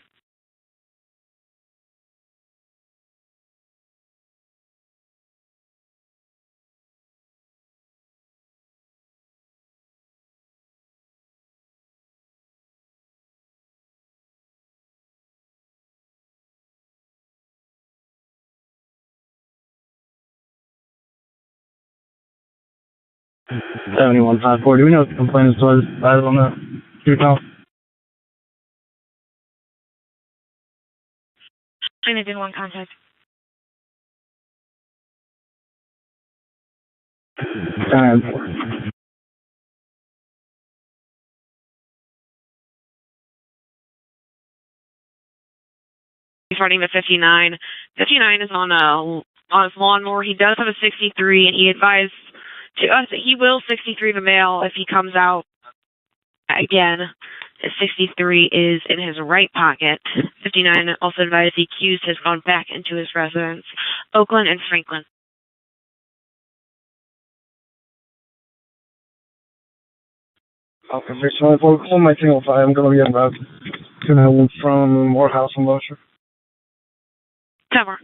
B: Seventy-one 5-4. Do we know what the complaint was? I don't know. Do you know?
P: And it didn't want contact.
C: He's running the 59. 59 is on his lawnmower. He does have a 63, and he advised to us that he will 63 the male if he comes out again. His 63 is in his right pocket. 59 also advised the accused has gone back into his residence. Oakland and Franklin.
B: Okay, so if we're calling my single 5, I'm going to be about 291 from Morehouse and Locher.
C: Cover.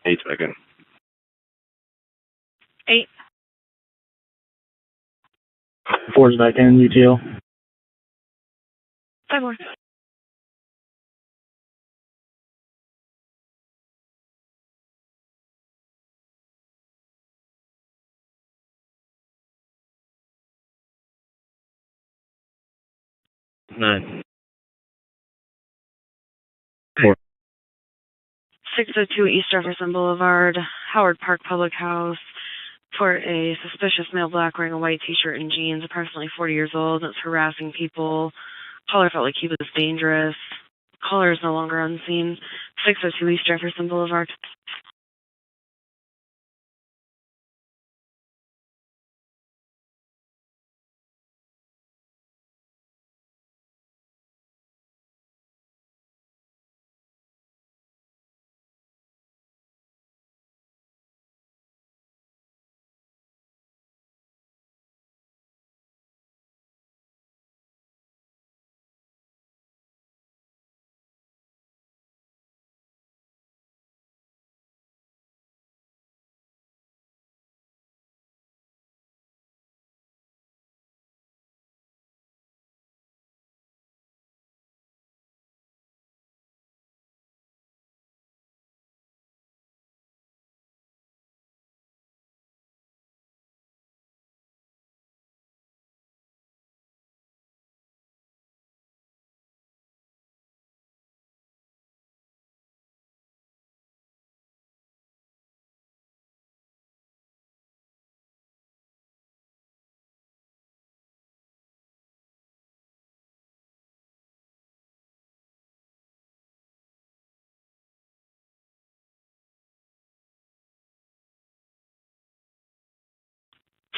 D: Eight's back in.
P: 8.
B: 4's back in, UTL.
P: 5-4.
D: Nine.
B: 4.
J: 602 East Jefferson Boulevard, Howard Park Public House, for a suspicious male black wearing a white t-shirt and jeans, approximately 40 years old, that's harassing people. Caller felt like he was dangerous. Caller is no longer on scene. 602 East Jefferson Boulevard.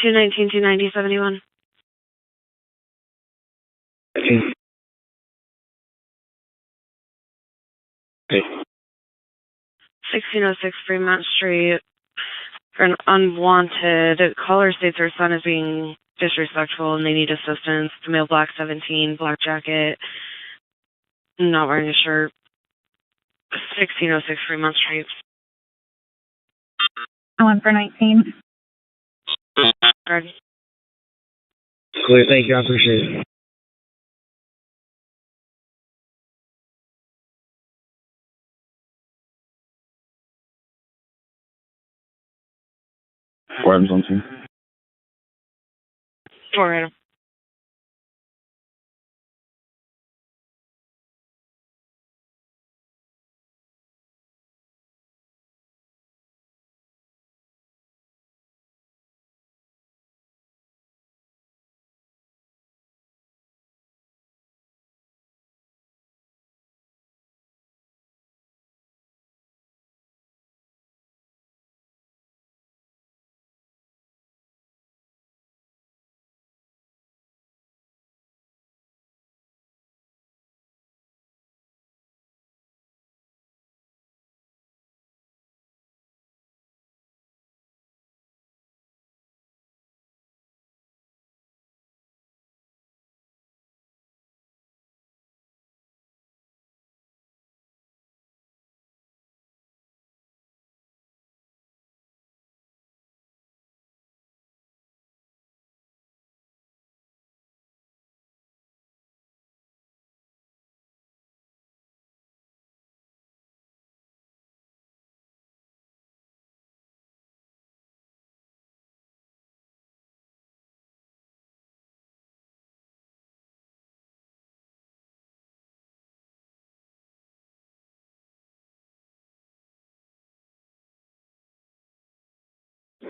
J: Two 290-71.
A: Hey.
J: 1606 Fremont Street. For an unwanted caller states her son is being disrespectful and they need assistance. The male black 17, black jacket, not wearing a shirt. 1606 Fremont Street.
U: I went for 19.
A: Clear, thank you, I appreciate it.
M: What items on scene?
J: 4 item.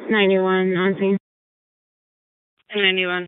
U: $91 on scene.
J: 91.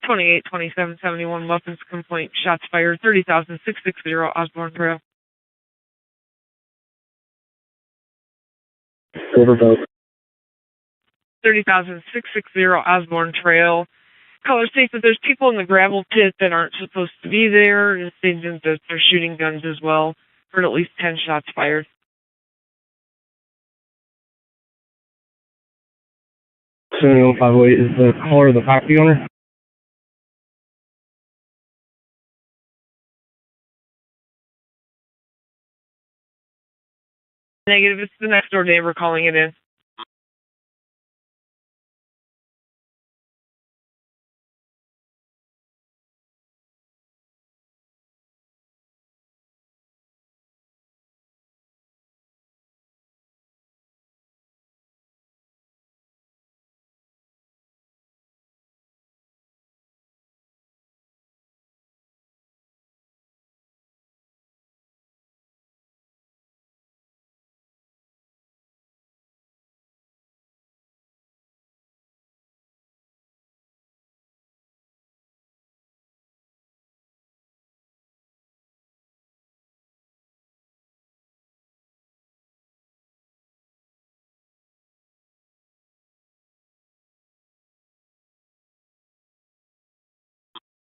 T: $28, 2771 weapons complaint, shots fired, 30,660 Osborne Trail.
B: Riverboat.
T: 30,660 Osborne Trail. Caller states that there's people in the gravel pit that aren't supposed to be there, and states that they're shooting guns as well. Heard at least 10 shots fired.
B: 7158 is the caller of the property owner.
T: Negative, it's the next door neighbor calling it in.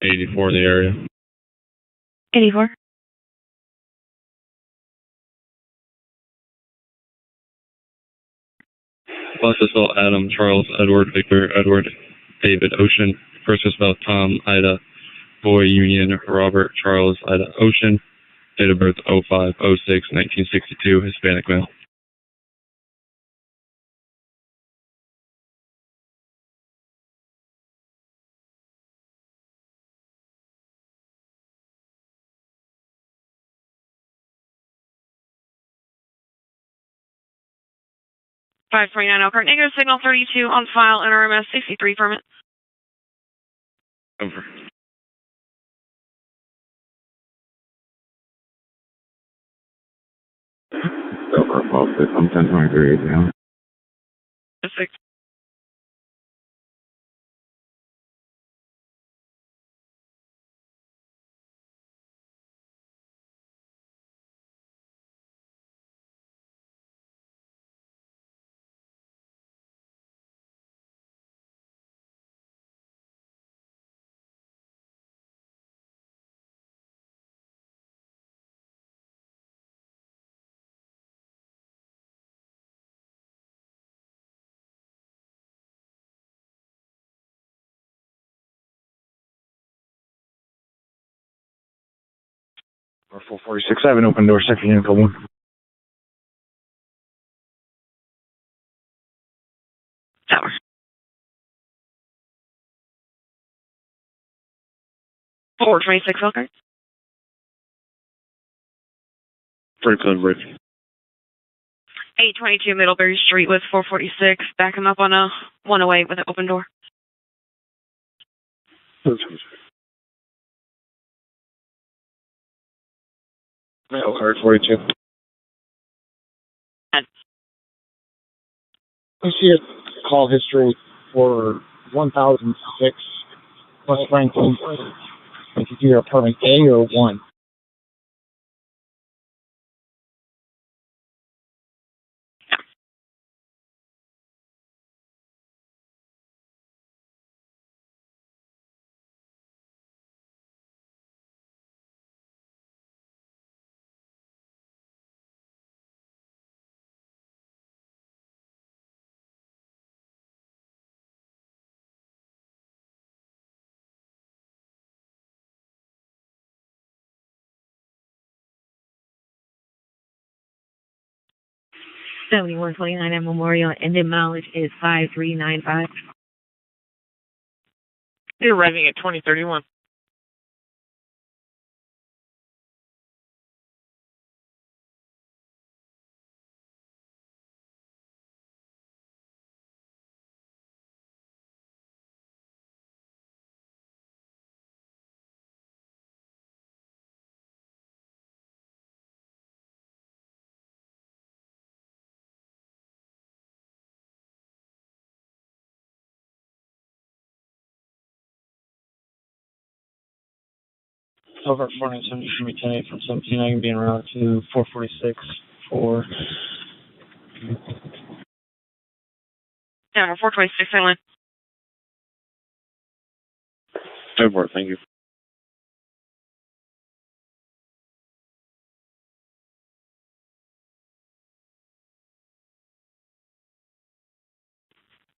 M: '84 in the area.
J: 84.
M: Plus assault Adam, Charles, Edward, Victor, Edward, David, Ocean. First assault Tom, Ida, Boy, Union, Robert, Charles, Ida, Ocean. Date of birth 05/06/1962, Hispanic male.
C: $529 Elkhart, negative signal 32 on file, NRMS 63 permit.
M: Over. Elkhart, positive. I'm 1023 now.
C: 6.
B: Or 4467, open door, second unit, code 1.
C: Tower. $426 Elkhart.
M: Franklin Bridge.
C: 822 Middlebury Street with 446. Back him up on a 108 with an open door.
B: Elkhart, 42. I see a call history for 1006 West Franklin. If you do your apartment A or 1.
O: $7129 at Memorial, and the mileage is 5395.
T: You're arriving at 2031.
B: Elkhart 497 should be 10-8 from 17. I can be en route to 446 for
C: Yeah, 426 Island.
M: 10-4, thank you.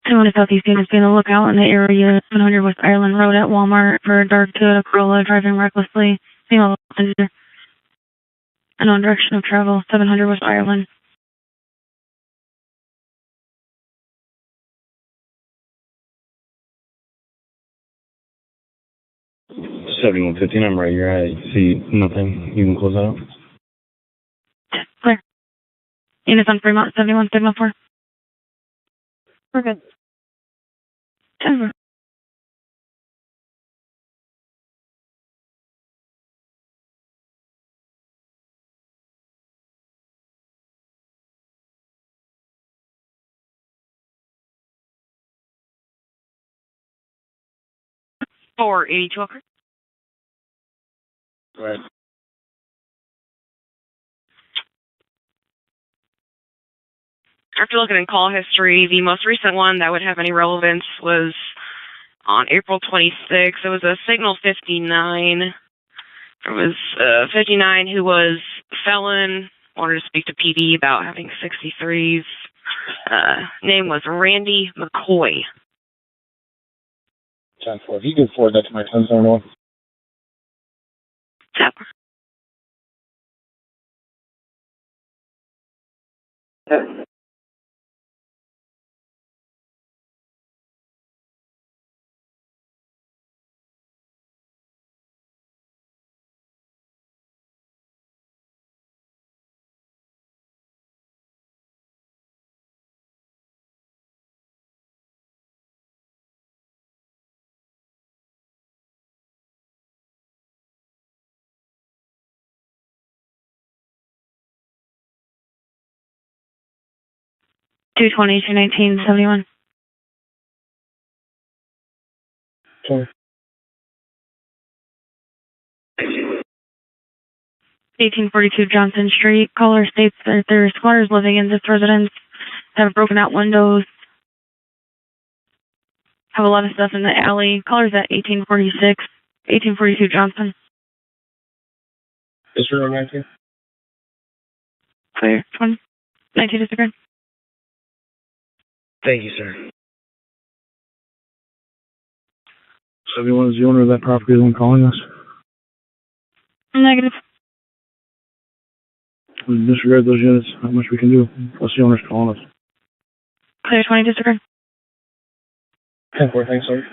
O: Someone is Southeast units being on the lookout in the area 700 West Ireland Road at Walmart for a dark Toyota Corolla driving recklessly. Female passenger. Unknown direction of travel 700 West Ireland.
H: 7115, I'm right here. I see nothing. You can close out.
O: Clear. Units on Fremont 71 signal 4.
U: We're good.
O: 10-4.
C: Four 82 Elkhart.
H: Go ahead.
C: After looking in call history, the most recent one that would have any relevance was on April 26th. It was a signal 59. It was 59 who was felon, wanted to speak to PD about having 63s. Name was Randy McCoy.
B: 10-4. If you could forward that to my 10-7-1.
C: Yep.
O: Two 219 71.
B: 20.
O: 1842 Johnson Street. Caller states that there are squatters living in this residence, have broken out windows, have a lot of stuff in the alley. Caller's at 1846, 1842 Johnson.
B: Disregard 19.
O: Clear. 20. 19 disregard.
A: Thank you, sir.
B: 71 is the owner of that property, the one calling us.
O: Negative.
B: We disregard those units, not much we can do. Plus the owner's calling us.
O: Clear. 20 disregard.
B: 10-4, thanks, sir.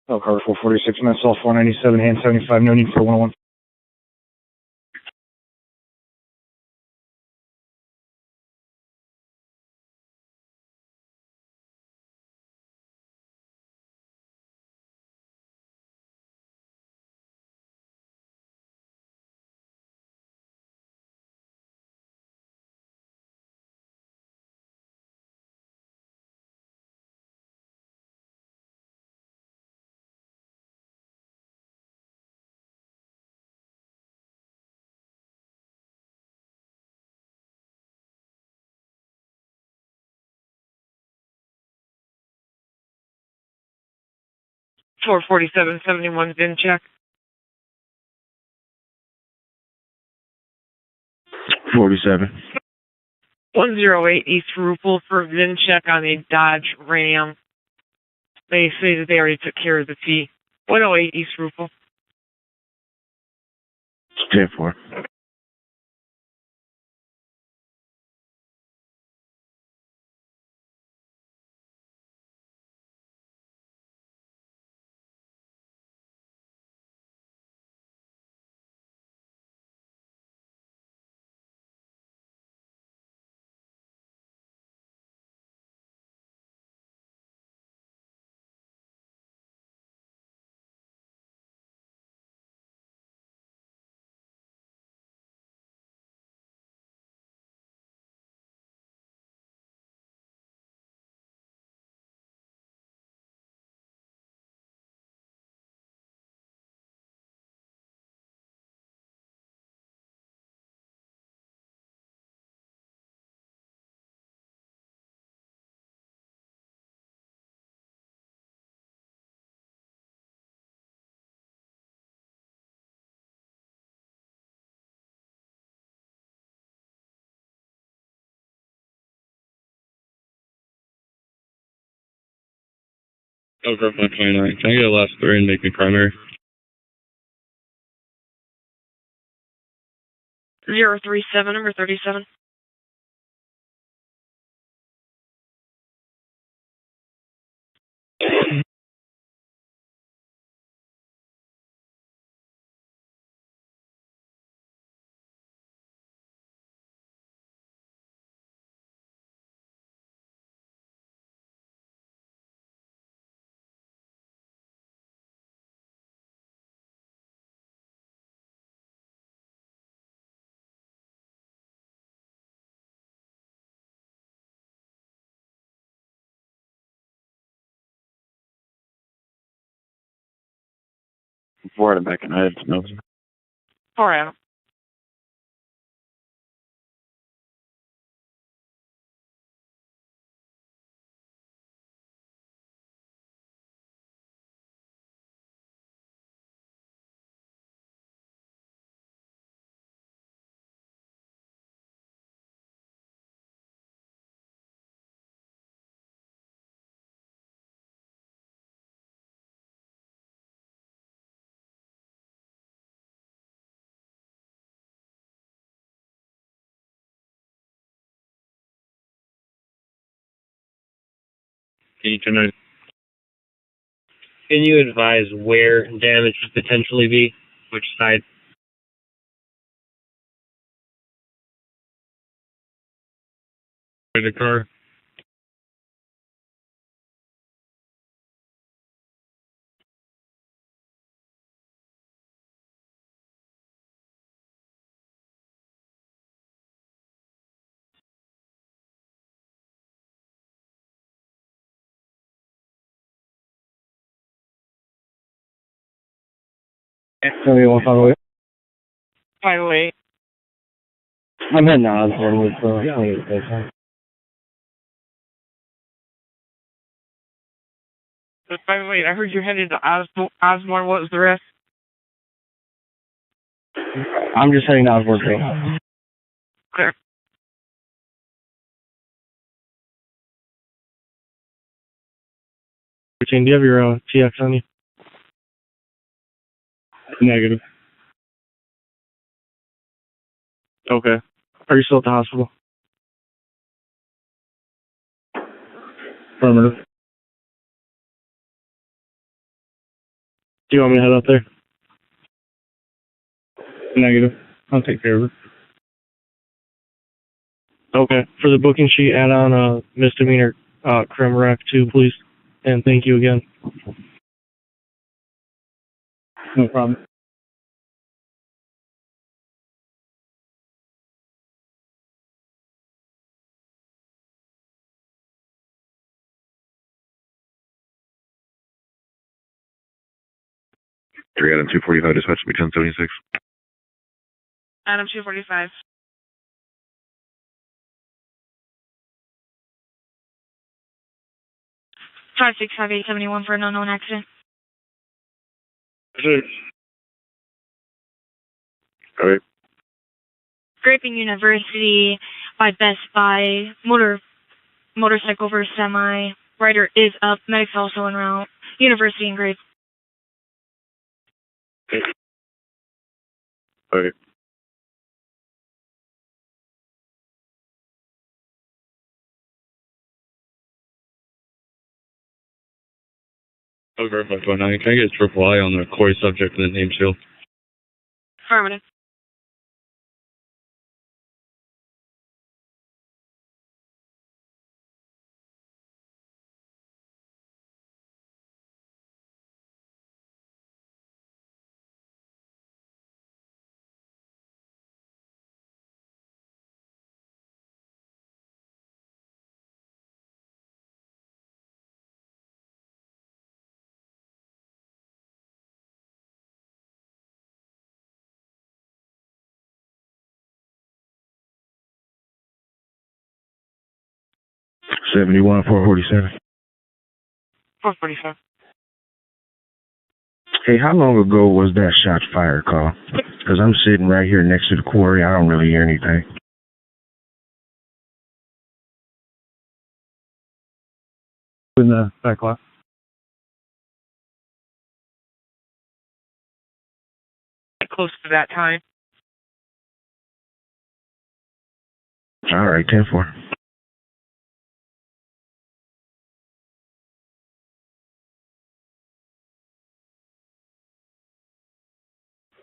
B: Elkhart 446, Messel 497, hand 75, no need for 101.
T: Four 4771 VIN check.
M: 47.
T: 108 East Rupel for VIN check on a Dodge Ram. They say that they already took care of the fee. 108 East Rupel.
M: 10-4. Over 129. Can I get a last three and make me primary?
C: 037, number 37.
M: Forward and back and ahead. No.
T: 4 Adam.
M: Can you turn it?
K: Can you advise where damage could potentially be? Which side?
M: The car?
B: Somebody want to talk
T: 508.
B: I'm heading to Osborne with, yeah.
T: 508, I heard you headed to Osborne. What was the rest?
B: I'm just heading to Osborne too.
T: Clear.
G: Do you have your TX on you?
M: Negative.
G: Okay. Are you still at the hospital?
M: Affirmative.
G: Do you want me to head up there?
M: Negative. I'll take care of it.
G: Okay. For the booking sheet, add on a misdemeanor crim rack too, please. And thank you again.
M: No problem.
D: Three Adam 245, dispatch to be 1076.
R: Adam 245.
P: Five 65871 for an unknown accident.
M: Sure.
D: All right.
P: Scraping University by Best Buy. Motorcycle versus semi. Rider is up. Medics also en route. University and Grape.
D: Okay.
M: Over 529. Can I get a triple I on the Corey subject and the name shield?
C: Affirmative.
D: '71 447.
T: 445.
Q: Hey, how long ago was that shot fired call? Because I'm sitting right here next to the quarry. I don't really hear anything.
G: In the back lot.
T: close to that time.
D: All right, 10-4.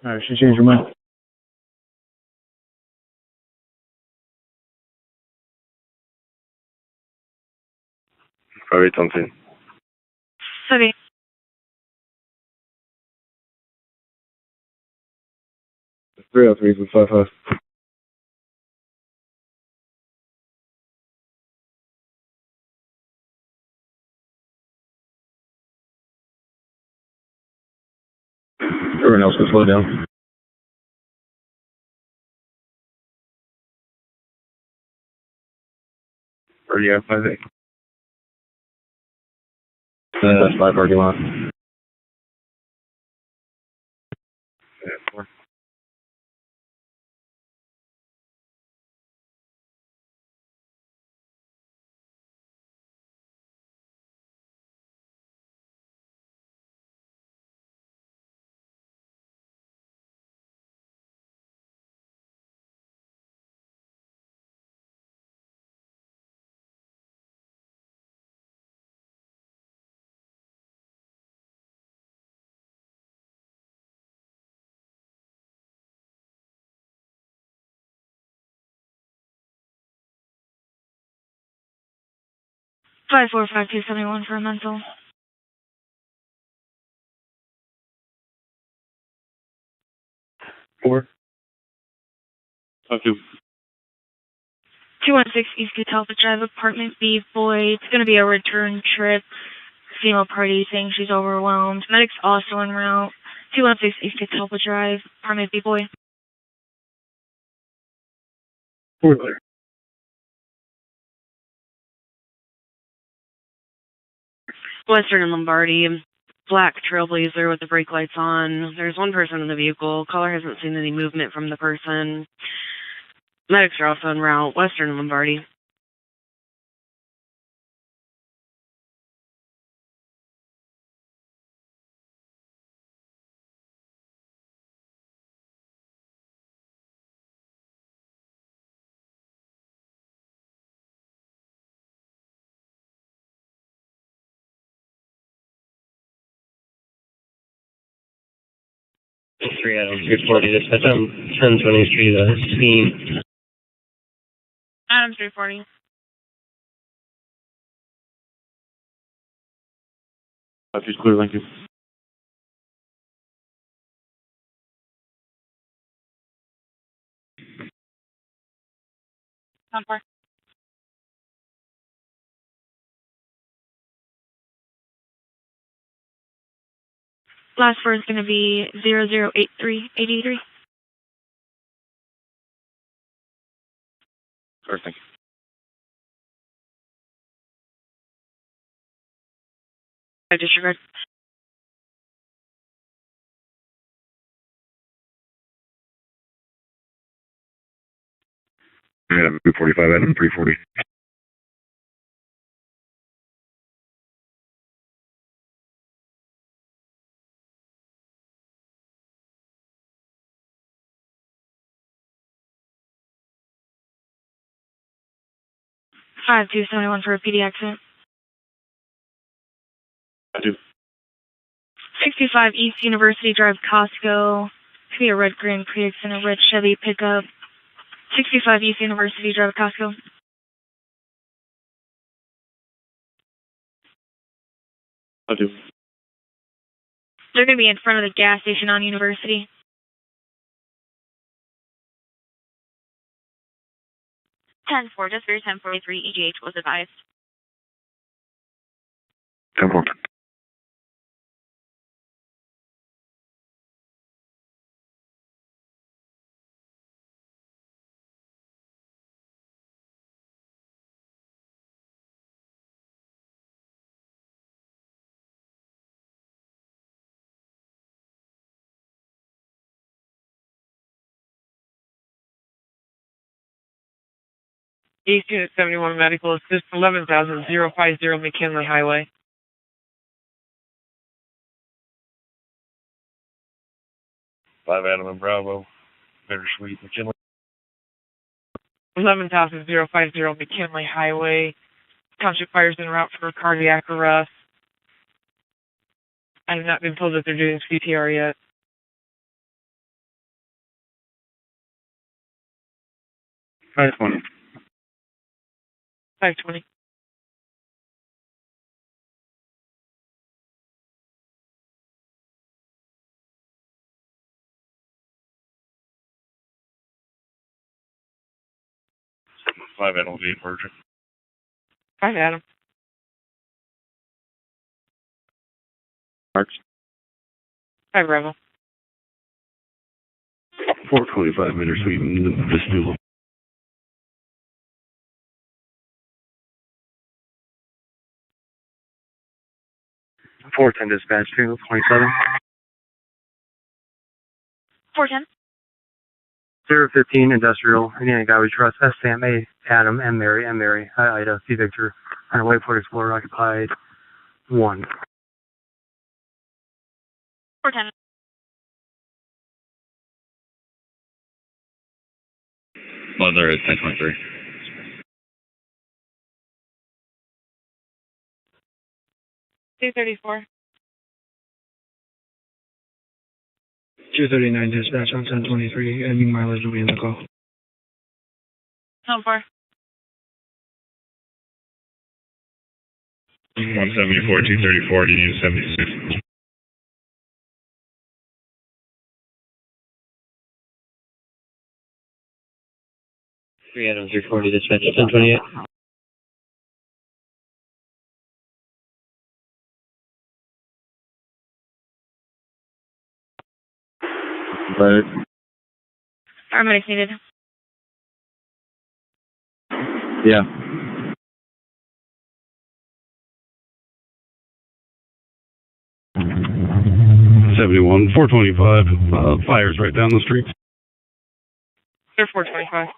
B: Alright, she changed her mind.
M: Probably something.
P: City.
M: Three out three for 5-5. Everyone else can slow down. Or yeah, 5-8. That's 5 parking lot. Yeah, 4.
P: Five 45271 for a mental.
M: 4. 5-2.
P: 216 East Catalpa Drive, apartment B, boy. It's going to be a return trip. Female party saying she's overwhelmed. Medic's also en route. 216 East Catalpa Drive, apartment B, boy.
M: 4 clear.
J: Western and Lombardi, black Trailblazer with the brake lights on. There's one person in the vehicle. Caller hasn't seen any movement from the person. Medics are also en route. Western and Lombardi.
K: Three Adam 340. This that's 1023 scene.
R: Adam 340.
M: She's clear, thank you.
R: Number.
P: Last word is going to be 008383.
M: Sure, thank you.
J: I disregard.
M: Adam 245, Adam 340.
P: Five 271 for a PD accident.
M: I do.
P: 65 East University Drive, Costco. It's be a red Grand Prix and a red Chevy pickup. 65 East University Drive, Costco.
M: I do.
P: They're going to be in front of the gas station on University.
I: 10-4, just for 1043, EGH was advised.
M: 10-4.
T: East Unit 71 Medical Assist 11,050 McKinley Highway. –
G: 5 Adam and Bravo, Bittersweet, McKinley.
T: 11,050 McKinley Highway. Township fire's en route for cardiac arrest. I have not been told that they're doing CPR yet.
G: 520.
T: 520.
G: Five Adam will be emergent.
T: 5 Adam.
G: Marks.
T: 5 Bravo.
G: 425 Bittersweet in Vistula.
E: Four-10 dispatch, 27.
I: 410.
E: 015 Industrial, Indiana Guy We Trust, SMA, Adam, M. Mary, Hi Ida, C. Victor, on a White Ford Explorer, occupied 1.
I: 410.
G: Mother is 1023.
T: 234.
B: 239 dispatch on 1023, ending mileage will be in the call.
I: 4.
G: 174, 234, you need 76.
K: 3 Adam 340 dispatch 1028.
I: Paramedics needed.
M: Yeah.
G: $71, 425, fires right down the street.
T: They're 425.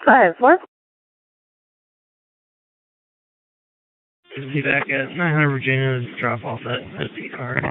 U: Five, what?
T: Be back at 900 Virginia to drop off that SD card.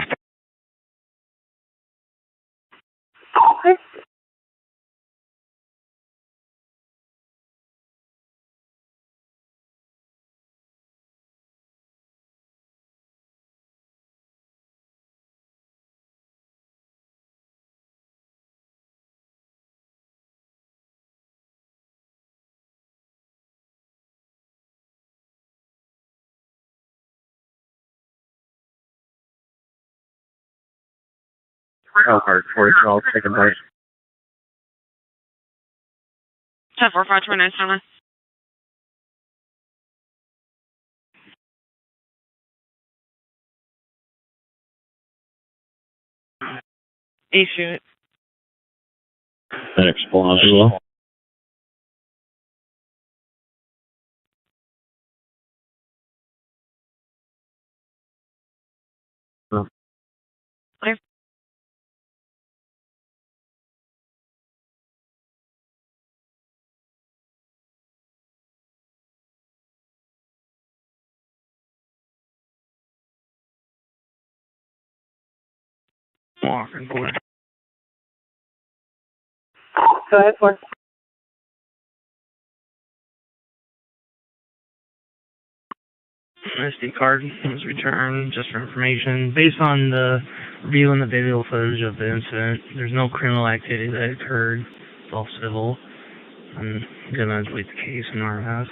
E: Elkhart, 4012, second place.
C: 1045, 29 Summer.
T: East unit.
M: Next, Plaza.
C: Clear.
T: Walking boy.
U: Go ahead, 4.
T: SD card was returned just for information. Based on the reviewing the video footage of the incident, there's no criminal activity that occurred. It's all civil. I'm gonna delete the case in our house.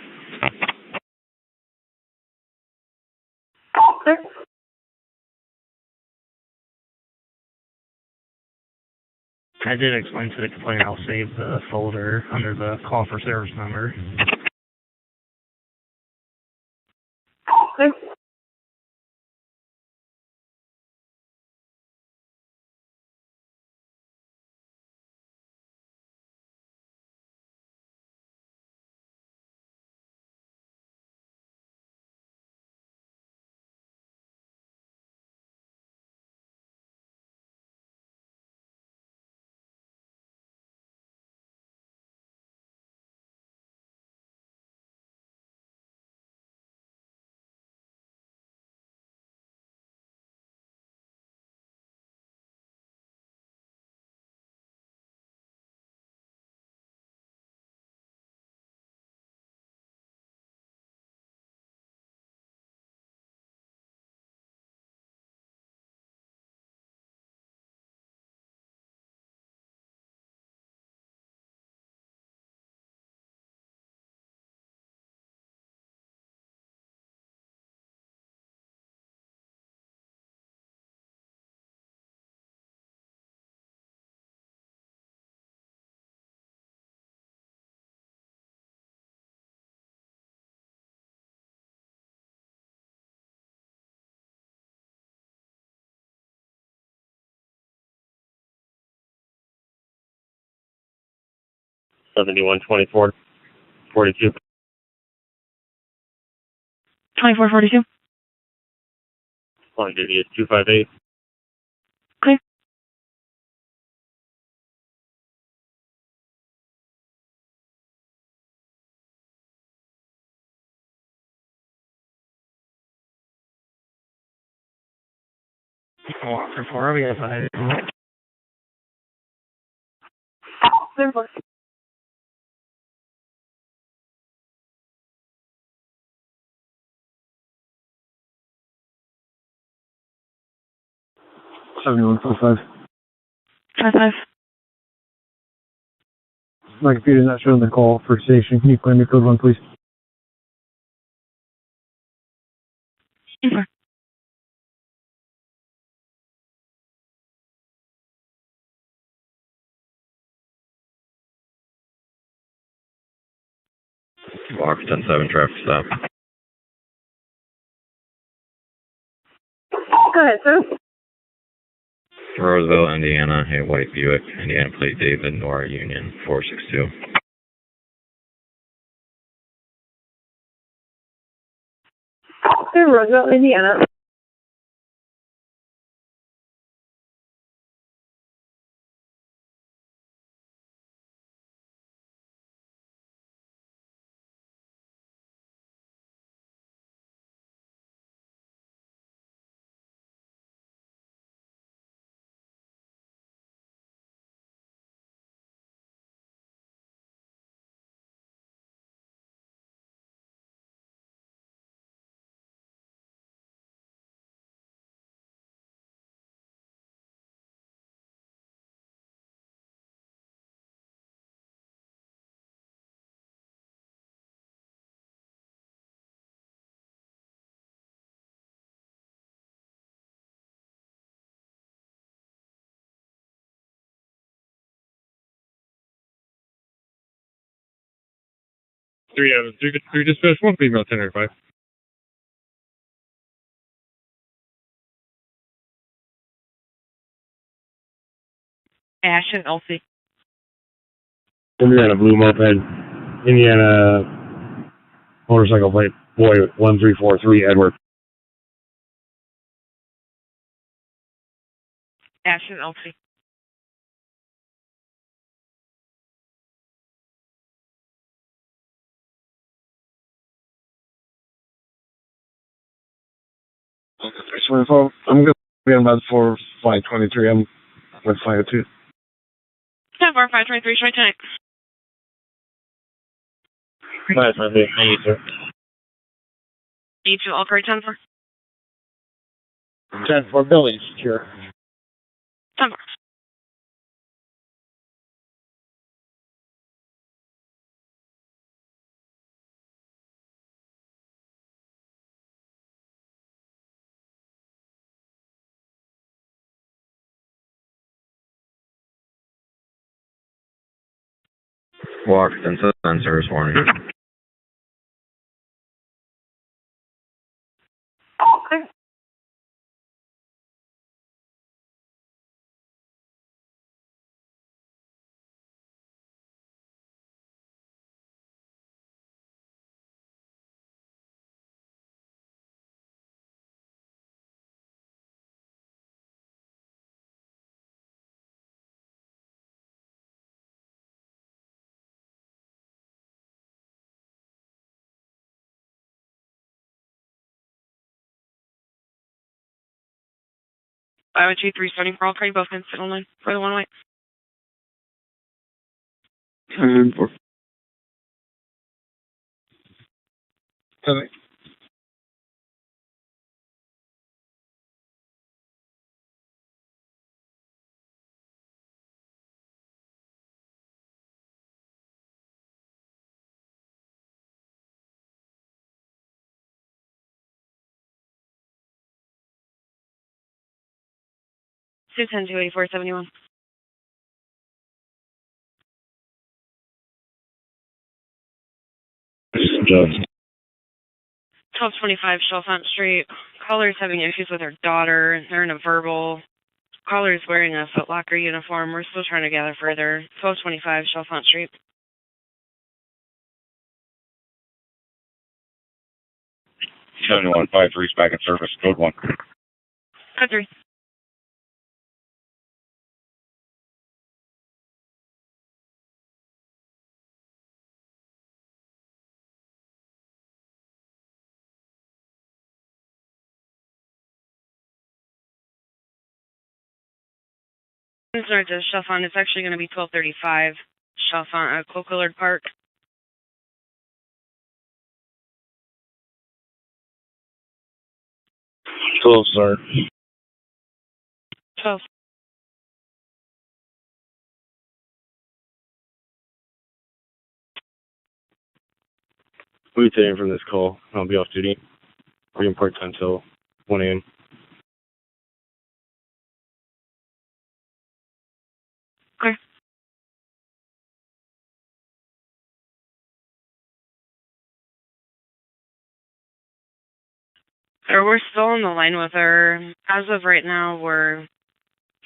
U: Clear.
T: I did explain to the complainant I'll save the folder under the call for service number.
U: Clear.
K: 7124 42.
O: 2442.
K: On duty is 258.
O: Okay.
T: Walker 4, we have 5.
U: Simple.
O: Five five.
B: My computer's not showing the call for station. Can you claim your code 1, please?
O: Info.
D: Walker 10-7, traffic stop.
U: Go ahead, sir.
D: Roseville, Indiana, a white Buick, Indiana plate David, Nora Union, 462.
U: Sir, Roosevelt, Indiana.
L: Three dispatch, 1 female 1005.
T: Ash and Elsie.
Q: Indiana blue moped, Indiana motorcycle plate, boy 1343 Edward.
T: Ash and Elsie.
B: I'm going to be on about 4 flight 23. I'm with flight 2.
C: 10-4, 523, straight tonight.
K: 558. Thank you, sir.
C: Need to Elkhart 10-4.
B: 10-4, Billy, secure.
C: 10-4.
D: Walker 10-7, service warning.
U: Okay.
C: I would 2374. I'll pray both in sit line for the one way.
B: 10-4. 10.
C: Two 10 284 71.
D: Just
C: 1225 Chalfont Street. Caller's having issues with her daughter. They're in a verbal. Caller's wearing a Foot Locker uniform. We're still trying to gather further. 1225 Chalfont Street.
D: 7153 is back in service, code 1.
P: Code 3.
J: Sorry to Chalfont. It's actually going to be 1235 Chalfont, Coquillard Park.
H: 12, sir.
J: 12.
M: We'll be taking from this call. I'll be off duty. I'll be in part-time till 1 a.m.
J: Okay. Sir, we're still on the line with her. As of right now, we're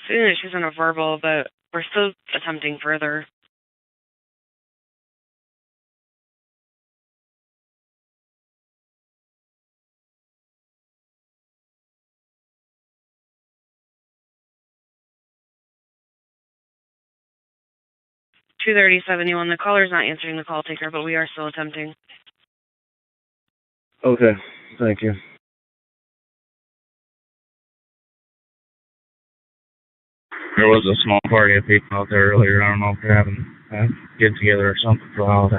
J: seeing that she's in a verbal, but we're still attempting further. $230.71. The caller's not answering the call taker, but we are still attempting.
M: Okay, thank you.
H: There was a small party of people out there earlier. I don't know if they're having a get together or something for the holiday.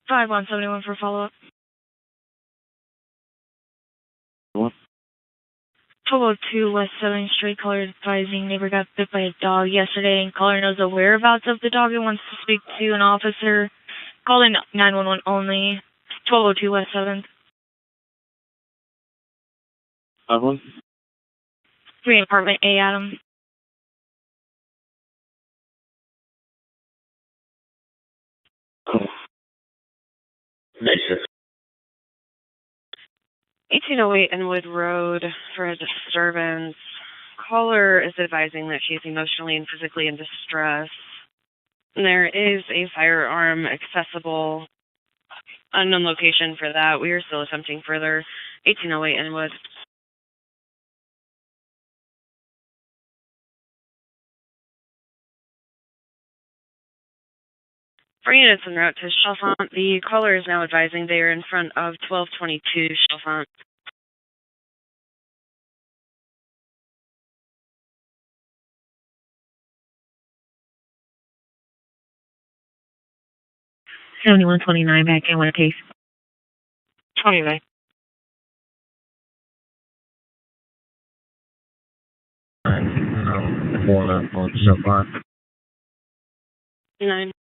P: Five 171 for follow-up.
M: What?
P: 1202 West 7th Street, caller advising neighbor got bit by a dog yesterday, and caller knows the whereabouts of the dog and wants to speak to an officer. Call in 911 only. 1202 West 7th.
M: 5-1?
P: 3 apartment A, Adam.
M: Cool. Nice.
J: 1808 Inwood Road for a disturbance. Caller is advising that she's emotionally and physically in distress. There is a firearm accessible, unknown location for that. We are still attempting further. 1808 Inwood. For units en route to Chalfont, the caller is now advising they are in front of 1222 Chalfont.
P: $71.29 back in with a case.
T: 29.
H: For that one so far.
J: 9.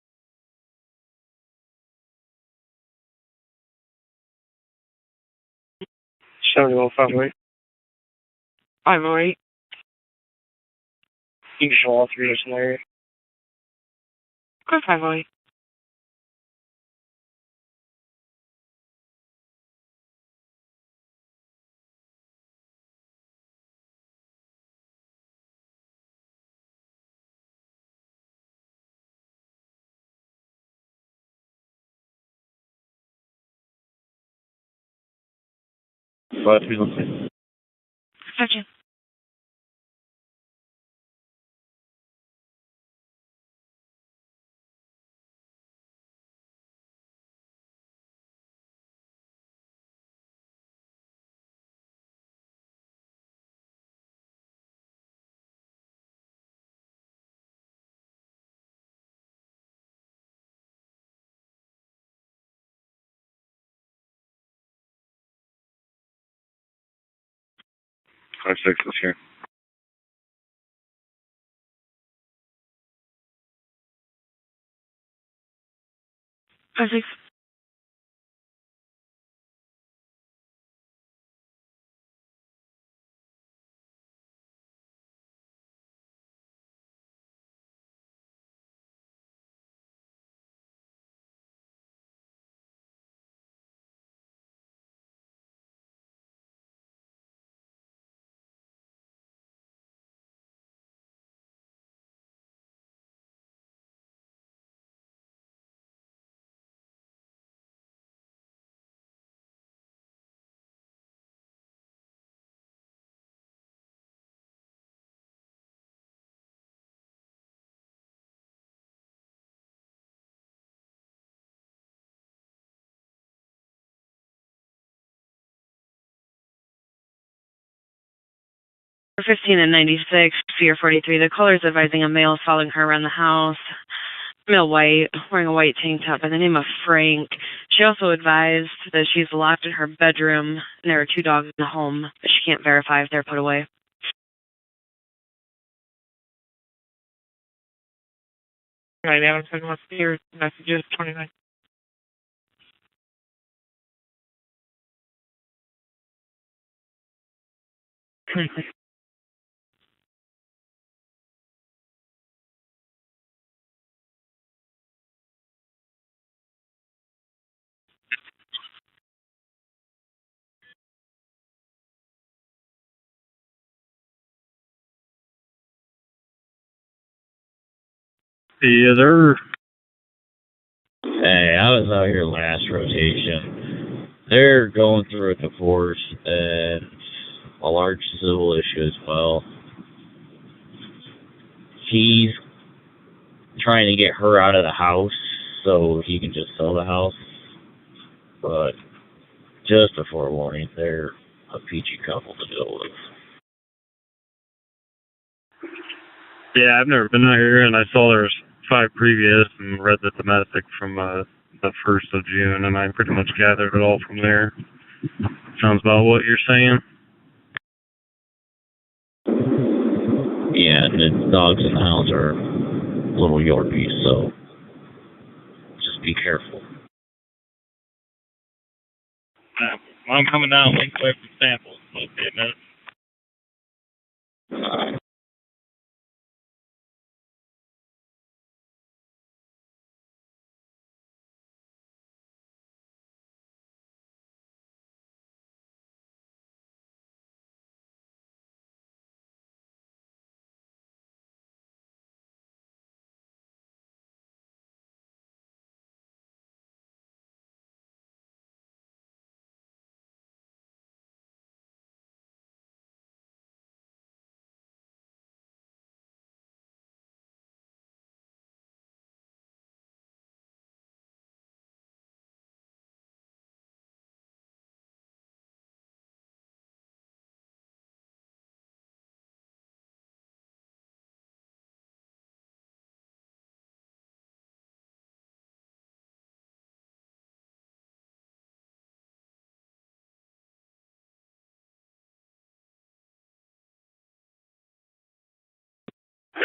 G: Showing you 508.
T: 508.
G: You can show all three of us in the area.
T: Good 508.
P: Gotcha.
L: 5-6 is here.
P: Five six.
J: For 15 and 96, Fear 43, the caller is advising a male following her around the house. Male white, wearing a white tank top by the name of Frank. She also advised that she's locked in her bedroom and there are 2 dogs in the home, but she can't verify if they're put away.
T: Right, Adam said what's your messages 29.
L: Yeah, they're...
H: Hey, I was out here last rotation. They're going through a divorce and a large civil issue as well. He's trying to get her out of the house so he can just sell the house. But just a forewarning, they're a peachy couple to deal with.
L: Yeah, I've never been out here, and I saw there's 5 previous and read the domestic from the 1st of June, and I pretty much gathered it all from there. Sounds about what you're saying.
H: Yeah, and the dogs in the house are little Yorkies, so just be careful.
L: I'm coming down link away from samples. Okay, man.
H: Alright.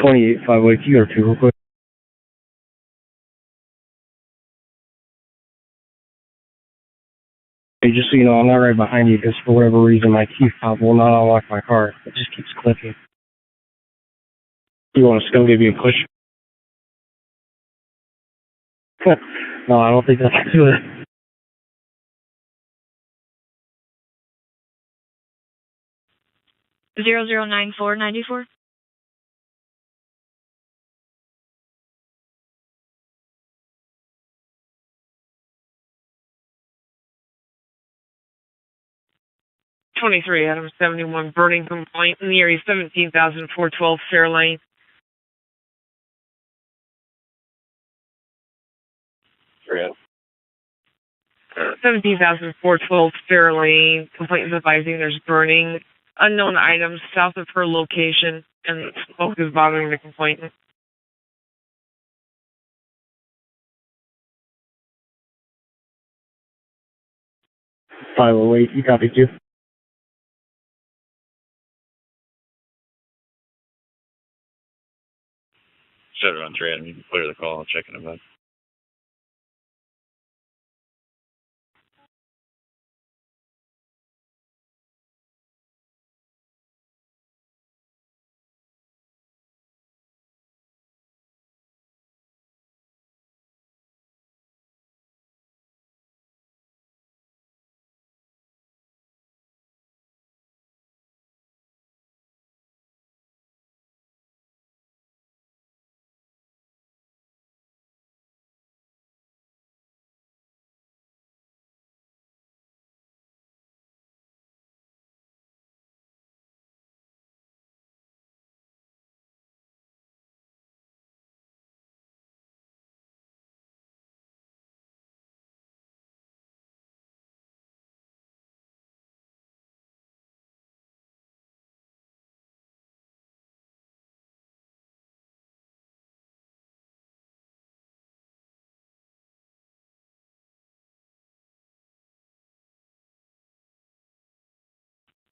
F: $28 5 you got 2 real quick. Hey, just so you know, I'm not right behind you because for whatever reason my key fob will not unlock my car. It just keeps clicking. You want us to come give you a push? No, I don't think that's good.
P: 009494.
T: $23, Adam 71, burning complaint in the area 17,412 Fair Lane.
H: Yeah.
T: 17,412 Fair Lane. Complaint is advising there's burning unknown items south of her location, and smoke is bothering the complainant.
F: 508, you copy too?
N: 713, Adam, you can clear the call. I'll check in a minute.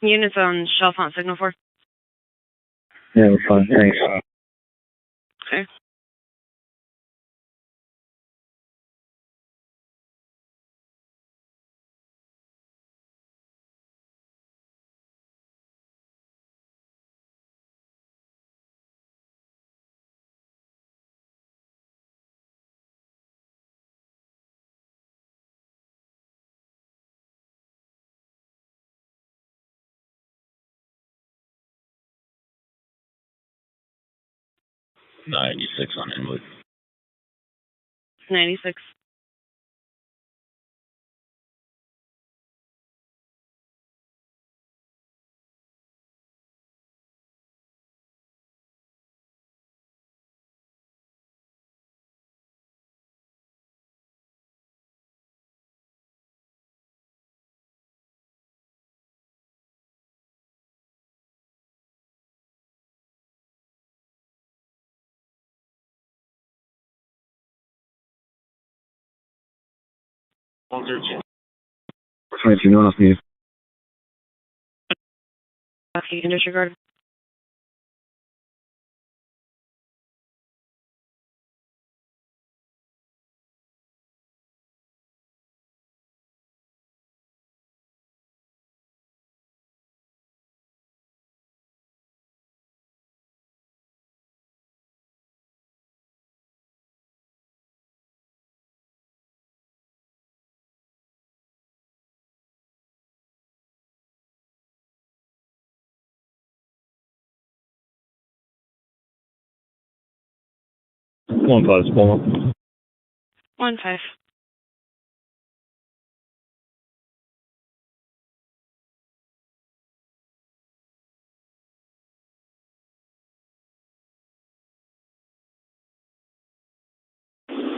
J: Units on Chalfont Signal 4.
B: Yeah, we're fine. Thanks.
J: Okay.
N: .96 on Inwood.
J: 96.
N: .113.
D: 22 north, need.
J: Okay, you can disregard.
N: One five small.
J: 1-5.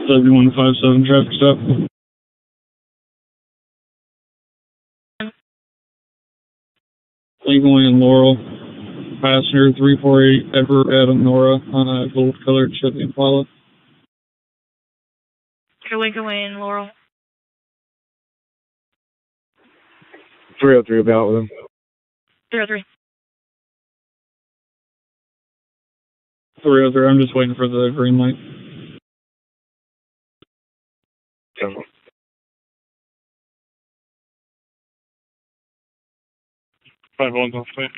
B: W157 traffic stop. Lincoln and Laurel. Passenger 348 Edward Adam Nora on a gold colored Chevy Impala.
P: Lincoln Lane, Laurel.
B: 303 about with him.
P: 303.
B: 303, I'm just waiting for the green light.
N: Come on. 5-1's off state.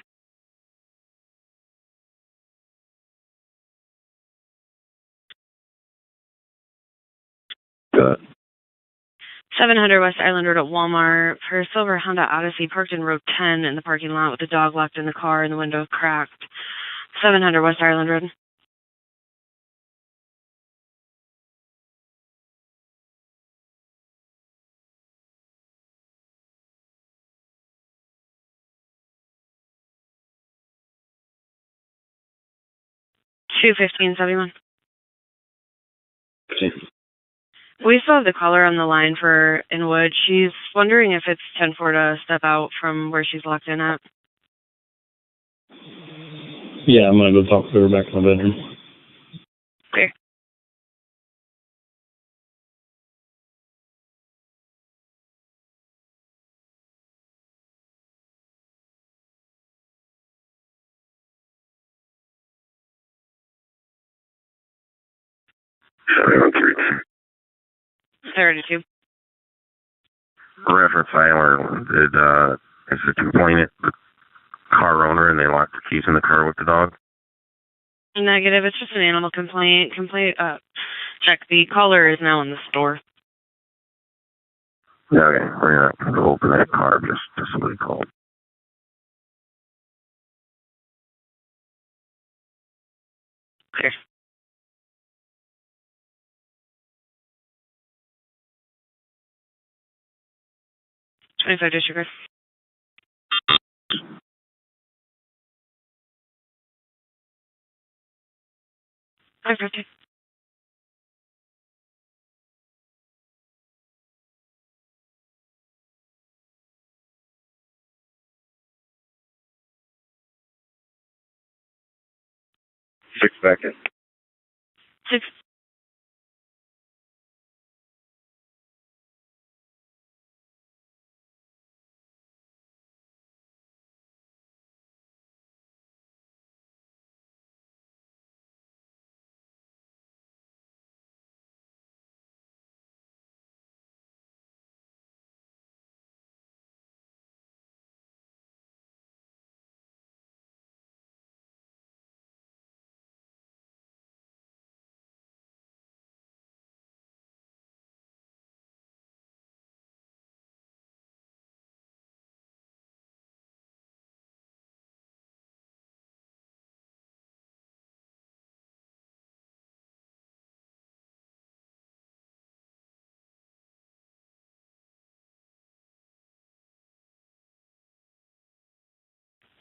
D: Got it.
J: 700 West Island Road at Walmart for a silver Honda Odyssey parked in row 10 in the parking lot with the dog locked in the car and the window cracked. 700 West Island Road. Two 1571. We still have the caller on the line for Inwood. She's wondering if it's 10-4 to step out from where she's locked in at.
M: Yeah, I'm gonna go talk to her back in my bedroom.
J: Clear.
D: 713.
C: 32.
D: Reference Isler, is the complainant the car owner and they locked the keys in the car with the dog?
C: Negative. It's just an animal complaint. Check. The caller is now in the store.
D: Yeah, okay. We're going to open that car just somebody called.
C: Clear. $25 disregard. $550.
D: Six seconds.
C: 6.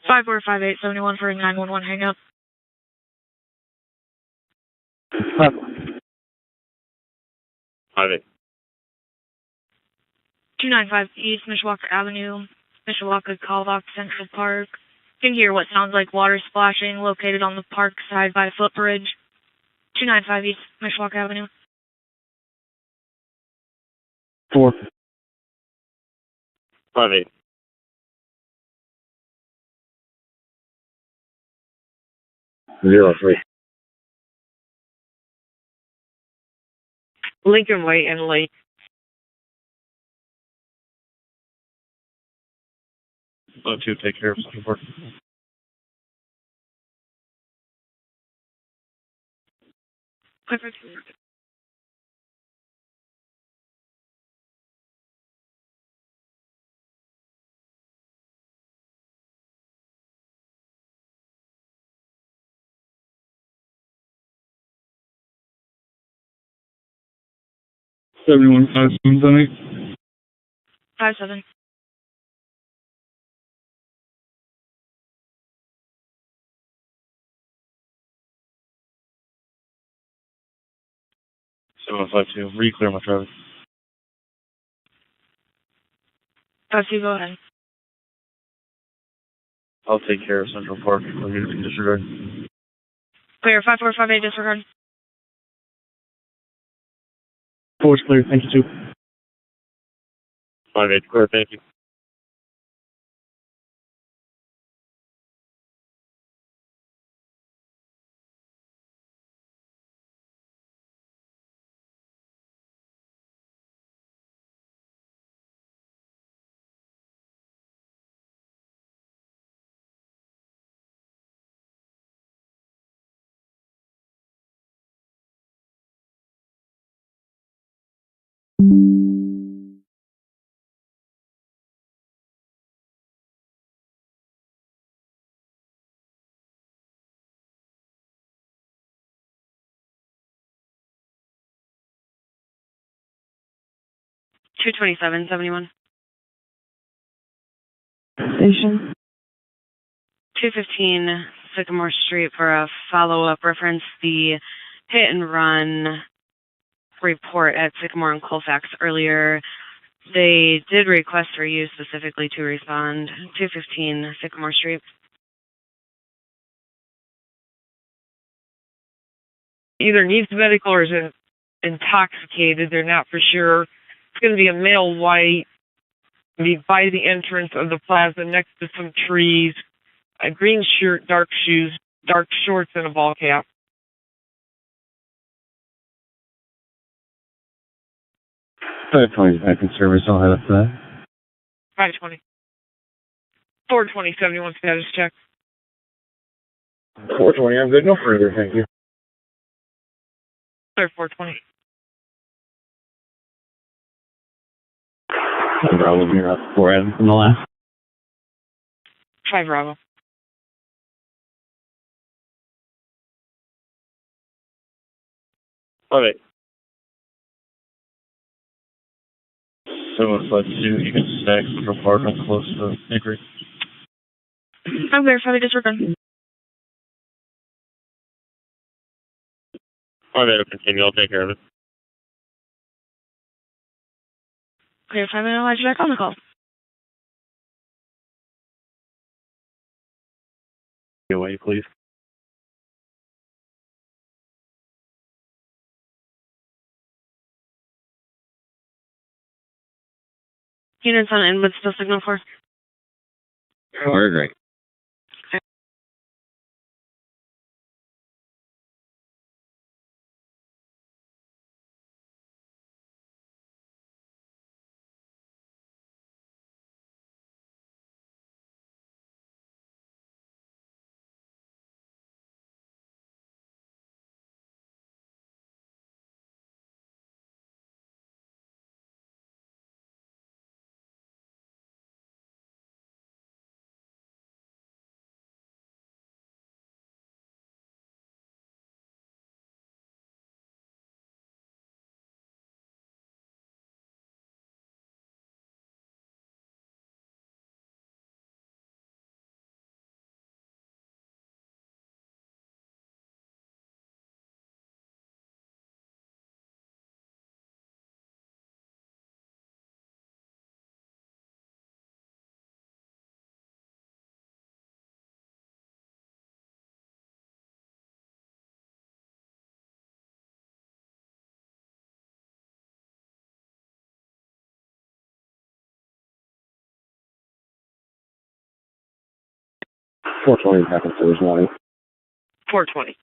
C: Five 5871 for a 911 hang up.
N: 58.
P: 295 East Mishawaka Avenue, Mishawaka, Caldwell Central Park. Can hear what sounds like water splashing located on the park side by a footbridge. 295 East Mishawaka Avenue.
B: 4.
N: 58. 03.
T: Lincoln Way and Lake.
N: 2, take care of some work.
C: Perfect.
N: 715778.
P: 57.
N: 7152. Re-clear my traffic.
P: 52, go ahead.
N: I'll take care of Central Park. I'll use it disregard.
P: Clear, 5458 disregard.
B: 4 is clear. Thank you, 2.
N: 58 clear, thank you.
C: $227.71.
O: Station.
C: 215 Sycamore Street for a follow-up. Reference the hit and run report at Sycamore and Colfax earlier. They did request for you specifically to respond. 215 Sycamore Street.
T: Either needs medical or is intoxicated. They're not for sure. It's going to be a male white. Be by the entrance of the plaza next to some trees. A green shirt, dark shoes, dark shorts, and a ball cap.
M: 520 back in service. I'll head up to that.
T: 520. 420, 71 status check.
Q: 420, I'm good. No further, thank you.
T: Clear 420.
M: Bravo, you're up 4 Adam from the last.
T: 5 Bravo.
N: All right.
M: 752, you can stack Central Park and close to Hickory.
P: I'm verified. I just returned.
N: All right, I'll continue. I'll take care of it.
P: Clear 5 minute ledge back on the call.
N: Away, please.
J: Units on Inwood still signal for.
D: Order great.
M: Back in service morning.
T: 420.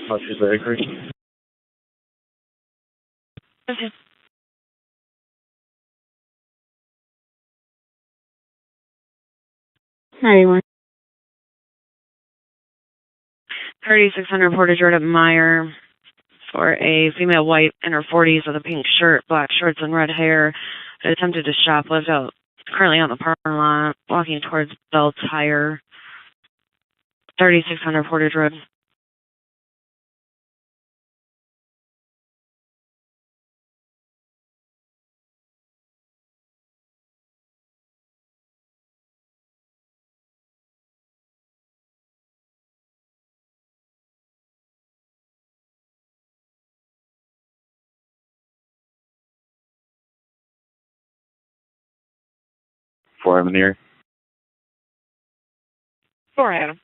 N: How much is the Hickory?
P: Okay.
O: Anyone.
J: 3600 Portage Road at Meyer for a female white in her 40s with a pink shirt, black shorts, and red hair. Who attempted to shoplift out currently on the parking lot, walking towards Bell Tire. 3600 Portage Road.
N: Before I'm in the air.
T: 4 Adam.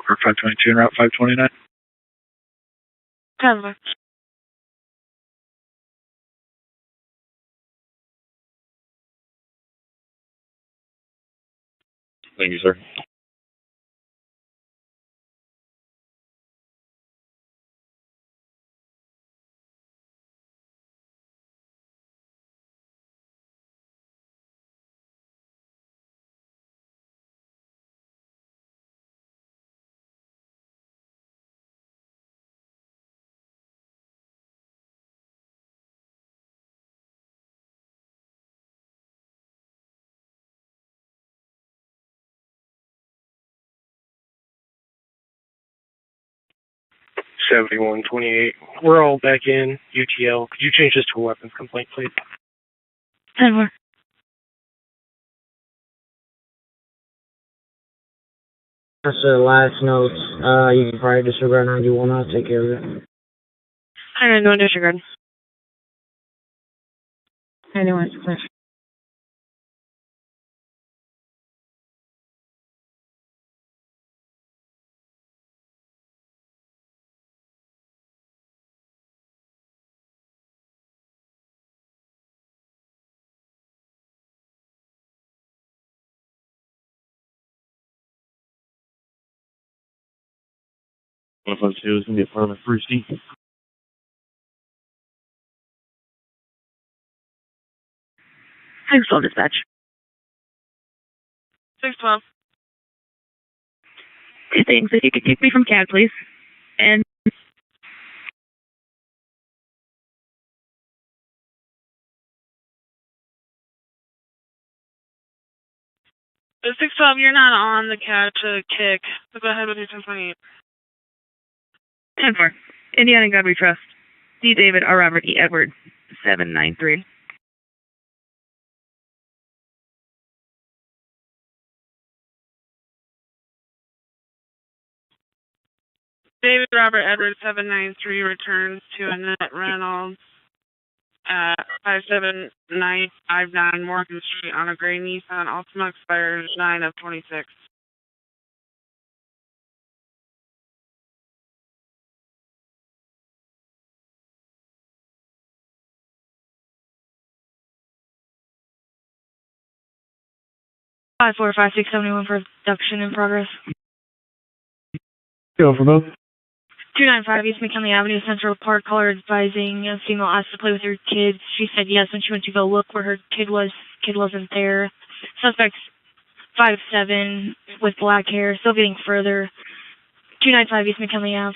S: Elkhart 522 and Route 529.
J: 10-4.
N: Thank you, sir.
G: $7128. We're all back in UTL. Could you change this to a weapons complaint, please?
J: 10-4.
A: That's the last note. You can probably disregard 91. I'll take care of it.
J: I don't know, disregard.
A: 91, clear.
N: One of us two is going to be a part of my first team.
J: Thanks, all dispatch.
R: 612.
J: Two things. If you could take me from CAD, please. And
R: The 612, you're not on the cat to kick. So go ahead with your 1028.
J: 10-4. Indiana God We Trust. D. David R. Robert E. Edward. 793.
R: David Robert Edwards 793 returns to Annette Reynolds at 57959 Morgan Street on a gray Nissan Altima, expires 9 of 26.
P: Five 45671 for abduction in progress.
B: Go for both.
P: 295 East McKinley Avenue, Central Park. Caller advising a female asked to play with her kids. She said yes when she went to go look where her kid was. Kid wasn't there. Suspects 5'7" with black hair. Still getting further. 295 East McKinley Ave.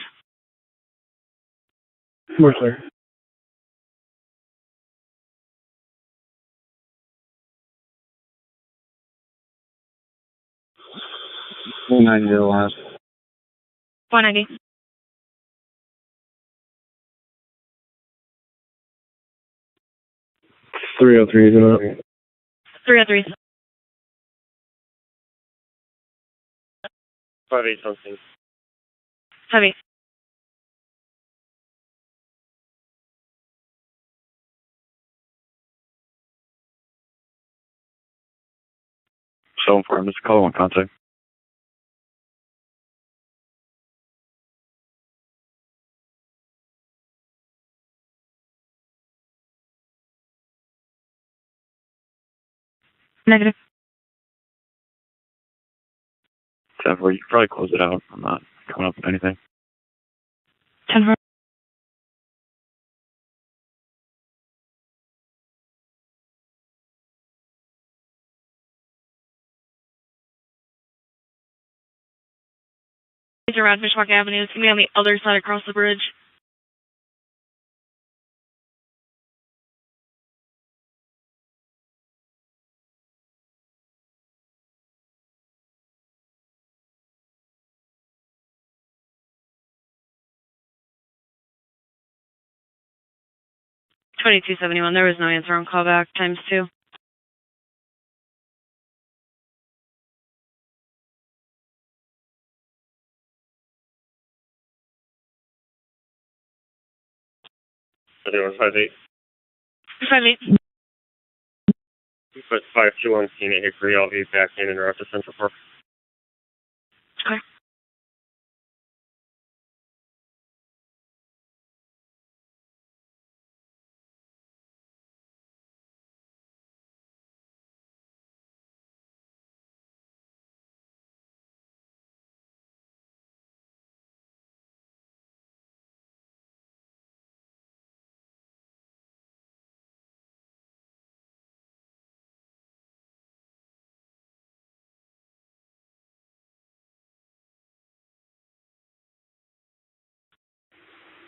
B: More clear.
M: $190 last.
P: 190.
M: $303 is enough.
P: 303.
N: 58 something.
P: 58.
N: So important. Just call one contact.
P: Negative.
N: 10-4. You can probably close it out. I'm not coming up with anything.
P: 10-4. It's around Fishhawk Avenue. It's going to be on the other side across the bridge.
J: $22.71. There was no answer on callback. ×2.
N: Everyone 58.
P: 58.
N: Put 521 scene at Hickory. I'll be back in and route to Central Park.
P: Okay.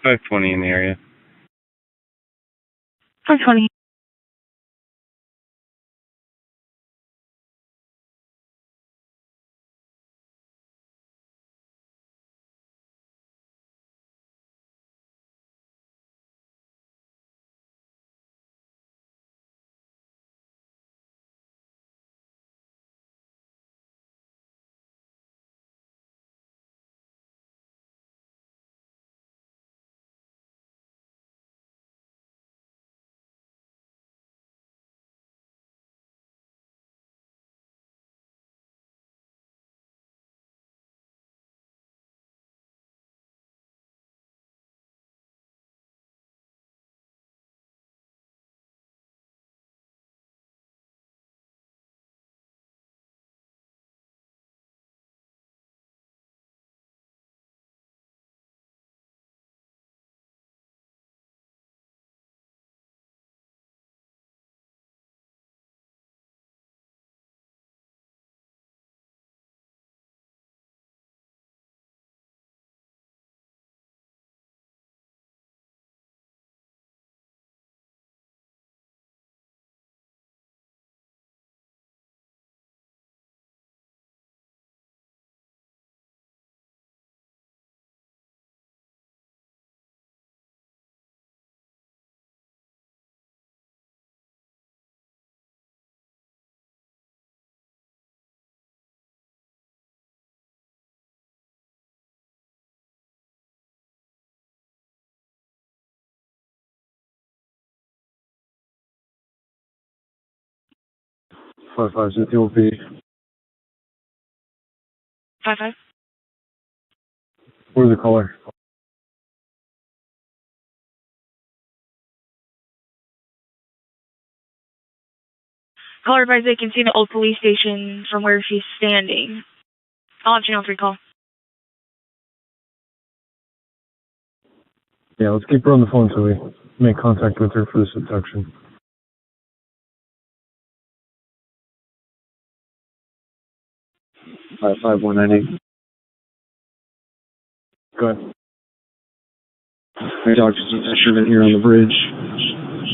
L: 520 in the area.
O: 520.
B: Five five zero P.
C: 5-5.
B: Where's the caller?
P: Caller advised they can see the old police station from where she's standing. I'll have Channel 3 call.
B: Yeah, let's keep her on the phone until we make contact with her for this abduction.
M: 5198.
B: Go ahead.
M: I talked to some fishermen here on the bridge.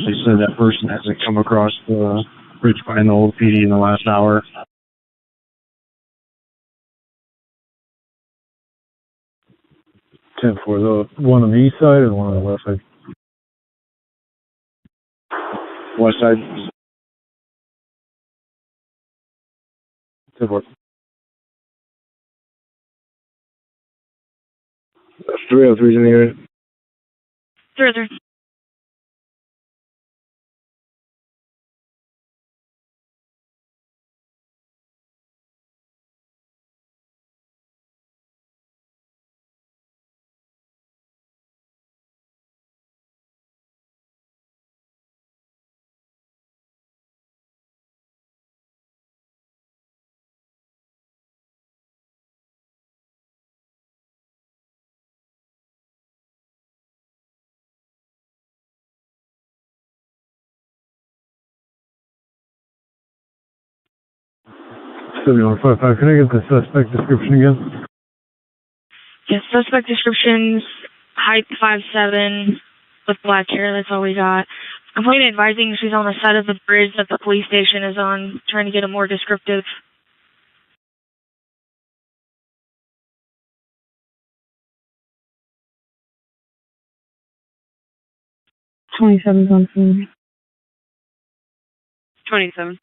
M: They said that person hasn't come across the bridge behind the old PD in the last hour.
B: 10-4, the one on the east side or the one on the west side?
M: West side.
B: 10-4.
M: 303's in the area.
P: 3-3.
B: Can I get the suspect description again?
P: Yes, suspect descriptions, height 5'7", with black hair, that's all we got. Complainant advising she's on the side of the bridge that the police station is on, trying to get a more descriptive.
O: '27's on scene.
J: 27.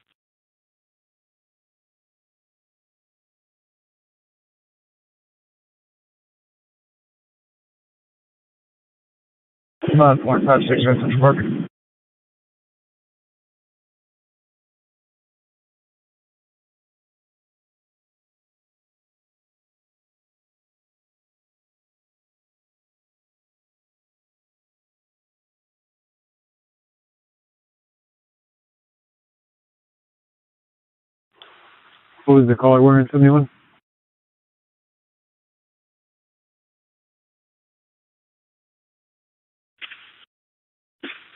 B: Come on, 156 Vincent Park. What was the caller wearing, 71?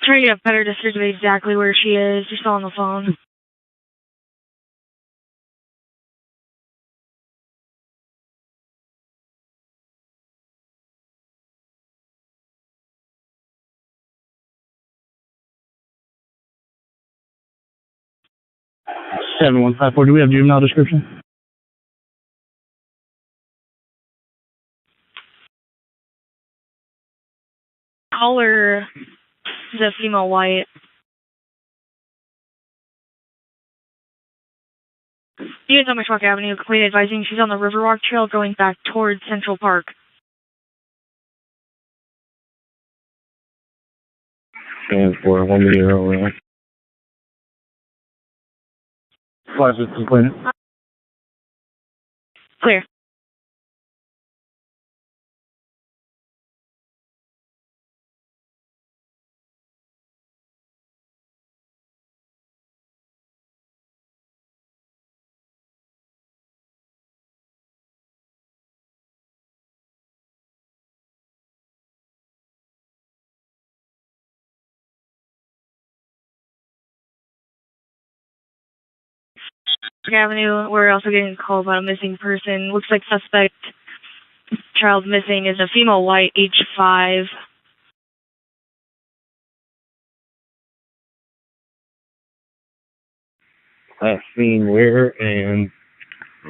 P: Trying to get a better description of exactly where she is. She's still on the phone.
B: 7154, do we have juvenile description?
P: Caller is a female white. Units on Mishawaka Avenue, complete advising she's on the Riverwalk Trail going back towards Central Park.
D: Stand for 1 meter over.
B: 5 is completed.
P: Clear. Avenue, we're also getting a call about a missing person. Looks like suspect child missing is a female white, age 5.
D: Last seen where and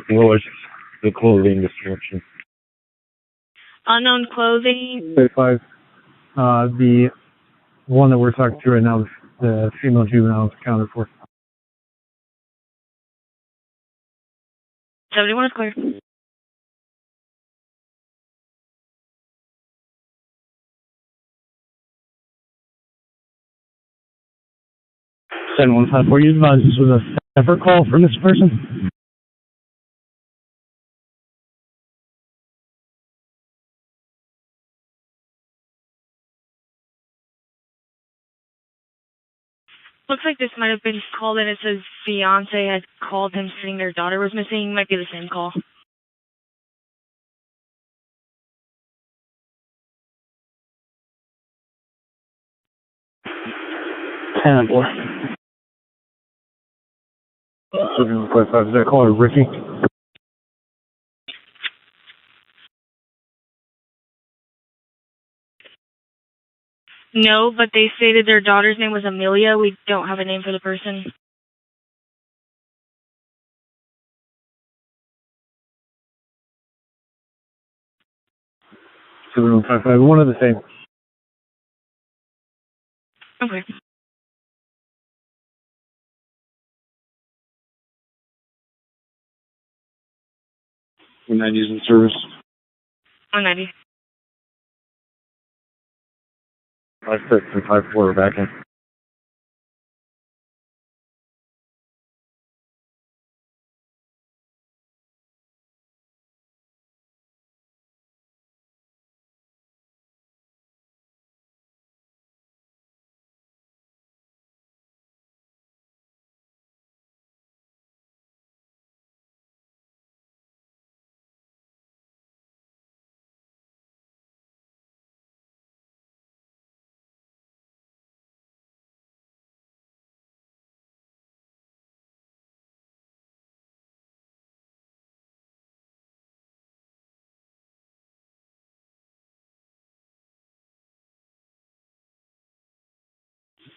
D: what was the clothing description?
P: Unknown clothing.
B: 5. The one that we're talking to right now, the female juvenile is accounted for.
P: 71 is clear.
B: Send 154, you advise this was a separate call from this person?
P: Looks like this might have been called in. It says fiance had called him saying their daughter was missing. Might be the same call.
B: And 4. 755, is that caller Ricky?
P: No, but they stated their daughter's name was Amelia. We don't have a name for the person.
B: One of the same.
P: Okay.
D: We're not using service.
P: 190.
D: 56 and 54 are back in.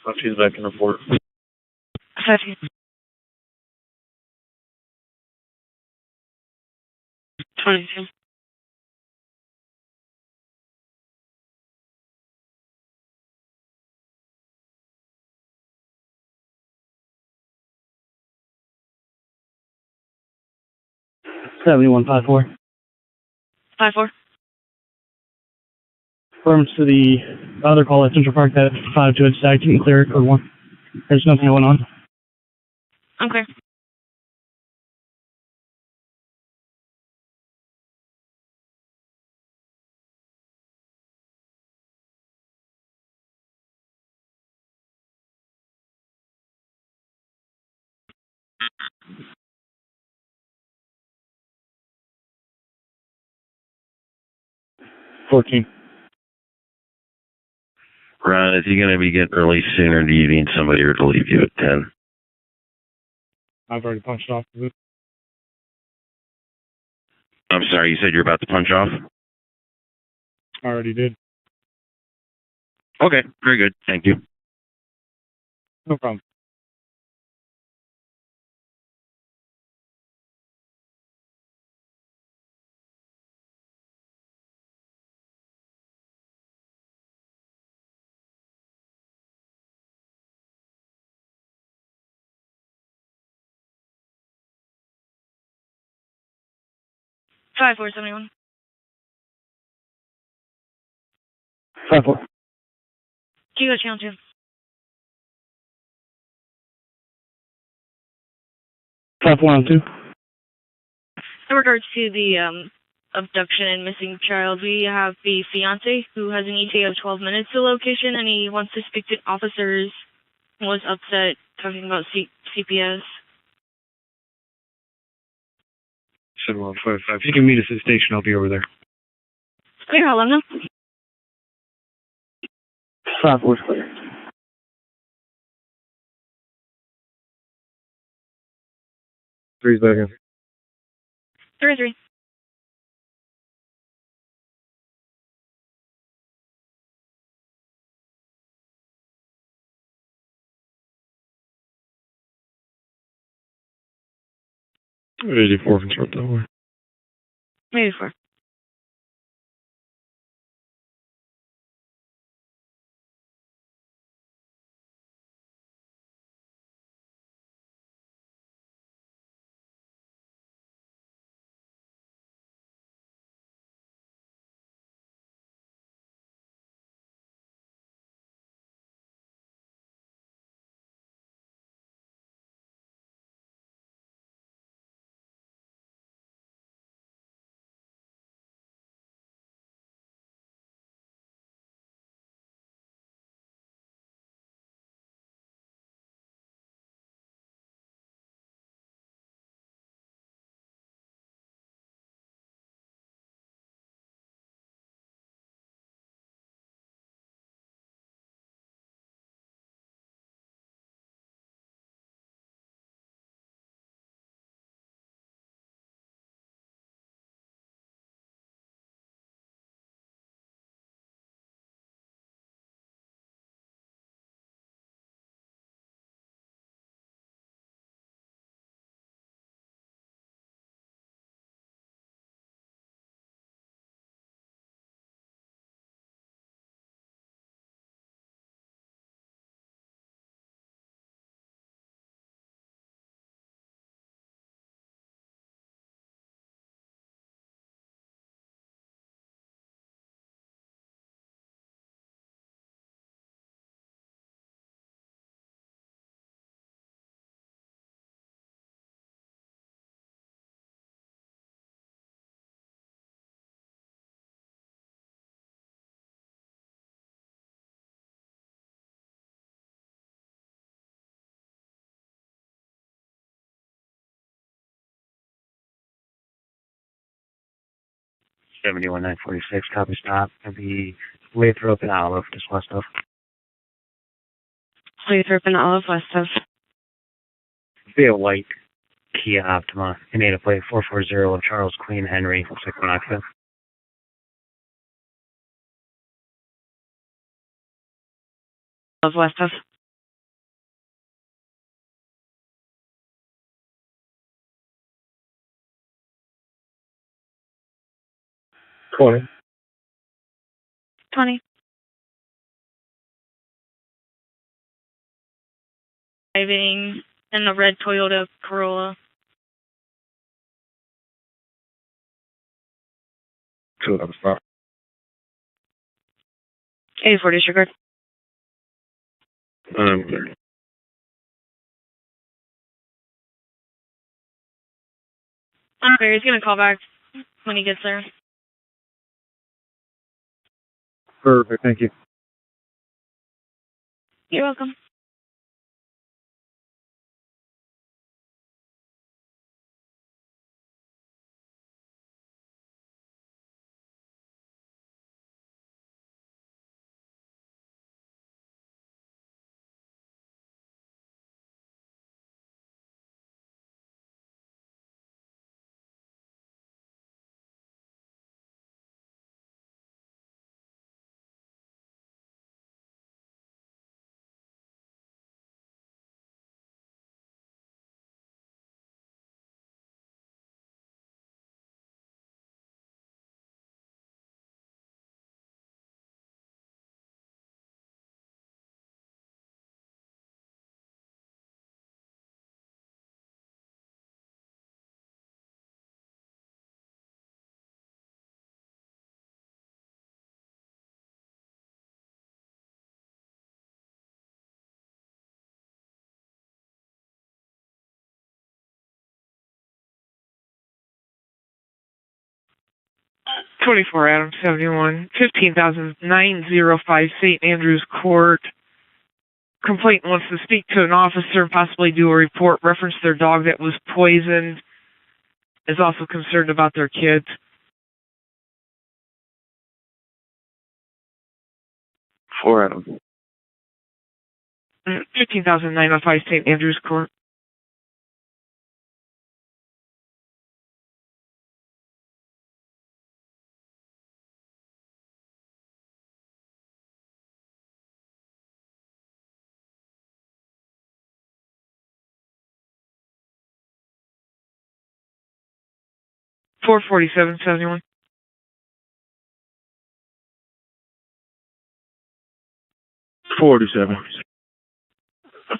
D: Oh, she's back in the fort.
P: 22.
B: Seventy-one 54.
P: 54.
B: Confirms to the other call at Central Park that 52 had stacked and clear code 1. There's nothing going on.
P: Okay.
B: $14.
D: Ron, is he going to be getting released sooner? Do you need somebody here to leave you at 10?
B: I've already punched off the boot.
D: I'm sorry, you said you're about to punch off?
B: I already did.
D: Okay, very good. Thank you.
B: No problem.
P: 5471.
B: 5-4.
P: Kilo channel 2.
B: 5-1-2.
P: In regards to the abduction and missing child, we have the fiance who has an ETA of 12 minutes to the location, and he wants to speak to officers. Was upset talking about CPS.
L: 7155. If you can meet us at the station, I'll be over there.
P: Clear, I'll let him know.
B: 5-4.
L: 3 seconds.
P: 3-3.
L: 84 control tower.
P: 84.
I: Seventy-one 946, copy stop. It'll be Lathrop and Olive, just west of.
J: Lathrop and Olive, west of.
I: Be a white Kia Optima. He made a plate 440 of Charles Queen Henry. Looks like one occupant.
J: Of west of.
L: Twenty.
P: 20. Driving in a red Toyota Corolla.
L: 2 stop.
J: 84 disregard.
L: Clear.
P: Okay, he's gonna call back when he gets there.
L: Perfect, thank you.
P: You're welcome.
T: 24 Adam 71, 15,905 St. Andrews Court. Complainant wants to speak to an officer and possibly do a report, reference their dog that was poisoned, is also concerned about their kids.
N: 4 Adam.
T: 15,905 St. Andrews Court. Four 4771.
Q: 47.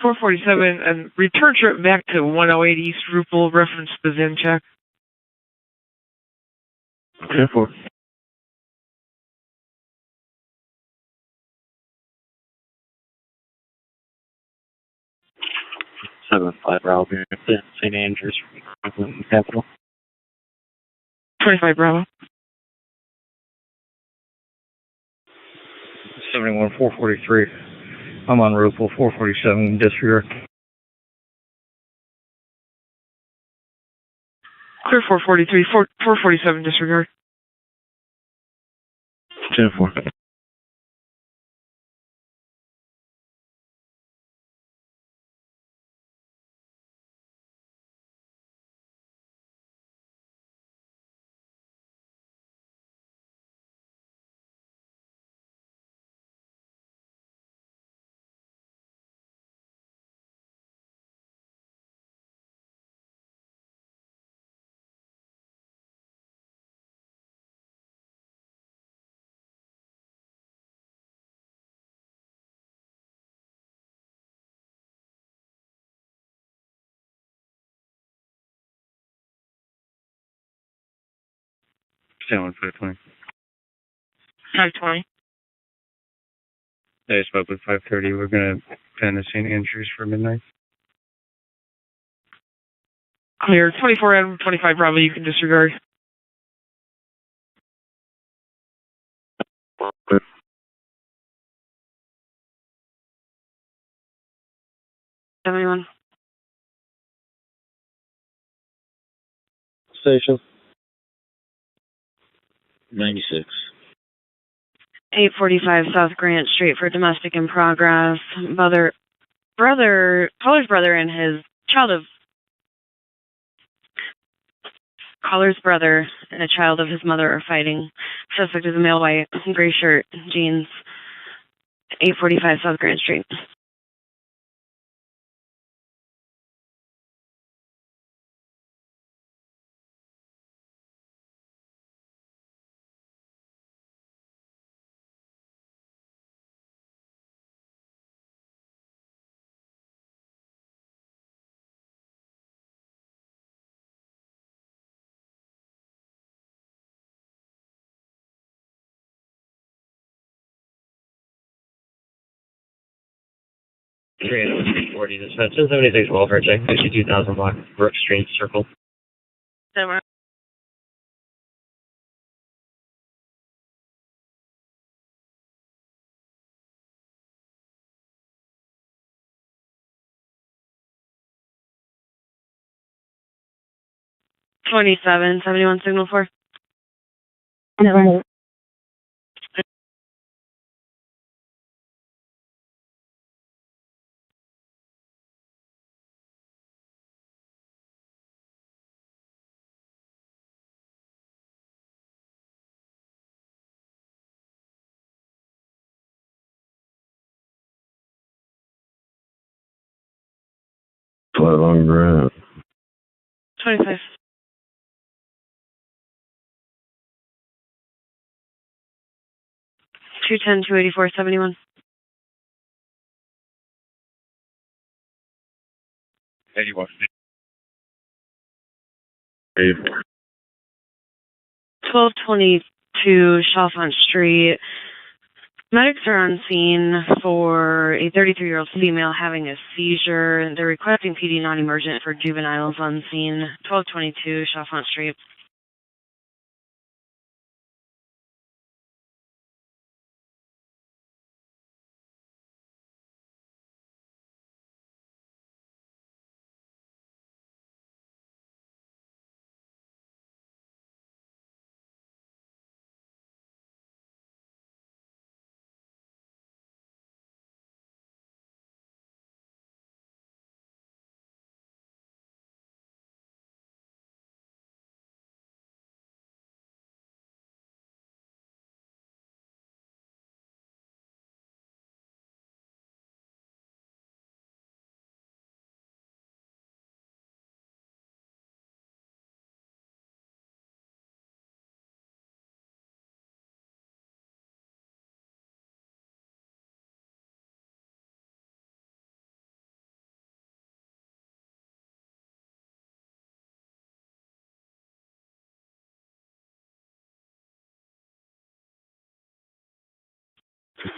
T: 447 and return trip back to 108 East Rupel, reference the VIN check.
Q: 10-4.
N: Seven 5 Bravo, St. Andrews, Capital.
T: 25 Bravo.
Q: 71 443. I'm on Rupel 447 disregard.
T: Clear 443, 447 disregard.
Q: 10-4.
L: Stay on 520.
T: 520.
L: I spoke with 530. We're going to pen to St. Andrews for midnight.
T: Clear 24 Adam 25 Bravo, you can disregard.
A: Everyone.
H: Station. 96.
J: 845 South Grant Street for domestic in progress. Caller's brother and his a child of his mother are fighting. Suspect is a male white, gray shirt, jeans. 845 South Grant Street.
K: Great, 40 dispatch, 76 welfare check, 52,000 block, Brook Street, Circle.
R: 7.
J: $27, 71 signal 4.
U: No.
D: Flat on ground.
J: 25. $210, 284, 71.
L: 81.
J: 1222 Chalfont Street. Medics are on scene for a 33-year-old female having a seizure. They're requesting PD non-emergent for juveniles on scene. 1222 Chalfont Street.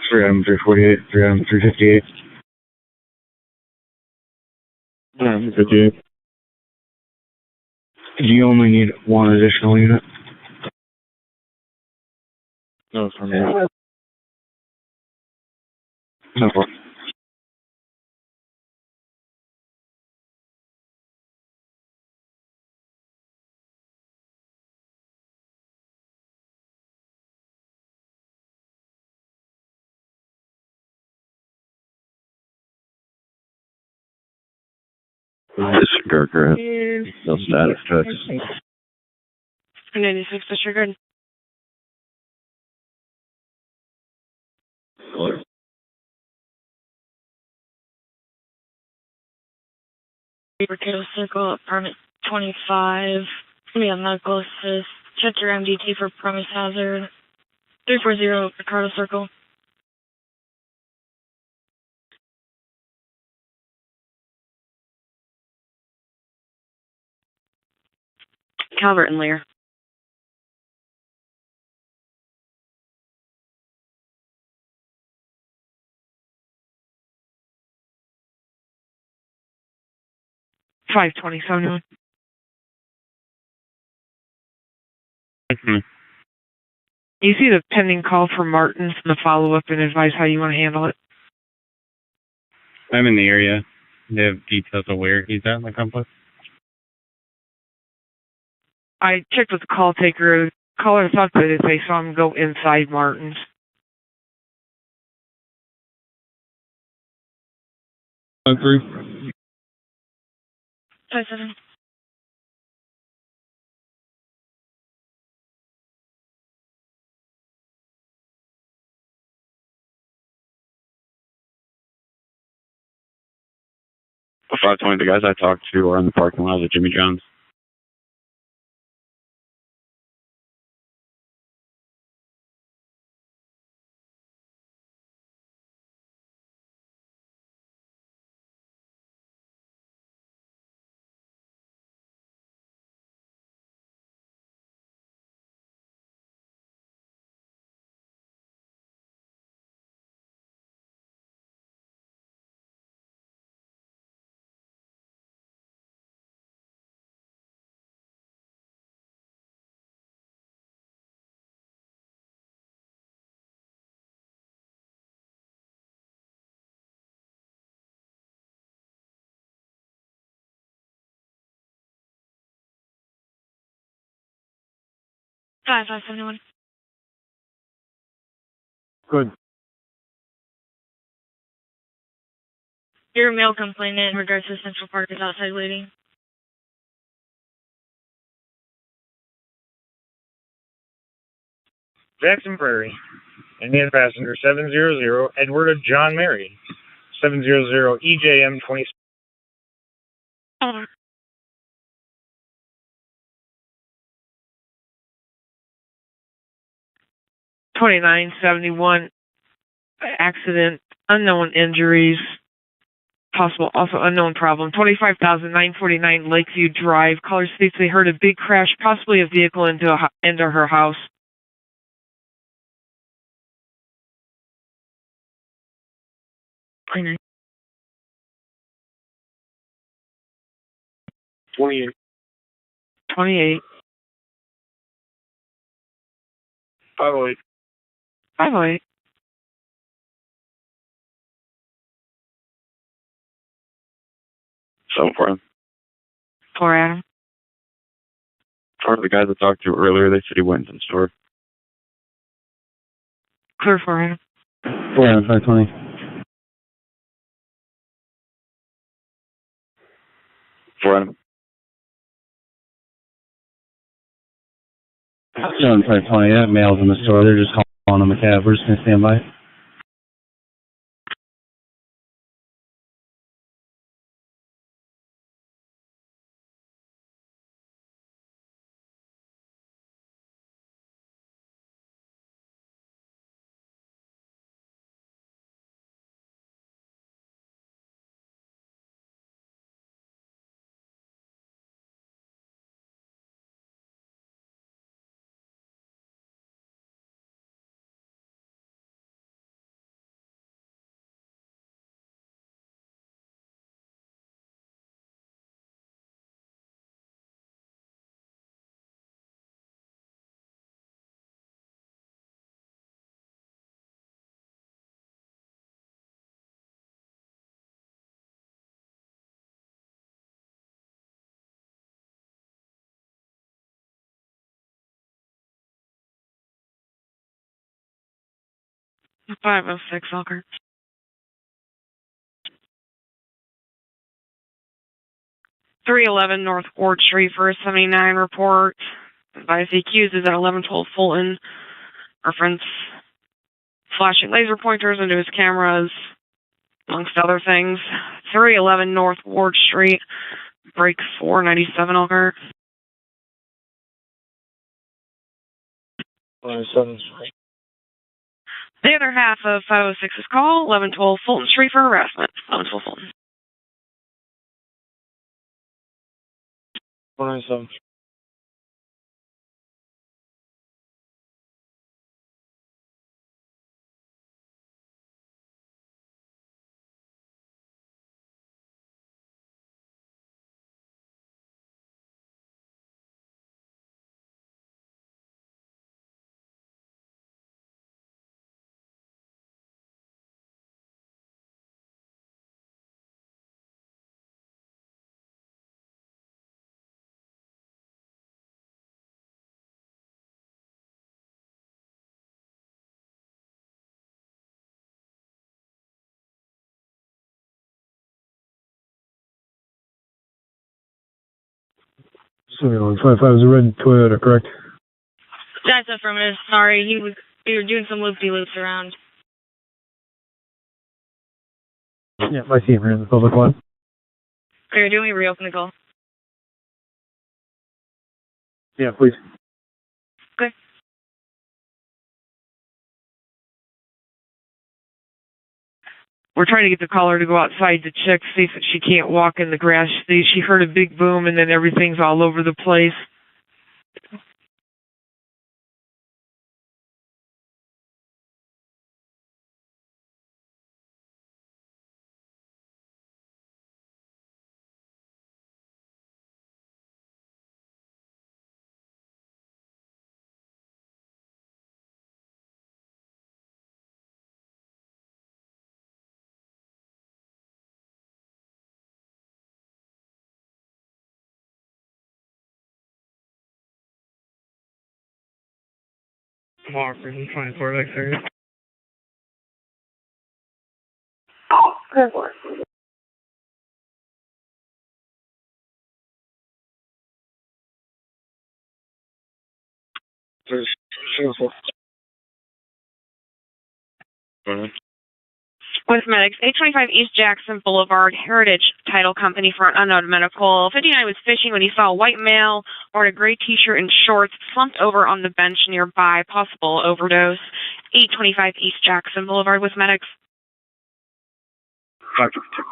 B: 3 item 348, 3 item 358.
M: 58.
B: Do you only need one additional unit?
M: No, it's for me.
B: No problem.
M: Disregard grant. No status checks.
C: 96 disregard.
P: Ricardo Circle, apartment 25. Give me a medical assist. Check your MDT for premise hazard. 340 Ricardo Circle.
C: Calvert and Lear.
T: $527. You see the pending call for Martins and the follow-up and advise how you want to handle it.
L: I'm in the area. They have details of where he's at in the complex.
T: I checked with the call taker. The caller thought that they saw him go inside Martins.
L: Group.
P: 57.
N: The 520, the guys I talked to are in the parking lot of Jimmy John's.
P: Five 571.
B: Good.
P: Your mail complainant in regards to Central Park is outside waiting.
H: Jackson Prairie. Indian passenger 700 Edward John Mary. 700 EJM 20.
P: Over.
T: 2971 accident, unknown injuries, possible also unknown problem. 25,949 Lakeview Drive. Caller states they heard a big crash, possibly a vehicle into her house.
G: 28.
T: 28.
G: 508.
T: 508.
N: So for him.
T: For Adam.
N: For the guys I talked to earlier, they said he went into the store.
T: Clear for Adam.
B: 4 item 520.
N: For him.
B: 7 520. That mail's in the store. They're just calling them a cab. We're just going to stand by.
C: 506 Elkhart. .311 North Ward Street for a 79 report. Advise the accused is at 1112 Fulton. Reference flashing laser pointers into his cameras, amongst other things. 311 North Ward Street, break 497 Elkhart.
A: 107.
C: The other half of 506's call, 1112 Fulton Street for harassment. 1112 Fulton.
A: 197.
B: So, 55 is a red Toyota, correct?
P: That's affirmative. Sorry, we were doing some loop-de-loops around.
B: Yeah, I see him here in the public one.
P: Okay, do we reopen the call?
B: Yeah, please.
P: Okay.
T: We're trying to get the caller to go outside to check, see if she can't walk in the grass. She heard a big boom, and then everything's all over the place.
G: Mark, 24 back there.
U: Good work.
C: With medics, 825 East Jackson Boulevard, Heritage Title Company for an unknown medical. 59 was fishing when he saw a white male wearing a gray t-shirt and shorts slumped over on the bench nearby. Possible overdose. 825 East Jackson Boulevard with medics.
A: 552.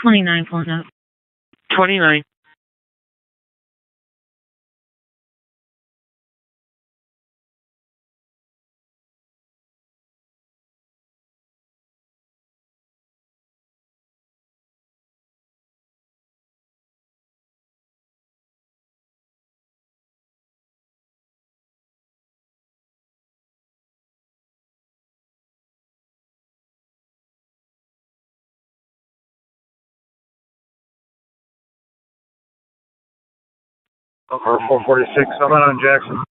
J: .29 pulling up.
T: 29.
Q: Elkhart 446, I'm out on Jackson.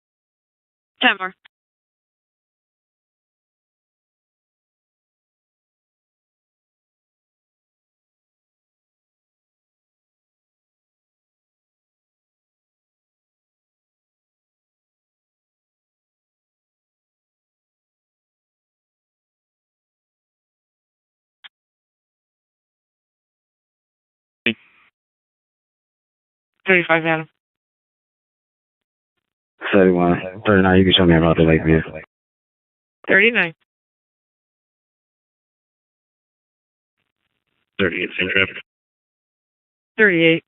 C: 10 more.
T: Hey. 35 Adam.
F: 31. 39, you can show me about the Lakeview.
T: 39.
K: 38, same traffic.
T: 38.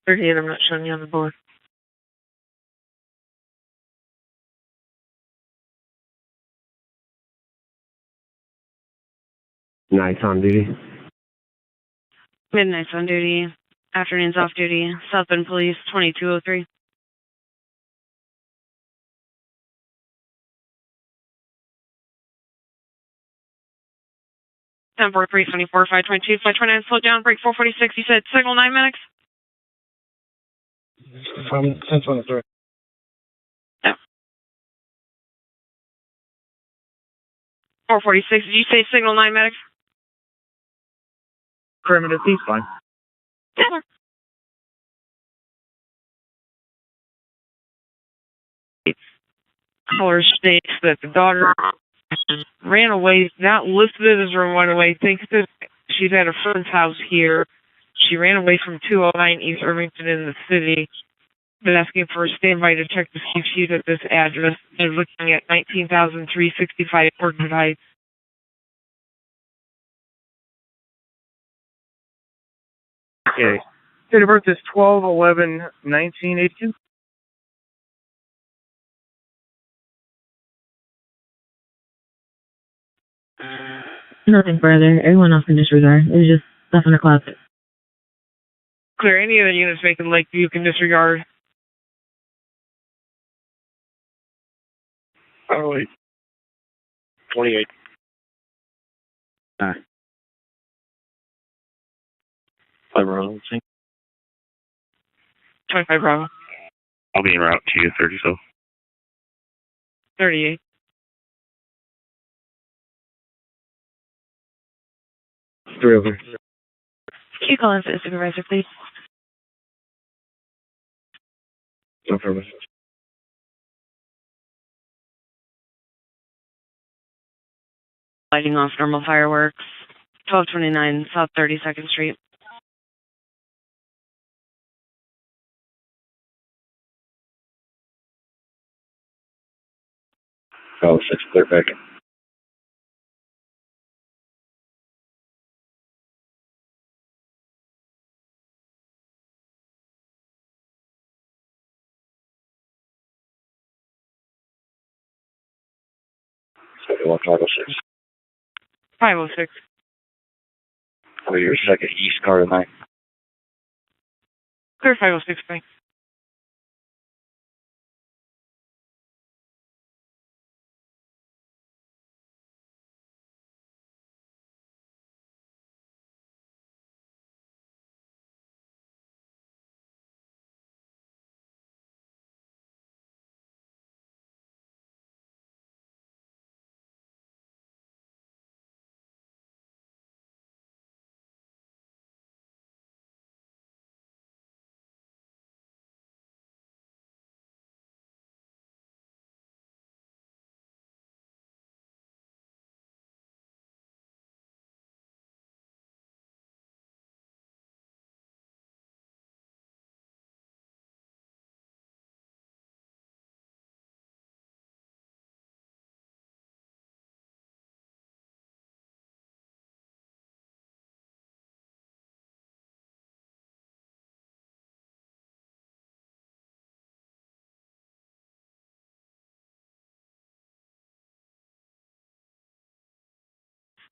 T: 38, I'm not showing you on the board.
E: Nights on duty.
J: Midnight's on duty. Afternoon's off duty. South Bend Police, 2203. 10-4-3, 24, 522, flight 29, slow down, break 446. You said signal 9 medics?
B: From 1023.
J: Yeah. 446, did you say signal 9 medics?
B: Perimeter P, fine.
J: Yeah.
T: Caller states that the daughter ran away, not listed as a runaway, thinks that she's at a friend's house here. She ran away from 209 East Irvington in the city. Been asking for a standby to check to see if she's at this address. They're looking at 19,365 Orchard Heights.
G: Okay. Date of birth is 12/11/1982.
A: Nothing further. Everyone else can disregard. It was just stuff in the closet.
T: Clear. Any other units making Lakeview can disregard.
G: Oh, wait. 28.
N: 5 Bravo.
T: 25 Bravo.
N: I'll be en route to you, 30 so.
T: 38.
E: Three over.
J: Can you call in for the supervisor, please?
E: Affirmative.
J: Lighting off normal fireworks. 1229 South 32nd Street.
E: Oh, 6, clear back. Second 506.
T: 506.
E: Oh, your second east car tonight.
T: Clear 506, thanks.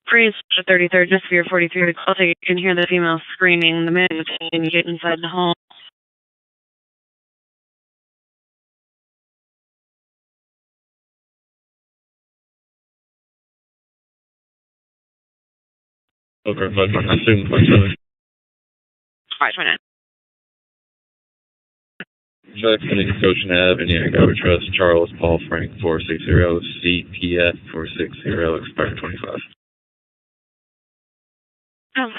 J: Free 33rd, just for your 43. I'll take it. You can hear the female screaming the minute you get inside the home.
N: Over 527.
J: 529.
N: Drive Phoenix Ocean Ave, Indiana Garbage Trust, Charles Paul Frank 460, CPF 460, expired 25.
J: Oh.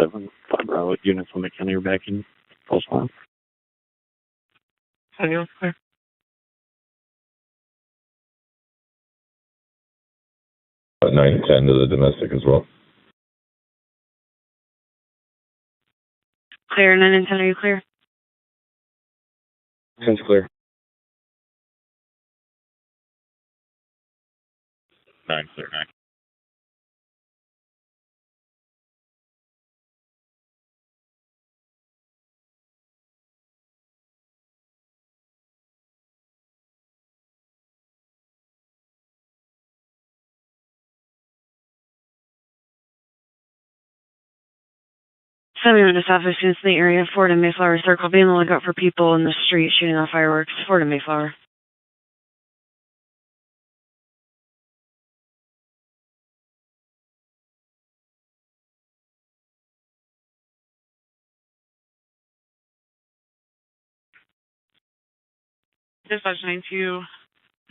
N: Seven, 5 Bravo units on McKinney are back in false alarm.
T: Daniel, clear.
D: At 910 to the domestic as well.
J: Clear, 9 and 10, are you clear?
E: 10's clear.
N: 9, sir. 9.
J: Seven to Southwest in the area, Ford and Mayflower Circle. Be on the lookout for people in the street shooting off fireworks. Ford and Mayflower.
R: Dispatch 92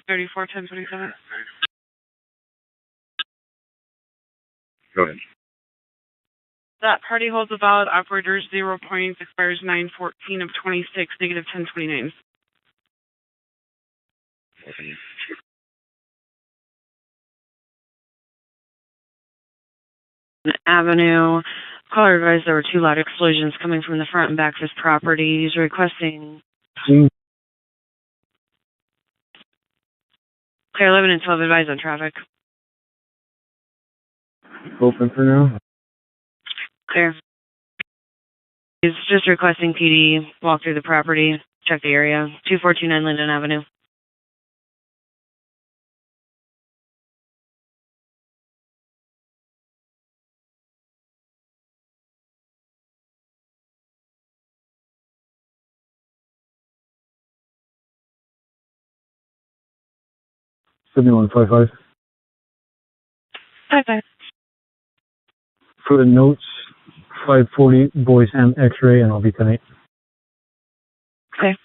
R: 34 1027.
N: Go ahead.
R: That party holds a valid operator 0 points, expires 9/14 of 26, negative 1029.
J: Avenue. Caller advised there were 2 loud explosions coming from the front and back of his property. He's requesting clear 11 and 12 advised on traffic.
B: Open for now.
J: Clear. He's just requesting PD walk through the property, check the area. 2429 Linden Avenue.
B: Sydney 155.
J: Bye-bye.
B: For the notes, 540 voice and X-ray, and I'll be tonight.
J: Okay.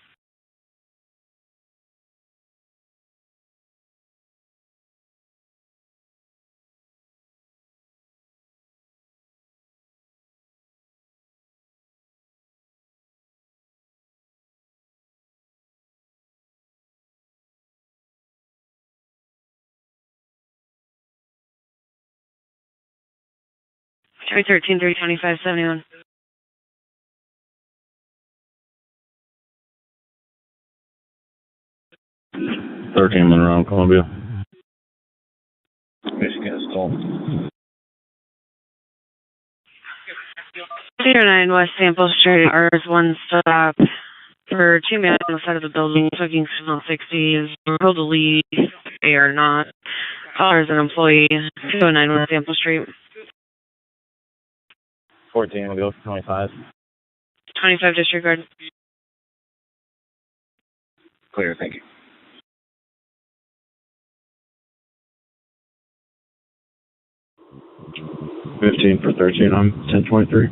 J: Cherry 13 325 71.
M: Monroe, Columbia.
N: Michigan is called.
J: 09 West Sample Street, RS1 stop for 2 men on the side of the building, smoking signal 60 is told to leave. They are not. Caller is an employee. 209 West Sample Street.
H: 14, we'll go for 25.
J: 25 disregard.
N: Clear, thank you.
M: $15 for 13 on 1023.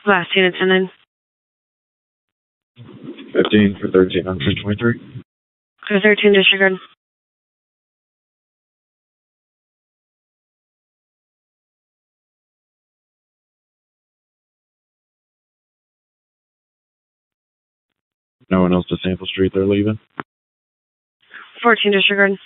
J: Last unit 10-9.
M: 15 for 13 on 1023.
J: Clear 13 disregard.
M: No one else to Sample Street, they're leaving.
J: 14 disregard.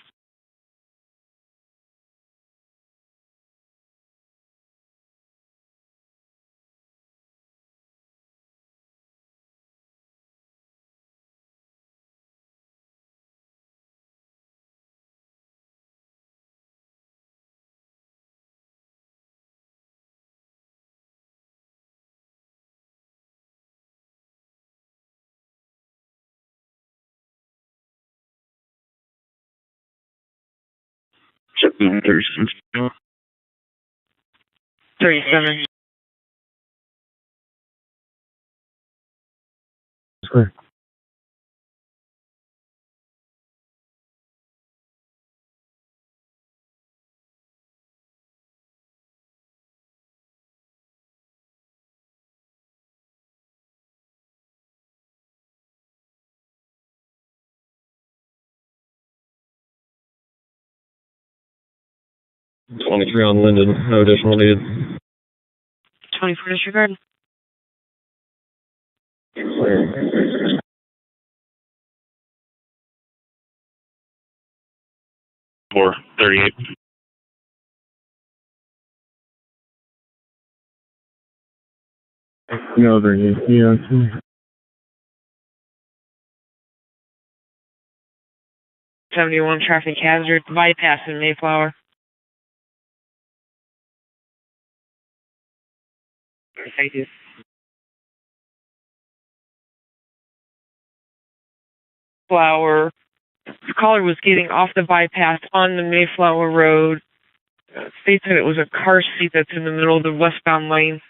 M: Check 37.
J: 37.
B: Clear.
M: $23 on Linden, no additional needed.
J: 24 disregard.
M: Clear. 438.
B: No, there you go.
T: 71 traffic hazard bypass in Mayflower. Thank you. Flower. The caller was getting off the bypass on the Mayflower Road. States that it was a car seat that's in the middle of the westbound lane.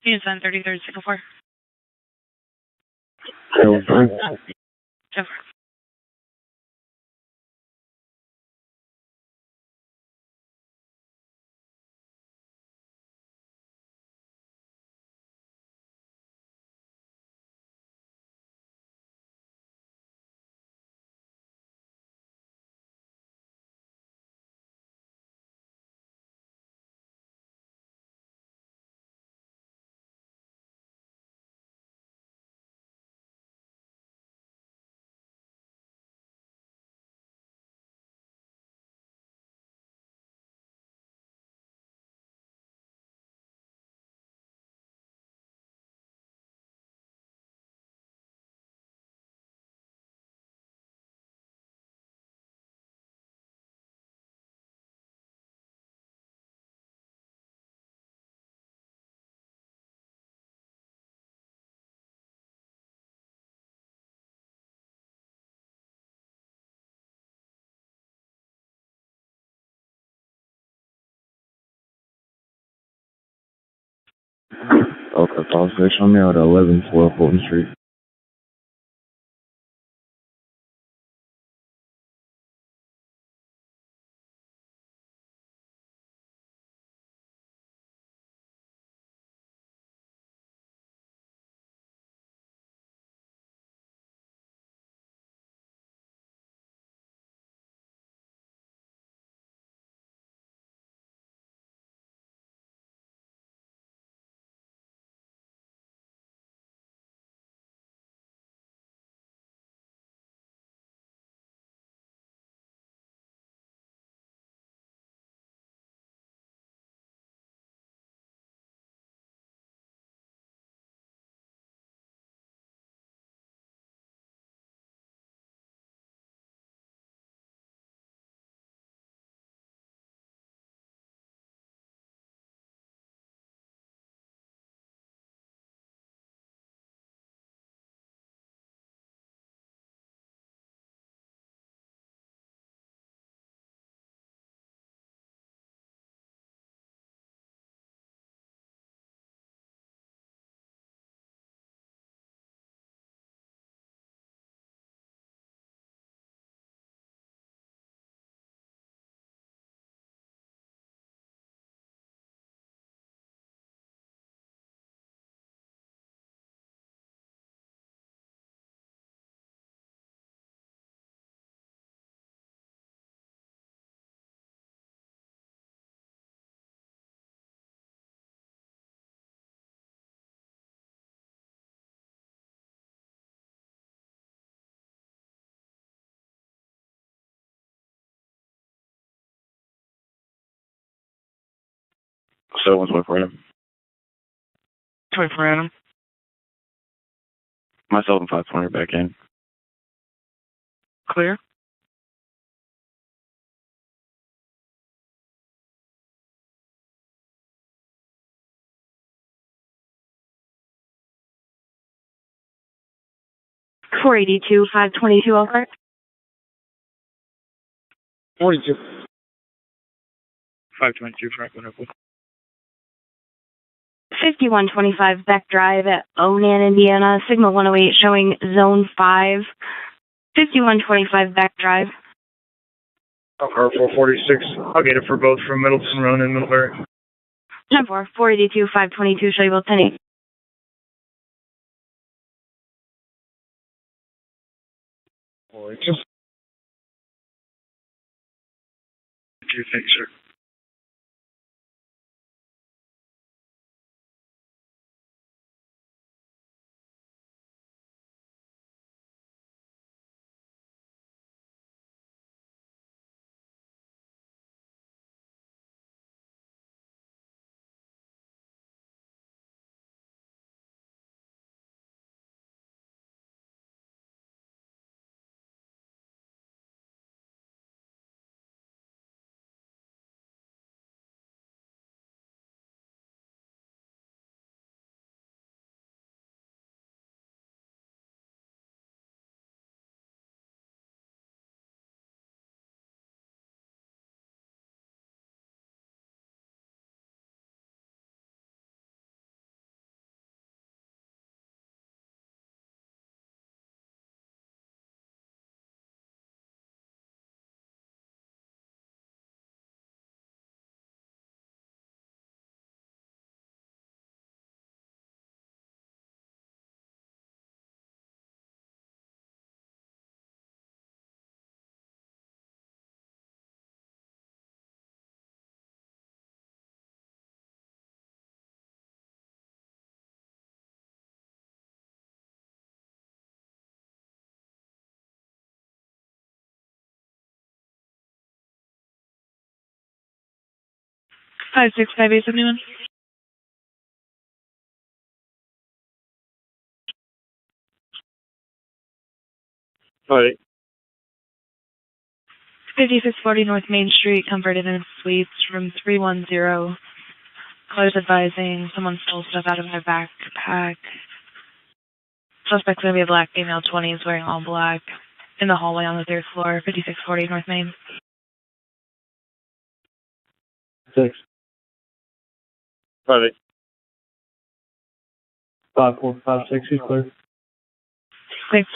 J: Unit 733, 604. Jeff.
D: Okay, call station. I'm out at 1112 Fulton Street. So what's my random?
T: 24 random.
D: Myself and 520 back in.
T: Clear.
U: $482, 522 Elkhart.
G: 42. 522 Franklin Oakland.
U: 5125 Beck Drive at Onan, Indiana. Signal 108 showing zone 5. 5125 Beck Drive.
G: Elkhart 446. I'll get it for both from Middleton Run and Middlebury.
U: 10-4, 482, 522, show you both 10-8.
G: Thank you, sir.
J: 565 71.
L: Alright.
J: 5640 North Main Street, Comfort Inn and Suites, room 310. Callers advising someone stole stuff out of my backpack. Suspect's gonna be a black female, 20s, wearing all black. In the hallway on the 3rd floor, 5640 North Main.
B: 6.
L: Alright.
B: 5456, he's clear.
J: 6.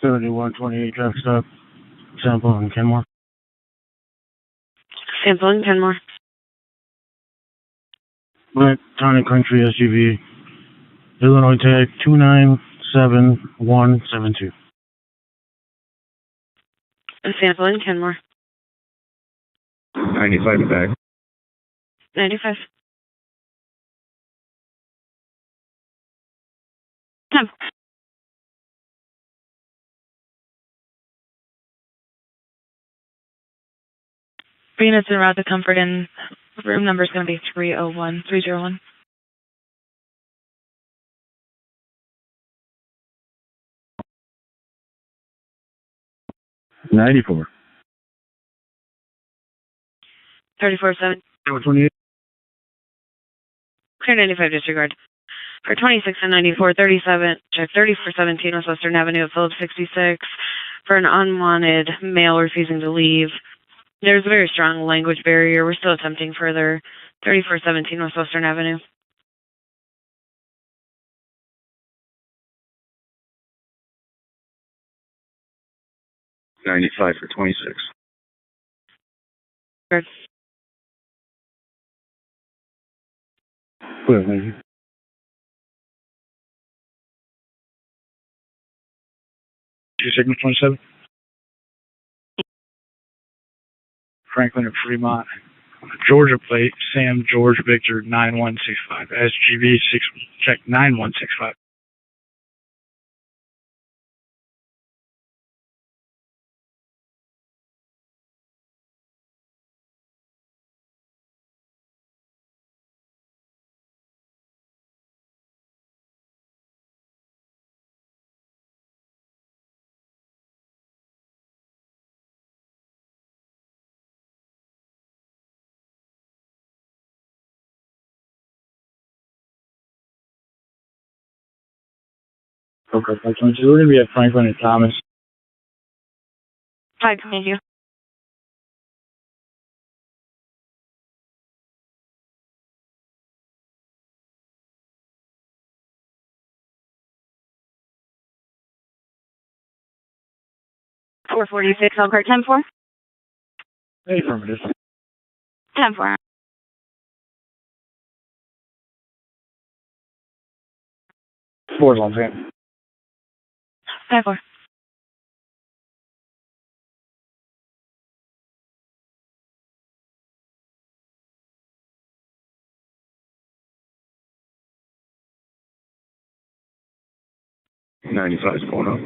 B: Seventy-one 28 traffic stop. Sample on Kenmore.
J: Sample in Kenmore.
B: Black Town and Country SUV. Illinois tag 297172.
J: Sample in Kenmore.
D: 95 back.
J: 95. 10. Units en route to Comfort Inn. Room number is going to be 301. 301.
B: $94.
J: 34-7.
B: 28.
J: Clear 95 disregard. For 26 and 94, 37, check 3417 West Western Avenue at Phillips 66 for an unwanted male refusing to leave. There's a very strong language barrier. We're still attempting further. 3417 West Western Avenue.
E: $95 for 26.
J: Good.
B: Clear, thank you. Signal 27. Franklin and Fremont. Georgia plate, Sam George Victor 9165. SGB 6, check 9165. Okay, 522. We're going to be at Franklin and Thomas.
J: 522. $446 Elkhart 10-4.
B: Affirmative.
J: 10-4.
B: 4's on fan.
J: 5-4.
D: 95's going up.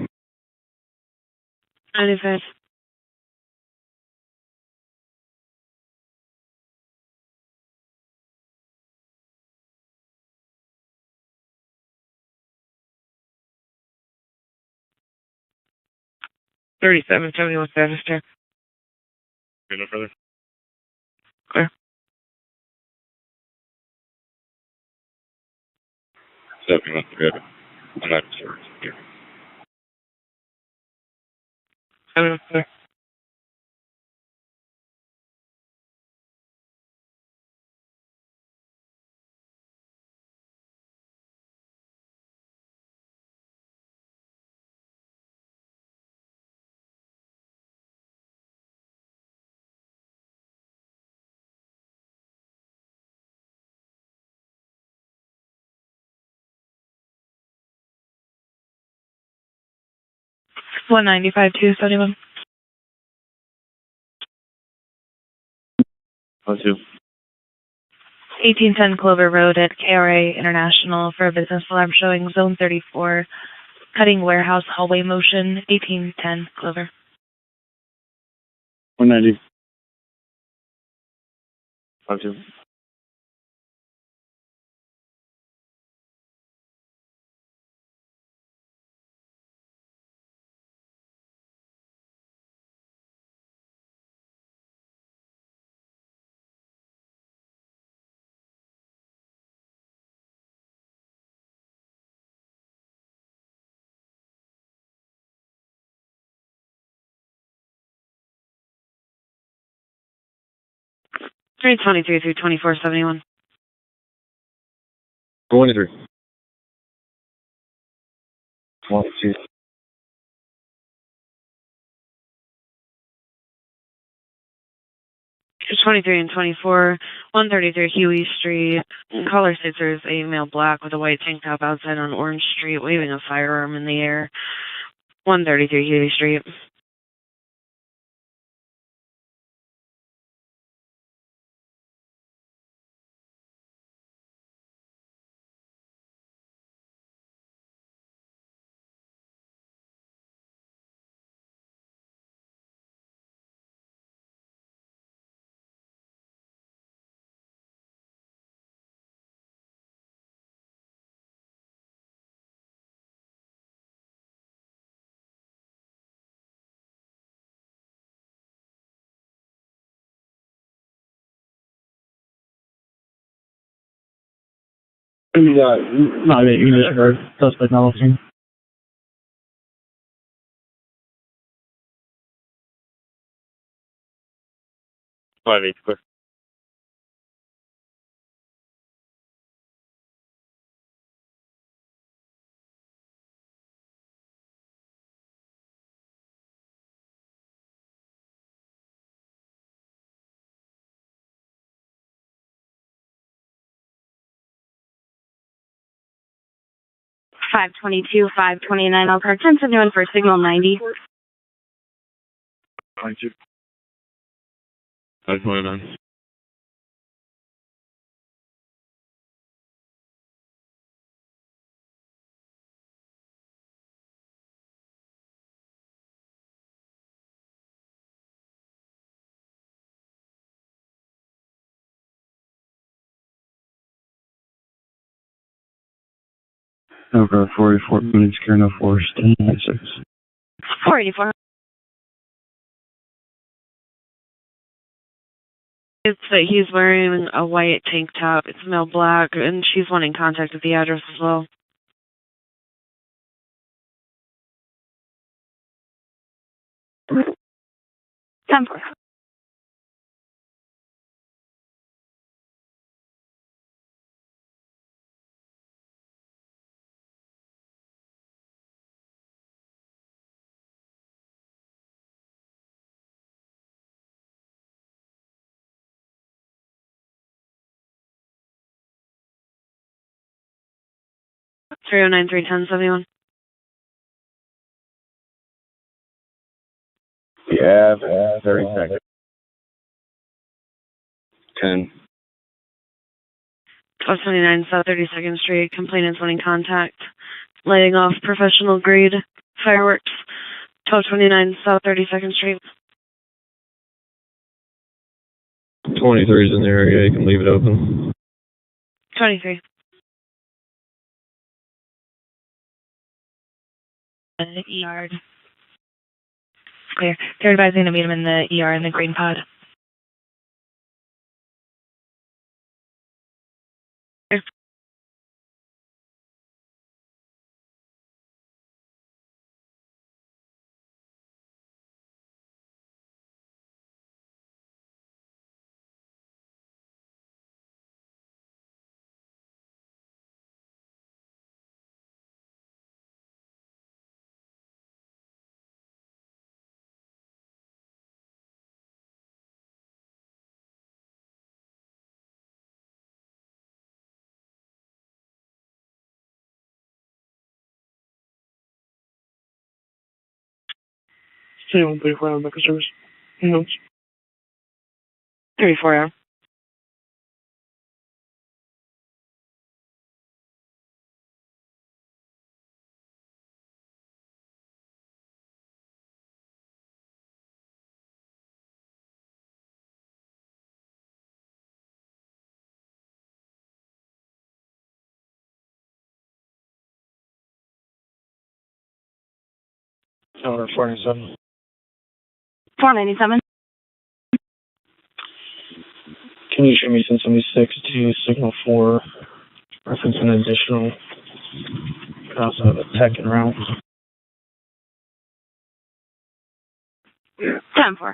J: 95.
T: $37, 71 status check.
L: Okay, no further.
T: Clear.
N: Stepping up the river. I'm not sure. Here.
T: 71 clear.
J: $195, 271. 1810 Clover Road at KRA International for a business alarm showing zone 34, cutting warehouse hallway motion, 1810 Clover.
M: 190. 52.
J: Three 23 through 2471.
D: 23. 22.
J: It's 23 and 24, 133 Huey Street. Caller states there's a male black with a white tank top outside on Orange Street, waving a firearm in the air. 133 Huey Street.
B: Not a unit or suspect not looking.
L: 5-8, clear.
U: Five 529 Elkhart, 1071 for signal 90.
L: 92.
N: 529.
M: Over 44 minutes, Karen 04, 1096.
U: 484.
J: It's that he's wearing a white tank top. It's male black, and she's wanting contact with the address as well.
U: Time for.
J: Three 1071.
D: Yeah, 30 seconds. 10.
J: 1279 South 32nd Street. Complainant's wanting contact. lighting off professional grade fireworks, 1229 South 32nd Street.
N: 23 is in the area. You can leave it open.
J: 23.
S: Yard. Clear. They're advising to meet him in the ER in the green pod.
J: Clear.
G: Say 134 on Becca service. Notes.
J: 34 hour.
G: Tower 497.
U: 497.
G: Can you show me 1076 to signal 4, reference an additional, could also have a tech en route.
U: 10-4.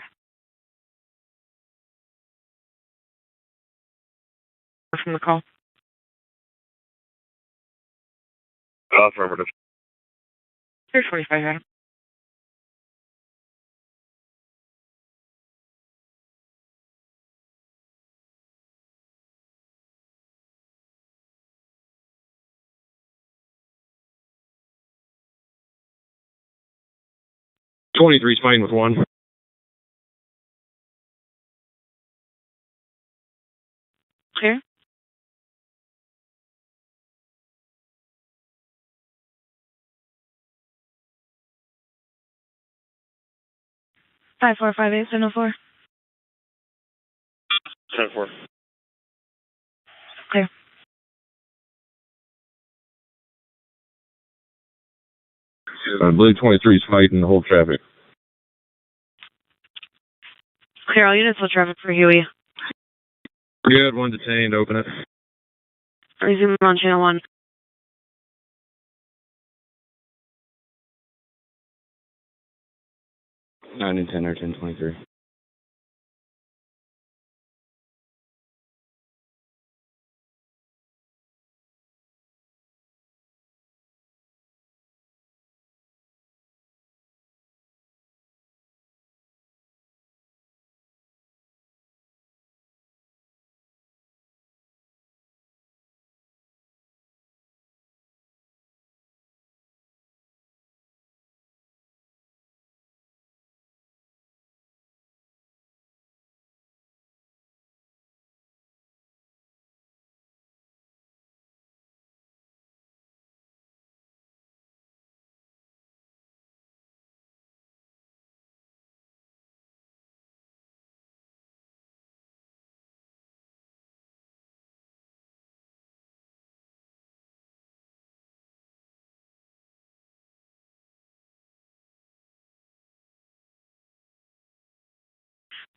T: From the call.
E: Affirmative.
T: 345, Adam.
Q: 's fighting with 1.
J: Clear. Five 458 704.
E: 10-4.
J: Clear.
Q: I believe 23's fighting the whole traffic.
J: Clear all units will traffic for Huey.
Q: Good, 1 detained, open it.
J: Resume on channel 1.
D: Nine and 10 or 1023.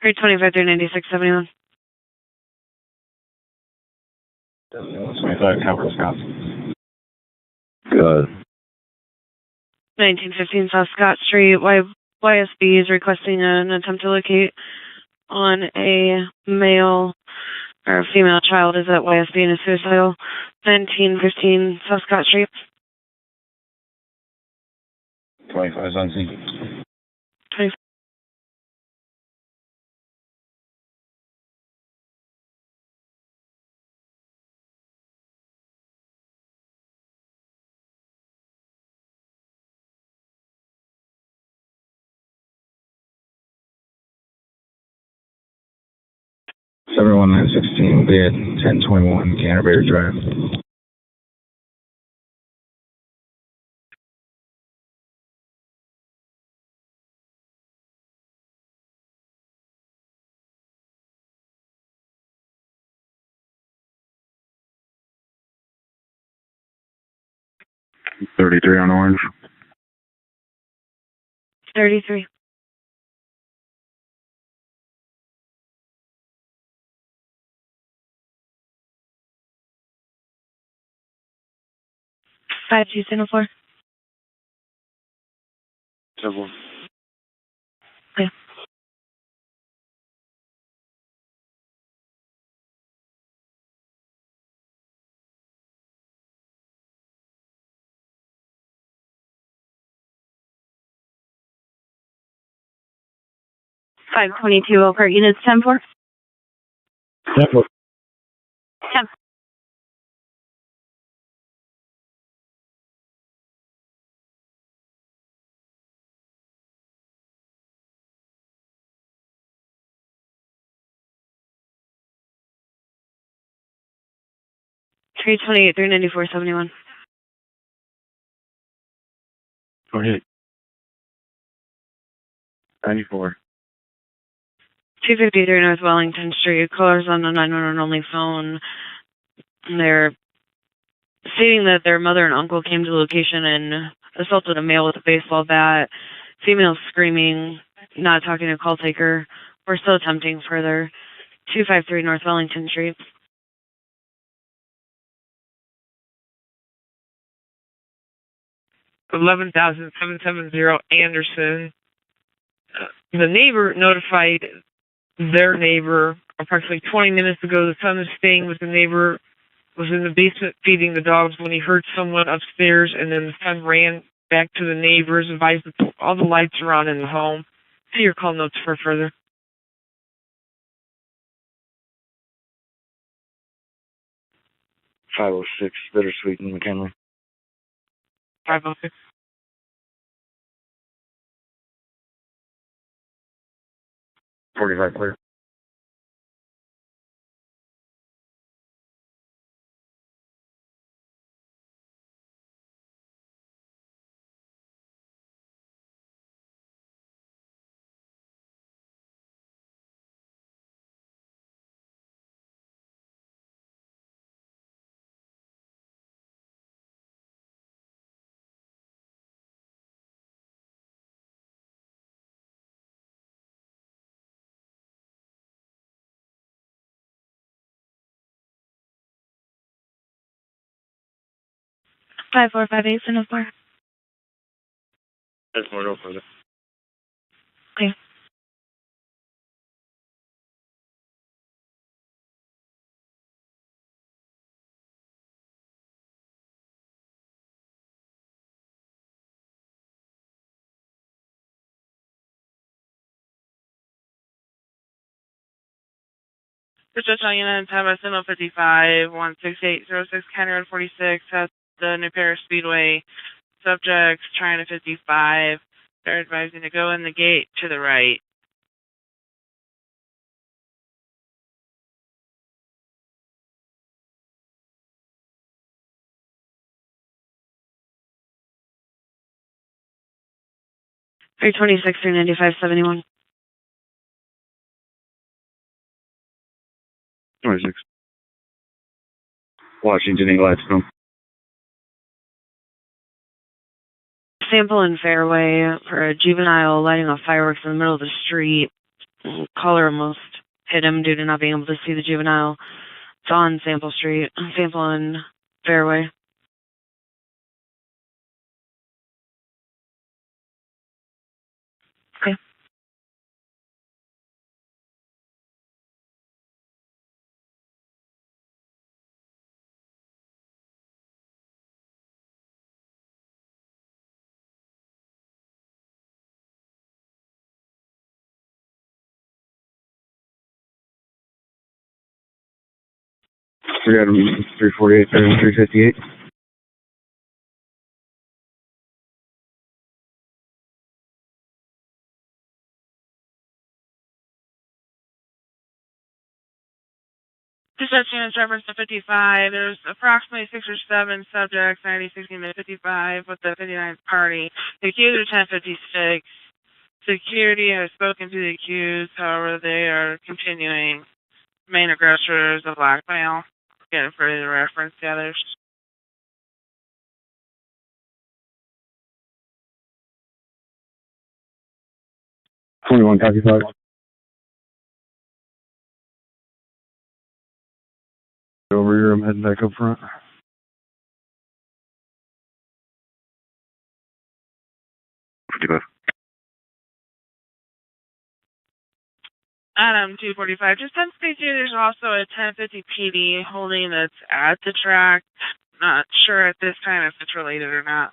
J: Grade 25 through 96 71.
D: 25 Calvert Scott. Good.
J: 1915 South Scott Street. YSB is requesting an attempt to locate on a male or female child is at YSB and is suicidal. 1915 South Scott Street.
D: 25's on scene.
J: 20.
D: Everyone 916 will be at 1021 Canterbury Drive.
M: 33 on orange.
S: 33. Five two signal 4.
M: Simple.
S: Okay.
U: Five 22 Elkhart units 10-4.
B: Simple.
U: 10.
S: Tree 28 394 71.
M: 28. 94.
S: 253 North Wellington Street. Callers on the 911 only phone. They're stating that their mother and uncle came to the location and assaulted a male with a baseball bat. Female screaming, not talking to call taker. We're still attempting further. 253 North Wellington Street.
T: 11,770 Anderson. The neighbor notified their neighbor approximately 20 minutes ago. The son is staying with the neighbor, was in the basement feeding the dogs when he heard someone upstairs, and then the son ran back to the neighbors, advised that all the lights are on in the home. See your call notes for further.
E: 506 Bittersweet in McKinley.
T: 506.
E: $45 clear.
S: Five 458 signal 4.
E: That's more go further.
S: Okay.
R: Dispatch unit, Tabas Signal 55, 16806, County Road 46, at the New Paris Speedway. Subjects trying to 55. They're advising to go in the gate to the right.
S: Three 395 71.
M: 26. Washington, Gladstone.
S: Sample in Fairway for a juvenile lighting off fireworks in the middle of the street. Caller almost hit him due to not being able to see the juvenile. It's on Sample Street. Sample in Fairway. Okay.
M: We got him 348, 358.
R: Dispatch unit, Traverse to 55. There's approximately 6 or 7 subjects, 90, 16 to 55, with the 59th party. The accused are 1056. Security has spoken to the accused, however, they are continuing. Main aggressor is a black male. Again, for the reference, the others.
B: 21, copy 5. Over here, I'm heading back up front.
R: Adam 245. Just 1052, there's also a 1050 PD holding that's at the track. Not sure at this time if it's related or not.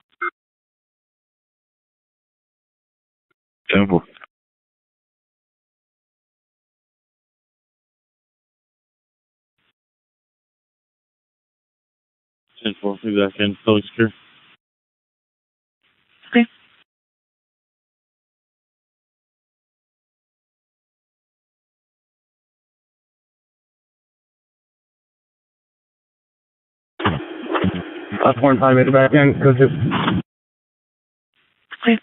D: 10-4.
H: Be back in. Fully secure.
R: Okay.
B: Last 1 made it back in. Go to.
R: Okay.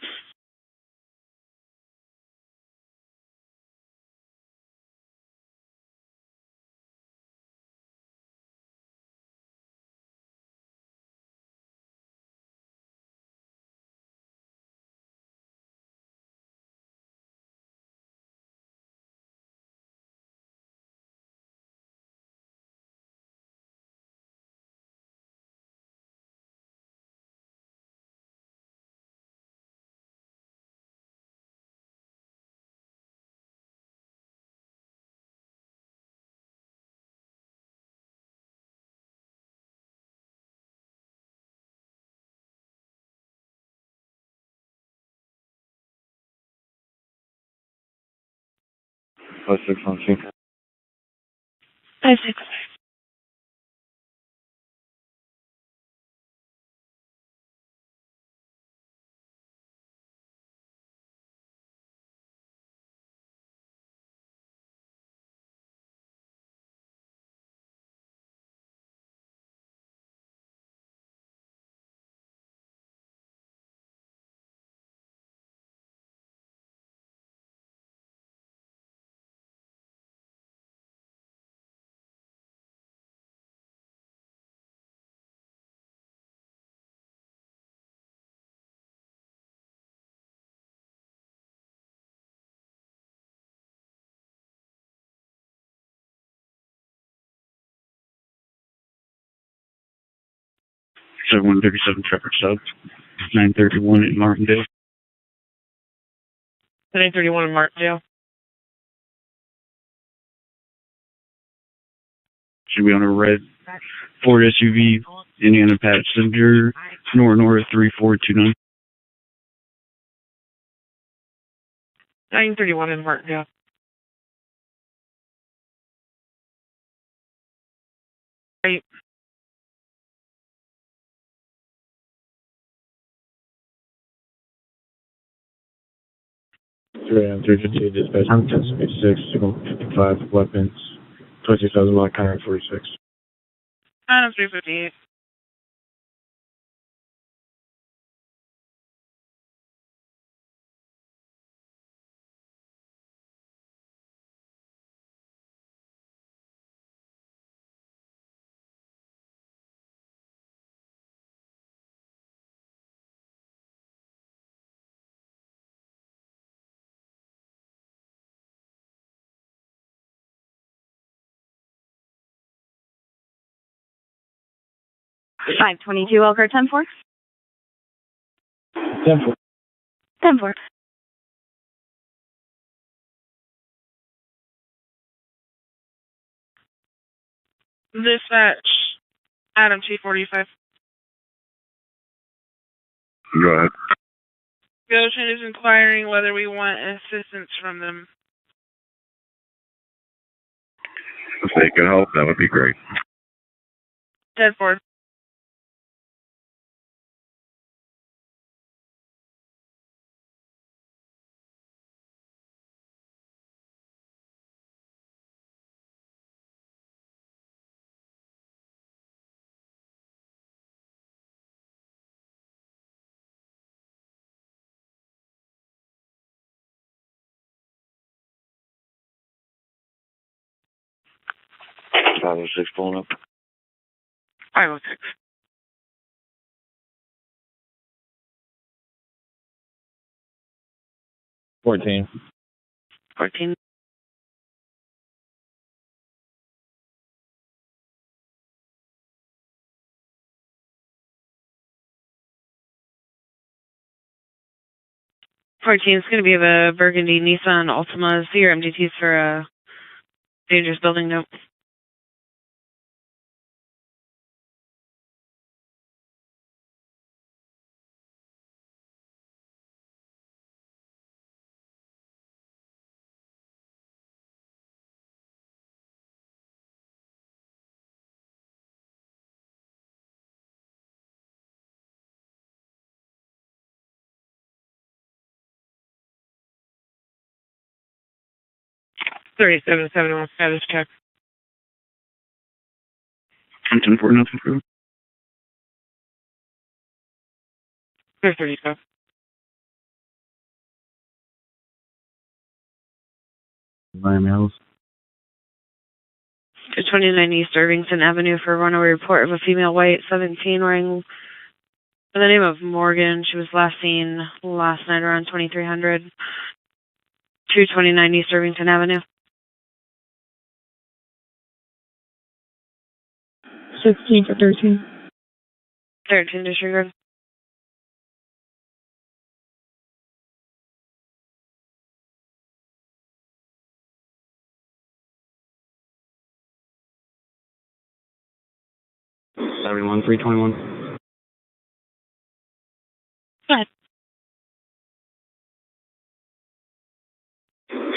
D: Plus 6 on scene.
R: 56.
M: So 137 Trevor Sub, 931 in Martindale.
T: 931 in Martindale.
M: Should be on a red Ford SUV, Indiana passenger, Nora 3429.
T: 931 in Martindale. Right.
H: Three 350 dispatch. I'm 1056, 255 weapons, 22,000 block, 146.
R: Adam 358.
U: Elkhart 10-4.
H: 10-4.
U: 10-4.
R: Dispatch. Adam 245.
D: Go ahead.
R: Goshen is inquiring whether we want assistance from them.
D: If they could help, that would be great.
R: 10-4.
E: .506 pulling up.
T: 506.
H: 14.
S: 14. It's going to be the Burgundy Nissan Altima. See your MDTs for a dangerous building note.
T: $37.71 status check.
M: 10-4, nothing for.
T: Clear 37.
F: Miami Hills.
S: 229 East Irvington Avenue for a runaway report of a female white 17 wearing by the name of Morgan. She was last seen last night around 2300. 229 East Irvington Avenue.
U: 16 to 13.
S: 13 disregard.
M: $71, $321.
S: Go ahead.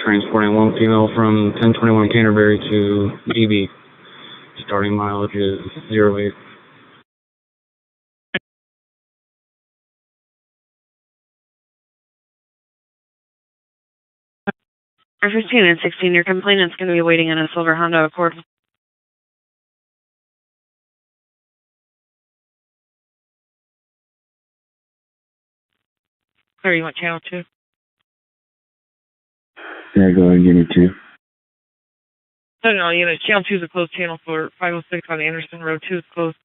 M: Transporting one female from 1021 Canterbury to BB. Starting mileage is 08.
S: For 15 and 16, your complainant's going to be waiting in a silver Honda Accord.
T: Or you want channel 2?
M: Yeah, go ahead and give me 2.
T: No, channel 2 is a closed channel for 506 on Anderson Road. 2 is closed.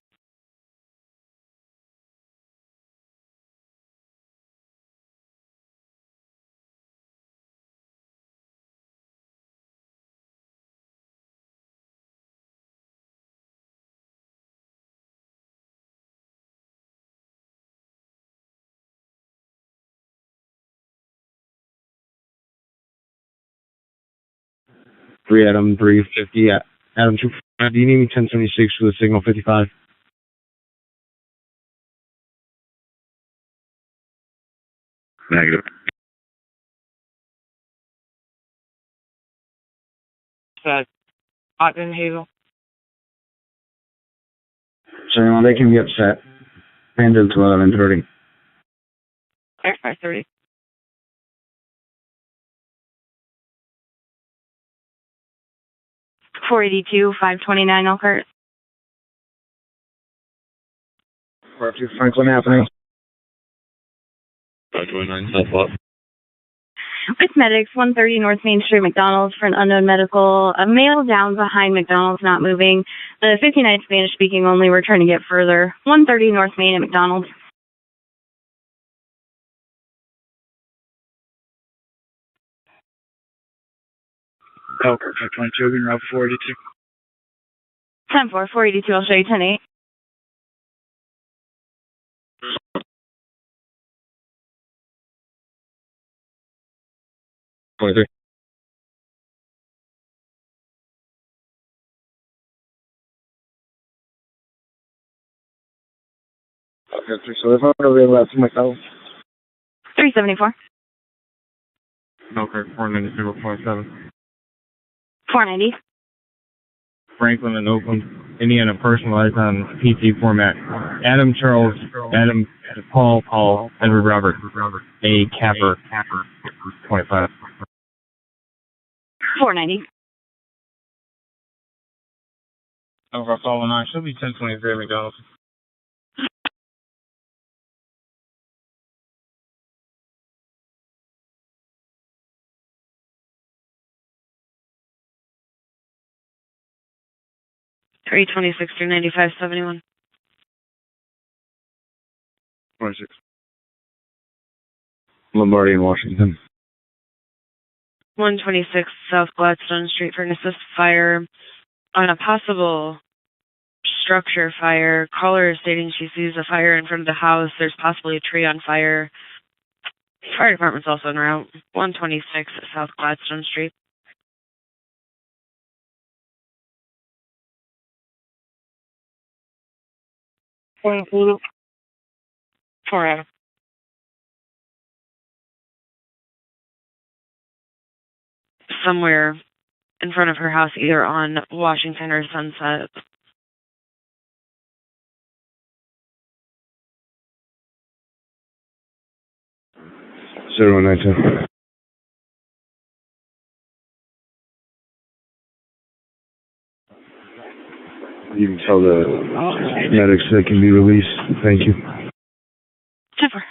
M: Three Adam 350. Adam 2. Do you need me 1076 for the signal 55? Negative.
T: Hot and Hazel.
F: So they can get set. And until 11:30.
T: Clear 530.
U: $482, 529 Elkhart.
B: 42 Franklin Avenue.
N: 529 South Lot.
U: With medics, 130 North Main Street, McDonald's for an unknown medical. A male down behind McDonald's, not moving. The 59 Spanish speaking only. We're trying to get further. 130 North Main at McDonald's.
B: Elkhart 522, being route 482.
U: 10-4, 482, I'll show you 10-8.
N: $23.
B: Okay, so if I'm going to be left myself.
U: 374.
H: Elkhart 490.7.
U: 490.
H: Franklin and Oakland, Indiana, personalized on PC format. Adam Charles, Adam Paul, Edward Robert, A Capper, 25.
U: 490.
H: Over following on, should be 1023 McDonald's.
S: $326 through 9571.
M: 26. Lombardi in Washington.
S: 126 South Gladstone Street for an assist fire on a possible structure fire. Caller is stating she sees a fire in front of the house. There's possibly a tree on fire. Fire department's also en route. 126 South Gladstone Street.
T: For Adam.
S: Somewhere in front of her house, either on Washington or Sunset.
M: Zero 92. You can tell the medics that can be released. Thank you.
S: Super.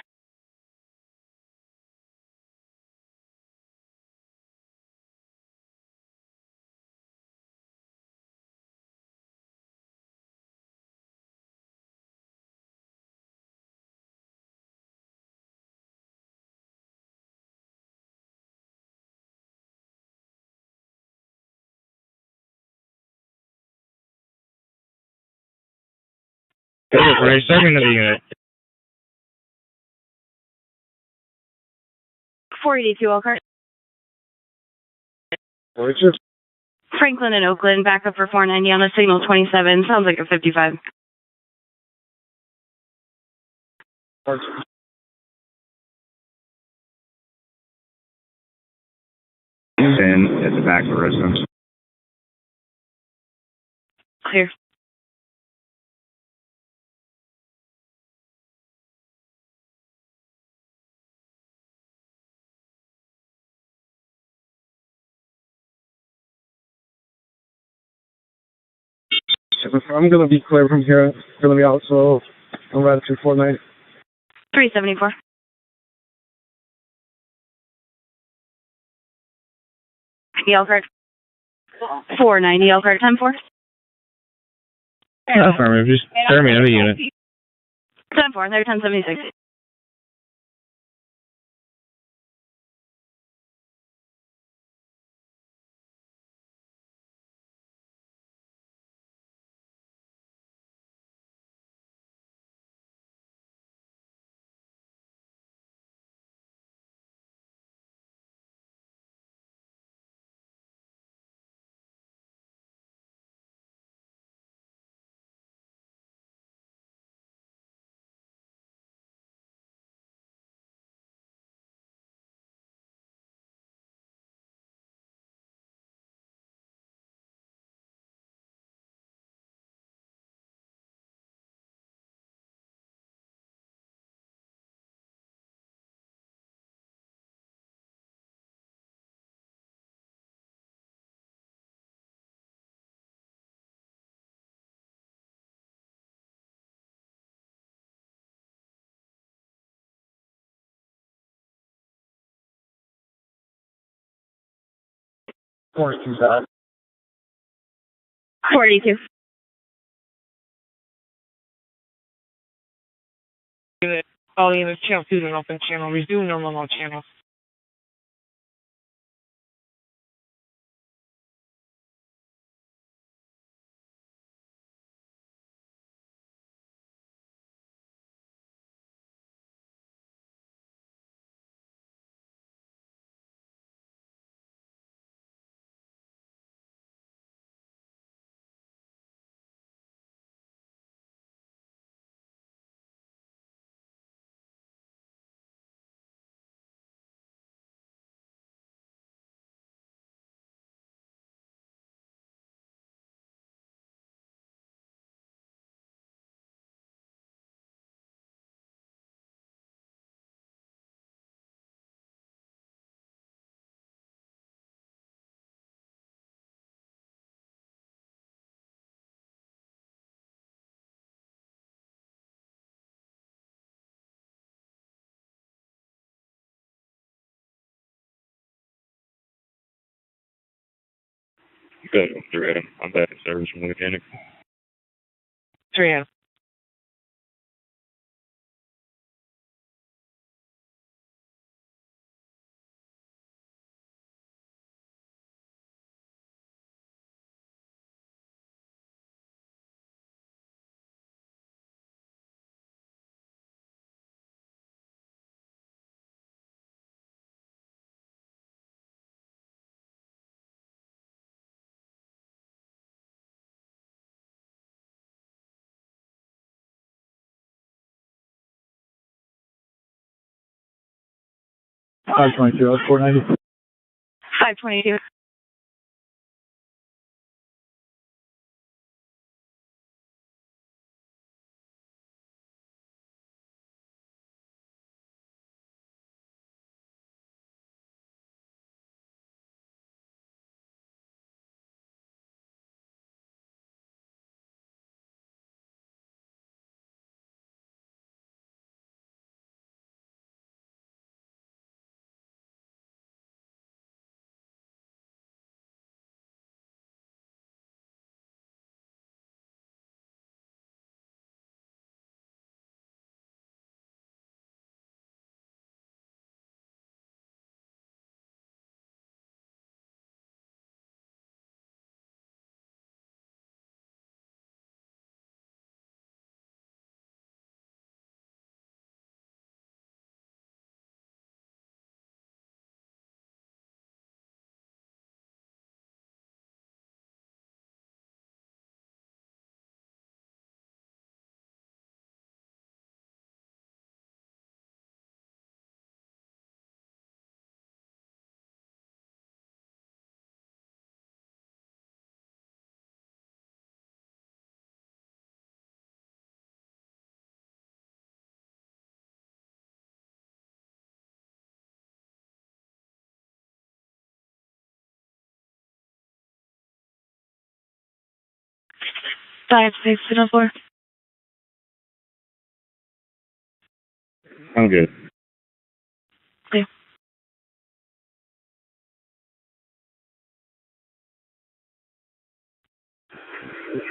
H: Hey, we're starting the unit.
U: 482 Elkhart.
B: 42.
U: Franklin and Oakland, back up for 490 on the signal 27. Sounds like a 55.
M: And at the back of the residence.
S: Clear.
B: I'm gonna be clear from here. I'm gonna be out, so I'm right through 490.
U: 374. Elkhart. 490 Elkhart, 10-4.
H: Affirmative, just turn me another unit.
U: 10-4, they're 1076.
B: Forty-two, sir.
U: 42.
T: All units, channel 2 is an open channel. Resume normal mode channel.
N: Good, through Adam. I'm back in service from the mechanic.
T: 3
B: 522, I was 490.
U: 522. Five, six, and 4.
H: I'm good.
U: Okay.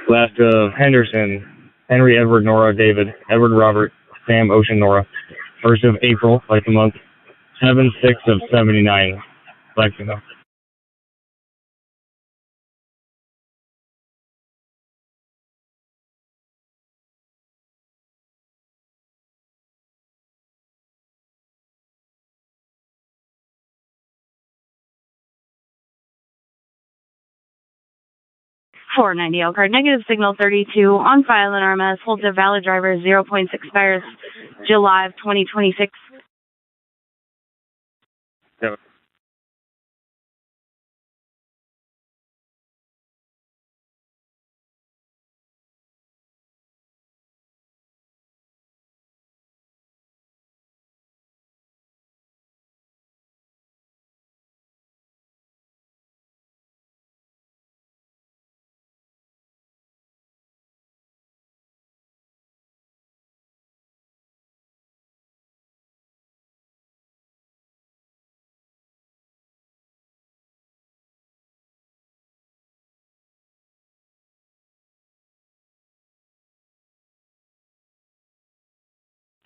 H: Last Henderson, Henry, Edward, Nora, David, Edward, Robert, Sam, Ocean, Nora. 1st of April, like the month. 7/6 of 79. Lexington.
U: $490 Elkhart, negative signal 32, on file in RMS, holds a valid driver, 0 points, expires July of 2026.
H: Yep.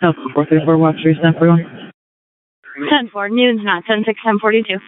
U: Oh, 434 Watch 3, stand for 1. 10-4, noon's not, 10-6, 10-42.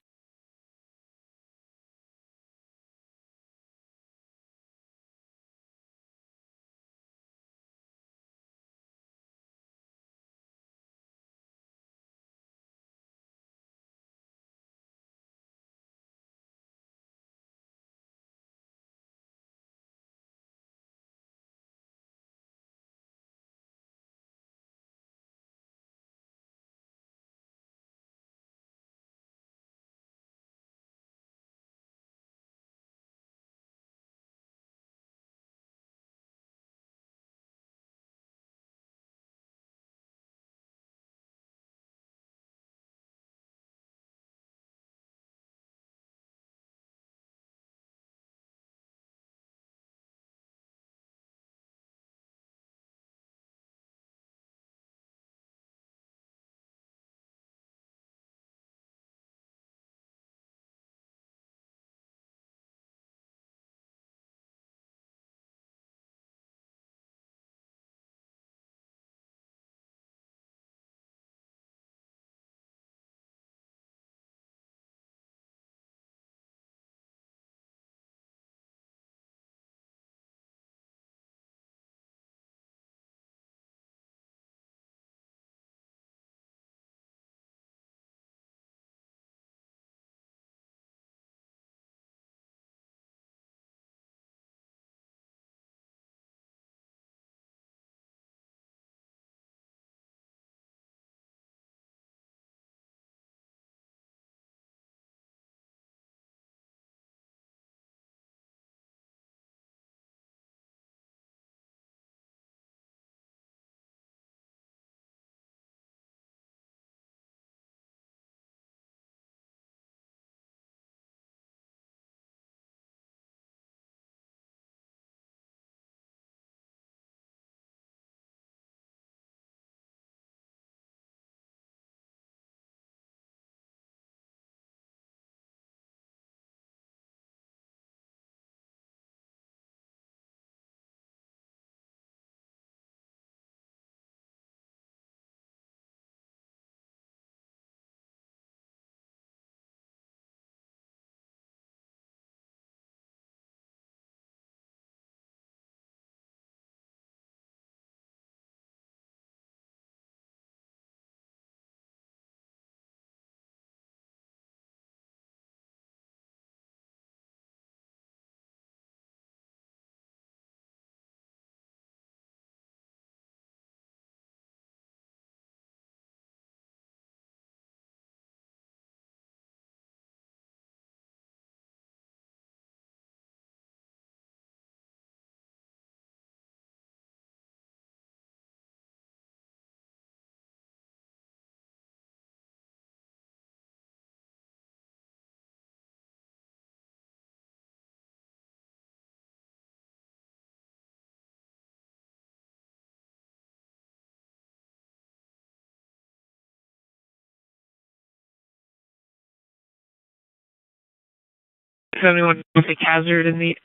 T: If anyone knows a hazard in the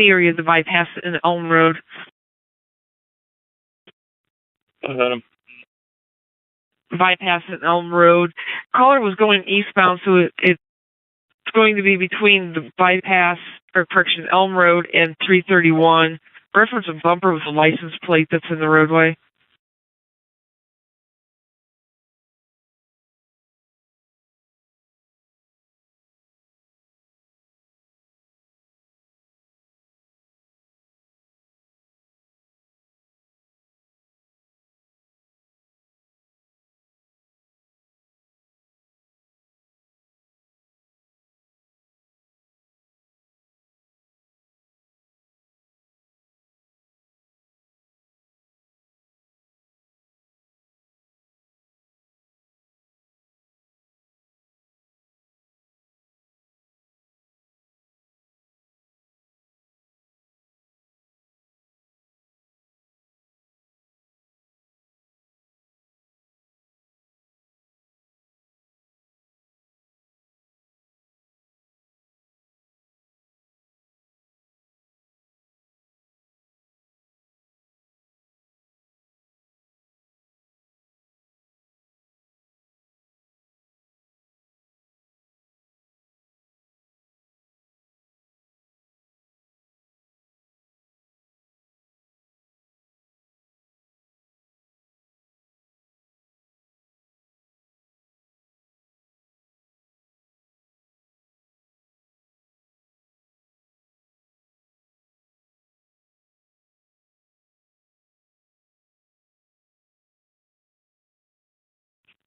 T: area of the bypass in Elm Road.
L: I had him.
T: Bypass in Elm Road. Caller was going eastbound, so it's going to be between the bypass, or correction, Elm Road and 331. Reference a bumper with a license plate that's in the roadway.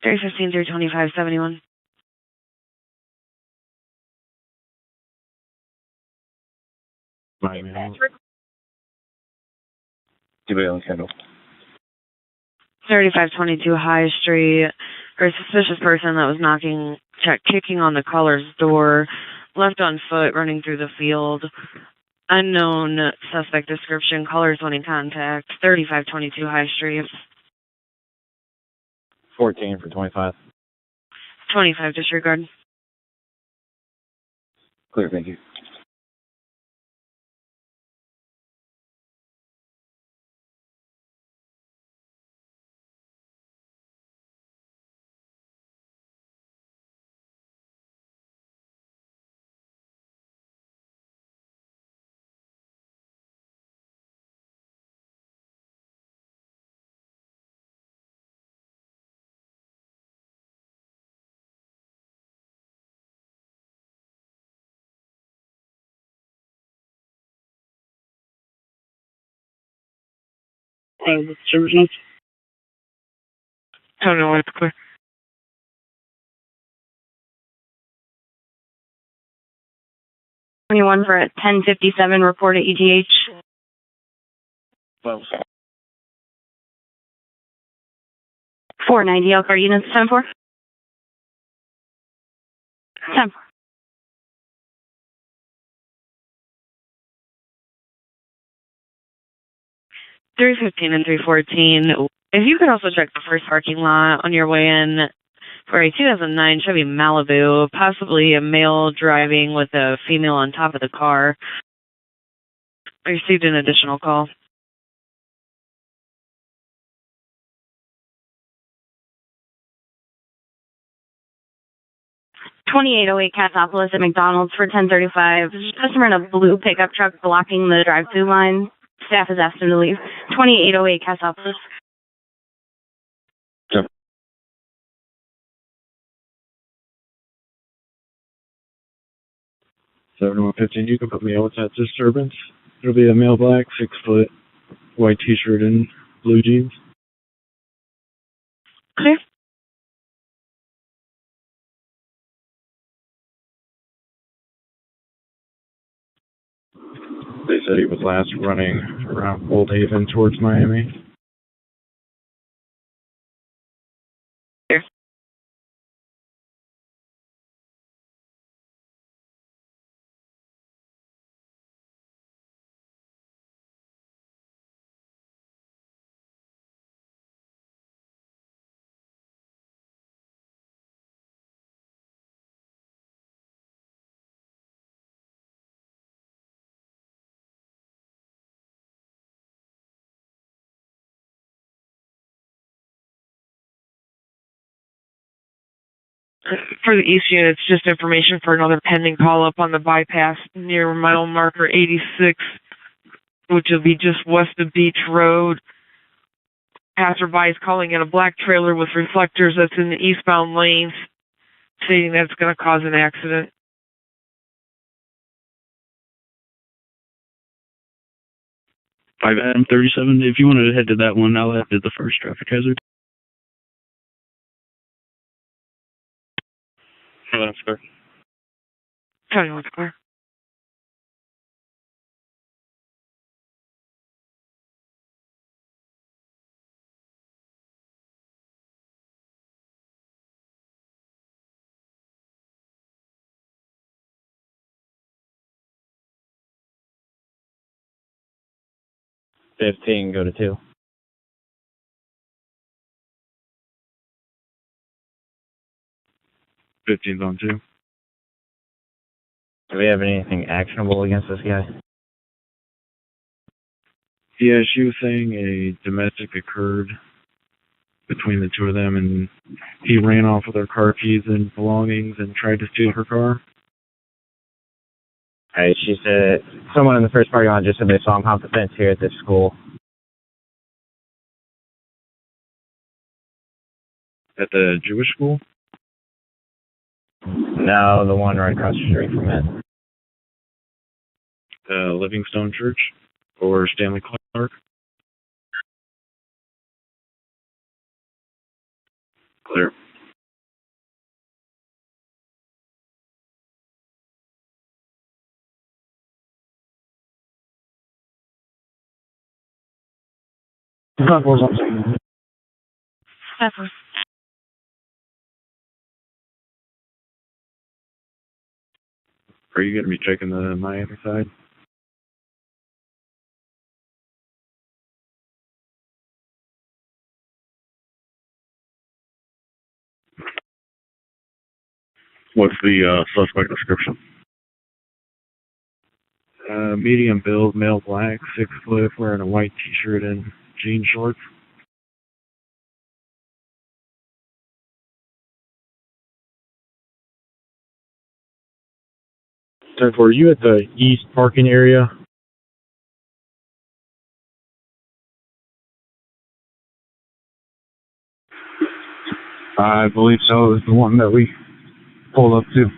S: Three 32571.
D: Kendall.
S: 3522 High Street. For a suspicious person that was kicking on the caller's door, left on foot, running through the field. Unknown suspect description. Callers wanting contact. 3522 High Street.
D: 14 for 25.
S: 25 disregard.
D: Clear, thank you.
T: Service notes? Oh, no, it's clear.
U: Anyone for 1057 report at ETH. 490 Elkhart units, 10-4. 10-4.
S: Three 315 and 314. If you could also check the first parking lot on your way in for a 2009 Chevy Malibu, possibly a male driving with a female on top of the car. I received an additional call.
U: $2808 Cassopolis at McDonald's for 1035. Customer in a blue pickup truck blocking the drive-through line. Staff has asked him to leave. 2808 Cassopolis.
D: Yep.
B: 7115, you can put me on with that disturbance. It'll be a male black, 6 foot, white t-shirt and blue jeans.
S: Clear.
B: They said he was last running around Old Haven towards Miami.
T: For the east unit, it's just information for another pending call up on the bypass near mile marker 86, which will be just west of Beach Road. Passerby is calling in a black trailer with reflectors that's in the eastbound lanes, stating that it's going to cause an accident.
O: 5M37, if you wanted to head to that one, I'll head to the first traffic hazard.
L: Oh, that's fair.
T: Tell you what's clear.
V: Go to 2.
L: 15's on 2.
V: Do we have anything actionable against this guy?
L: Yeah, she was saying a domestic occurred between the two of them, and he ran off with her car keys and belongings and tried to steal her car.
V: Alright, she said someone in the first parking lot just said they saw him hop the fence here at this school.
L: At the Jewish school?
V: No, the one right across the street from it.
L: Livingstone Church or Stanley Clark? Clear.
P: Pepper.
L: Are you going to be checking the Miami side? What's the suspect description? Medium build, male black, 6 foot, wearing a white t-shirt and jean shorts.
B: Were you at the east parking area?
D: I believe so. It was the one that we pulled up to.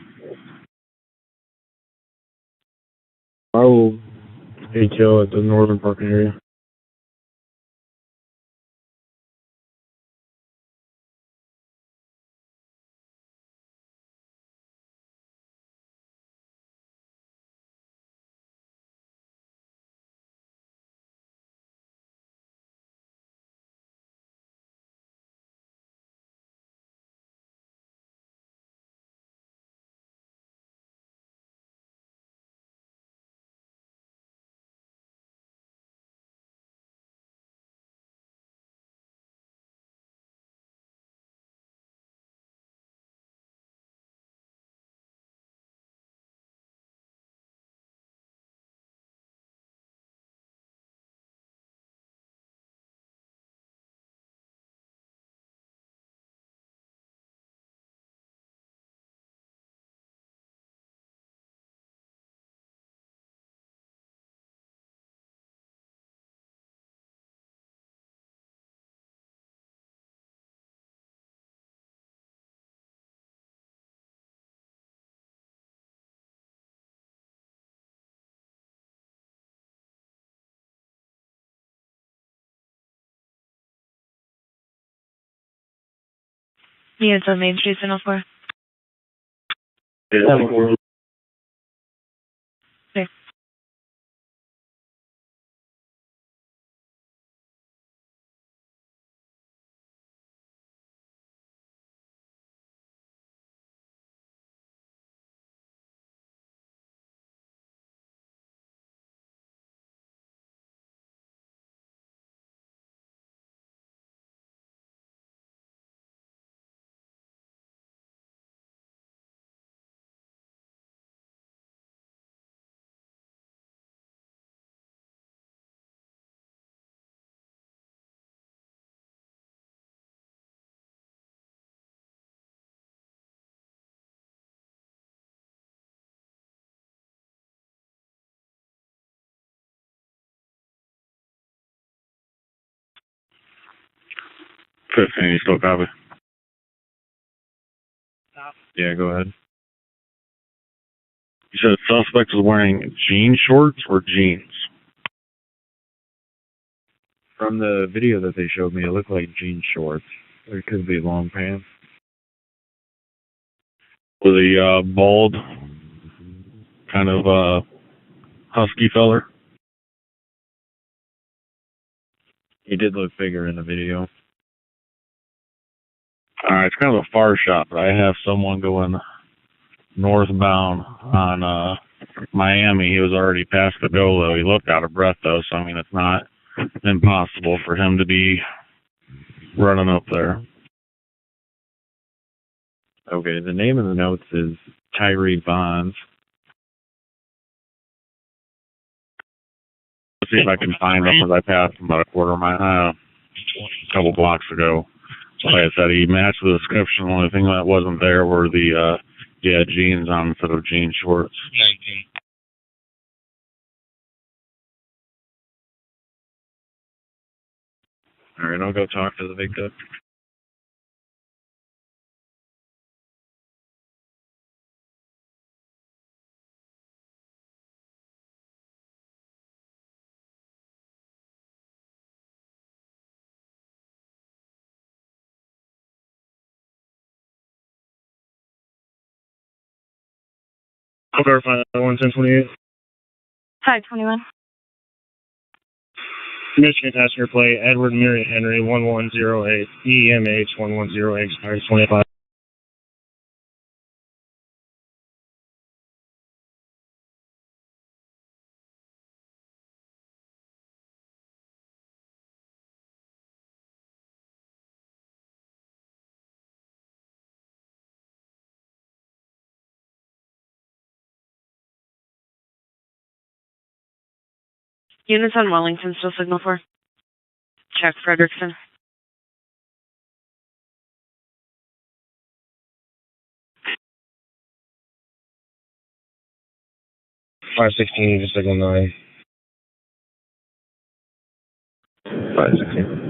B: I will detail at the northern parking area.
P: Units on Main Street, Signal 4.
L: Yeah. 15, you still copy? Yeah, go ahead. You said the suspect was wearing jean shorts or jeans?
M: From the video that they showed me, it looked like jean shorts. It could be long pants.
L: Was he bald, kind of husky feller?
M: He did look bigger in the video.
L: Alright, it's kind of a far shot, but I have someone going northbound on Miami. He was already past the goal, though. He looked out of breath, though, so I mean, it's not impossible for him to be running up there.
M: Okay, the name of the notes is Tyree Bonds.
L: Let's see if I can find him, because I passed him about a couple blocks ago. Like I said, he matched the description. The only thing that wasn't there were the jeans on instead of jean shorts.
H: 19.
M: All right, I'll go talk to the victim.
L: I'll verify that. 11028.
P: Hi, 21.
L: Michigan passenger plate, Edward Mary Henry, 1108, EMH 1108, expires 25.
S: Units on Wellington, still signal 4. Check Frederickson.
D: Five 16, just signal 9. 516.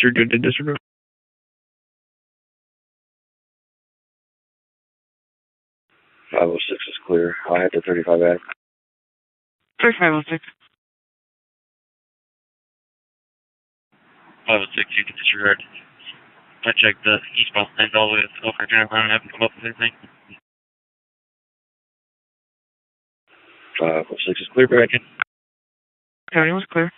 D: You're good to disregard.
E: 506 is clear. I had the 35 back.
S: 3506.
K: 506, you can disregard. I checked the eastbound lanes all the way to Elkhart General Line. I haven't come up with anything.
E: 506 is clear, back in.
S: County was clear.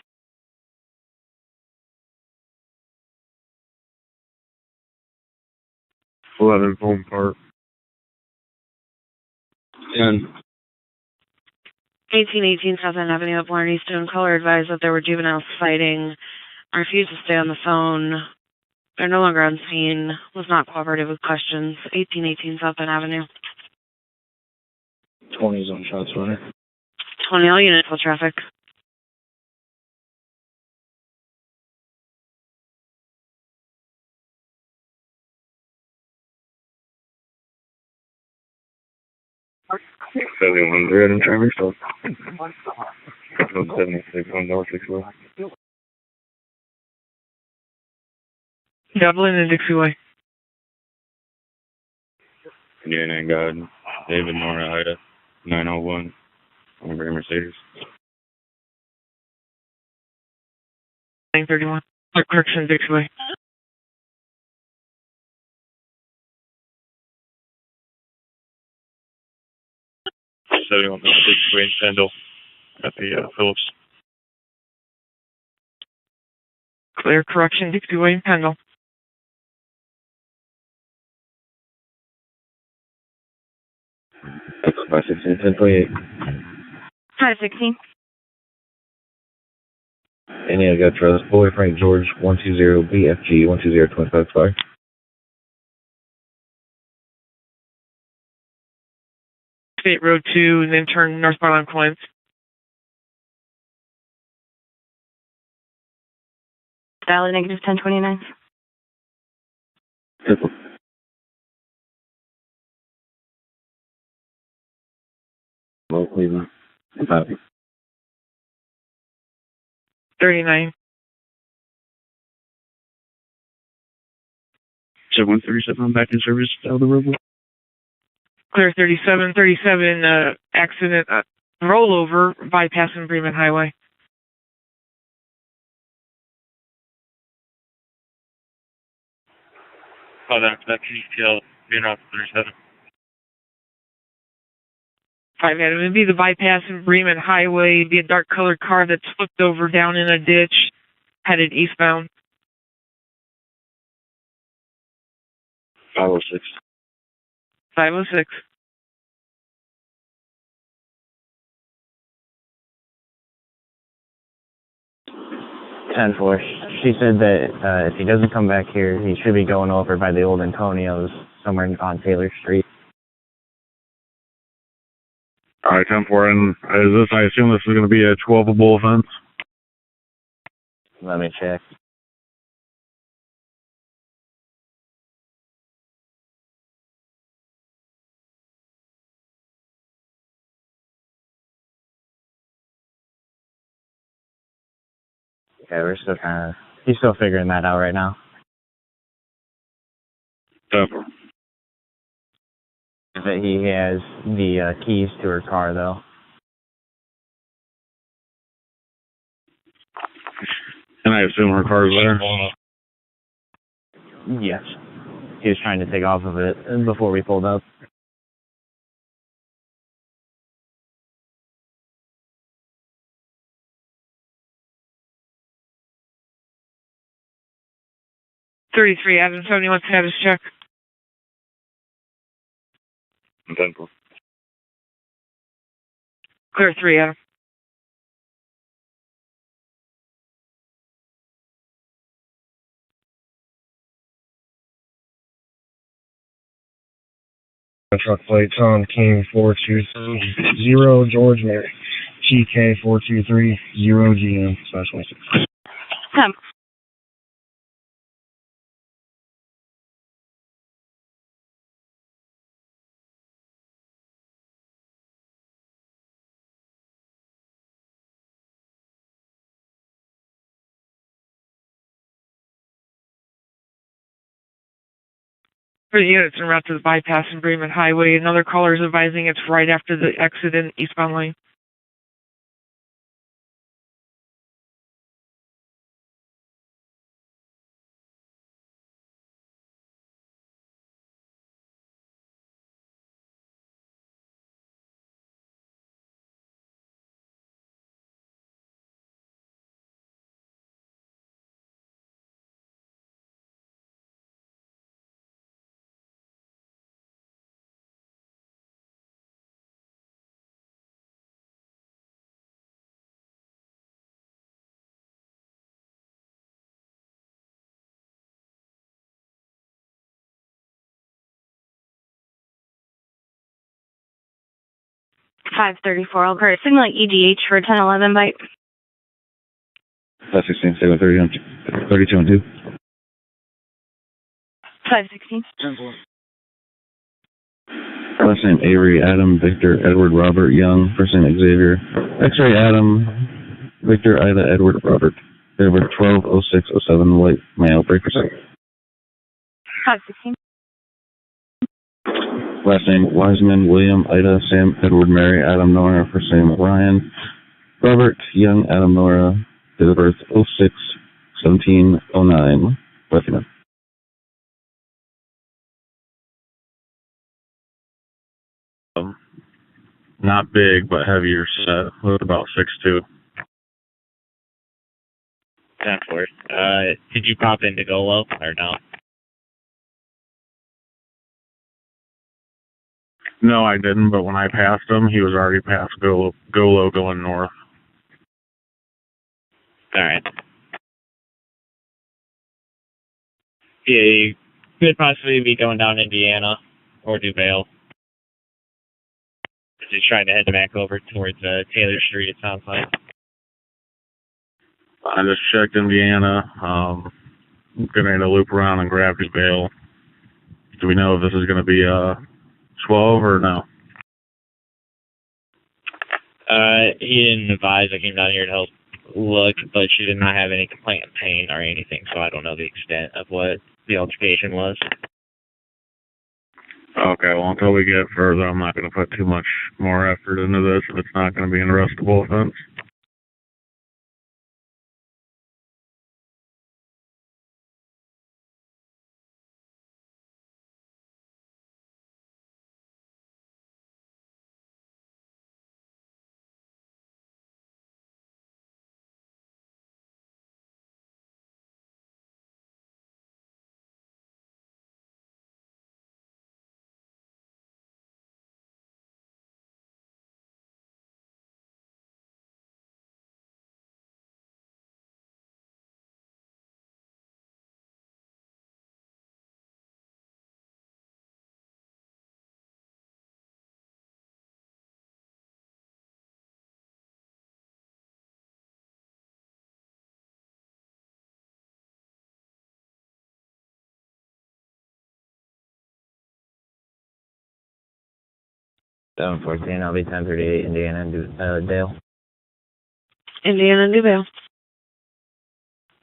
L: Home Park.
M: 10.
S: 1818 South End Avenue up Warren Easton. Caller advised that there were juveniles fighting. Refused to stay on the phone. They're no longer on scene. Was not cooperative with questions. 1818 South End Avenue.
M: 20's on shots runner.
S: 20 all units, full traffic.
E: $71 in traffic stop. 176 on North 6 Way.
T: Dublin and Dixie Way.
N: Yeah, and God, David Nora Ida, 901, on a gray Mercedes.
T: 931. Correction, Dixie Way.
L: Setting on the 6 way Kendall at the Phillips.
T: Clear, correction, Dixie Way, Kendall.
D: 516, 1028.
P: 516.
D: Any got trust. Boy Frank George 120 BFG 12025.
T: State Road 2, and then turn northbound on Coins.
U: Valid negative 1029.
M: Cleveland. Copy.
T: 39.
O: So 137 back in service out of the roadway.
T: Clear 37. 37, accident, rollover, bypassing Bremen Highway.
L: Oh, that detail being off 37.
T: 5 Adam, it'd be the bypass in Bremen Highway. It'd be a dark colored car that's flipped over down in a ditch, headed eastbound.
E: 506.
T: 506.
V: Ten four. She said that if he doesn't come back here, he should be going over by the old Antonio's somewhere on Taylor Street.
Q: All right, 10-4, and I assume this is going to be a 12-able offense?
V: Let me check. Okay, we're still he's still figuring that out right now.
Q: 10-4.
V: That he has the keys to her car, though.
Q: And I assume her car's there?
V: Yes. He was trying to take off of it before we pulled up.
T: $33, Adam, 71 status check.
E: 10-4.
T: Clear 3, Adam.
B: Truck plates on King 423 George Mary. GK 423 GM /26.
J: 10.
T: For the units en route to the bypass in Bremen Highway, another caller is advising it's right after the exit in eastbound lane.
J: $534. I'll create signal EDH for 1011 bite.
D: 516, 32 and 2.
J: 516.
D: Last name Avery, Adam, Victor, Edward, Robert, Young. First name Xavier. X-ray Adam, Victor, Ida, Edward, Robert. They were 120607, white male, breaker 6.
J: 516.
D: Last name Wiseman, William, Ida, Sam, Edward, Mary, Adam, Nora. First name Ryan, Robert, Young, Adam, Nora. Date of birth 06/17/09. Left-hand.
Q: Not big, but heavier set. With about 6'2".
K: 10-4. Did you pop into Golo or no?
Q: No, I didn't, but when I passed him, he was already past Golo going north.
K: Alright. Yeah, you could possibly be going down Indiana or DuVale. Just trying to head back over towards Taylor Street, it sounds like.
Q: I just checked Indiana. Gonna need to loop around and grab DuVale. Do we know if this is going to be 12 or no?
K: He didn't advise. I came down here to help look, but she did not have any complaint of pain or anything, so I don't know the extent of what the altercation was.
L: Okay, well, until we get further, I'm not going to put too much more effort into this if it's not going to be an arrestable offense.
V: Down 14, I'll be 1038 Indiana and Dale.
S: Indiana and Dale.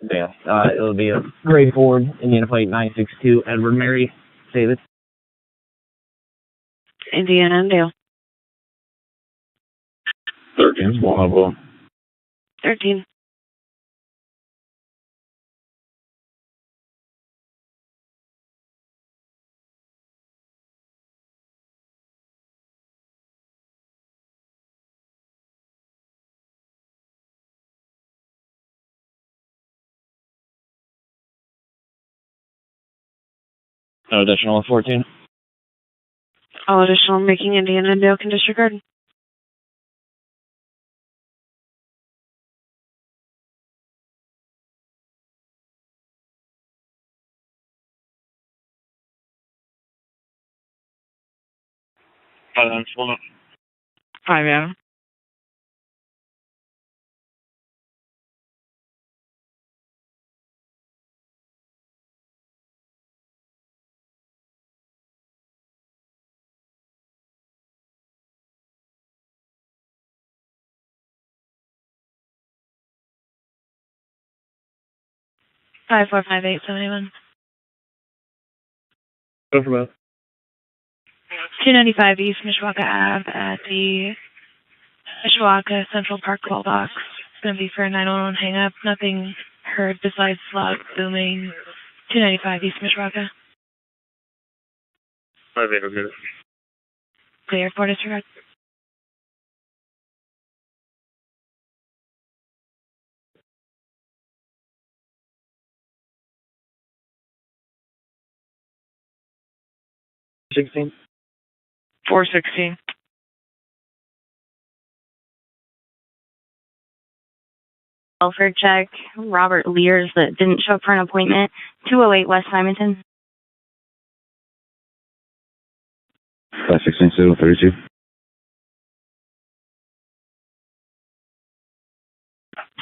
V: Dale. It'll be a gray Ford, Indiana plate 962, Edward Mary Davis.
S: Indiana and Dale.
L: 13's one of them.
S: 13.
V: No additional on 14.
S: All additional making Indiana and Dale can disregard.
L: That's one.
T: 5 Adam.
P: Five 71.
L: Go for that.
P: 295 East Mishawaka Ave at the Mishawaka Central Park call box. It's going to be for a 911 hang up. Nothing heard besides loud booming. 295 East Mishawaka.
L: 5-8, okay.
P: Clear for disregard.
T: $16. 416.
C: Welfare check, Robert Lears that didn't show up for an appointment, 208 West Simonton.
D: 516 32.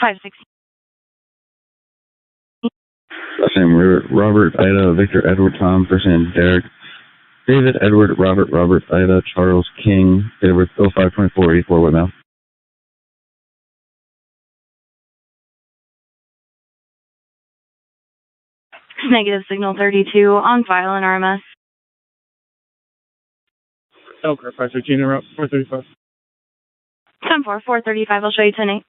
C: 516.
D: Last name Robert, Ida, Victor, Edward, Tom, first name Derek, David, Edward, Robert, Ida, Charles, King, date of birth 05/24/84, what now?
C: Negative signal 32 on file in RMS.
B: Elkhart 516, route 435.
C: 10-4, 435, I'll show you 10-8.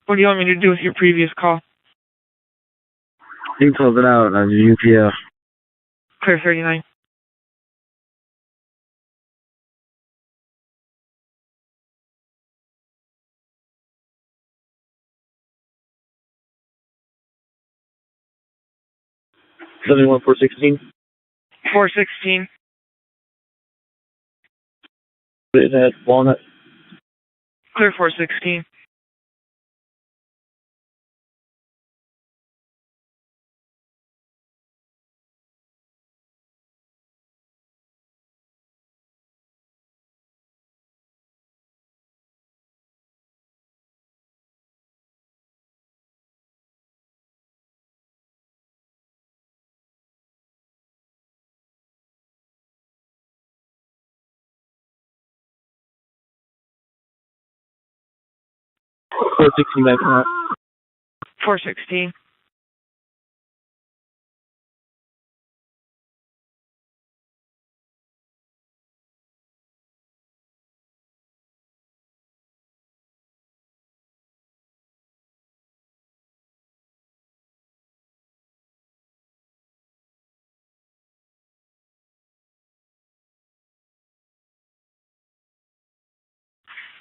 T: What do you want me to do with your previous call?
F: You can close it out. UPS.
T: Clear 39.
L: $71 416.
T: 416.
L: What is that? Walnut.
T: Clear 416.
B: 416 back on.
T: 416.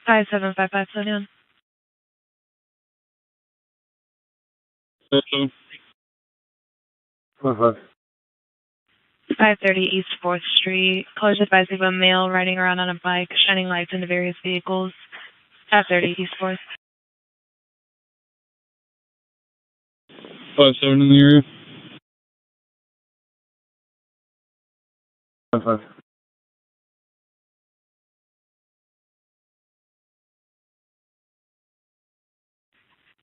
J: Five 755 Southern. 530 East 4th Street. Callers advised of a male riding around on a bike, shining lights into various vehicles. 530 East 4th.
O: 57 in the area.
B: 5.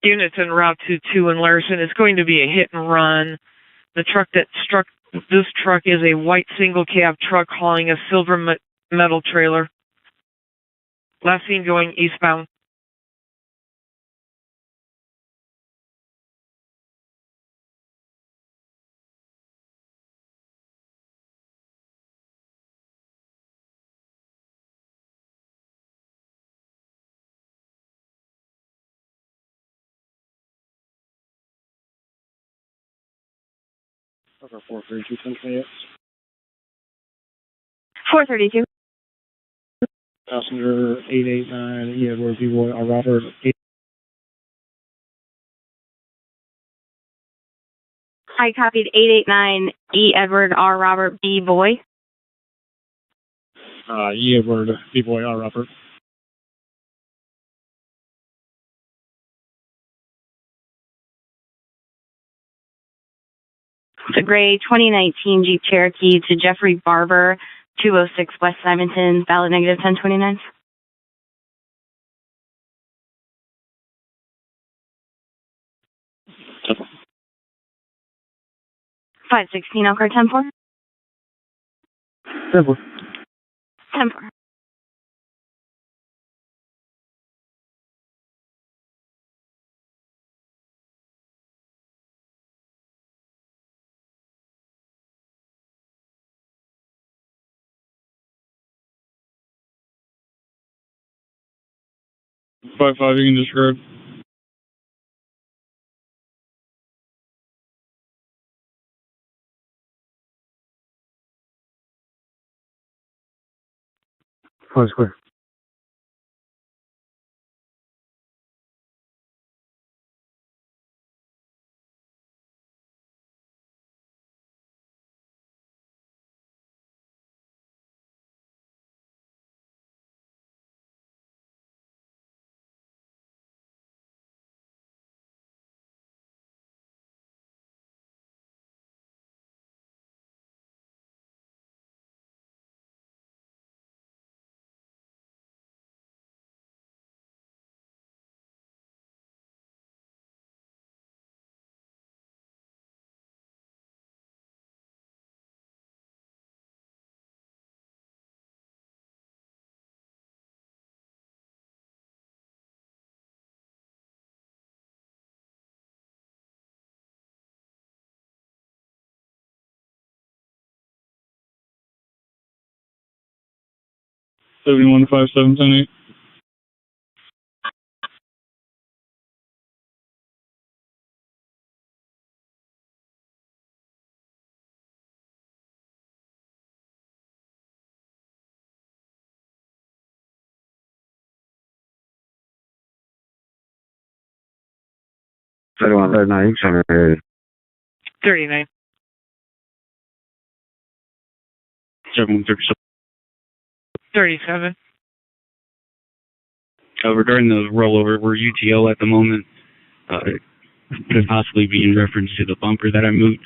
T: Units en route to 2 in Larson. It's going to be a hit and run. The truck that struck this truck is a white single cab truck hauling a silver metal trailer. Last seen going eastbound.
B: Okay, 432, 1028.
C: 432.
B: Passenger 889, E. Edward B. Boy, Robert.
C: I copied 889 E. Edward R. Robert B. Boy.
B: E. Edward B. Boy, Robert.
C: It's a gray 2019 Jeep Cherokee to Jeffrey Barber, 206 West Simonton, valid negative 1029. Five 16 Elkhart 10-4.
B: 10-4.
C: 10-4.
O: Five you can describe.
B: Close clear.
O: Seventy-one 5710-8.
M: Second one, 39, you can show me
T: 39. 37.
O: Regarding the rollover, we're UTO at the moment. Could possibly be in reference to the bumper that I moved,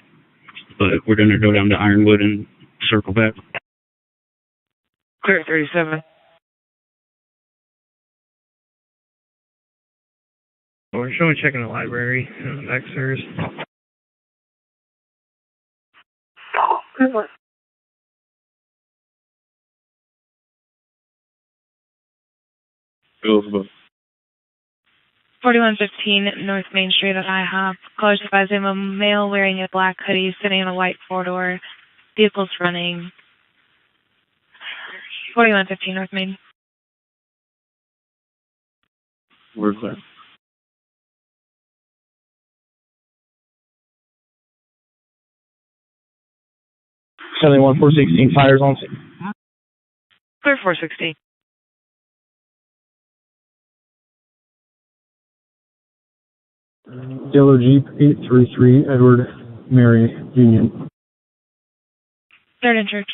O: but we're going to go down to Ironwood and circle back.
T: Clear 37.
G: We're showing checking the library. Backstairs.
O: Elizabeth.
P: 4115 North Main Street at IHOP. Callers advise of a male wearing a black hoodie sitting in a white four-door. Vehicle's running. 4115 North Main.
B: We're clear. 71-416, tires on scene.
T: Clear 416.
B: Yellow Jeep 833 Edward Mary Union.
P: 3rd and Church.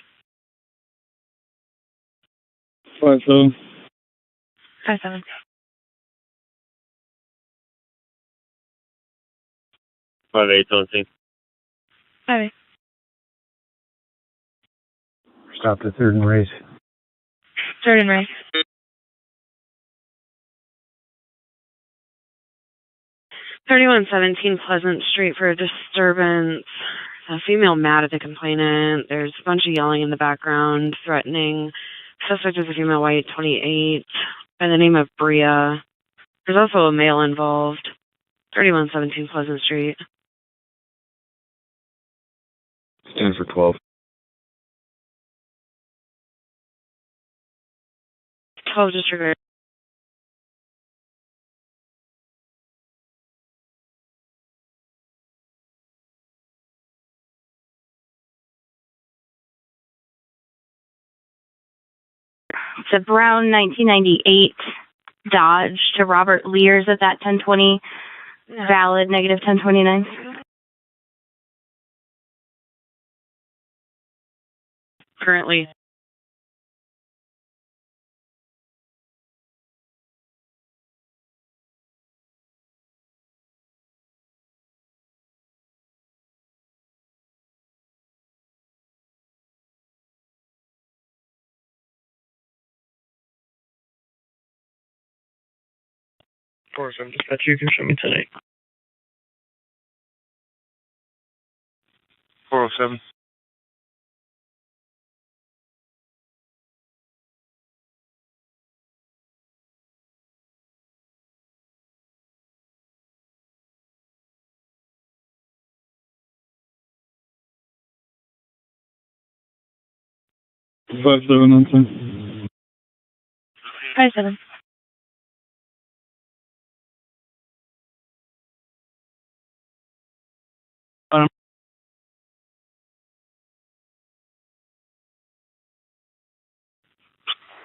B: 57.
P: 57.
H: 58 on scene.
P: 58.
B: Stopped at 3rd and Race.
P: 3rd and Race.
S: 3117 Pleasant Street for a disturbance. A female mad at the complainant. There's a bunch of yelling in the background, threatening. Suspect is a female, white, 28, by the name of Bria. There's also a male involved. 3117 Pleasant Street.
D: Stand for 12.
S: 12 disregard.
C: It's a brown 1998 Dodge to Robert Lears at that 1020, valid negative 1029.
S: Currently.
G: Of course, I'm dispatch. You can show me tonight.
H: 407.
B: Five seven on scene.
P: 57.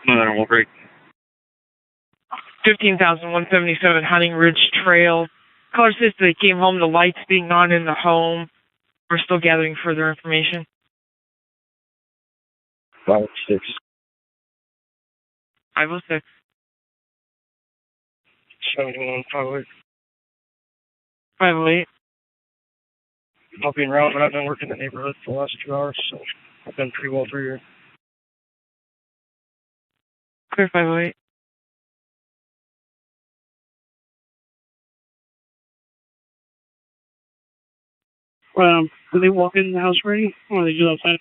L: Another will break.
T: 15,177 Hunting Ridge Trail. Caller says they came home, the lights being on in the home. We're still gathering further information.
E: 506.
T: 506.
G: 71, 508.
T: 508.
G: I'll be en route, but I've been working in the neighborhood for the last 2 hours, so I've been pretty well through here.
T: Clear 508.
A: Did they walk in the house ready? Or are they just outside?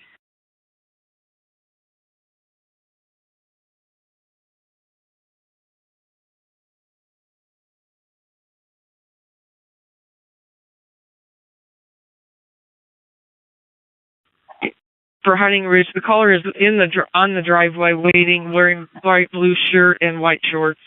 T: For Hunting Ridge, the caller is on the driveway waiting, wearing bright blue shirt and white shorts.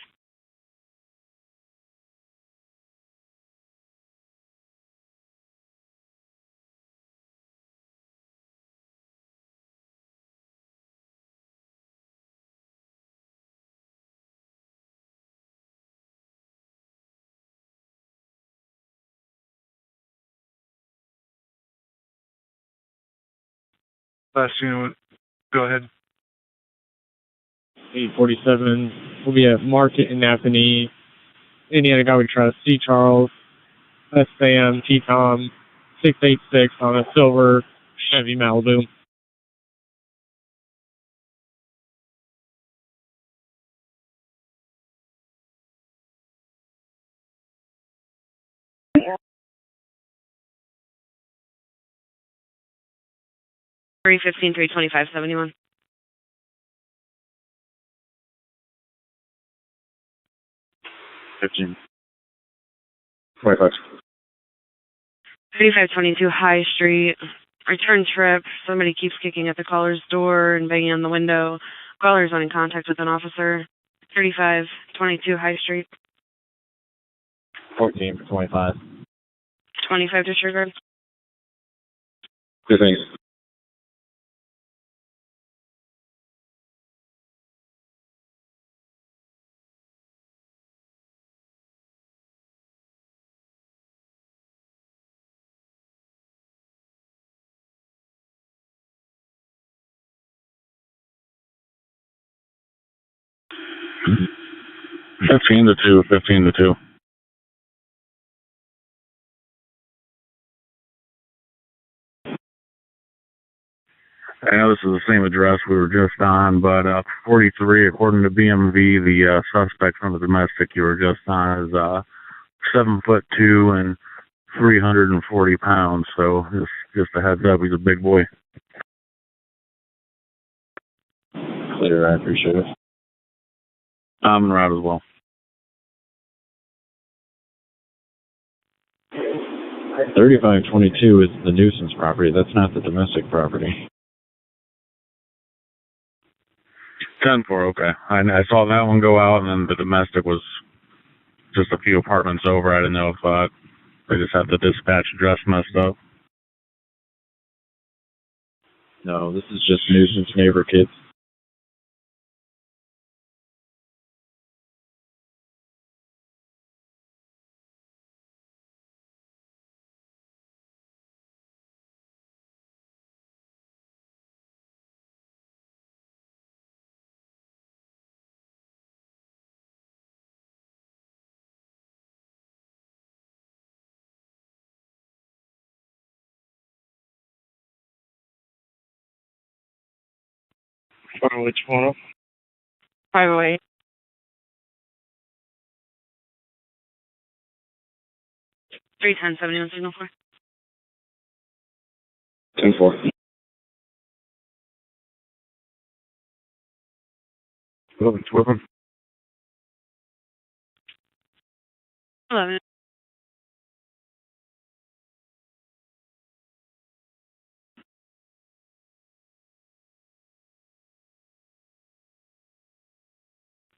G: Last unit, go ahead.
B: 847 will be at Market in Napanee. Indiana guy we trust. C. Charles. S. Sam. T. Tom. 686 on a silver Chevy Malibu.
S: Three 32571.
D: 15. 25.
S: 3522 High Street. Return trip. Somebody keeps kicking at the caller's door and banging on the window. Caller is in contact with an officer. 3522 High Street.
K: 14 for 25.
S: 25 disregard.
D: Good, thanks.
L: Fifteen to two. 15 to 2. I know this is the same address we were just on, but 43, according to BMV, the suspect from the domestic you were just on is 7'2" and 340 pounds. So just a heads up, he's a big boy.
D: Clear, I appreciate it.
L: I'm en route as well.
D: 3522 is the nuisance property. That's not the domestic property.
L: 10-4, okay. I saw that one go out, and then the domestic was just a few apartments over. I didn't know if they just had the dispatch address messed up.
D: No, this is just nuisance neighbor kids.
G: Which one?
T: 508.
S: 31071 signal 4.
D: 10-4.
L: Whipping.
S: 11.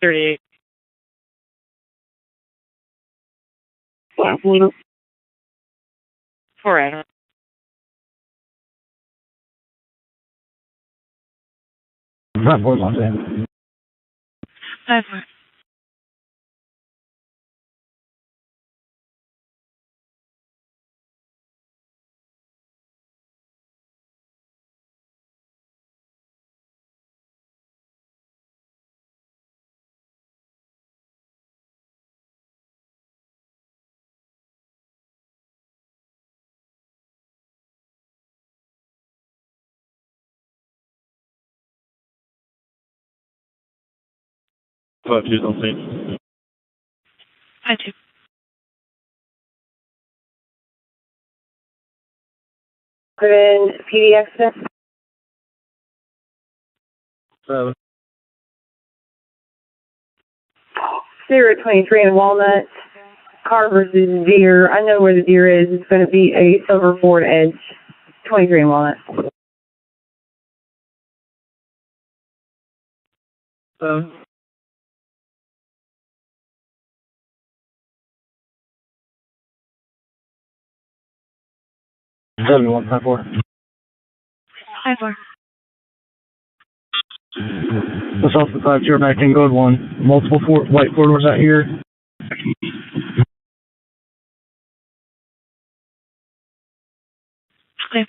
T: $38. 4 Adam.
B: That boy's on him.
S: 5-4.
K: But you don't think.
S: 5-2.
U: Put in PD accident.
K: 7.
U: 023 in Walnut. Car versus deer. I know where the deer is. It's going to be a silver Ford Edge. 23 in Walnut.
K: 7.
B: 71, 4.
S: 5-4.
B: The South 5 2 back in code 1. Multiple white Ford was out here.
S: Okay.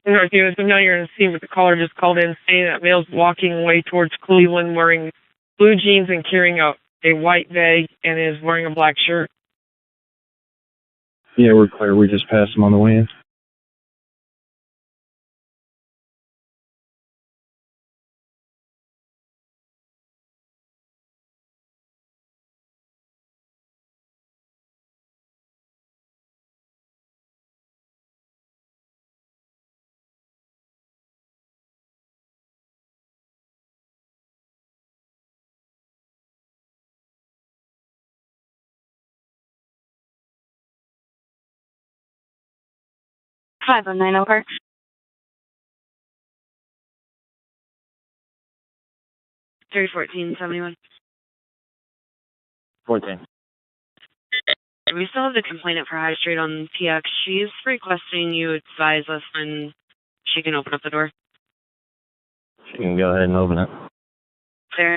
T: Okay, so now you're in the scene, but the caller just called in saying that male's walking away towards Cleveland wearing blue jeans and carrying a white bag and is wearing a black shirt.
D: Yeah, we're clear. We just passed him on the way in.
C: 509 Elkhart.
S: 31471.
V: 14.
S: We still have the complainant for High Street on PX. She's requesting you advise us when she can open up the door.
V: You can go ahead and open it.
S: There.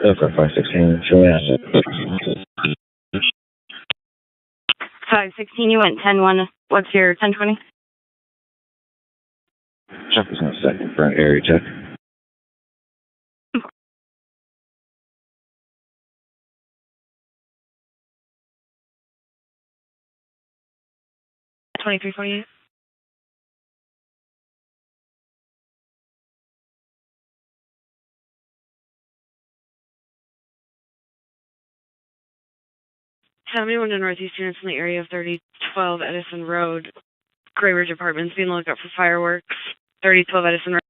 D: Elkhart 516, show me asset.
C: 516, you went 10-1. What's your 1020?
D: Check this in a second for an area check.
P: $23.48.
S: Anyone to Northeast units in the area of 3012 Edison Road. Gray Ridge Apartments being looked up for fireworks. 3012 Edison Road.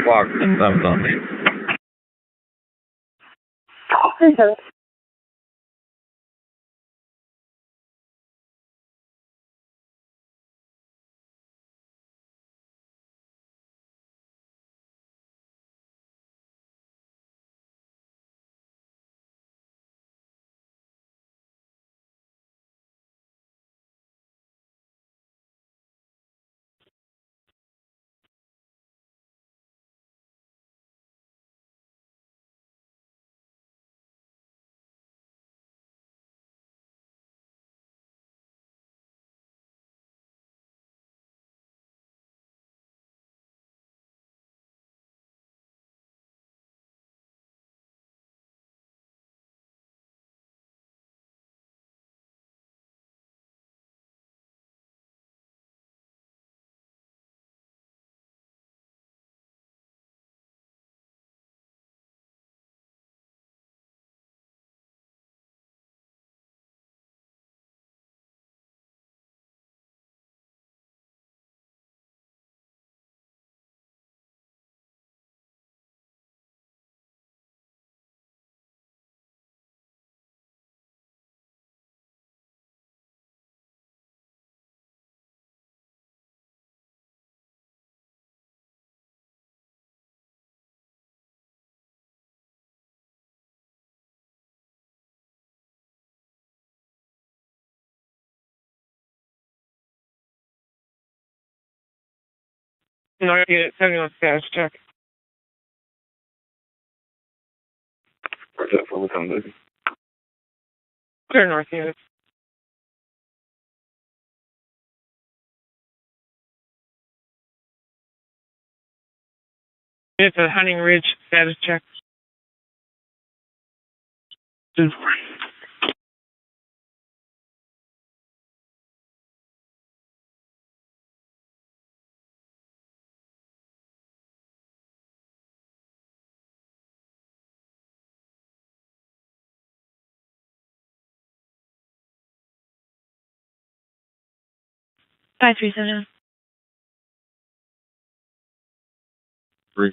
D: Walk and thumbs on me.
U: Okay.
T: North unit 71 status check.
D: Where's that for? What's on this?
T: Clear north units. It's a Hunting Ridge status check.
P: Five three seven.
D: 3.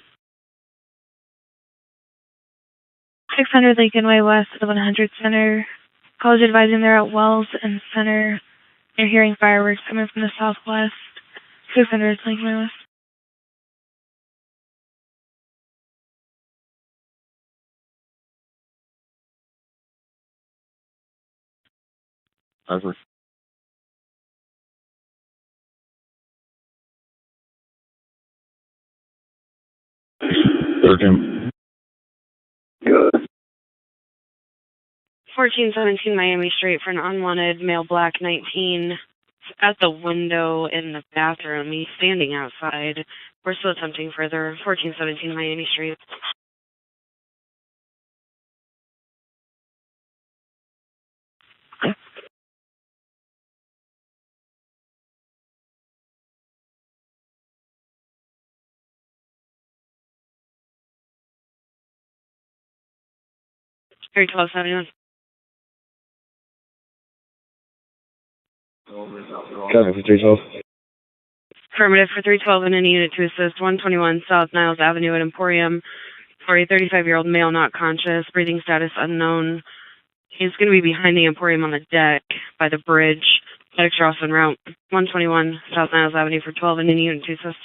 P: 600 Lincoln Way West, 1100 Center. College advising they're at Wells and Center. You're hearing fireworks coming from the southwest. 600 Lincoln Way West.
D: Over.
M: Good.
J: 1417 Miami Street for an unwanted male black 19 at the window in the bathroom. He's standing outside. We're still attempting further. 1417 Miami Street. Area 1271.
D: Cover for 312.
J: Affirmative for 312 and any unit to assist. 121 South Niles Avenue at Emporium for a 35-year-old male not conscious, breathing status unknown. He's going to be behind the Emporium on the deck by the bridge. Medics are also en route. 121 South Niles Avenue for 12 and any unit to assist.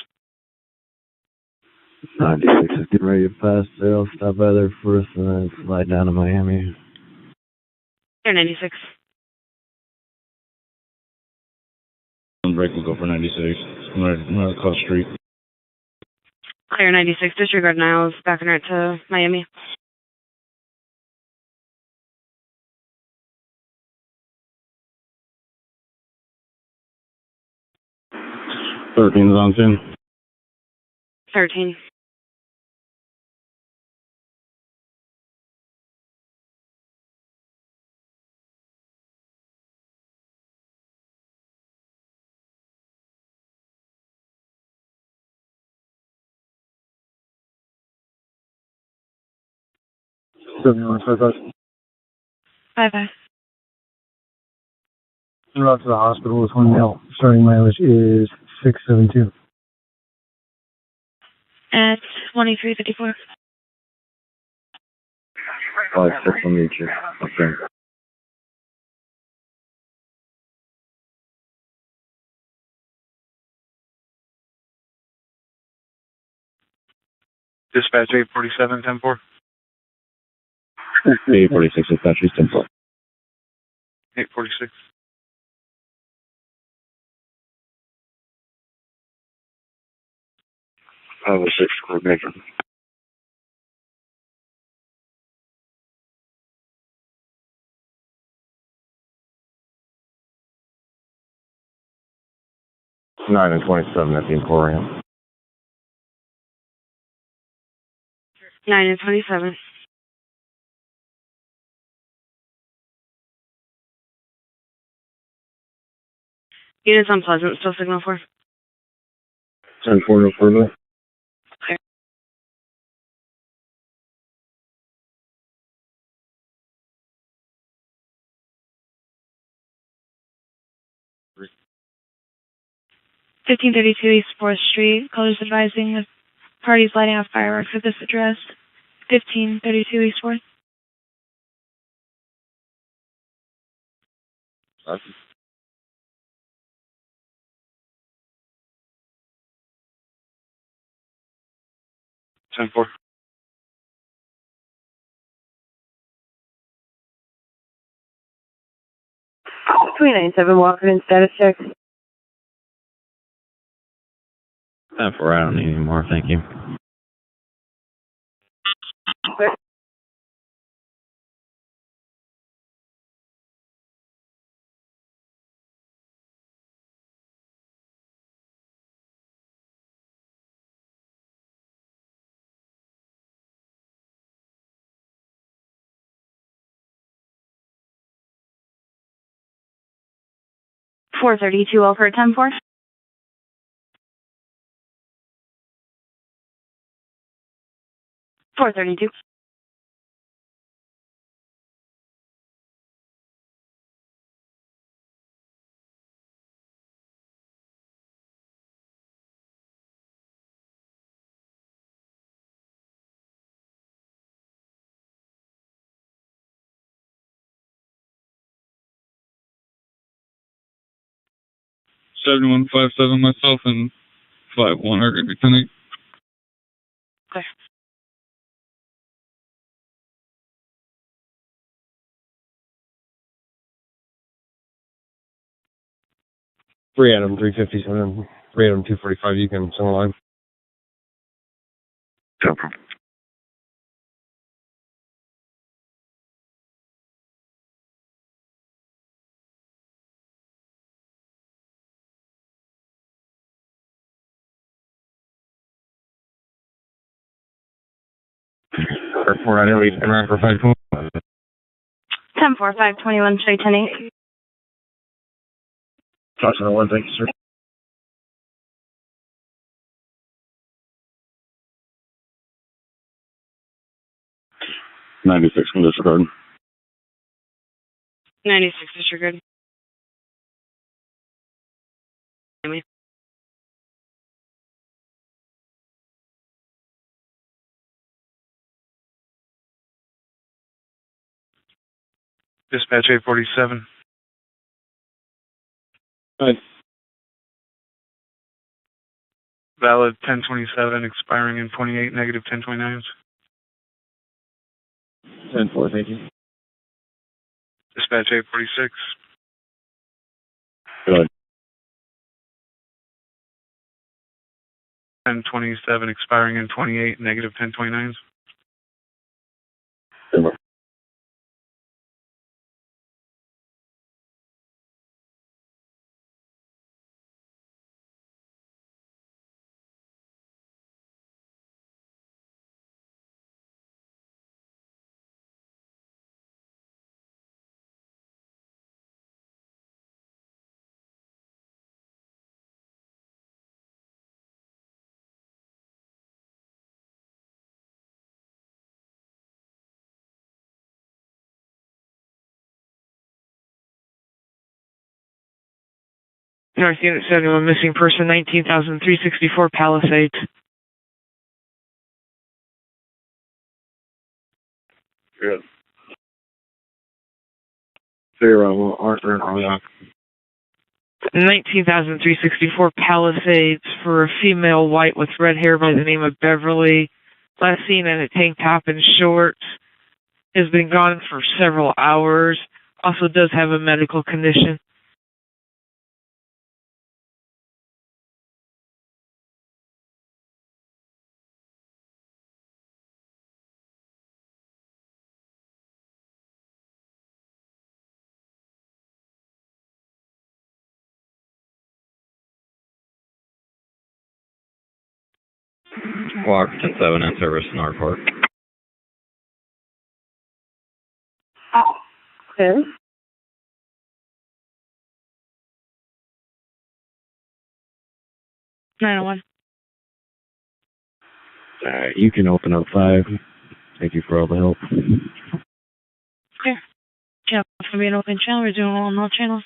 M: 96 is getting ready to pass sale. Stop by there first and then slide down to Miami.
J: Air 96.
H: Break and go for 96. Right across the street.
J: Clear 96. Disregard Niles. Back and right to Miami.
D: Thirteen's on 10.
J: 13. Bye-bye.
B: En route to the hospital with one male. Starting mileage is 672.
P: At 2354.
M: 56 will meet you. Okay.
L: Dispatch 847, 10-4.
D: 846 is Patrick's 10.
L: 846.
E: I was 6 coordinator.
D: Nine and 27 at the Emporium.
J: 9 and 27. Units on Pleasant. Still signal 4.
D: 10-4 no further.
J: Clear.
D: Three.
P: 1532 East 4th Street. Colors advising the parties lighting off fireworks at this address. 1532 East 4th.
D: Awesome.
L: Ten four.
U: 397 Walkerton status check.
M: 10-4, I don't need any more, thank you.
C: .432 Elkhart 10-4. 432.
I: 7157 myself, and 51 are going to be 10-8.
J: Okay.
Q: Three Adam 357, 3 Adam 245. You can send a line.
E: Temper.
Q: Airport, I know he's around for 5
C: 10-4, 521, straight 10-8.
Q: Talk to the one, thank you, sir.
M: $96 from disregard.
J: 96 disregard. Amy.
G: Dispatch 847.
Q: Hi.
G: Valid 1027, expiring in 28, negative 1029s.
Q: 10-4, thank you.
G: Dispatch 846.
M: Go ahead.
G: 1027, expiring in 28, negative 1029s.
M: Timber.
T: North Unit 71, missing person 19,364 Palisades.
M: Good. Zero, Arthur, Arlock.
T: 19,364 Palisades for a female white with red hair by the name of Beverly. Last seen in a tank top and shorts. Has been gone for several hours. Also does have a medical condition.
N: Walk 10-7 in service in Elkhart.
U: Okay.
J: $901.
M: You can open up 5. Thank you for all the help.
J: Clear. Yeah, it's going to be an open channel. We're doing all on all channels.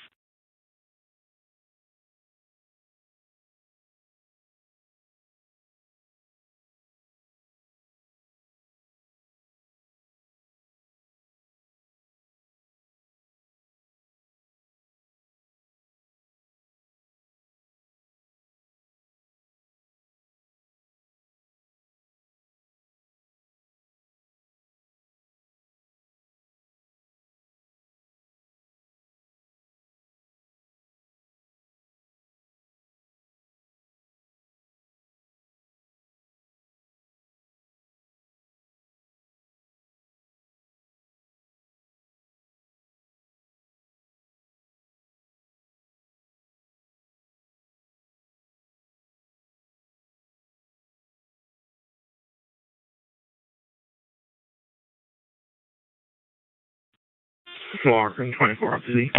G: Walker 24 up to Z.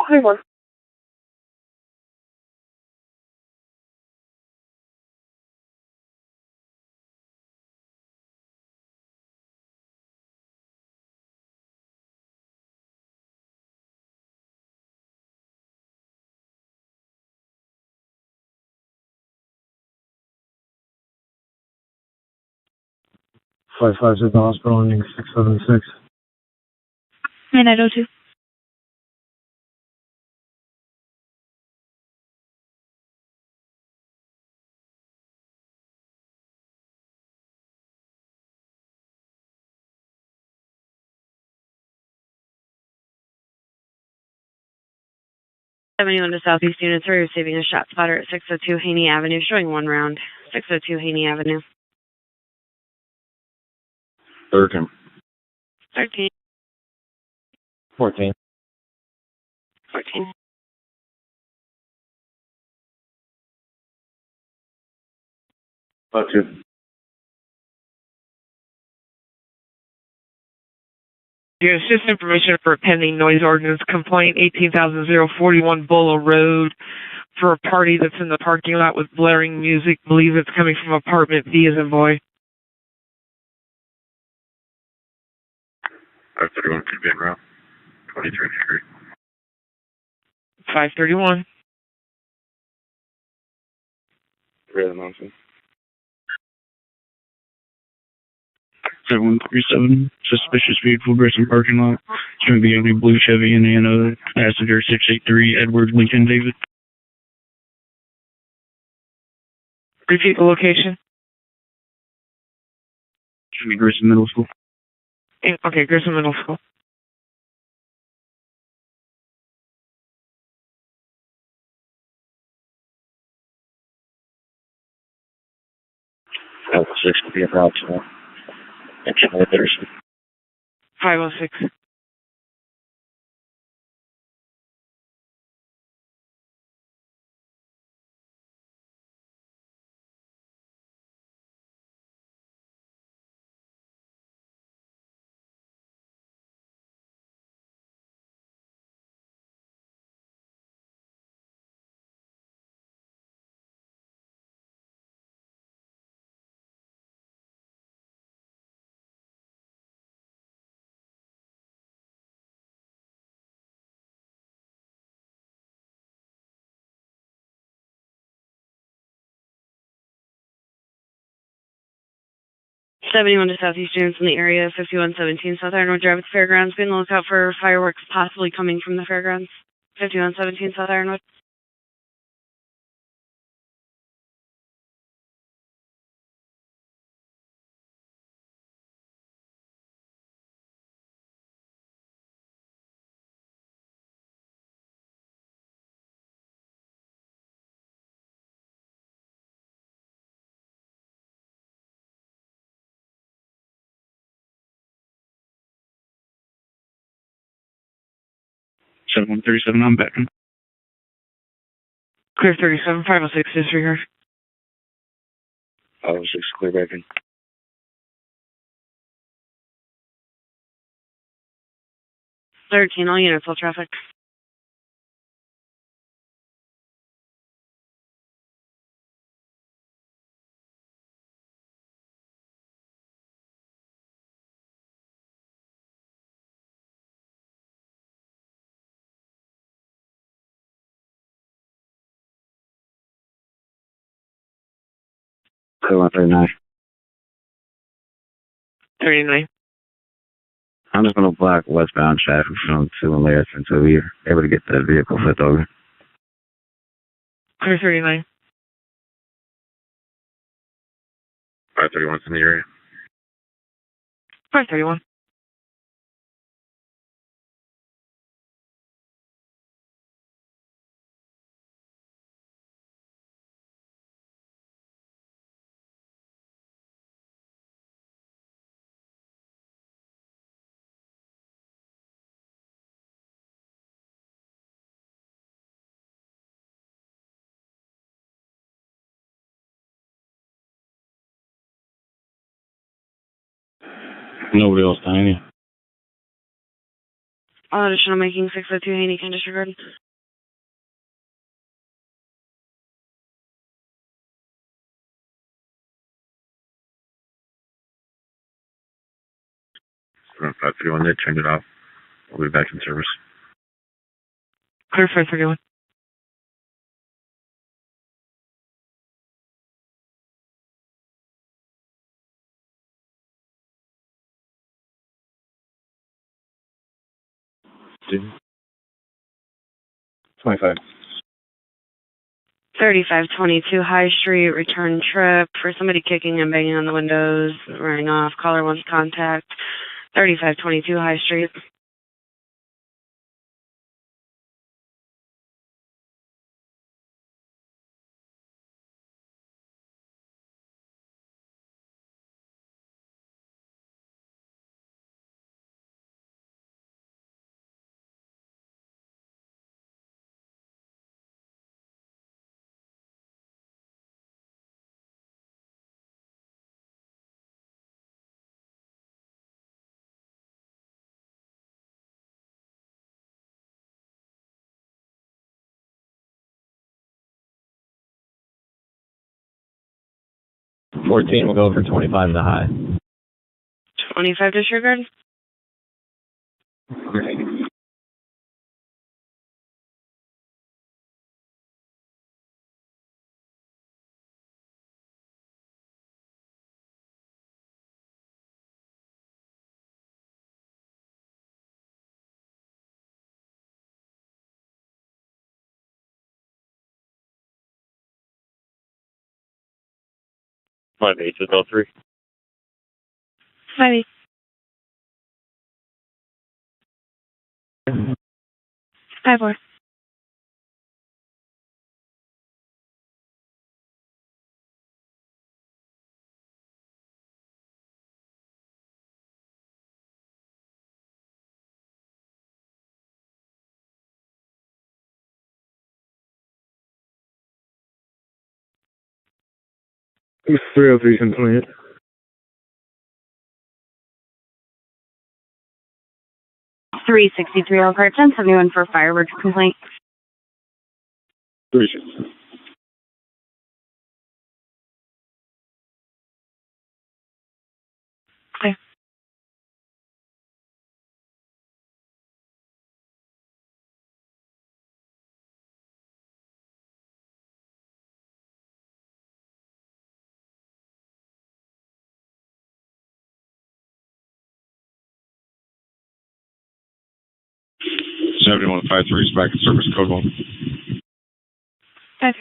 U: Hey, one.
B: Five five to the hospital ending 676.
J: And 902.
S: 71 to Southeast Units, we're receiving a shot spotter at 602 Haney Avenue, showing 1 round. 602 Haney Avenue.
D: 13.
S: 13.
D: 14.
S: 14.
D: About 2.
T: You have assist information for a pending noise ordinance complaint, 18,041 Bolo Road, for a party that's in the parking lot with blaring music. Believe it's coming from apartment B as in boy.
D: 531 could be in route. 23 degree.
T: 531.
D: Rear of the mountain.
O: 7137, suspicious vehicle addressing parking lot. It's going to be a blue Chevy Indiana, passenger 683, Edward Lincoln David.
T: Repeat the location.
O: Should be Grissom Middle School.
T: Okay, Grissom Middle School.
E: That was 6 to be about actually there's
T: 506.
S: Seventy-one to Southeast Units in the area, 5117 South Ironwood Drive at the Fairgrounds. Be on the lookout for fireworks possibly coming from the Fairgrounds. 5117 South Ironwood.
O: Seven 137, I'm back.
T: Clear 37, 506 disregard.
E: 506 clear back in.
S: 13, all units, all traffic.
D: Clear 139.
T: 39.
D: I'm just going to block westbound traffic from 2 and left until we're able to get the vehicle flipped over.
T: Clear 39.
D: 531's in the area.
T: 531.
O: Nobody else tiny.
S: All additional making 602 Haney can disregard.
D: Around 531, they turned it off. We'll be back in service.
T: Clear 531.
D: Student. 25.
S: 3522 High Street, return trip for somebody kicking and banging on the windows, running off. Caller wants contact. 3522 High Street.
V: 14 will go for 25 the high.
S: 25 disregard.
V: Okay.
L: My base is 03.
P: 5-8. 5-4.
B: It was 303 since 28.
C: 363 Elkhart, 1071 for fireworks complaint.
L: 36.
P: Clear.
N: Seventy-one five three is back in service code 1.
P: 5-3.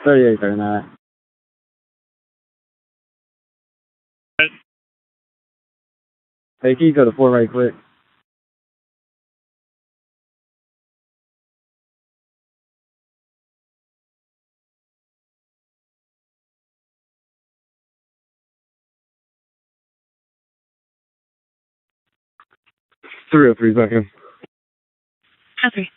V: $38 there now. Hey, can you go to 4 right quick?
B: Three oh three back in.
P: 3.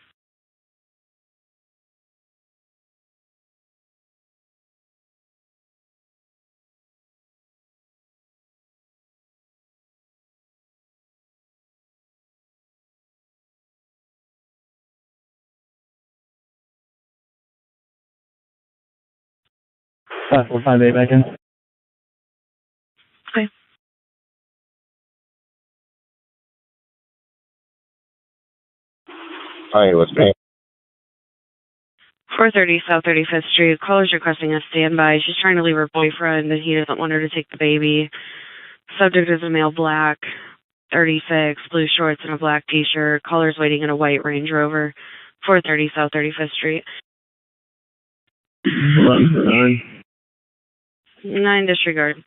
B: We'll find 8 back in.
P: Clear.
D: Hi, what's me?
S: 430 South 35th Street. Caller's requesting a standby. She's trying to leave her boyfriend, and he doesn't want her to take the baby. Subject is a male, black, 36, blue shorts and a black T-shirt. Caller's waiting in a white Range Rover. 430 South 35th Street.
B: 9.
S: 9 disregard.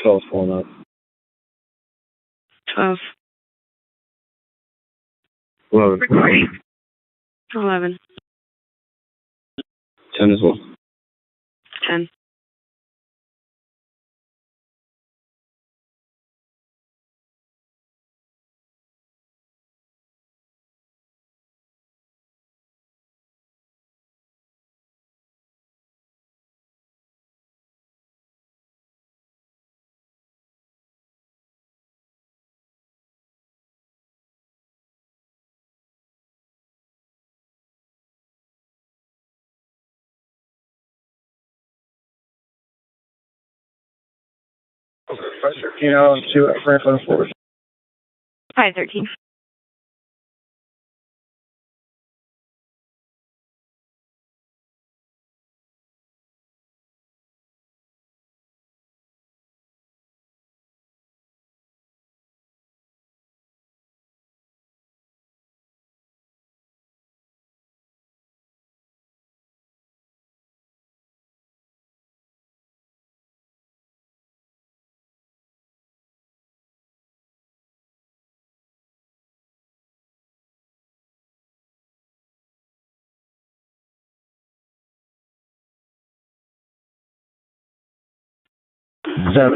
M: 12's pulling up.
S: 12.
M: 11.
S: 11.
M: 10 as well.
S: 10.
B: You know, and see what Franklin forward.
C: 513.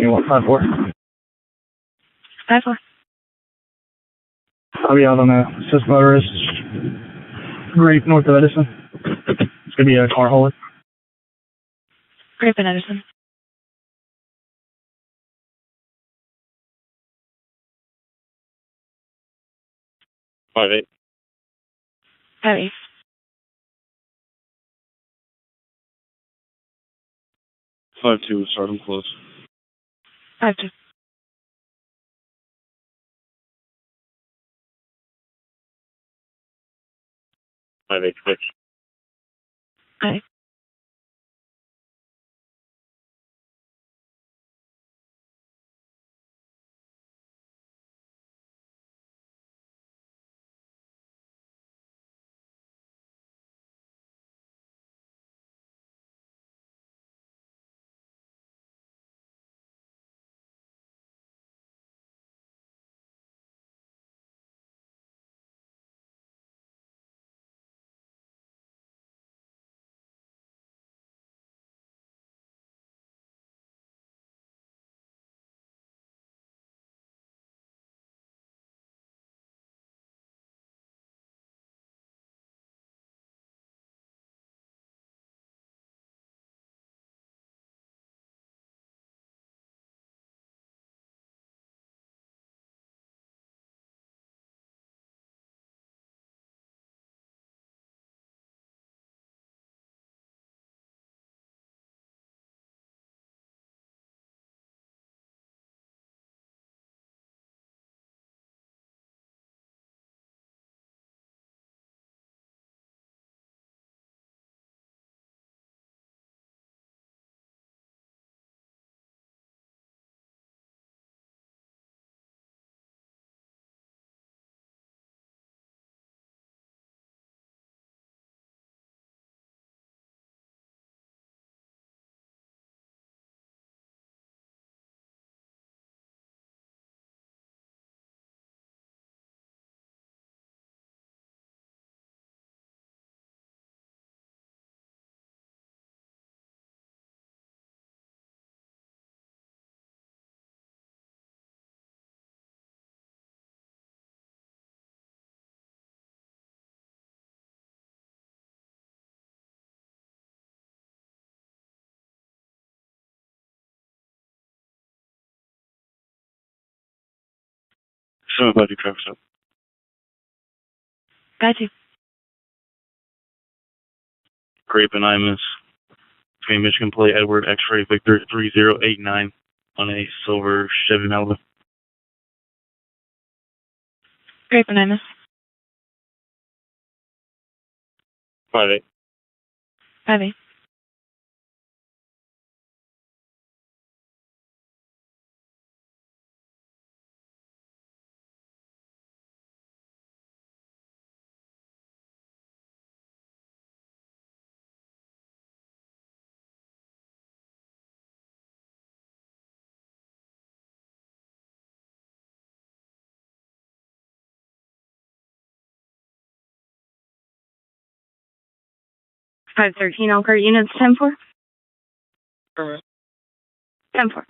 B: You want 5-4?
C: 5-4.
B: I'll be out on the assist motorist right north of Edison. It's gonna be a car hauler.
C: Grape and Edison.
N: Five eight.
C: 5-8.
N: 5-2. Start them close.
C: 5-2.
N: 5-8. Fix.
C: 5-8.
N: Somebody traffic stop.
C: Guy 2.
N: Grape and Imus. Between Michigan plate Edward X-ray Victor 3089 on a silver Chevy Malibu.
C: Grape and Imus.
N: 5-8.
C: 5-8. 513 Elkhart units 10-4. 10-4.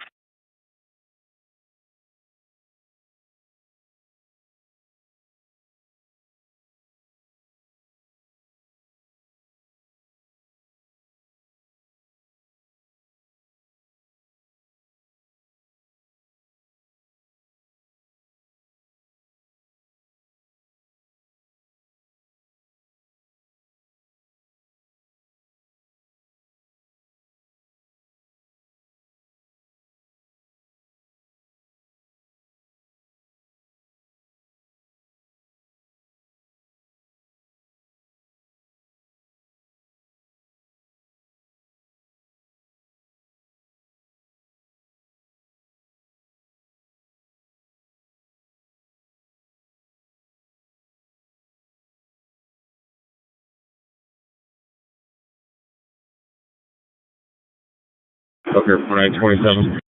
D: Okay, 4927.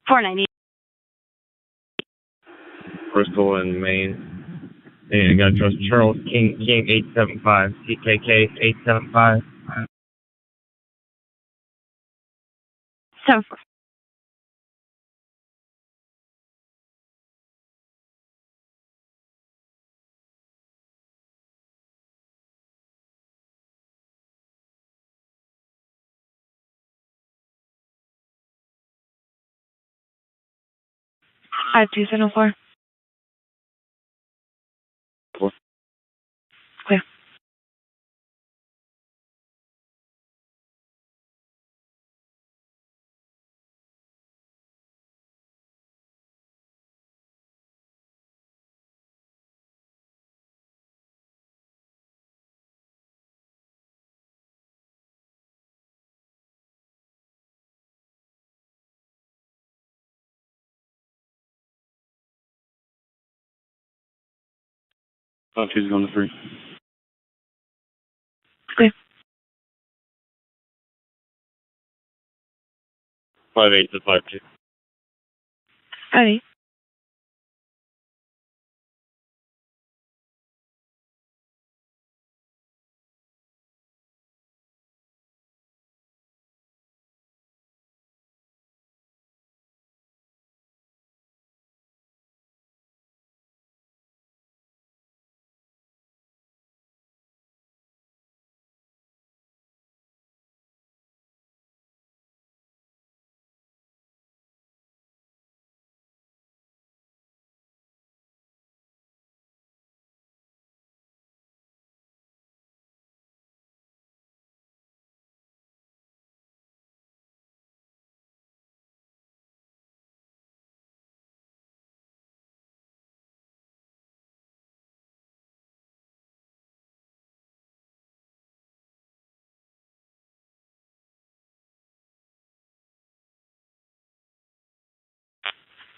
C: 490.
H: Bristol and Maine. And got trust Charles King 875. CKK 875.
C: 10-4.
J: Five two seven four. Clear.
M: She's going to 3.
J: Clear.
H: 58 to 52.
J: Ready.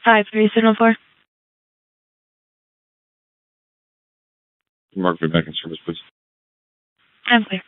J: Five three seven four.
D: Mark me back in service, please.
J: I'm clear.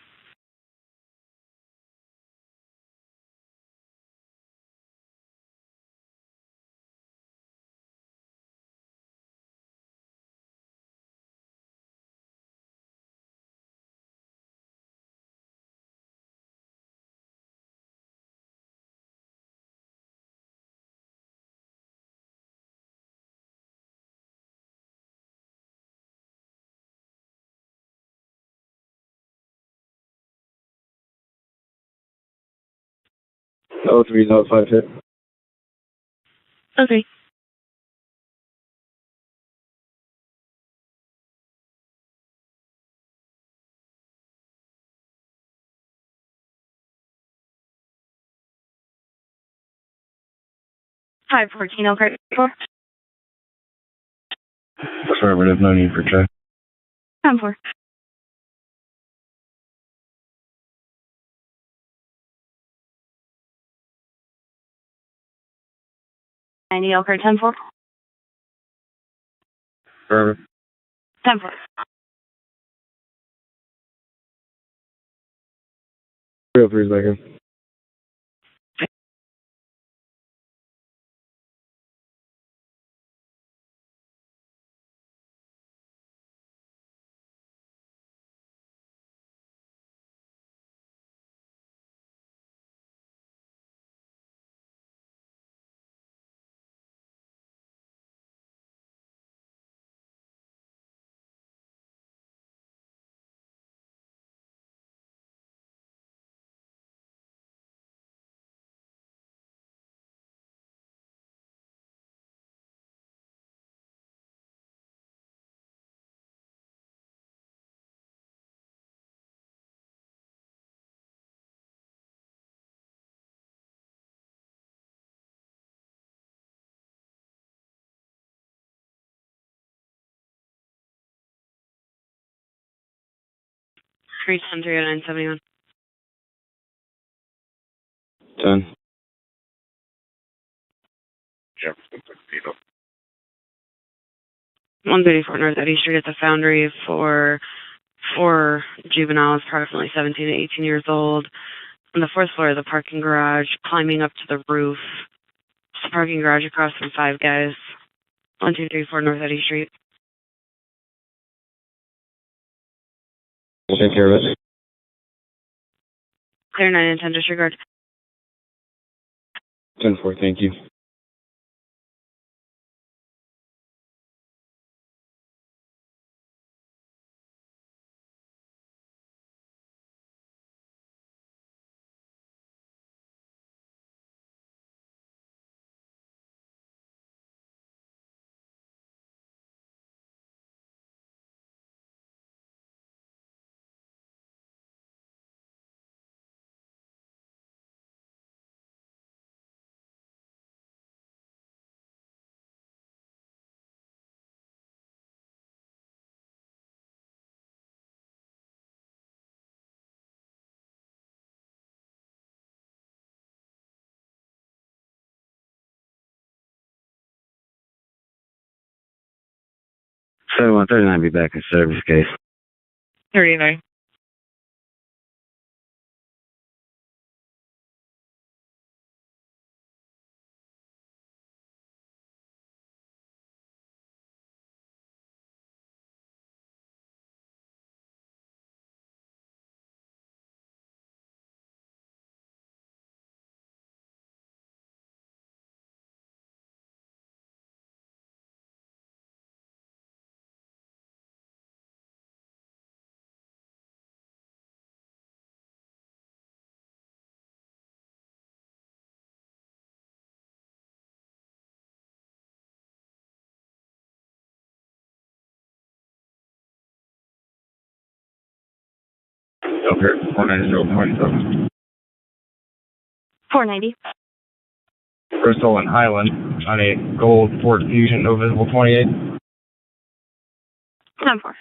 M: Oh, 3 out 5 hit.
J: Okay.
C: Five 14 Elkhart 4.
M: Affirmative, no need for check.
C: 10-4. Elkhart 10-4.
D: Affirmative.
C: 10-4.
M: Real 3 seconds.
J: Screech 10-309-71.
M: 10.
E: Jefferson Tuxedo.
J: 134 North Eddy Street at the Foundry for 4 juveniles, approximately 17 to 18 years old, on the 4th floor of the parking garage, climbing up to the roof. It's a parking garage across from Five Guys. 1234 North Eddy Street.
M: We'll take care of it.
J: Clear 9 and 10 disregard.
M: 10-4, thank you.
V: So 139 be back in service case.
T: 39.
M: Elkhart, 490.
C: 490.
B: Bristol and Highland on a gold Ford Fusion, no visible 28.
C: 10-4.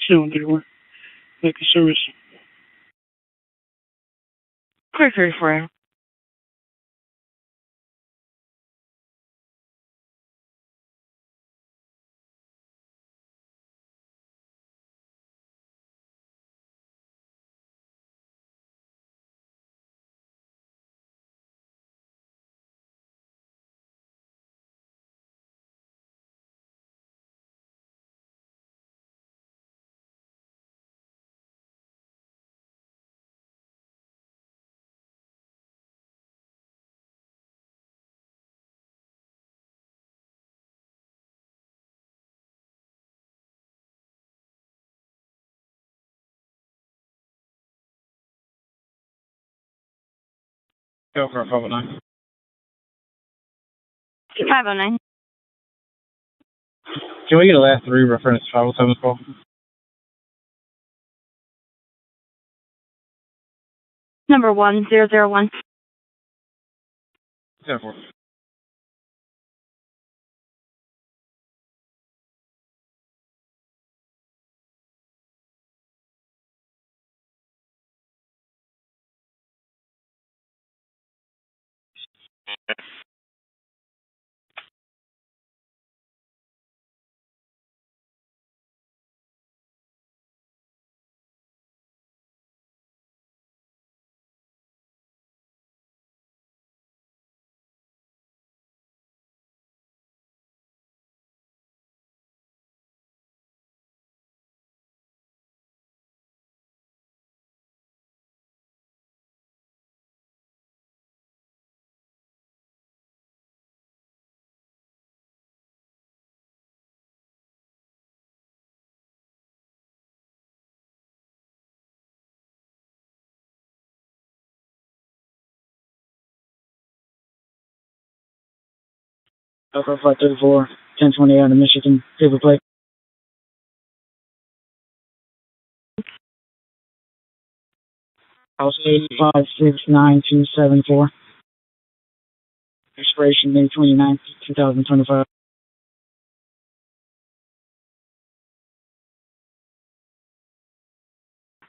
A: Still 131. Back in service.
J: Clear 34.
B: Elkhart, 509.
C: 509.
B: Can we get a last 3 reference 507 call?
C: Number 1001.
B: 10-4. Elkhart Flight 34, 1020 out of Michigan, paper plate. Also 569,274. Expiration May 29th, 2025.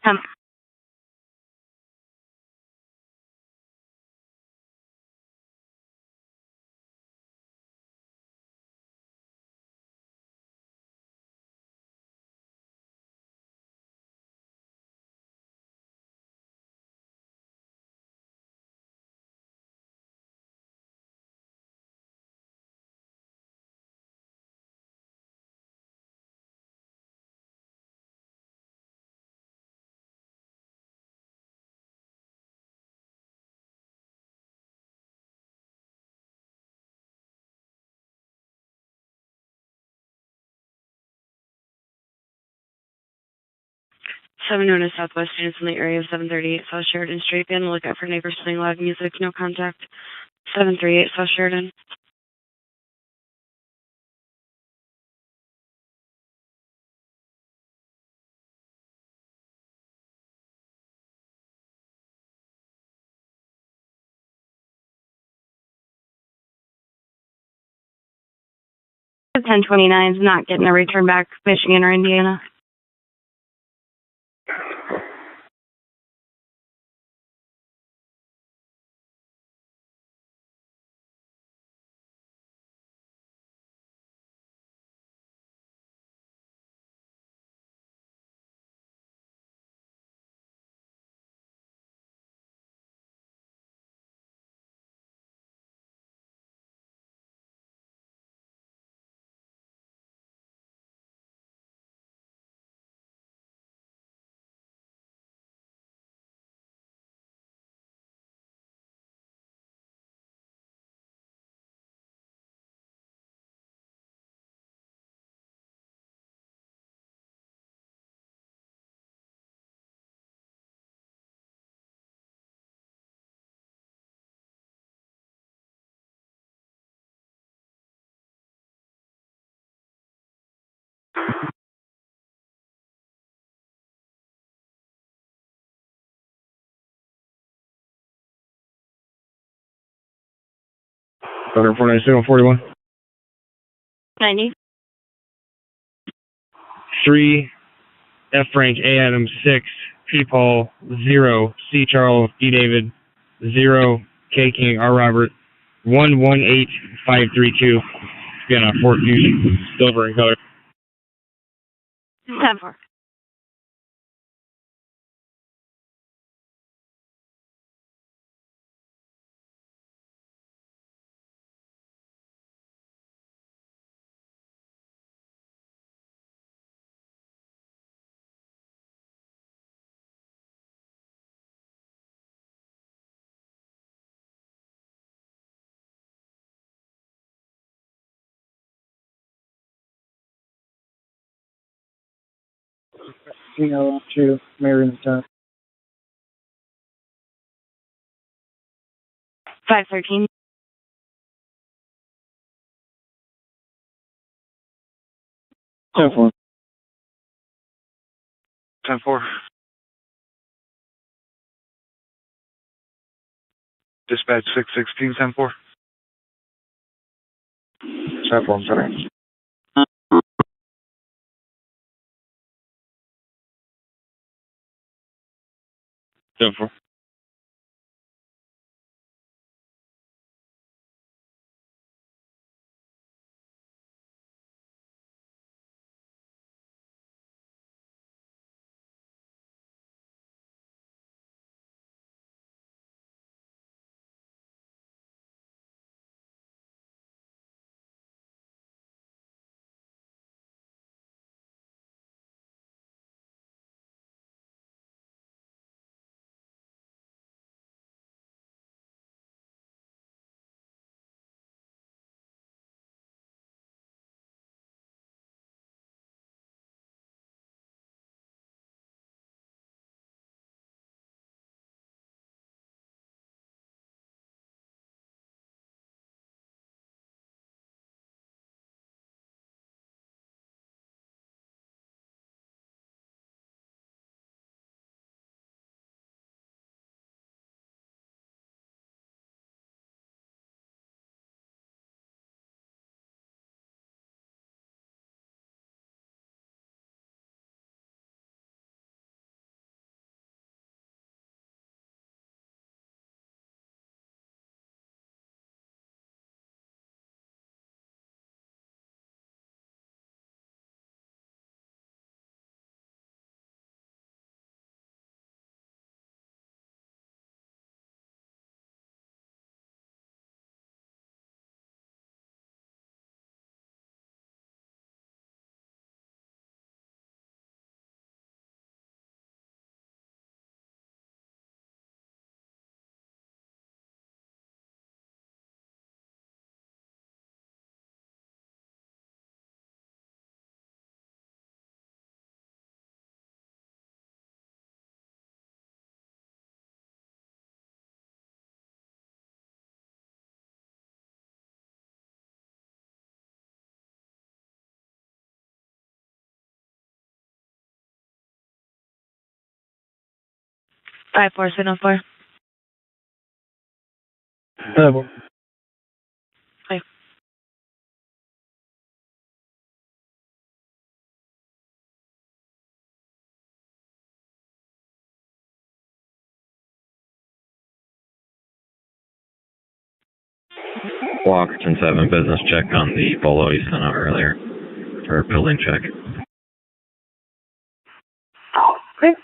C: Come.
S: Seven known as Southwest units in the area of 738 South Sheridan Street. Be on the lookout for neighbors playing loud music. No contact. 738 South Sheridan.
C: 1029 is not getting a return back, Michigan or Indiana.
B: Thunder 497 41.
C: 90.
G: 3, F Frank, A Adam, 6, P Paul, 0, C Charles, D David, 0, K King, R Robert, 118532. Again, Fort Fusion, silver in color.
C: 10-4.
B: Casino to Marion Town.
C: 513.
B: 10-4.
F: 10-4. Dispatch 616, 10-4.
B: 10-4, I'm sorry.
G: 10-4.
J: 5-4, signal 4.
B: 5-4.
J: Hi.
N: Walk 10-7 business check on the bolo you sent out earlier. Or building check.
U: Chris?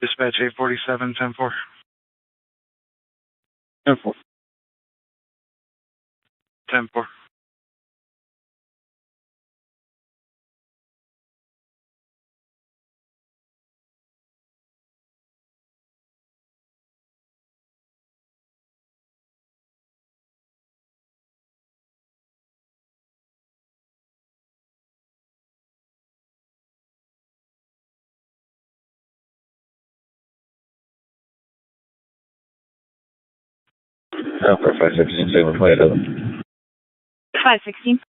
F: Dispatch 847, 10-4.
B: 10-4.
F: 10-4.
N: Elkhart 516, signal plate of
C: 516.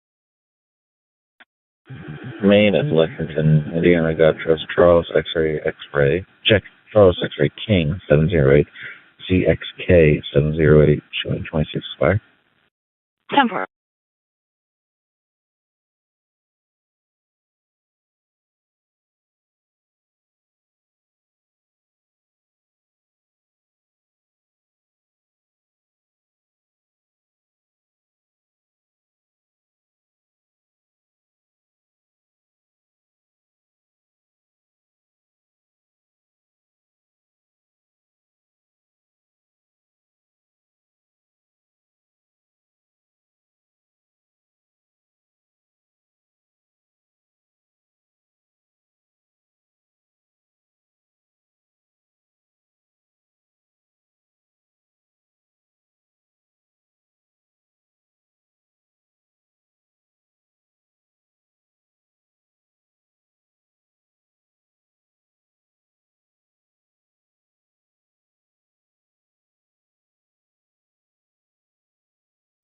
N: Maine at Lexington, Indiana, got trust Charles X-ray, check Charles X-ray King 708, CXK 708, showing 26 expire.
C: 10-4.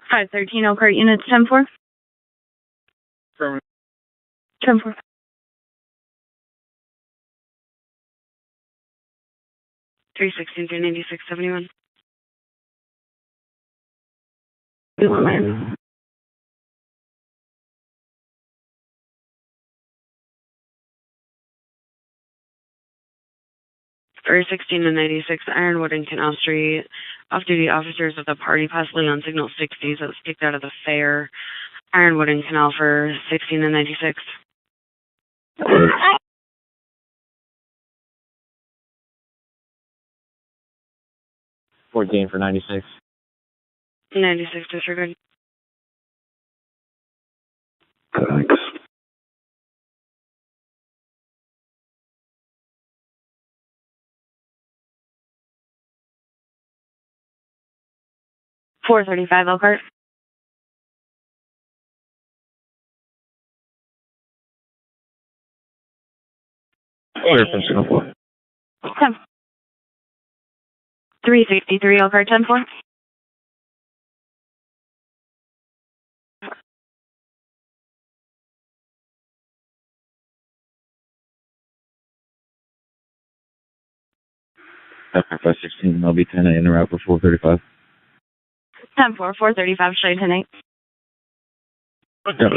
C: Five 13 Elkhart units 10-4.
B: Affirmative.
C: 10-4.
J: 316, 396, 71. 16 and 96, Ironwood and Canal Street. Off-duty officers of the party, possibly on signal 60s, that was kicked out of the fair. Ironwood and Canal for 16 and 96.
V: 14 for 96.
J: 96 disregard.
D: Thanks.
C: $435 Elkhart.
N: Clear from Singapore.
C: 10. 363 Elkhart 10-4.
N: Elkhart 516, I'll be 10 in route for 435.
C: 10-4, 435 straight tonight.
N: Got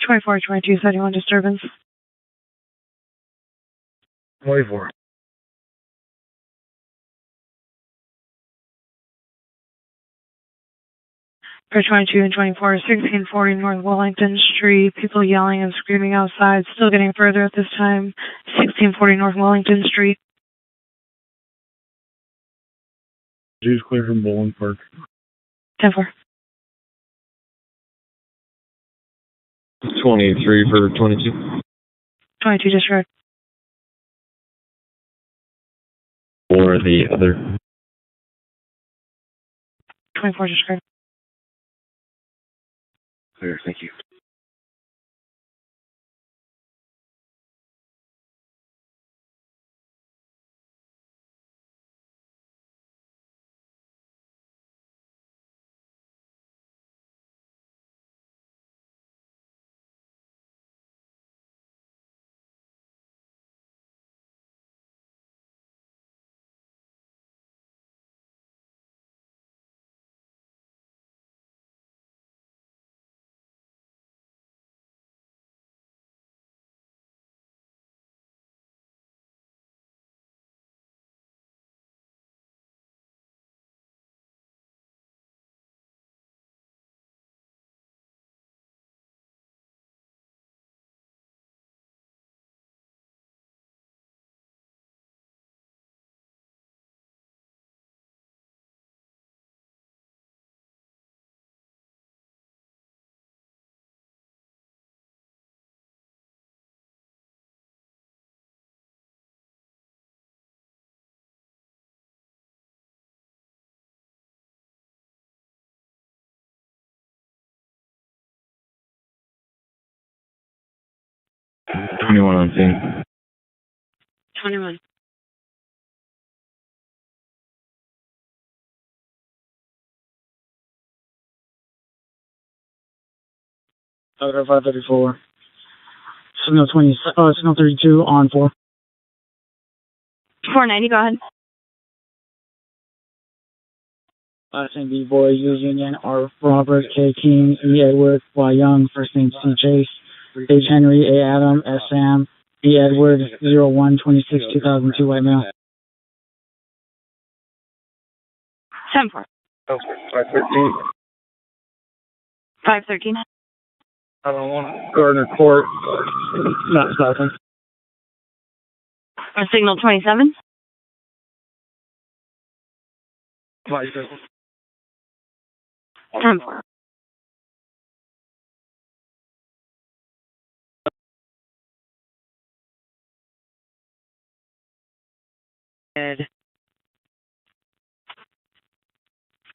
S: 2422, 71 disturbance.
B: 24.
S: For 22 and 24, 1640 North Wellington Street. People yelling and screaming outside. Still getting further at this time. 1640 North Wellington Street.
B: Juice clear from Bowling Park.
S: 10-4.
M: 23 for 22.
S: 22 disregard.
M: For the other.
S: 24 disregard.
M: Clear, thank you. Anyone on scene?
J: 21.
B: Outer 534. Signal 20, signal 32 on 4.
C: 490, go ahead.
B: Last name B Boy, U Union, R Robert, K King, E Edward, Y Young, first name C Chase, H Henry, A Adam, S Sam, E Edward, 0126 2002, white male.
C: 10-4.
B: Oh, 513.
C: 513.
B: I don't want Gardner Court, not Southern.
C: Signal 27. 10-4.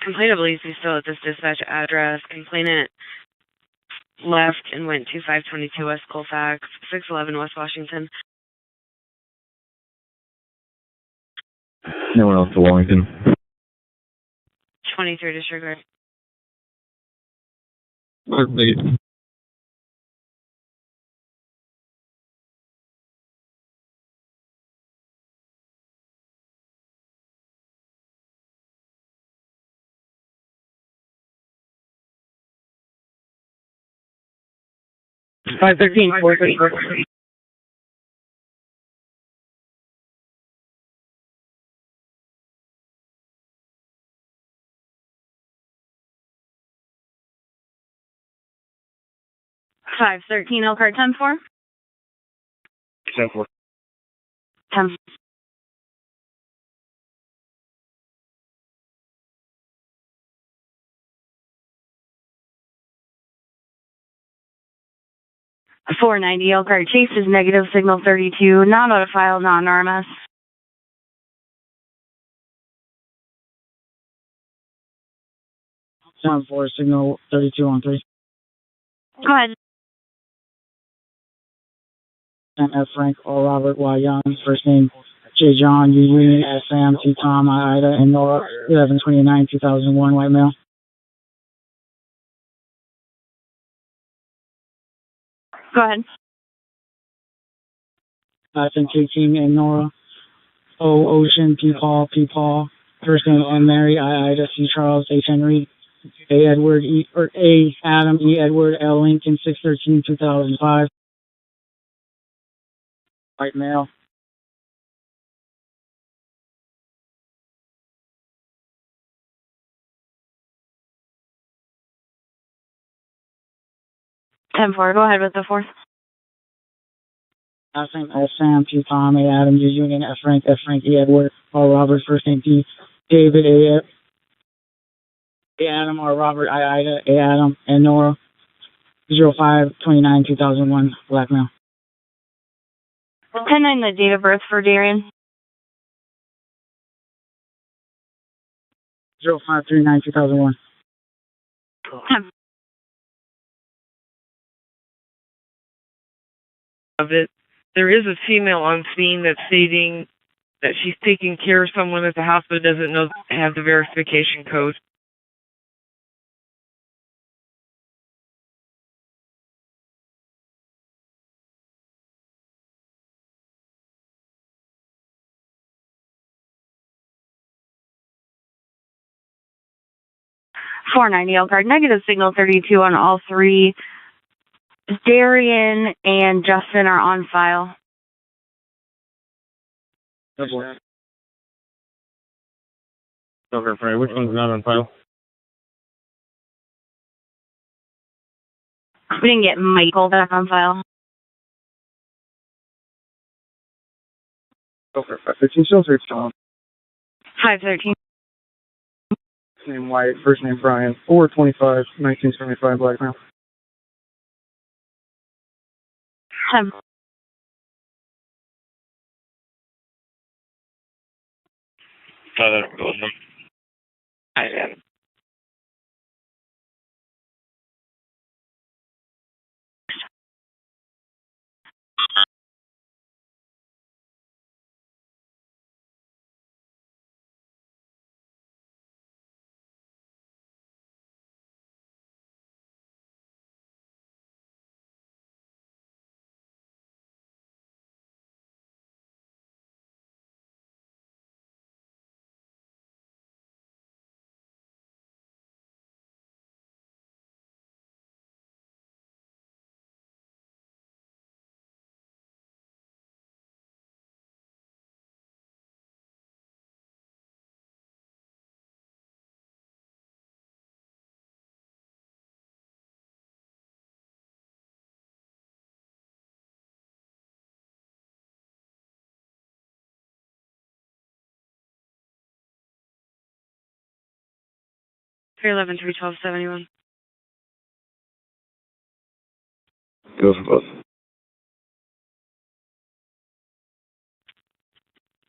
J: Complainant believes he's still at this dispatch address. Complainant left and went to 522 West Colfax, 611 West Washington.
M: No one else to Wellington.
J: 23 disregard.
M: Perfect.
B: $513, 434.
C: Elkhart 10-4.
B: 10-4.
C: 10. $490 Elkhart Chase is negative signal 32, not out of file, not an RMS.
B: Sound 4, signal 32 on 3.
C: Go ahead.
B: And F Frank, O Robert, Y Young, first name J John, U Union, S Sam, T Tom, I Ida, and Nora, 1129 2001, white male.
C: Go ahead.
B: I think K King and Nora, O Ocean, P Paul, first name M Mary, I Ida, C Charles, H Henry,
K: A. Edward, A. Adam, E. Edward, L. Lincoln, 6/13/2005. White male.
C: Ten four. Go ahead with the fourth.
K: Last name S. Sam, T. Tom, A. Adam, U. Union, F. Frank, E. Edward, R. Robert, first name P. David, A. Adam, R. Robert, I. Ida, A. Adam, and Nora. 05/29/2001. Black male.
C: 10-9, the date of birth for Darian.
K: 05/39/2001.
T: Of it, there is a female on scene that's stating that she's taking care of someone at the house but doesn't have the verification code.
C: $490 Elkhart. Negative signal 32 on all three. Darian and Justin are on file.
H: Okay, Frank. Which one's not on file?
C: We didn't get Michael back on file.
B: Okay, 513, still 3 Tom.
C: 513.
B: Name White, first name Brian, 4/25/1975, black male.
J: Three 31271.
D: Go for both.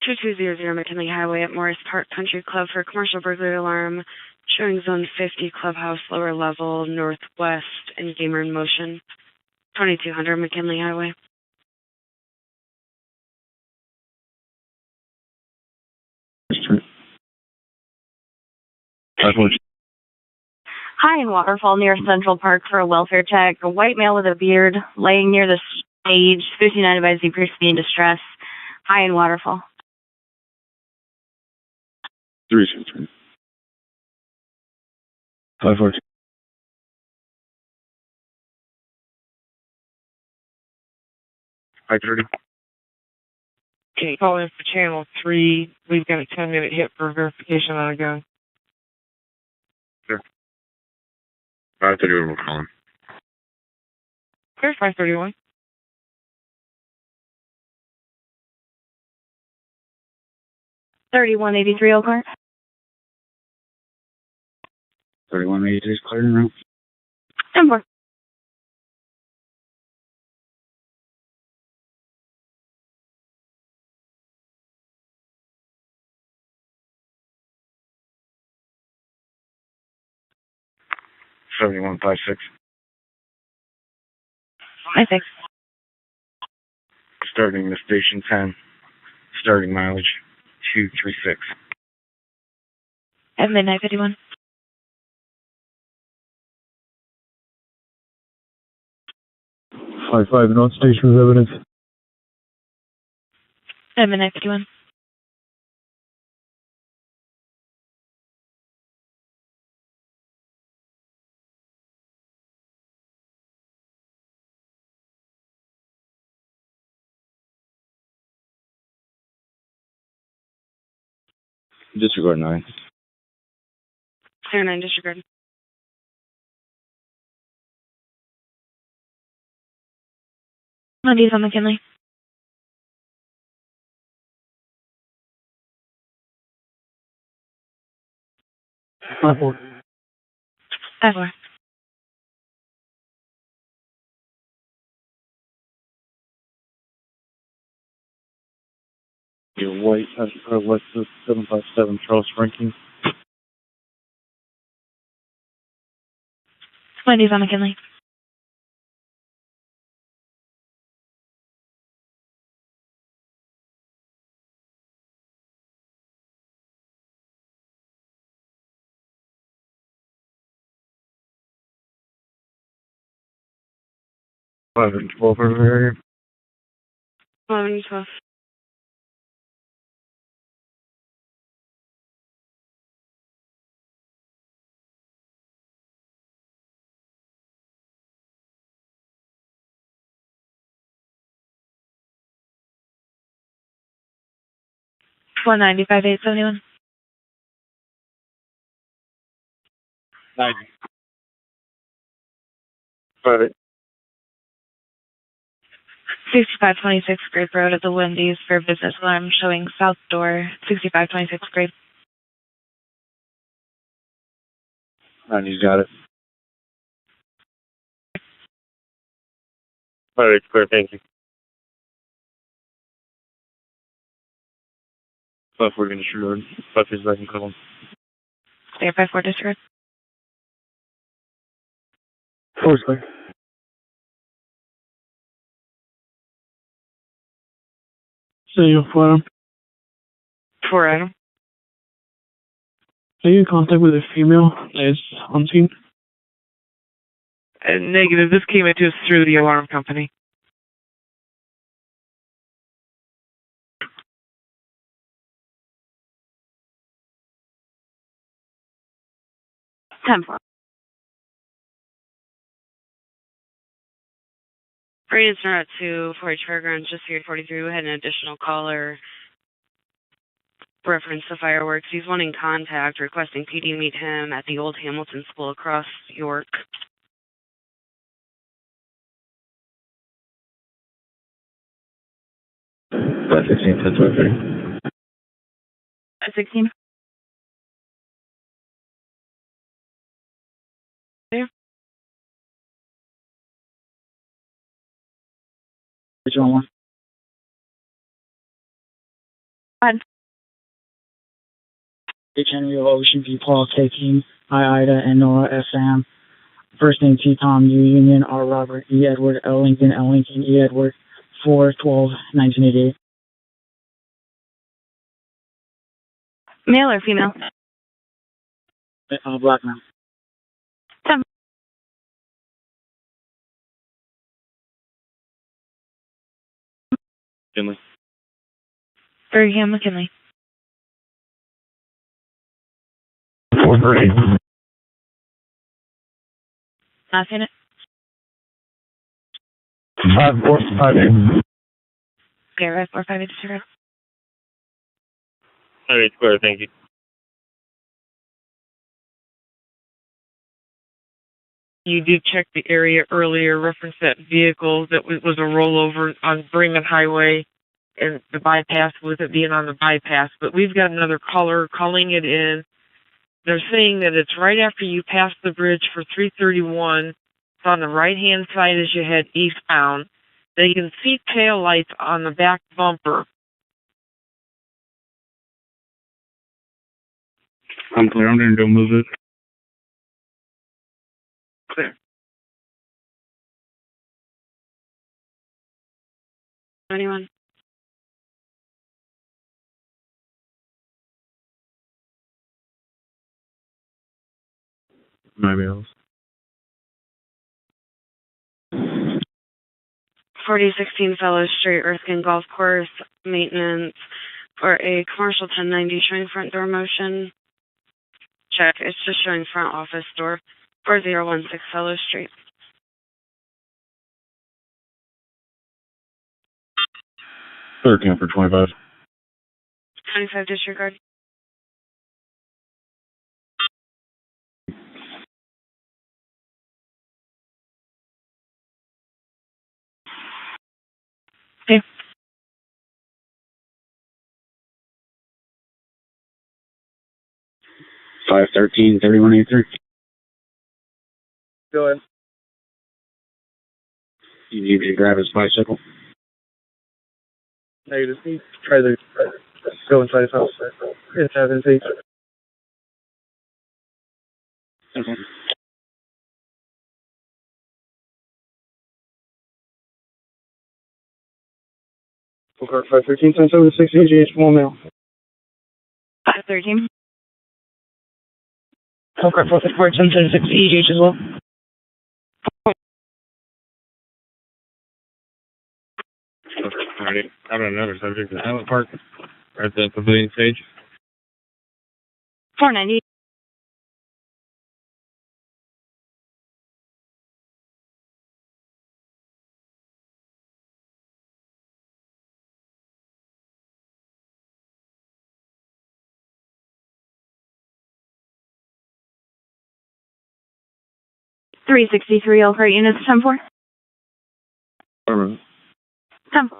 J: 2200 McKinley Highway at Morris Park Country Club for commercial burglary alarm, showing zone 50, clubhouse, lower level, northwest, and gamer in motion. 2200 McKinley Highway.
C: High in Waterfall near Central Park for a welfare check. A white male with a beard laying near the stage. 59 advised he appears to be in distress. High in Waterfall.
D: 323. 514.
T: Can you call in for channel 3? We've got a 10-minute hit for verification on a gun.
F: Sure. 531 will call him.
T: Clear 531.
C: $31.83 Elkhart.
N: 3183 is cleared en route.
C: 10-4.
F: $71.56.
C: I think.
F: Starting the station 10. Starting mileage 236.
P: At midnight 51.
B: Five North Station with evidence.
P: At midnight 51.
N: Disregard 9.
J: Clear 9, disregard.
P: Wendy's on McKinley.
B: Five four.
P: 5-4.
B: Your white Lexus 757 Charles Franklin.
P: Wendy's on McKinley.
B: Five and 12 over here.
J: 11 and 12.
P: One 95-871.
B: 90. 5
P: 6526 Grape Road at the Wendy's for business alarm showing south door 6526 Grape.
B: 90's got it. 5 clear, thank you. 5 4 gonna shoot 5 is back in column.
P: Clear 5-4 disregard.
B: 4 is clear.
A: So you'll flat him.
T: 4 Adam.
A: Are you in contact with a female that is on scene?
T: Negative. This came into us through the alarm company.
C: Ten 4.
J: Braden's not to 40 Fairgrounds, just here 43. We had an additional caller reference to fireworks. He's wanting contact, requesting PD meet him at the old Hamilton School across York.
N: 516, 1023.
C: 16.
K: Which one?
C: Fine.
K: H. Henry of Ocean View, Paul, K. I. Ida, and Nora, SM. First name T. Tom, U. Union, R. Robert, E. Edward, L. Lincoln, E. Edward, 4/12/1988.
C: Male or female?
K: Black man.
C: 10.
B: McKinley.
P: Birmingham, McKinley.
B: 430.
P: Not seen it.
B: 5 4 5 8.
P: Okay, right, 458 disregard.
B: 5 clear, thank you.
T: You did check the area earlier, reference that vehicle that was a rollover on Bremen Highway and the bypass with it being on the bypass. But we've got another caller calling it in. They're saying that it's right after you pass the bridge for 331. It's on the right-hand side as you head eastbound. They can see tail lights on the back bumper.
O: I'm clear. I'm going to go move it.
T: Clear.
J: Anyone?
B: Maybe else.
J: 4016 Fellows Street, Erskine Golf Course, maintenance for a commercial 1090 showing front door motion. Check. It's just showing front office door. 4016 Fellows Street.
B: 13 for 25.
J: 25 disregard.
M: 513-3183.
B: Go ahead.
M: You need to grab his bicycle.
B: No, you just need to try to go inside his house. It's have his age.
M: Okay.
B: Elkhart 513, 1076, AGH, small mail.
C: 513.
K: Elkhart 454, 1076, EGH as well.
H: Alrighty. Out on another subject in Island Park, or at the pavilion stage.
C: 490. $363 Elkhart units, 10-4. 10-4.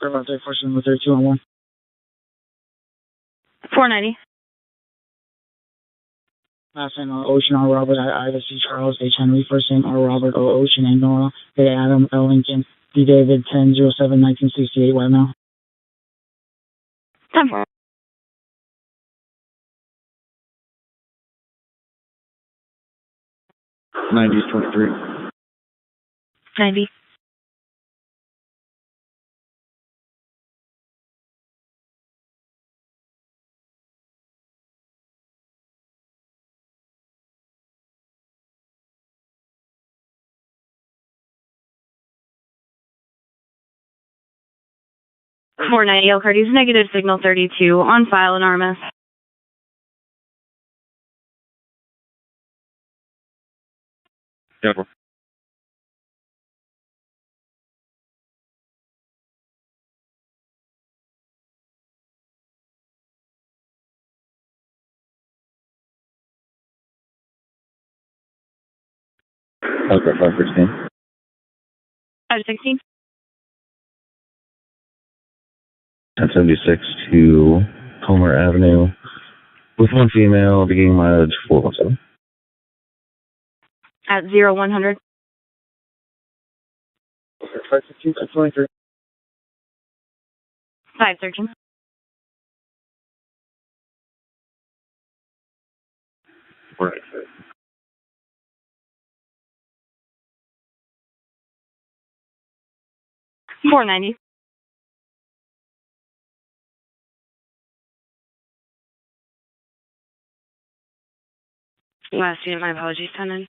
K: About 34, with 32 on 1.
C: 490.
K: Last name Ocean R. Robert, Ida C. Charles, H. Henry. First name R. Robert, O. Ocean, A. Nora, A. Adam, L. Lincoln, D. David, 10/07/1968, right now.
C: 10-4.
M: 90-23.
C: 90. $490 Elkhart, use negative signal 32 on file in RMS.
H: Yeah.
N: Elkhart 516.
C: 516.
N: 1076 to Homer Avenue with one female, beginning mileage 417.
C: At 0100.
B: 515, 523.
C: 513.
H: Right.
C: 490.
S: Last unit, my apologies, 10-9.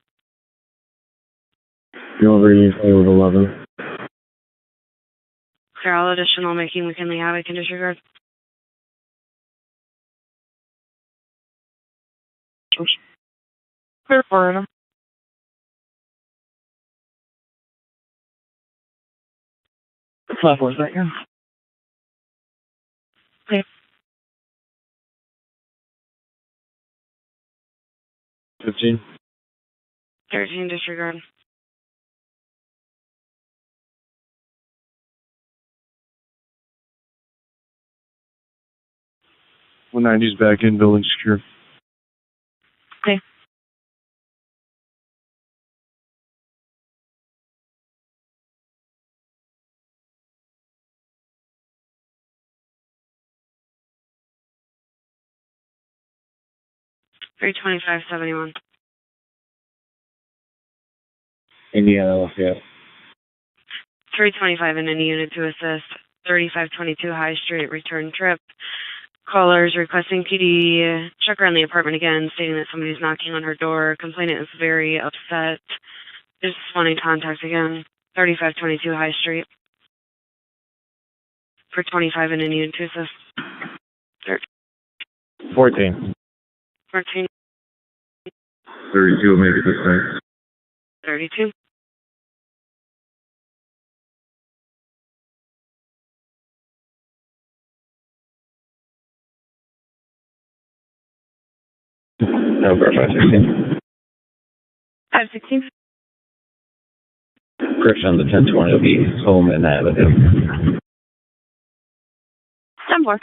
M: Delivery usually with 11.
S: For all additional making McKinley Havoc and disregard.
B: Clear for him. Platform second.
S: Okay.
H: 15.
S: 13, disregard.
Q: One 90's back in, building secure.
S: Okay. $325.71.
M: Indiana Lafayette.
S: 325 in any unit to assist. 3522 High Street, return trip. Callers requesting PD check around the apartment again, stating that somebody's knocking on her door. Complainant is very upset. Just wanting contact again. 3522 High Street. For 25 in any unit to assist.
H: 14.
S: 14.
M: 32 will make it this time.
S: 32.
M: Elkhart 516.
C: 516.
N: Correction on the 1020 will be home and Avenue.
C: 10-4.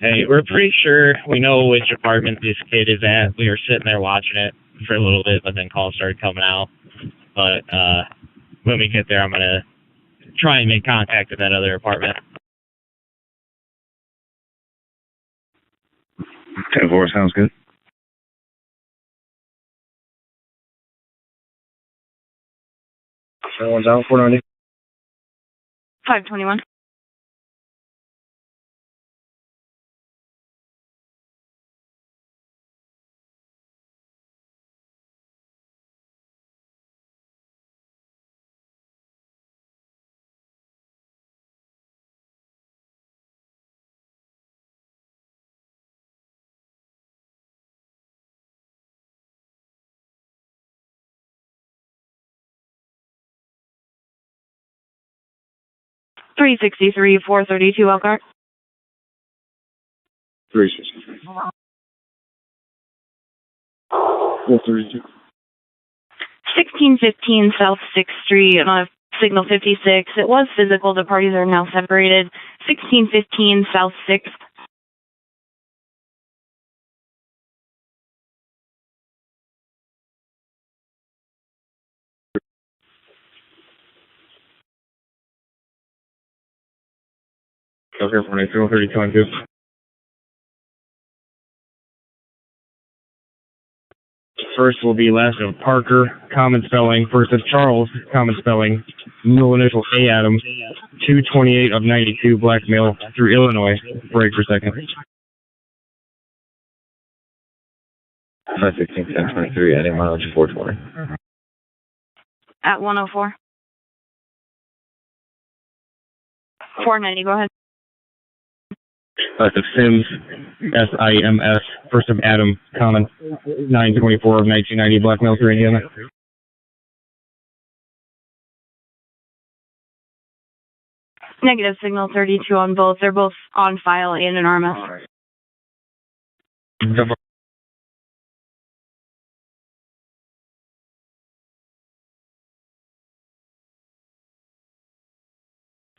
H: Hey, we're pretty sure we know which apartment this kid is at. We were sitting there watching it for a little bit, but then calls started coming out. But when we get there, I'm going to try and make contact with that other apartment.
M: 10-4 sounds good.
B: Someone's out 490.
C: 521. $363, $432 Elkhart.
M: 363. 432.
C: 1615 South 6th Street, signal 56. It was physical. The parties are now separated. 1615 South 6th.
B: Elkhart 492. First will be last of Parker, common spelling. First of Charles, common spelling. Middle initial A Adams, 228 of 92, blackmail through Illinois. Break for second.
N: 516, 1023, any mileage 420.
C: At 104. 490, go ahead.
B: Last of Sims, SIMS. First of Adam, common, 924 of 1990, blackmail through Indiana.
C: Negative signal 32 on both. They're both on file and in RMS.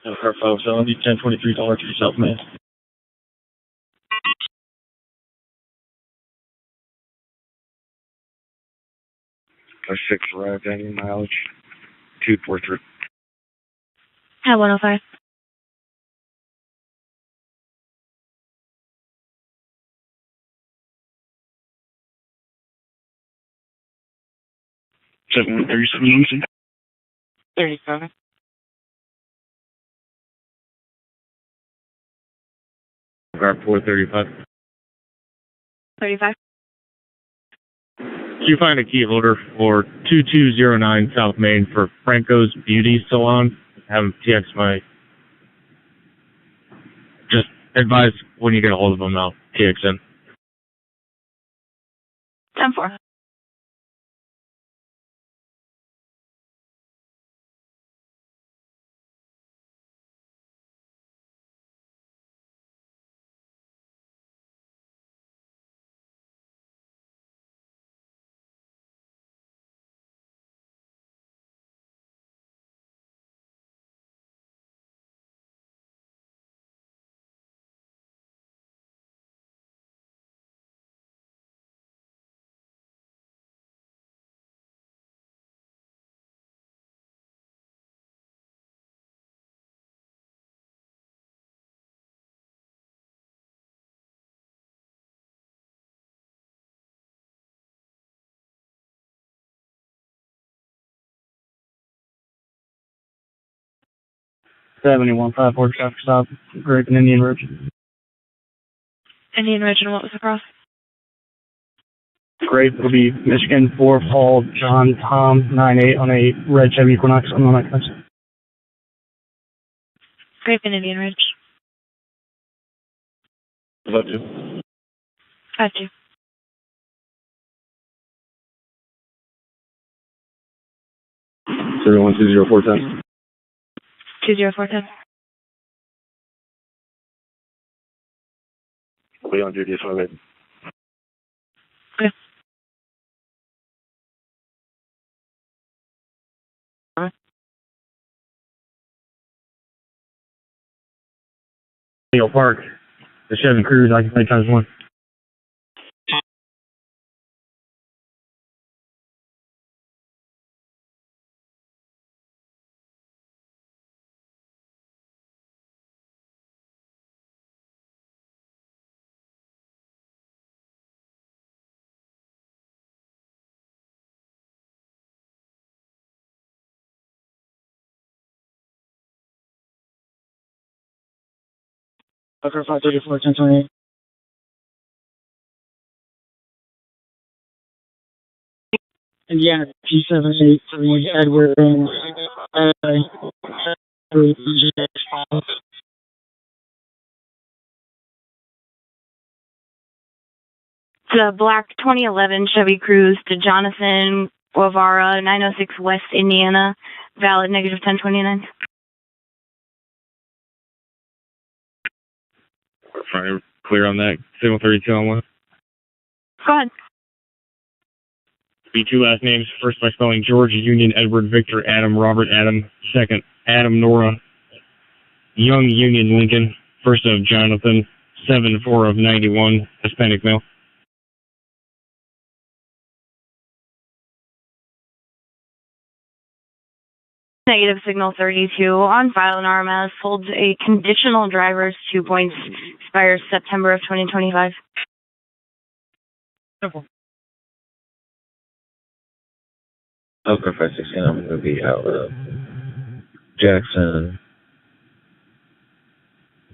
B: Elkhart 570, 1023 $3 for yourself, man.
F: 6 arrived, any mileage 243.
P: At 105.
F: Seven 37.
J: 37.
B: Elkhart 435.
C: 35.
B: You find a key holder for 2209 South Main for Franco's Beauty Salon. Have him TX my. Just advise when you get a hold of him, I'll TX in.
C: 10-4.
B: $71 540 traffic stop, Grape and Indian Ridge.
P: Indian Ridge, and what was the cross?
B: Grape will be Michigan 4, Paul, John, Tom, 98 on a red Chevy Equinox on the night.
P: Grape and Indian Ridge.
B: Love you.
P: 52.
M: 0120 410.
P: 20410.
E: be on duty, so I'm in.
J: Okay.
B: Neil Park, the Chevy Cruze, occupy times 1.
K: Elkhart 534, 1028. Indiana P783, Edward,
C: The black 2011 Chevy Cruze to Jonathan Guevara, 906 West Indiana, valid negative 1029.
F: Fine, clear on that. Signal 32 on 1.
C: Go ahead.
F: Be two last names. First by spelling George, Union, Edward, Victor, Adam, Robert, Adam. Second, Adam, Nora, Young, Union, Lincoln. First of Jonathan, 7-4 of 91, Hispanic male.
C: Negative signal 32 on file in RMS, holds a conditional driver's 2 points, expires September of 2025.
N: Elkhart 516, I'm going to be out of Jackson,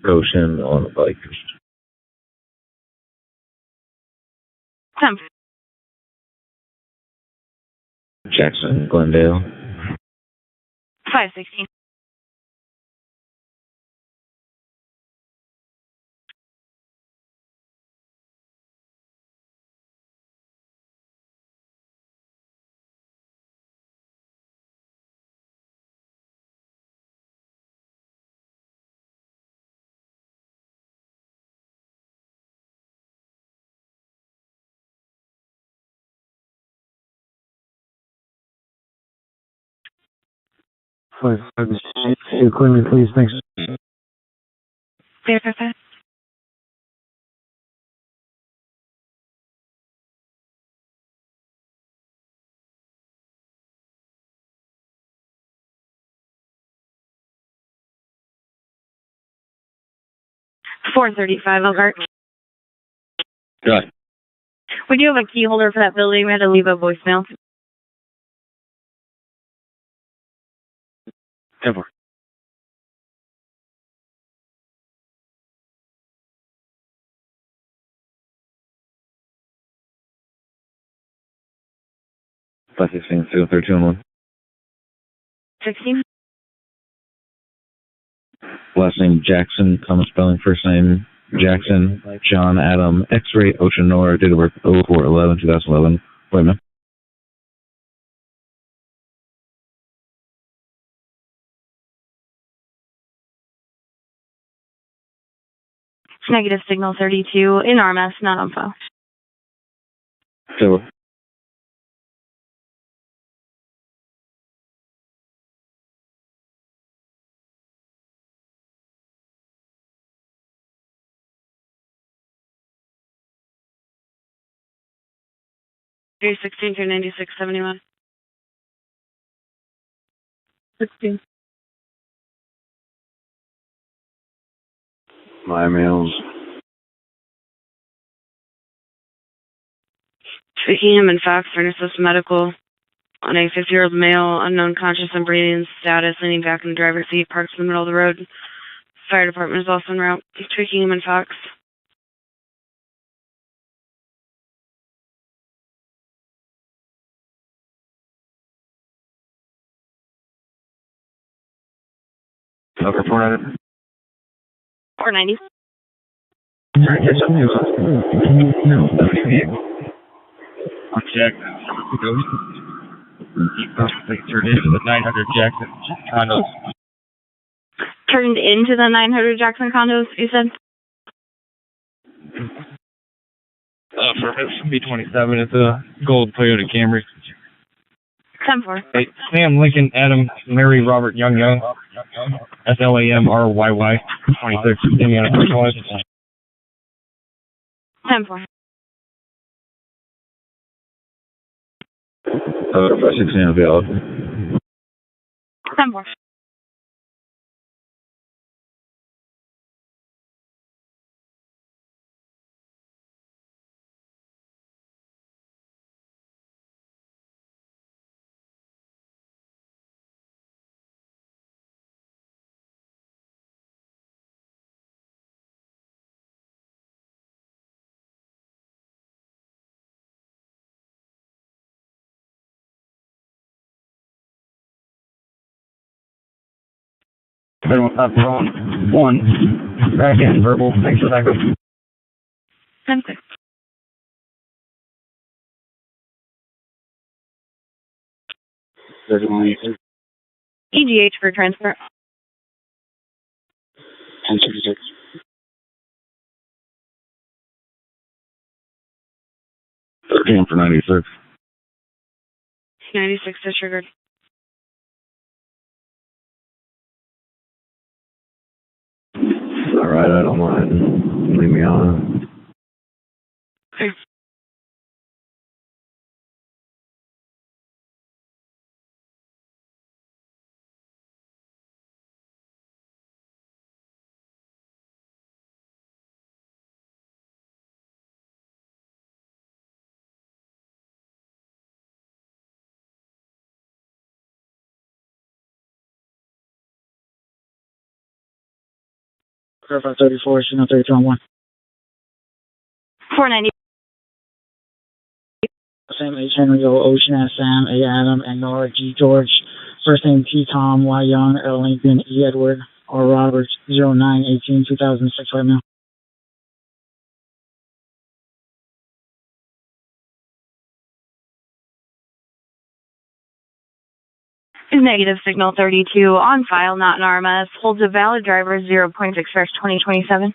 N: Goshen on a bike. Jackson, Glendale.
C: 516.
B: Clear me, please. Thanks.
C: Clear, clear, clear. $435 Elkhart.
N: Good.
C: We do have a key holder for that building. We had to leave a voicemail.
N: 10-4. Five 16, 32 on 1.
C: 16.
N: Last name Jackson, common spelling. First name Jackson, John Adam, X-ray, Ocean Nora, date of birth 04/11/2011. Wait a minute.
C: Negative signal 32 in RMS, not on file.
N: So,
J: 316 through 9671.
C: 16.
M: My mails.
J: Taking him in fax for an assist medical on a 50-year-old male, unknown conscious and breathing status, leaning back in the driver's seat, parks in the middle of the road. Fire department is also en route. Tweaking him in fax.
N: Elkhart 400.
C: 490.
N: Sorry, yes, I'm no.
F: On Jackson. Keep turned into the 900 Jackson condos.
C: Turned into the 900 Jackson condos, you said?
F: service. B27. It's a gold Toyota Camry.
C: 10-4.
F: Hey, Sam Lincoln Adam Mary Robert Young SLAMRYY 26 Indiana First
C: 10-4.
N: 516 available.
C: 10-4.
N: Everyone up wrong. 1. Back in verbal. Thanks for that.
C: 10-6. EGH for transfer.
N: 1066. 13 for 96.
J: 96 disregard.
N: Alright, I don't mind. Leave me on.
J: Okay.
K: Clarify 34, signal 33 on 1.
C: 490.
K: Sam H. Henry, O. Ocean, S. Sam, A. Adam, and Nora G. George. First name T. Tom, Y. Young, L. Lincoln, E. Edward, R. Roberts, 0918 2006 right now.
C: Negative signal 32 on file, not an RMS. Holds a valid driver 0.6 2027.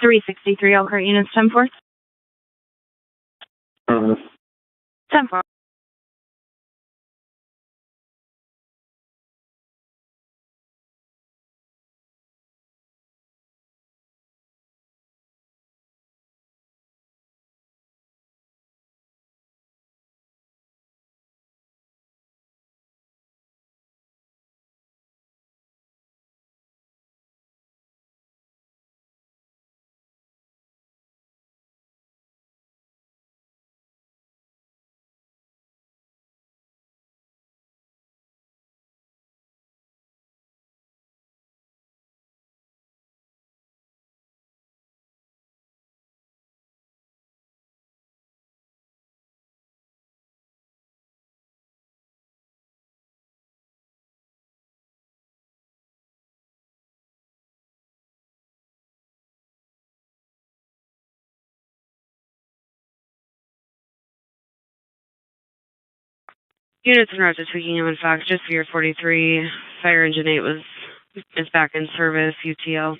C: 363 Elkhart units 10-4. 10-4.
J: Units en route to Twickenham, in fact, just for your 43. Fire engine 8 is back in service, UTL.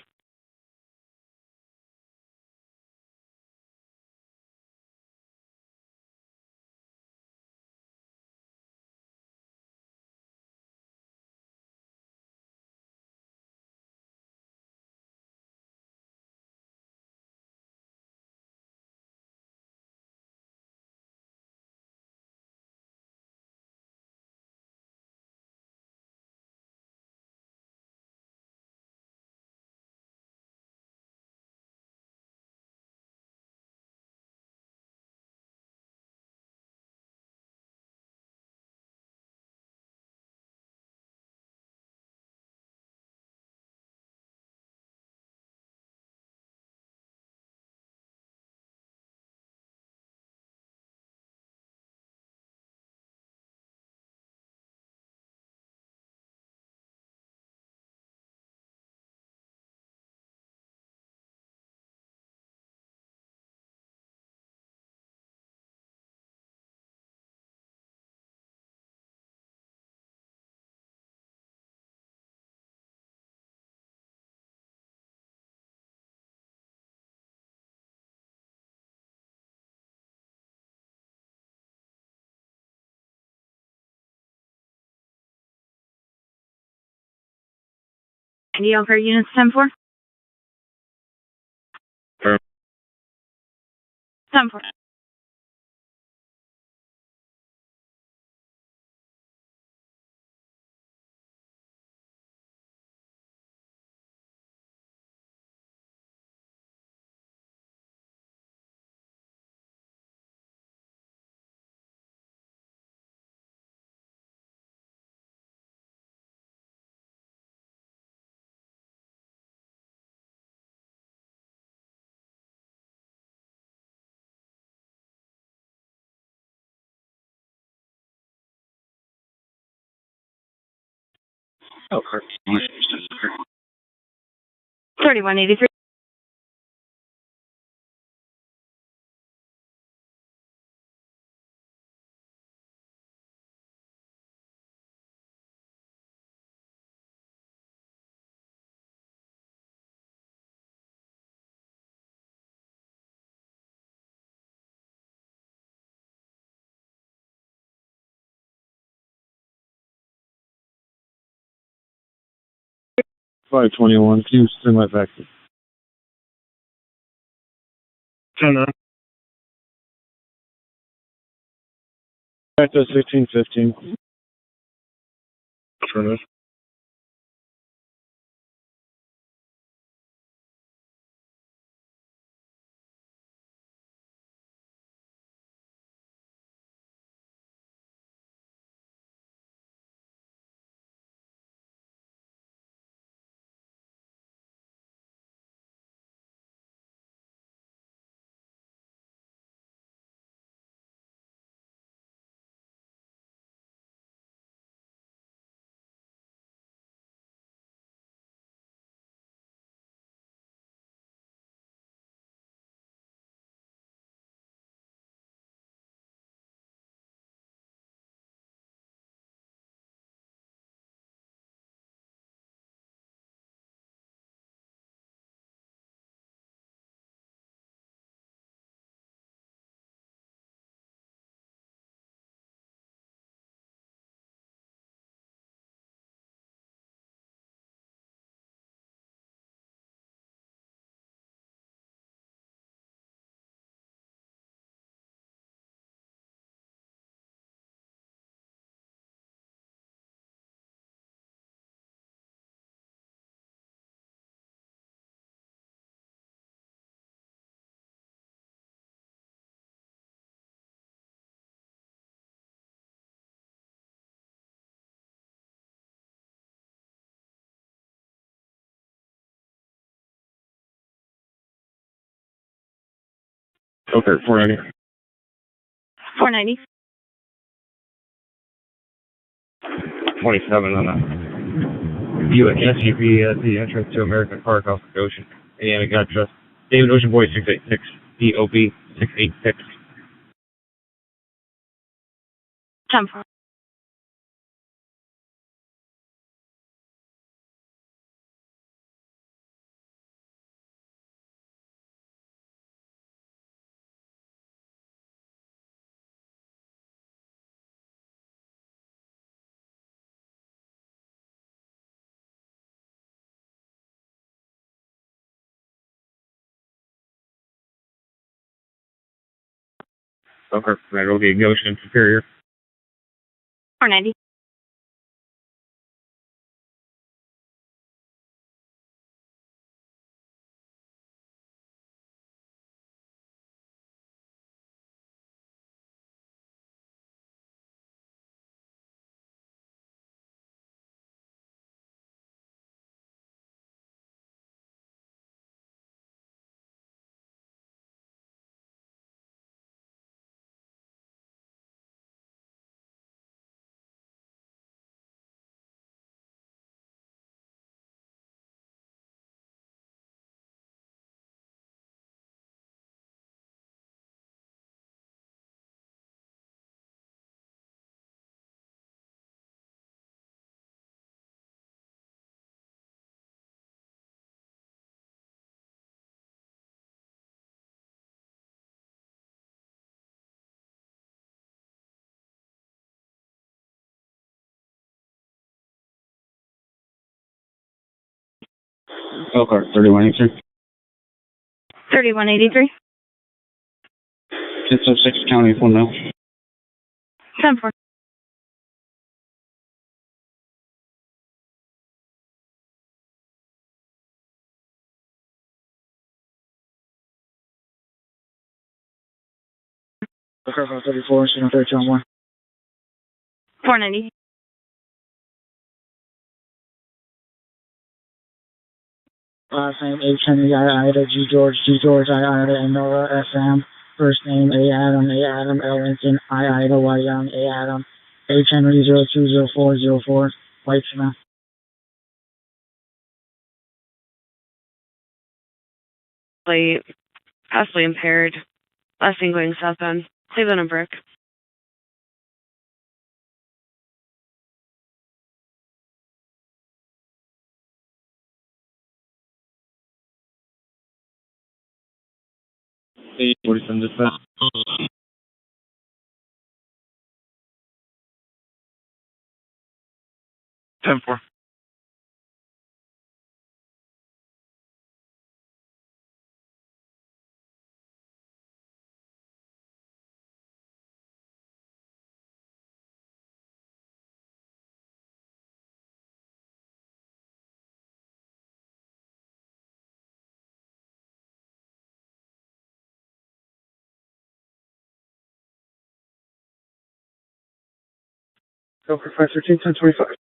C: The Elkhart units 10-4. 10-4.
O: Elkhart.
C: 3183.
Q: Five 21. Can you send that back?
G: 10-9.
Q: Back to 1615.
G: Affirmative.
F: Okay, 490.
C: 490.
F: 27 on a Buick SUV at the entrance to American Park off the Ocean. Indiana got just David Ocean Boy 686. DOB 686.
C: 10-4.
F: Okay, that'll be Goshen Superior.
C: 490.
O: Elkhart, 3183.
C: 3183.
O: 606 County, 1 mile.
C: 10-4.
K: Elkhart 534, signal 32 on 1.
C: 490.
K: Last name H. Henry, I, Ida, G. George, I, Ida, and Nora, S.M. First name A. Adam, L. Lincoln, I, Ida, Y. Young, A. Adam, H. Henry 020404, White Cement.
S: Possibly impaired. Last thing going southbound. Cleveland and Brick.
O: Hey, 47 dispatch.
L: 10-4.
B: Elkhart 513, 1025.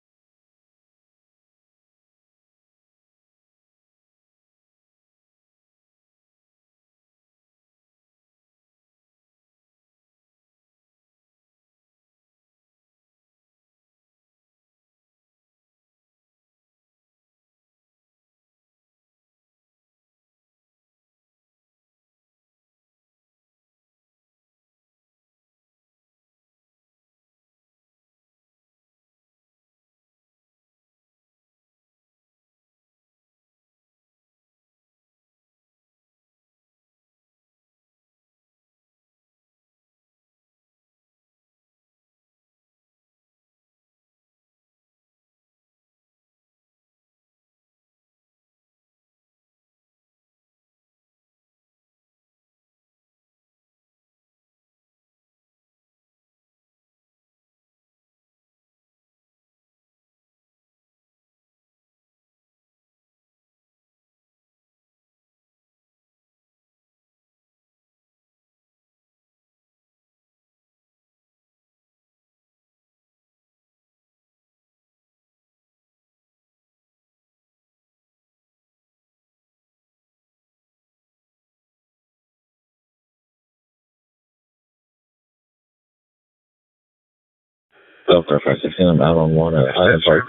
N: Elkhart 516, I'm out on 1 at Highland Park.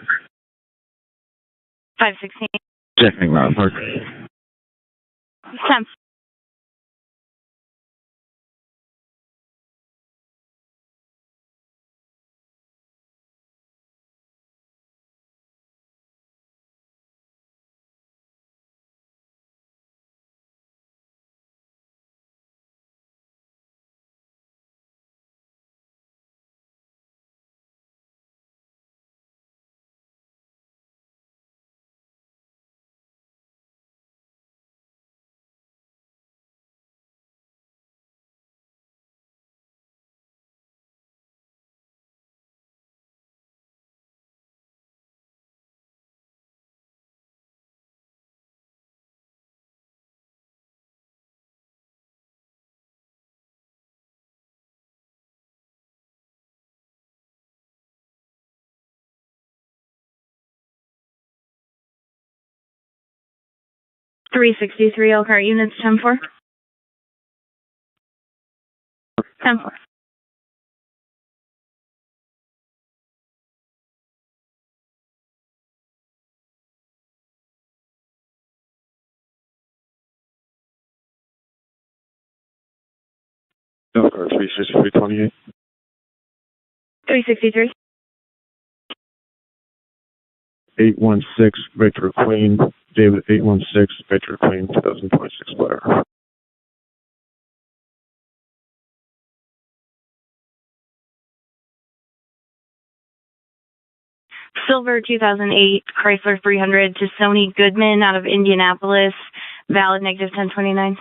C: 516.
N: Checking Mountain Park.
C: 10. .363 Elkhart units 10-4. 10-4.
L: Elkhart 36328.
C: 363.
L: 816 Victor Queen. David 816 Victor Queen 2026 letter.
C: Silver 2008 Chrysler 300 to Sony Goodman out of Indianapolis, valid negative 1029.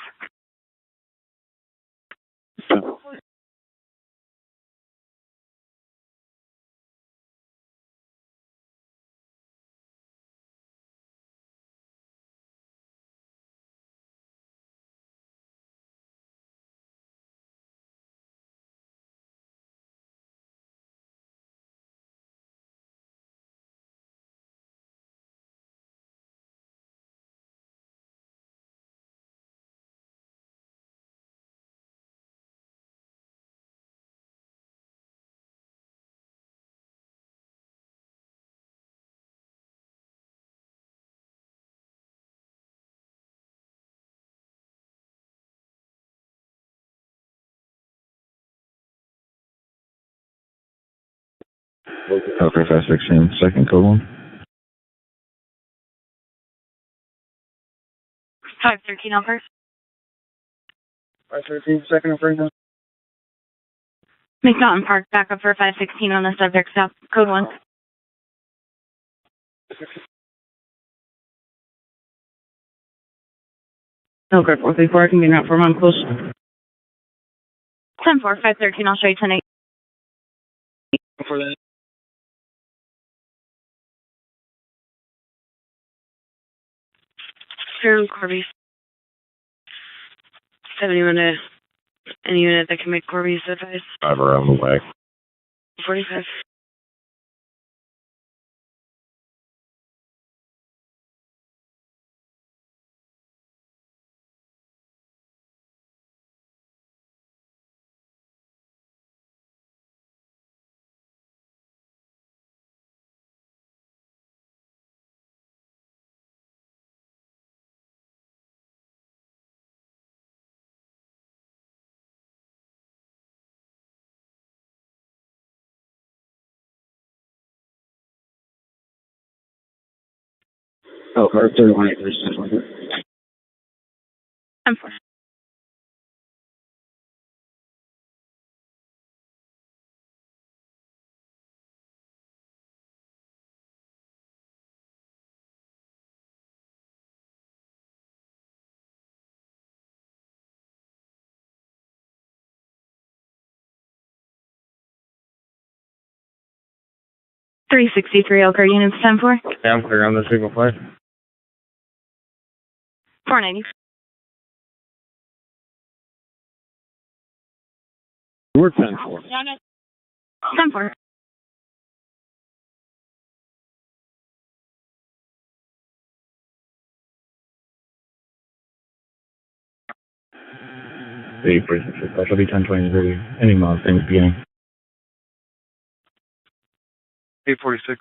N: Okay, 516, second code one.
C: 513 Elkhart.
B: 513, second and first one.
C: McNaughton Park, backup for 516 on the subject stop, code 1.
I: Okay, 434, I can be out for 1 close.
C: 10-4, 513, I'll show you 10-8.
B: Before that.
S: Here in Corby. 71 to any unit that can make Corby's advice.
D: 5 around the way.
S: 45.
B: Elkhart, 31.
C: 10-4. $363 Elkhart units, 10-4.
F: Yeah, I'm clear on the signal flight.
C: 490.
F: We're 10-4.
C: 10-4.
N: The specialty 1023, any mod things beginning.
B: 846.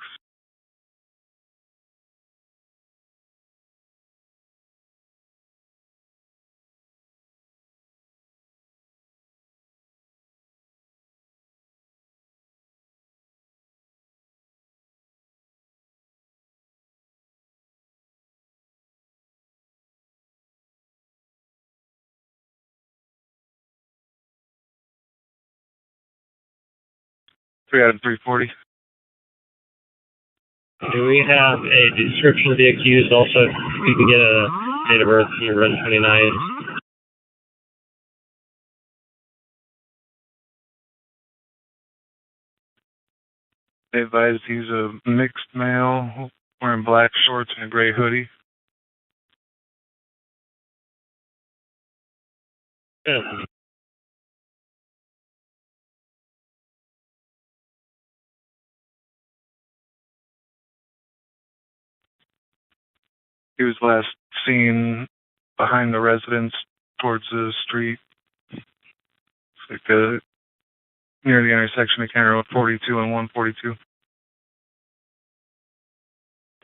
B: Three out of 340.
F: Do we have a description of the accused also? We can get a date of birth from Red 29.
B: They advise he's a mixed male, wearing black shorts and a gray hoodie.
F: Yeah.
B: He was last seen behind the residence towards the street. It's like near the intersection of County Road 42 and 142.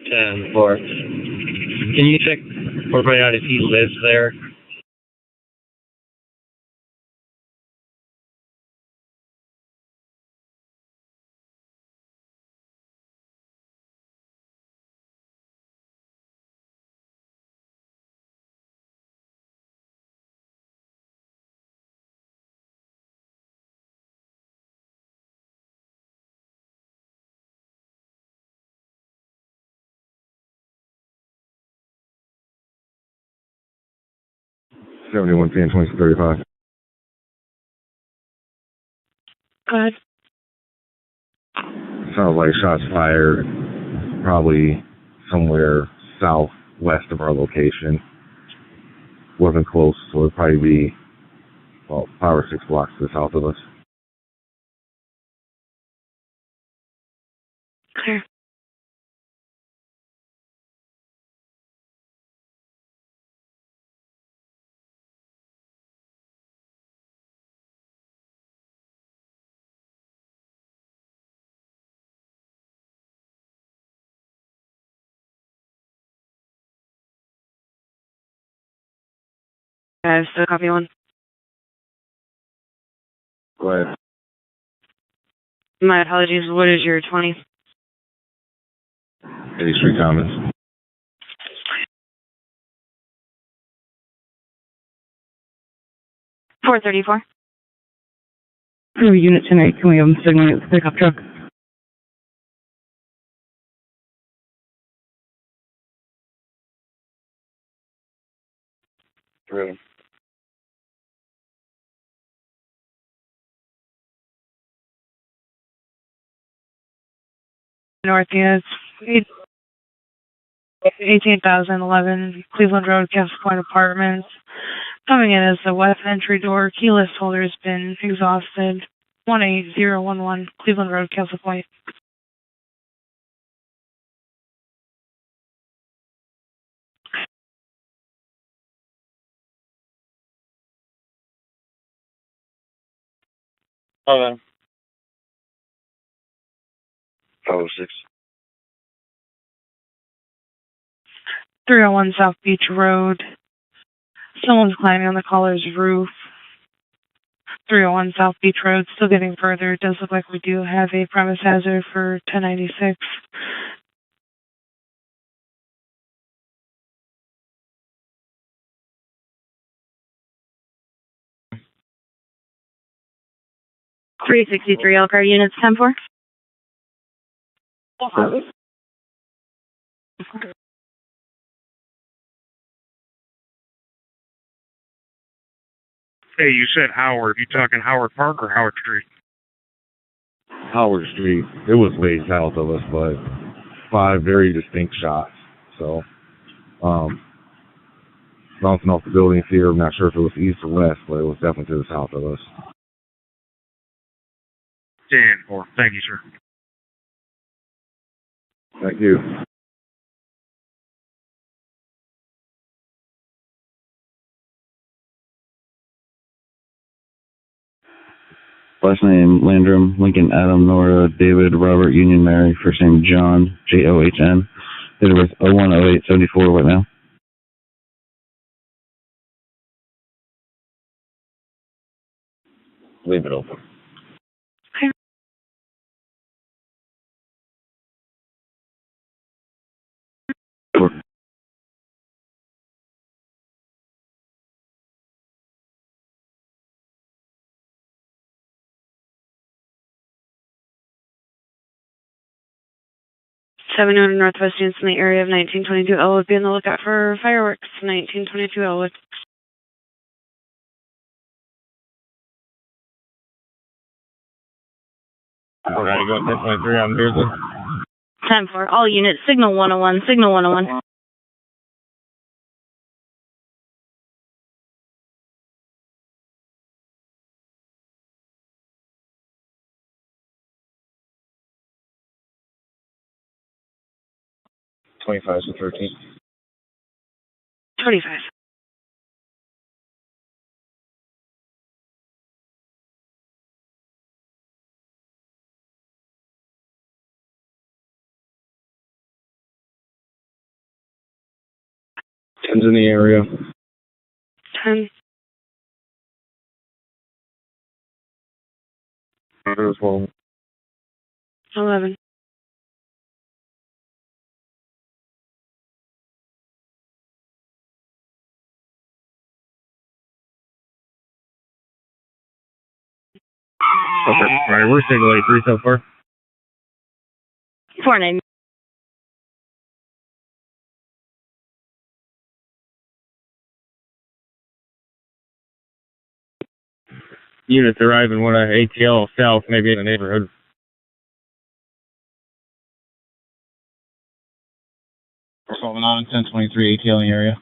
F: 10-4. Can you check or find out if he lives there?
D: 71 10 2635.
P: Go ahead.
D: Sounds like shots fired probably somewhere southwest of our location. Wasn't close, so it'd probably be about 5 or 6 blocks to the south of us.
P: Clear.
S: I have still copy one.
D: Go ahead.
S: My apologies. What is your 20?
D: 83 Commons.
C: $434.
I: Crew unit tonight, can we have them signaling at the pickup truck?
E: Driven.
P: North units. 18,011 Cleveland Road, Castle Point Apartments. Coming in as the west entry door. Keyless holder has been exhausted. 18011 Cleveland Road, Castle Point.
E: Okay. 506.
P: 301 South Beach Road. Someone's climbing on the caller's roof. 301 South Beach Road. Still getting further. It does look like we do have a premise hazard for 1096.
C: $363 Elkhart units 10-4.
Q: Hey, you said Howard. You talking Howard Park or Howard Street?
D: Howard Street. It was way south of us, but 5 very distinct shots. So, bouncing off the buildings here. I'm not sure if it was east or west, but it was definitely to the south of us.
Q: 10-4. Thank you, sir.
D: Thank you.
M: Last name Landrum, Lincoln, Adam, Nora, David, Robert, Union, Mary. First name John, John. Date of birth 01/08/74. What now?
N: Leave it open.
S: Seven hundred Northwest units in the area of 1922 Elwood. Be on the lookout for fireworks. 1922 Elwood.
H: Alright, go 10.3 on Beardsley.
C: 10-4. All units. Signal 101. Signal 101.
N: $25 to 13.
S: 25.
D: Tens in the area.
S: 10.
D: As well.
S: 11.
H: Okay. Alright, we're signal 83 so far.
C: 49.
F: Units arriving, one ATL south, maybe in the neighborhood.
V: We're following on 1023 ATL in the area.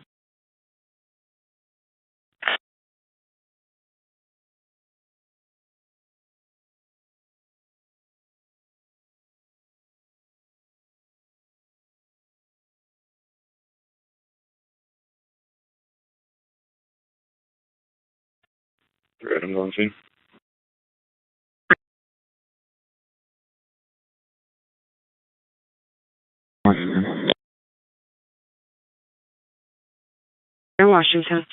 M: Items on scene.
S: In Washington.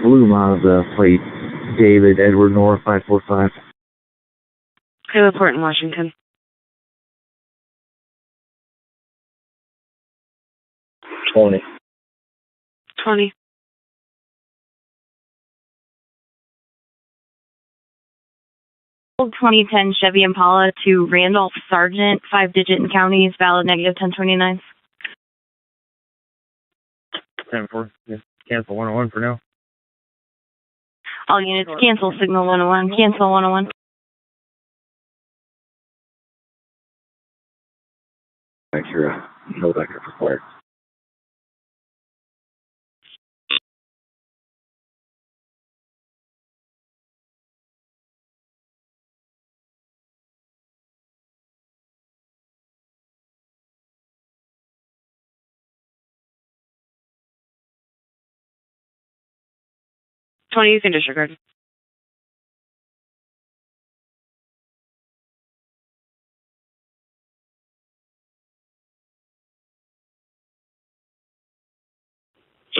N: Blue Mazda plate David Edward Nora 545.
S: Okay, report in Washington.
N: 20.
S: 20.
C: Old 2010 Chevy Impala to Randolph Sargent, 5-digit in counties, valid negative 1029.
F: 10-4. Yeah. Cancel 101 for now.
C: All units cancel signal 101. Cancel 101.
N: Acura. No record required.
S: You can disregard.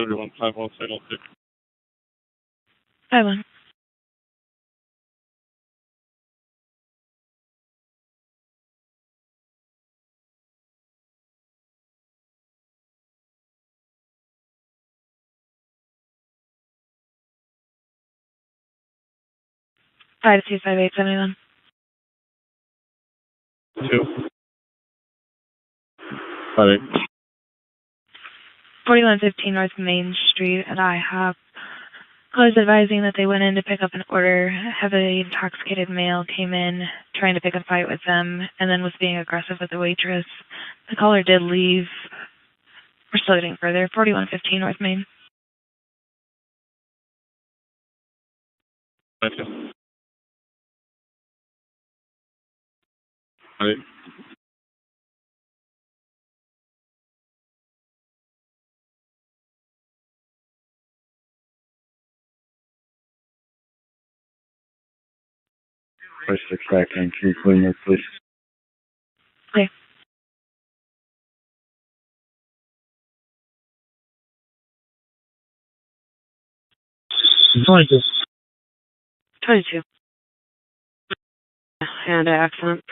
L: Everyone, 5-1, signal 6.
P: 5-1. Five two five eight 71.
L: 2.
F: 5-8.
P: 4115 North Main Street at IHOP. I was advising that they went in to pick up an order. A heavily intoxicated male came in trying to pick a fight with them and then was being aggressive with the waitress. The caller did leave. We're still getting further. 4115 North Main.
L: Thank you. 8.
M: Place 6 back in. Can you clean your please?
P: Okay.
B: Trying to.
S: 22. And accident.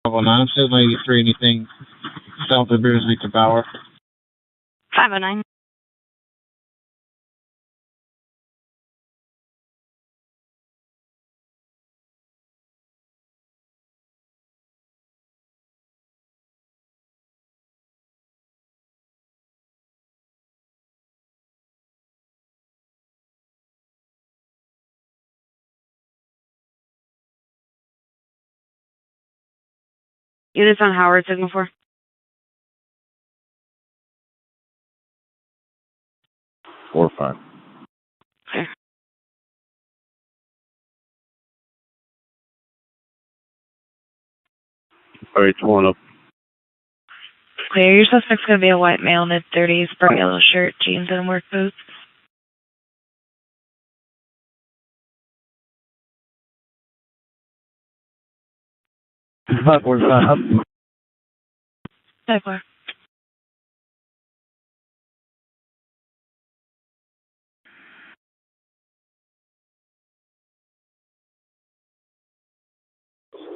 V: Level 9, 783, anything south of Beersley to Bauer.
C: 509.
S: Units on Howard, signal 4.
N: 4-5.
S: Okay.
L: All right, 1 up.
P: Clear. Your suspect's going to be a white male, mid-30s, bright yellow shirt, jeans, and work boots.
B: Five 45.
P: 5-4.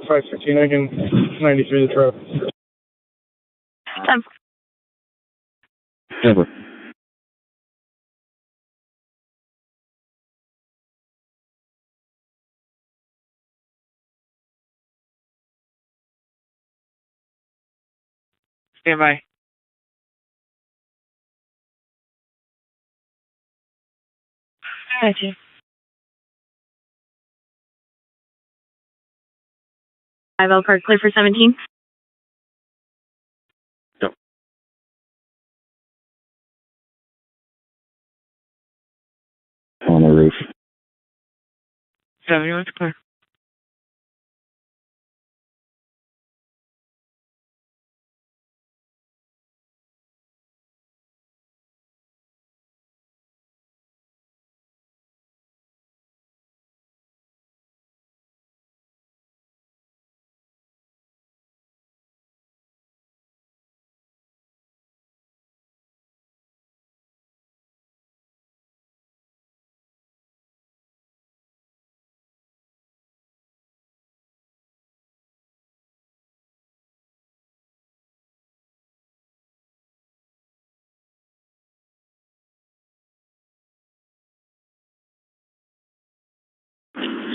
B: Five 15. I can 93 the truck.
C: 10.
N: Never.
T: Stand by.
P: Gotcha.
C: 5 Elkhart, clear for 17.
D: On the roof.
T: 71's clear.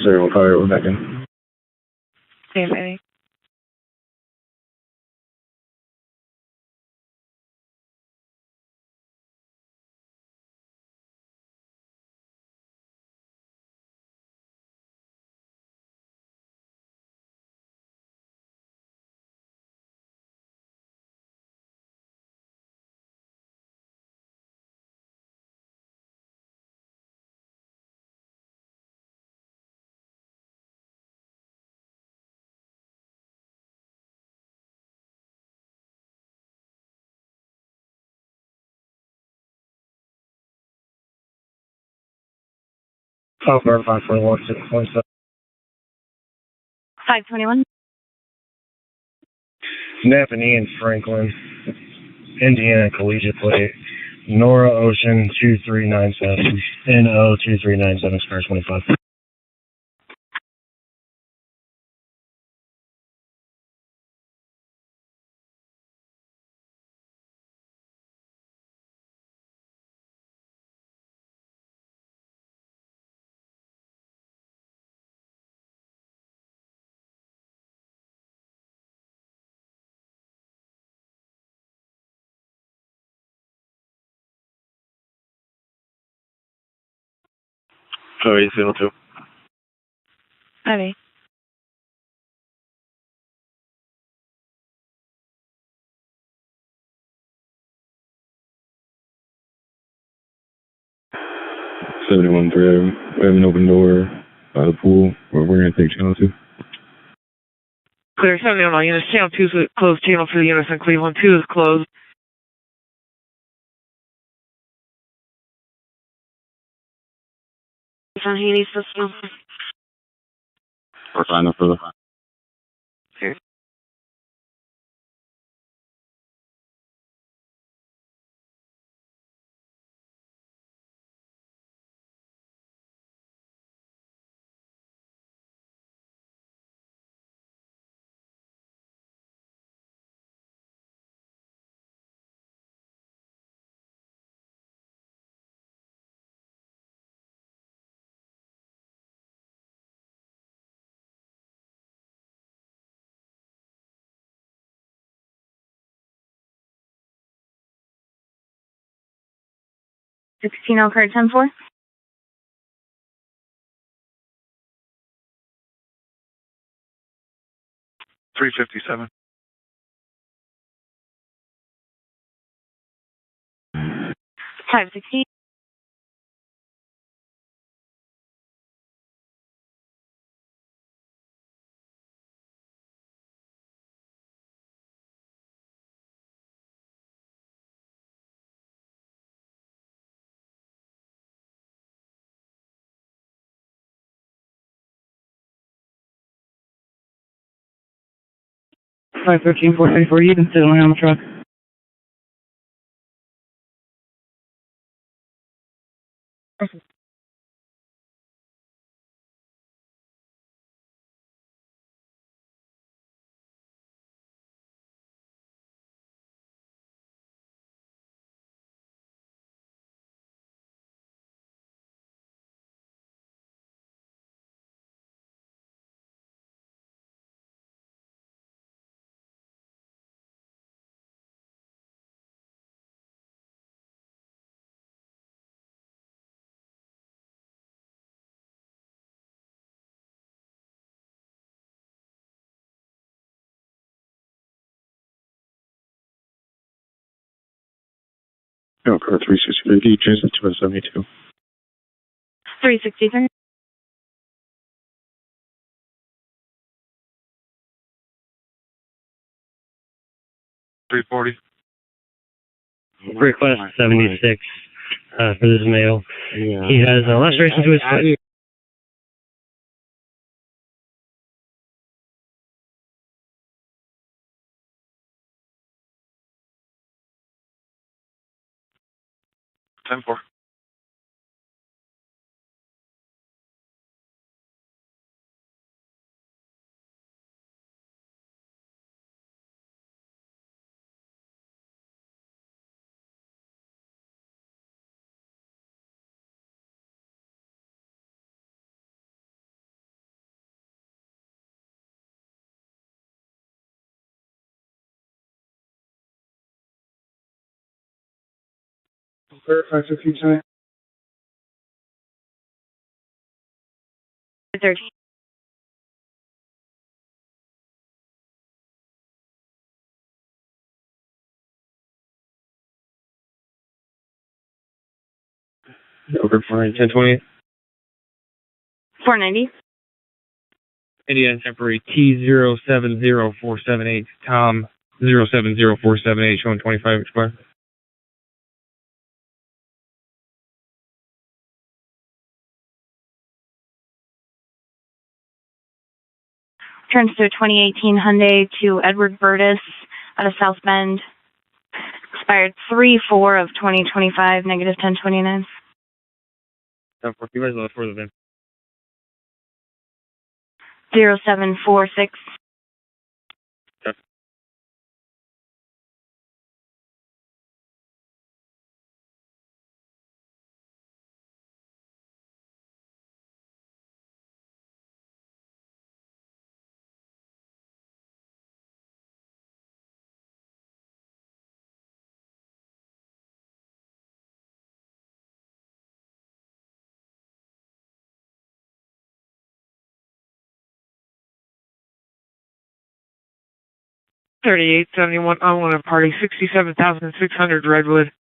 M: Sorry, we'll call you. We're back in.
T: Same thing.
B: Elkhart 521, 627.
C: 521.
B: Napanee and Franklin, Indiana Collegiate Plate, Nora Ocean 2397, NO 2397, spare 25.
M: Oh, you feel too?
P: Heavy.
M: $71 for Adam. We have an open door by the pool where we're going to take channel 2.
T: Clear 71 units. Channel 2 is closed. Channel for the units in Cleveland 2 is closed.
S: On Haney system.
M: Or sign up for the.
S: Here.
C: Sixteen Elkhart, 10-4.
M: $357.
C: 516.
I: Five 434. You can sit around the truck.
M: Elkhart 363, transit to 72.
C: 363.
F: Request 76 for this male. He has laceration to his foot.
L: Ten four.
B: Verify 15 tonight.
C: 13.
F: Over 1020.
C: 490.
F: Indiana temporary T070478, Tom 070478, showing 25 expired.
C: Turns to a 2018 Hyundai to Edward Burtis out of South Bend. Expired 3/4 of 2025, negative 1029.
F: 10-4, you guys know further than
C: 0746.
T: $38.71 unwanted party, 67,600 Redwood.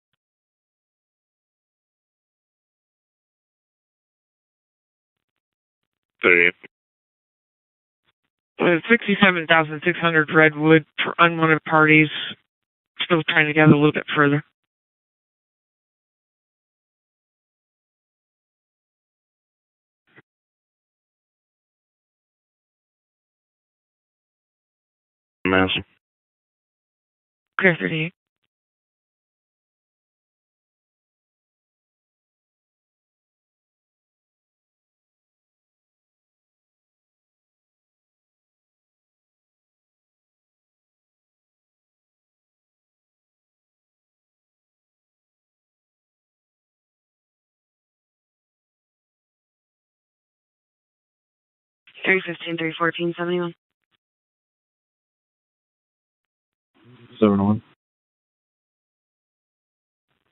T: $67,600 Redwood for unwanted parties. Still trying to gather a little bit further.
L: Master.
T: Clear 38.
S: Three 314, 71.
M: 71.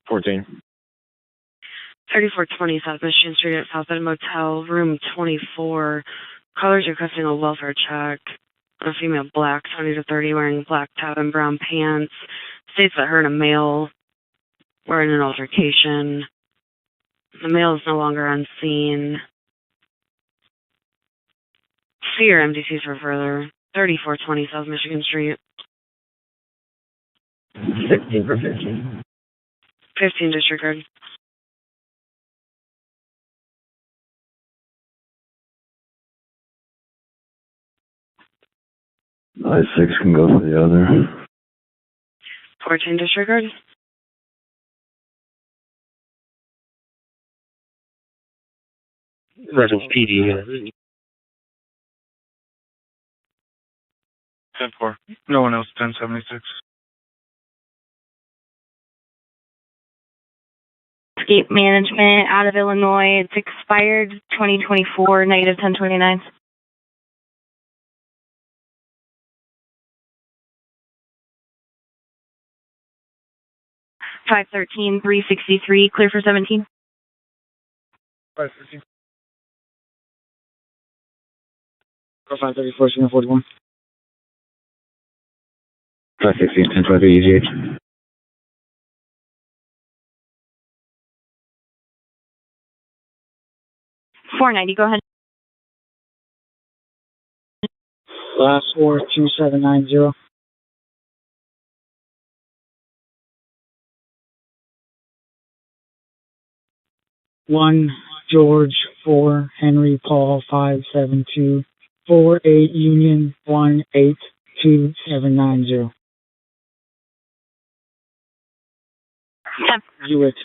M: 14.
S: 3420 South Michigan Street at South End Motel, room 24. Callers requesting a welfare check. A female, black, 20 to 30, wearing black top and brown pants. States that her and a male were in an altercation. The male is no longer on scene. See your MDCs for further. 3420 South Michigan Street.
N: 16 for 15.
S: 15 disregard.
M: I-6 can go for the other.
S: 14 disregard.
F: reference PD.
L: 10-4. No one else, 1076.
C: Escape Management out of Illinois. It's expired 2024, negative 1029. $513, $363, clear for 17.
B: 513. 534, 41.
N: 516, 1023, EGH.
C: 490, go ahead.
K: Last 42790. One George 4 Henry Paul 572 48 Union 182790. Hewitt.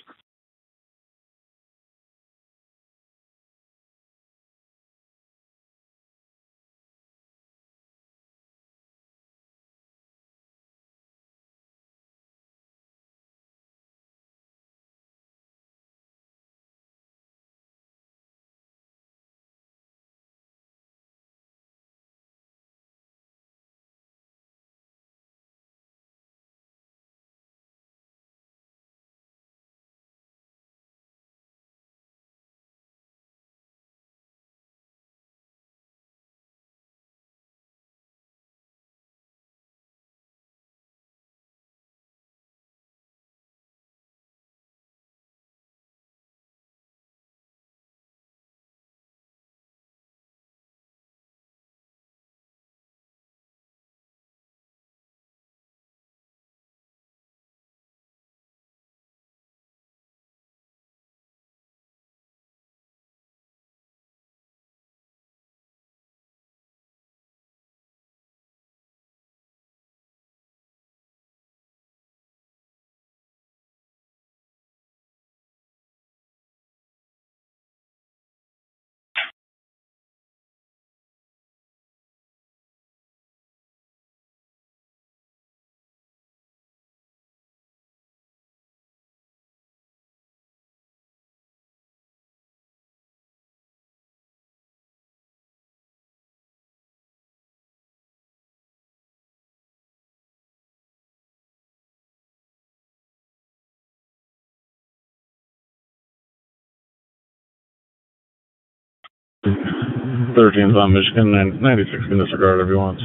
Q: Thirteen's on Michigan, 96 can disregard if he wants.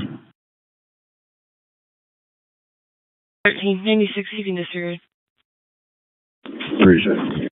J: 1396, you can disregard.
D: Appreciate it.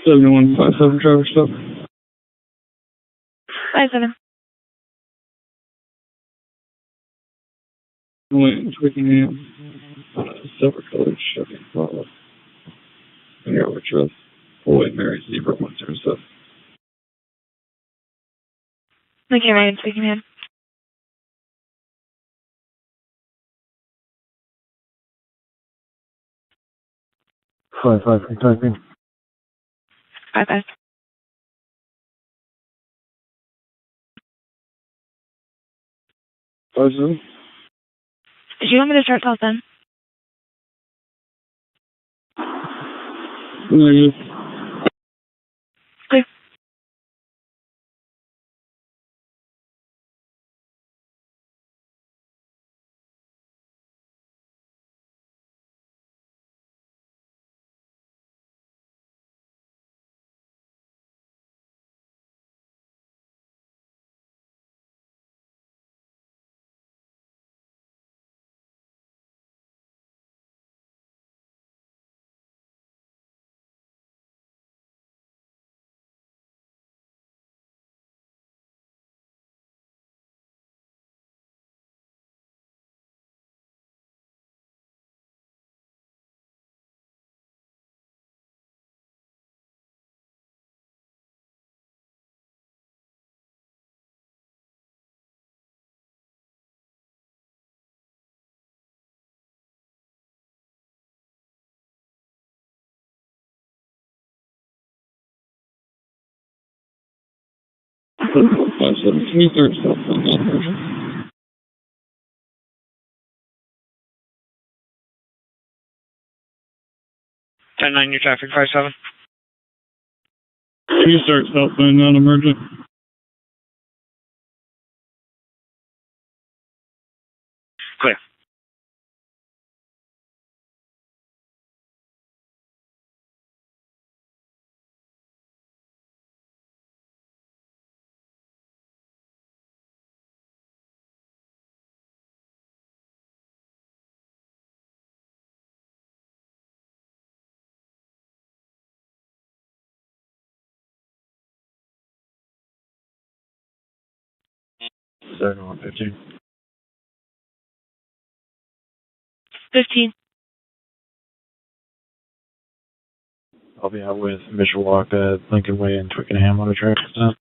A: Seven 157 Trevor stop.
C: 57.
A: Wait, Twickenham. Silver colored Chevy Impala. Here with Trust. White Mary Zebra 107.
P: Okay, Ryan, speaking in.
B: Five Kentucky.
C: 55.
A: Awesome.
P: Do you want me to start South Bend?
A: Negative. 5-7, can you start southbound Elkhart?
F: 10-9, your traffic 5-7.
L: Can you start southbound non-emergent?
F: Clear.
M: Second 115.
P: 15.
M: I'll be out with Mishawaka, Lincoln Way, and Twickenham on a traffic stop.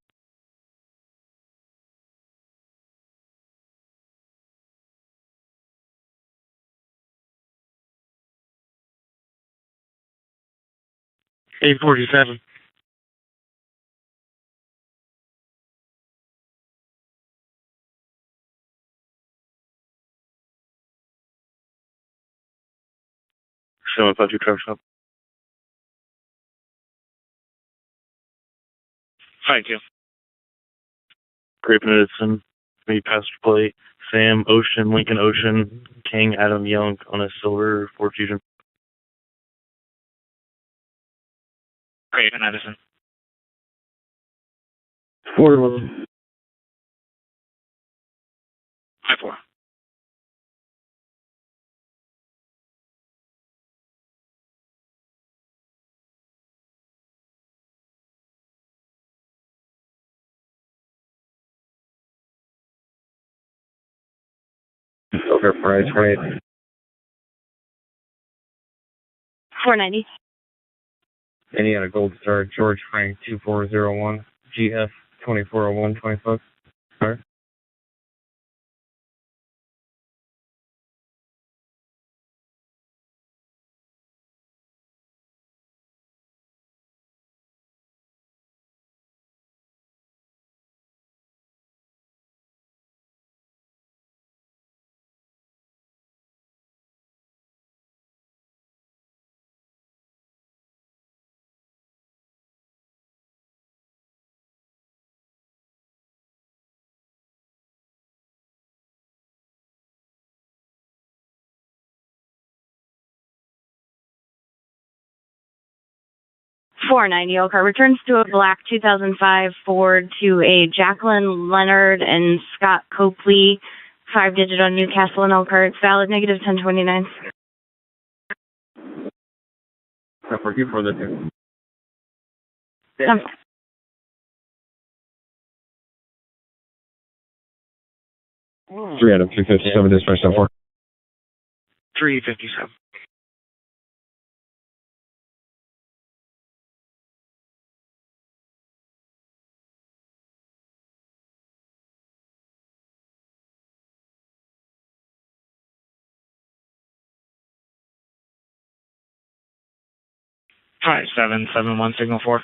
F: $847.
M: Show about your traffic stop.
F: Thank you.
M: Grape Edison, me passenger plate, Sam Ocean, Lincoln Ocean, King Adam Young on a silver Ford Fusion.
F: Great, and Edison.
M: Ford
F: 5-4.
M: Over price, right?
C: 490.
H: Indiana Gold Star, George Frank 2401, GF 2401, 25. Sorry.
C: $490. Elkhart returns to a black 2005 Ford to a Jacqueline Leonard and Scott Copley, 5-digit on Newcastle and Elkhart. Valid negative 1029.
H: For you for the two.
M: 3 Adam 357, dispatch 74.
F: 357. Five 771 signal 4.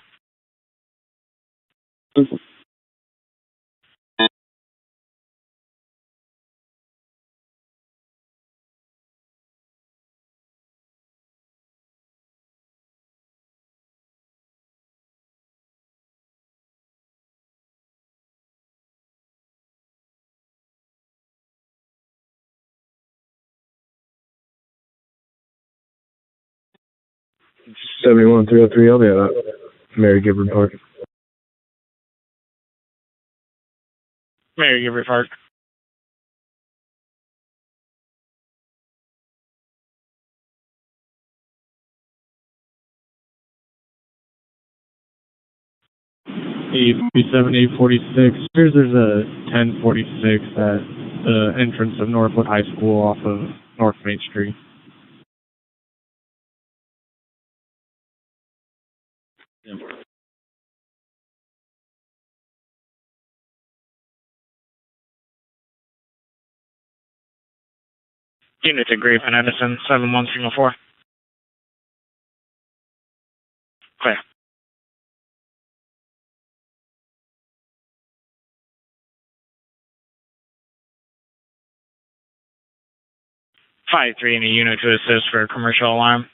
M: '71 303, I'll be at Mary Gibbard Park.
F: Mary Gibbard Park.
L: $847, $846. Here's there's a 1046 at the entrance of Northwood High School off of North Main Street.
F: Unit to Grape and Edison 71 signal 4. Clear.
R: 5-3 and a unit to assist for a commercial alarm.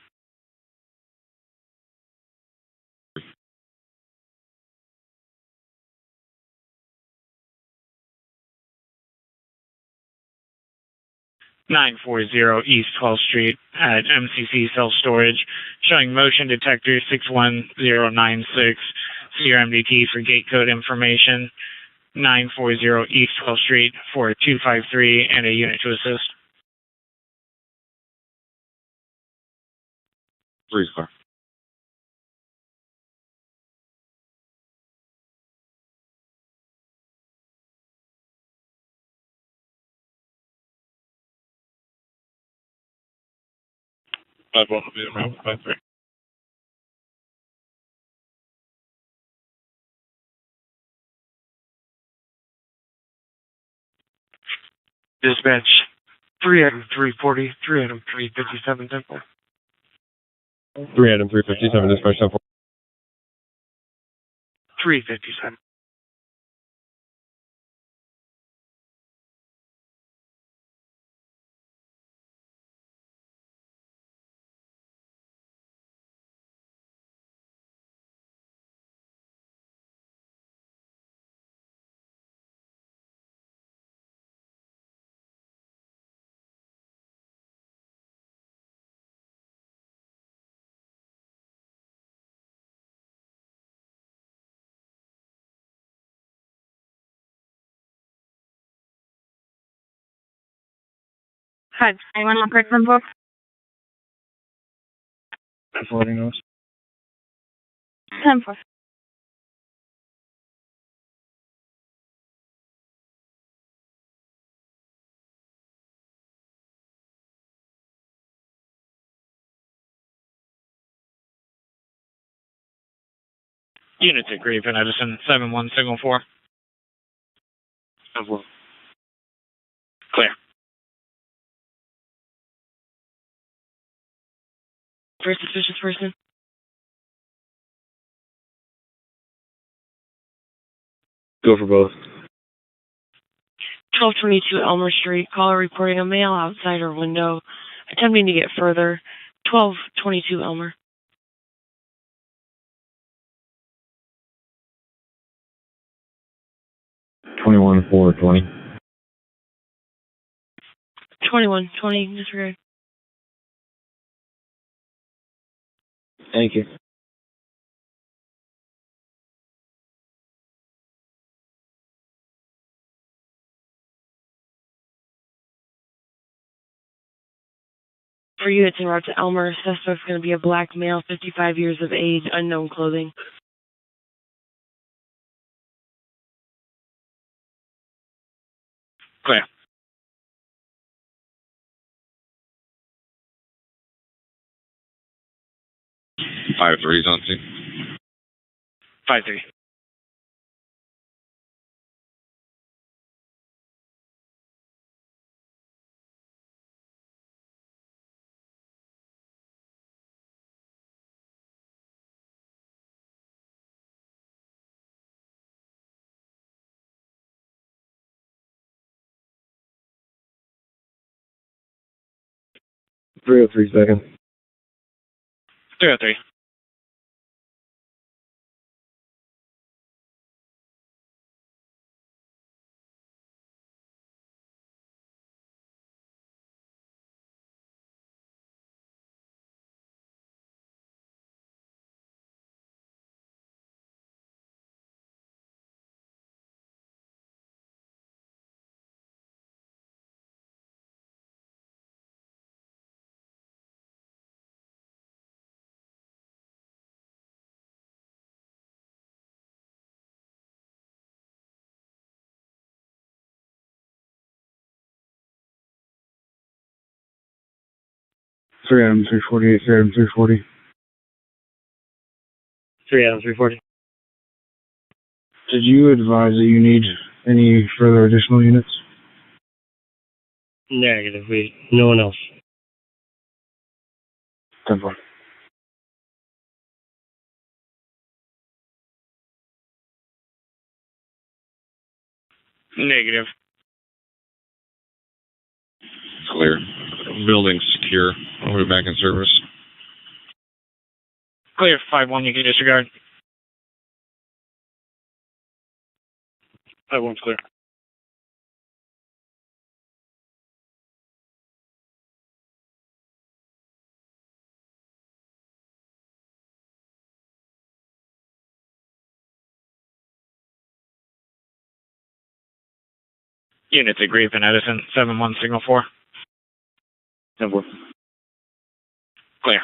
R: (940) East 12th Street at MCC Self Storage, showing motion detector 61096. See your MDT for gate code information. 940 East 12th Street for 253 and a unit to assist.
D: 3 car.
L: Five one will be around 5-3.
G: Dispatch 3 item 340, 3 item 357 Temple.
M: 3 item 357, dispatch 10-4.
G: 357.
C: Five. Anyone on correct number?
B: Forwarding those.
C: 10-4.
R: Units at Grave and Edison, 7-1 signal 4. Clear.
J: For suspicious person.
M: Go for both.
J: 1222 Elmer Street. Caller reporting a male outside her window, attempting to get further. 1222 Elmer.
D: 21-4-20.
J: 2120 disregard.
V: Thank you.
J: For units en route to Elmer, suspect's going to be a black male, 55 years of age, unknown clothing.
R: Clear.
D: 5-3's on scene.
R: 5-3.
M: Three oh 3 seconds.
R: 303.
B: Three item 348, 3 item 340.
G: 3 item 340.
B: Did you advise that you need any further additional units?
G: Negative. No one else.
B: 10-4.
R: Negative.
D: Clear. Building secure. I'll be back in service.
R: Clear 5-1, you can disregard.
L: 5-1's clear.
R: Units at Grape and Edison, 7-1, signal 4.
M: 10-4.
R: Clear.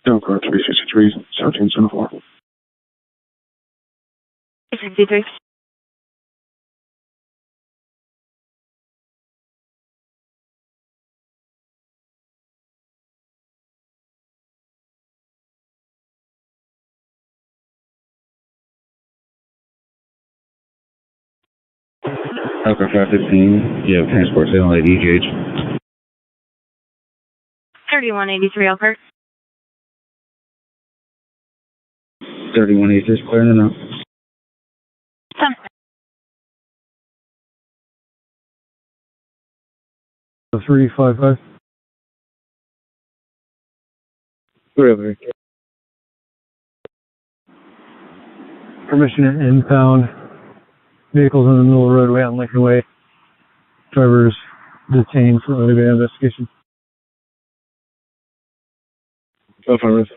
M: Elkhart 363, 1774.
C: 63.
M: Elkhart 515, you have transport signal at EGH.
C: 3183 Elkhart.
M: 3183 is clearing it out.
B: 355.
M: 3 over here.
B: Permission to impound. Vehicles in the middle of the roadway on Lincoln Way. Drivers detained for early investigation.
M: Go for it.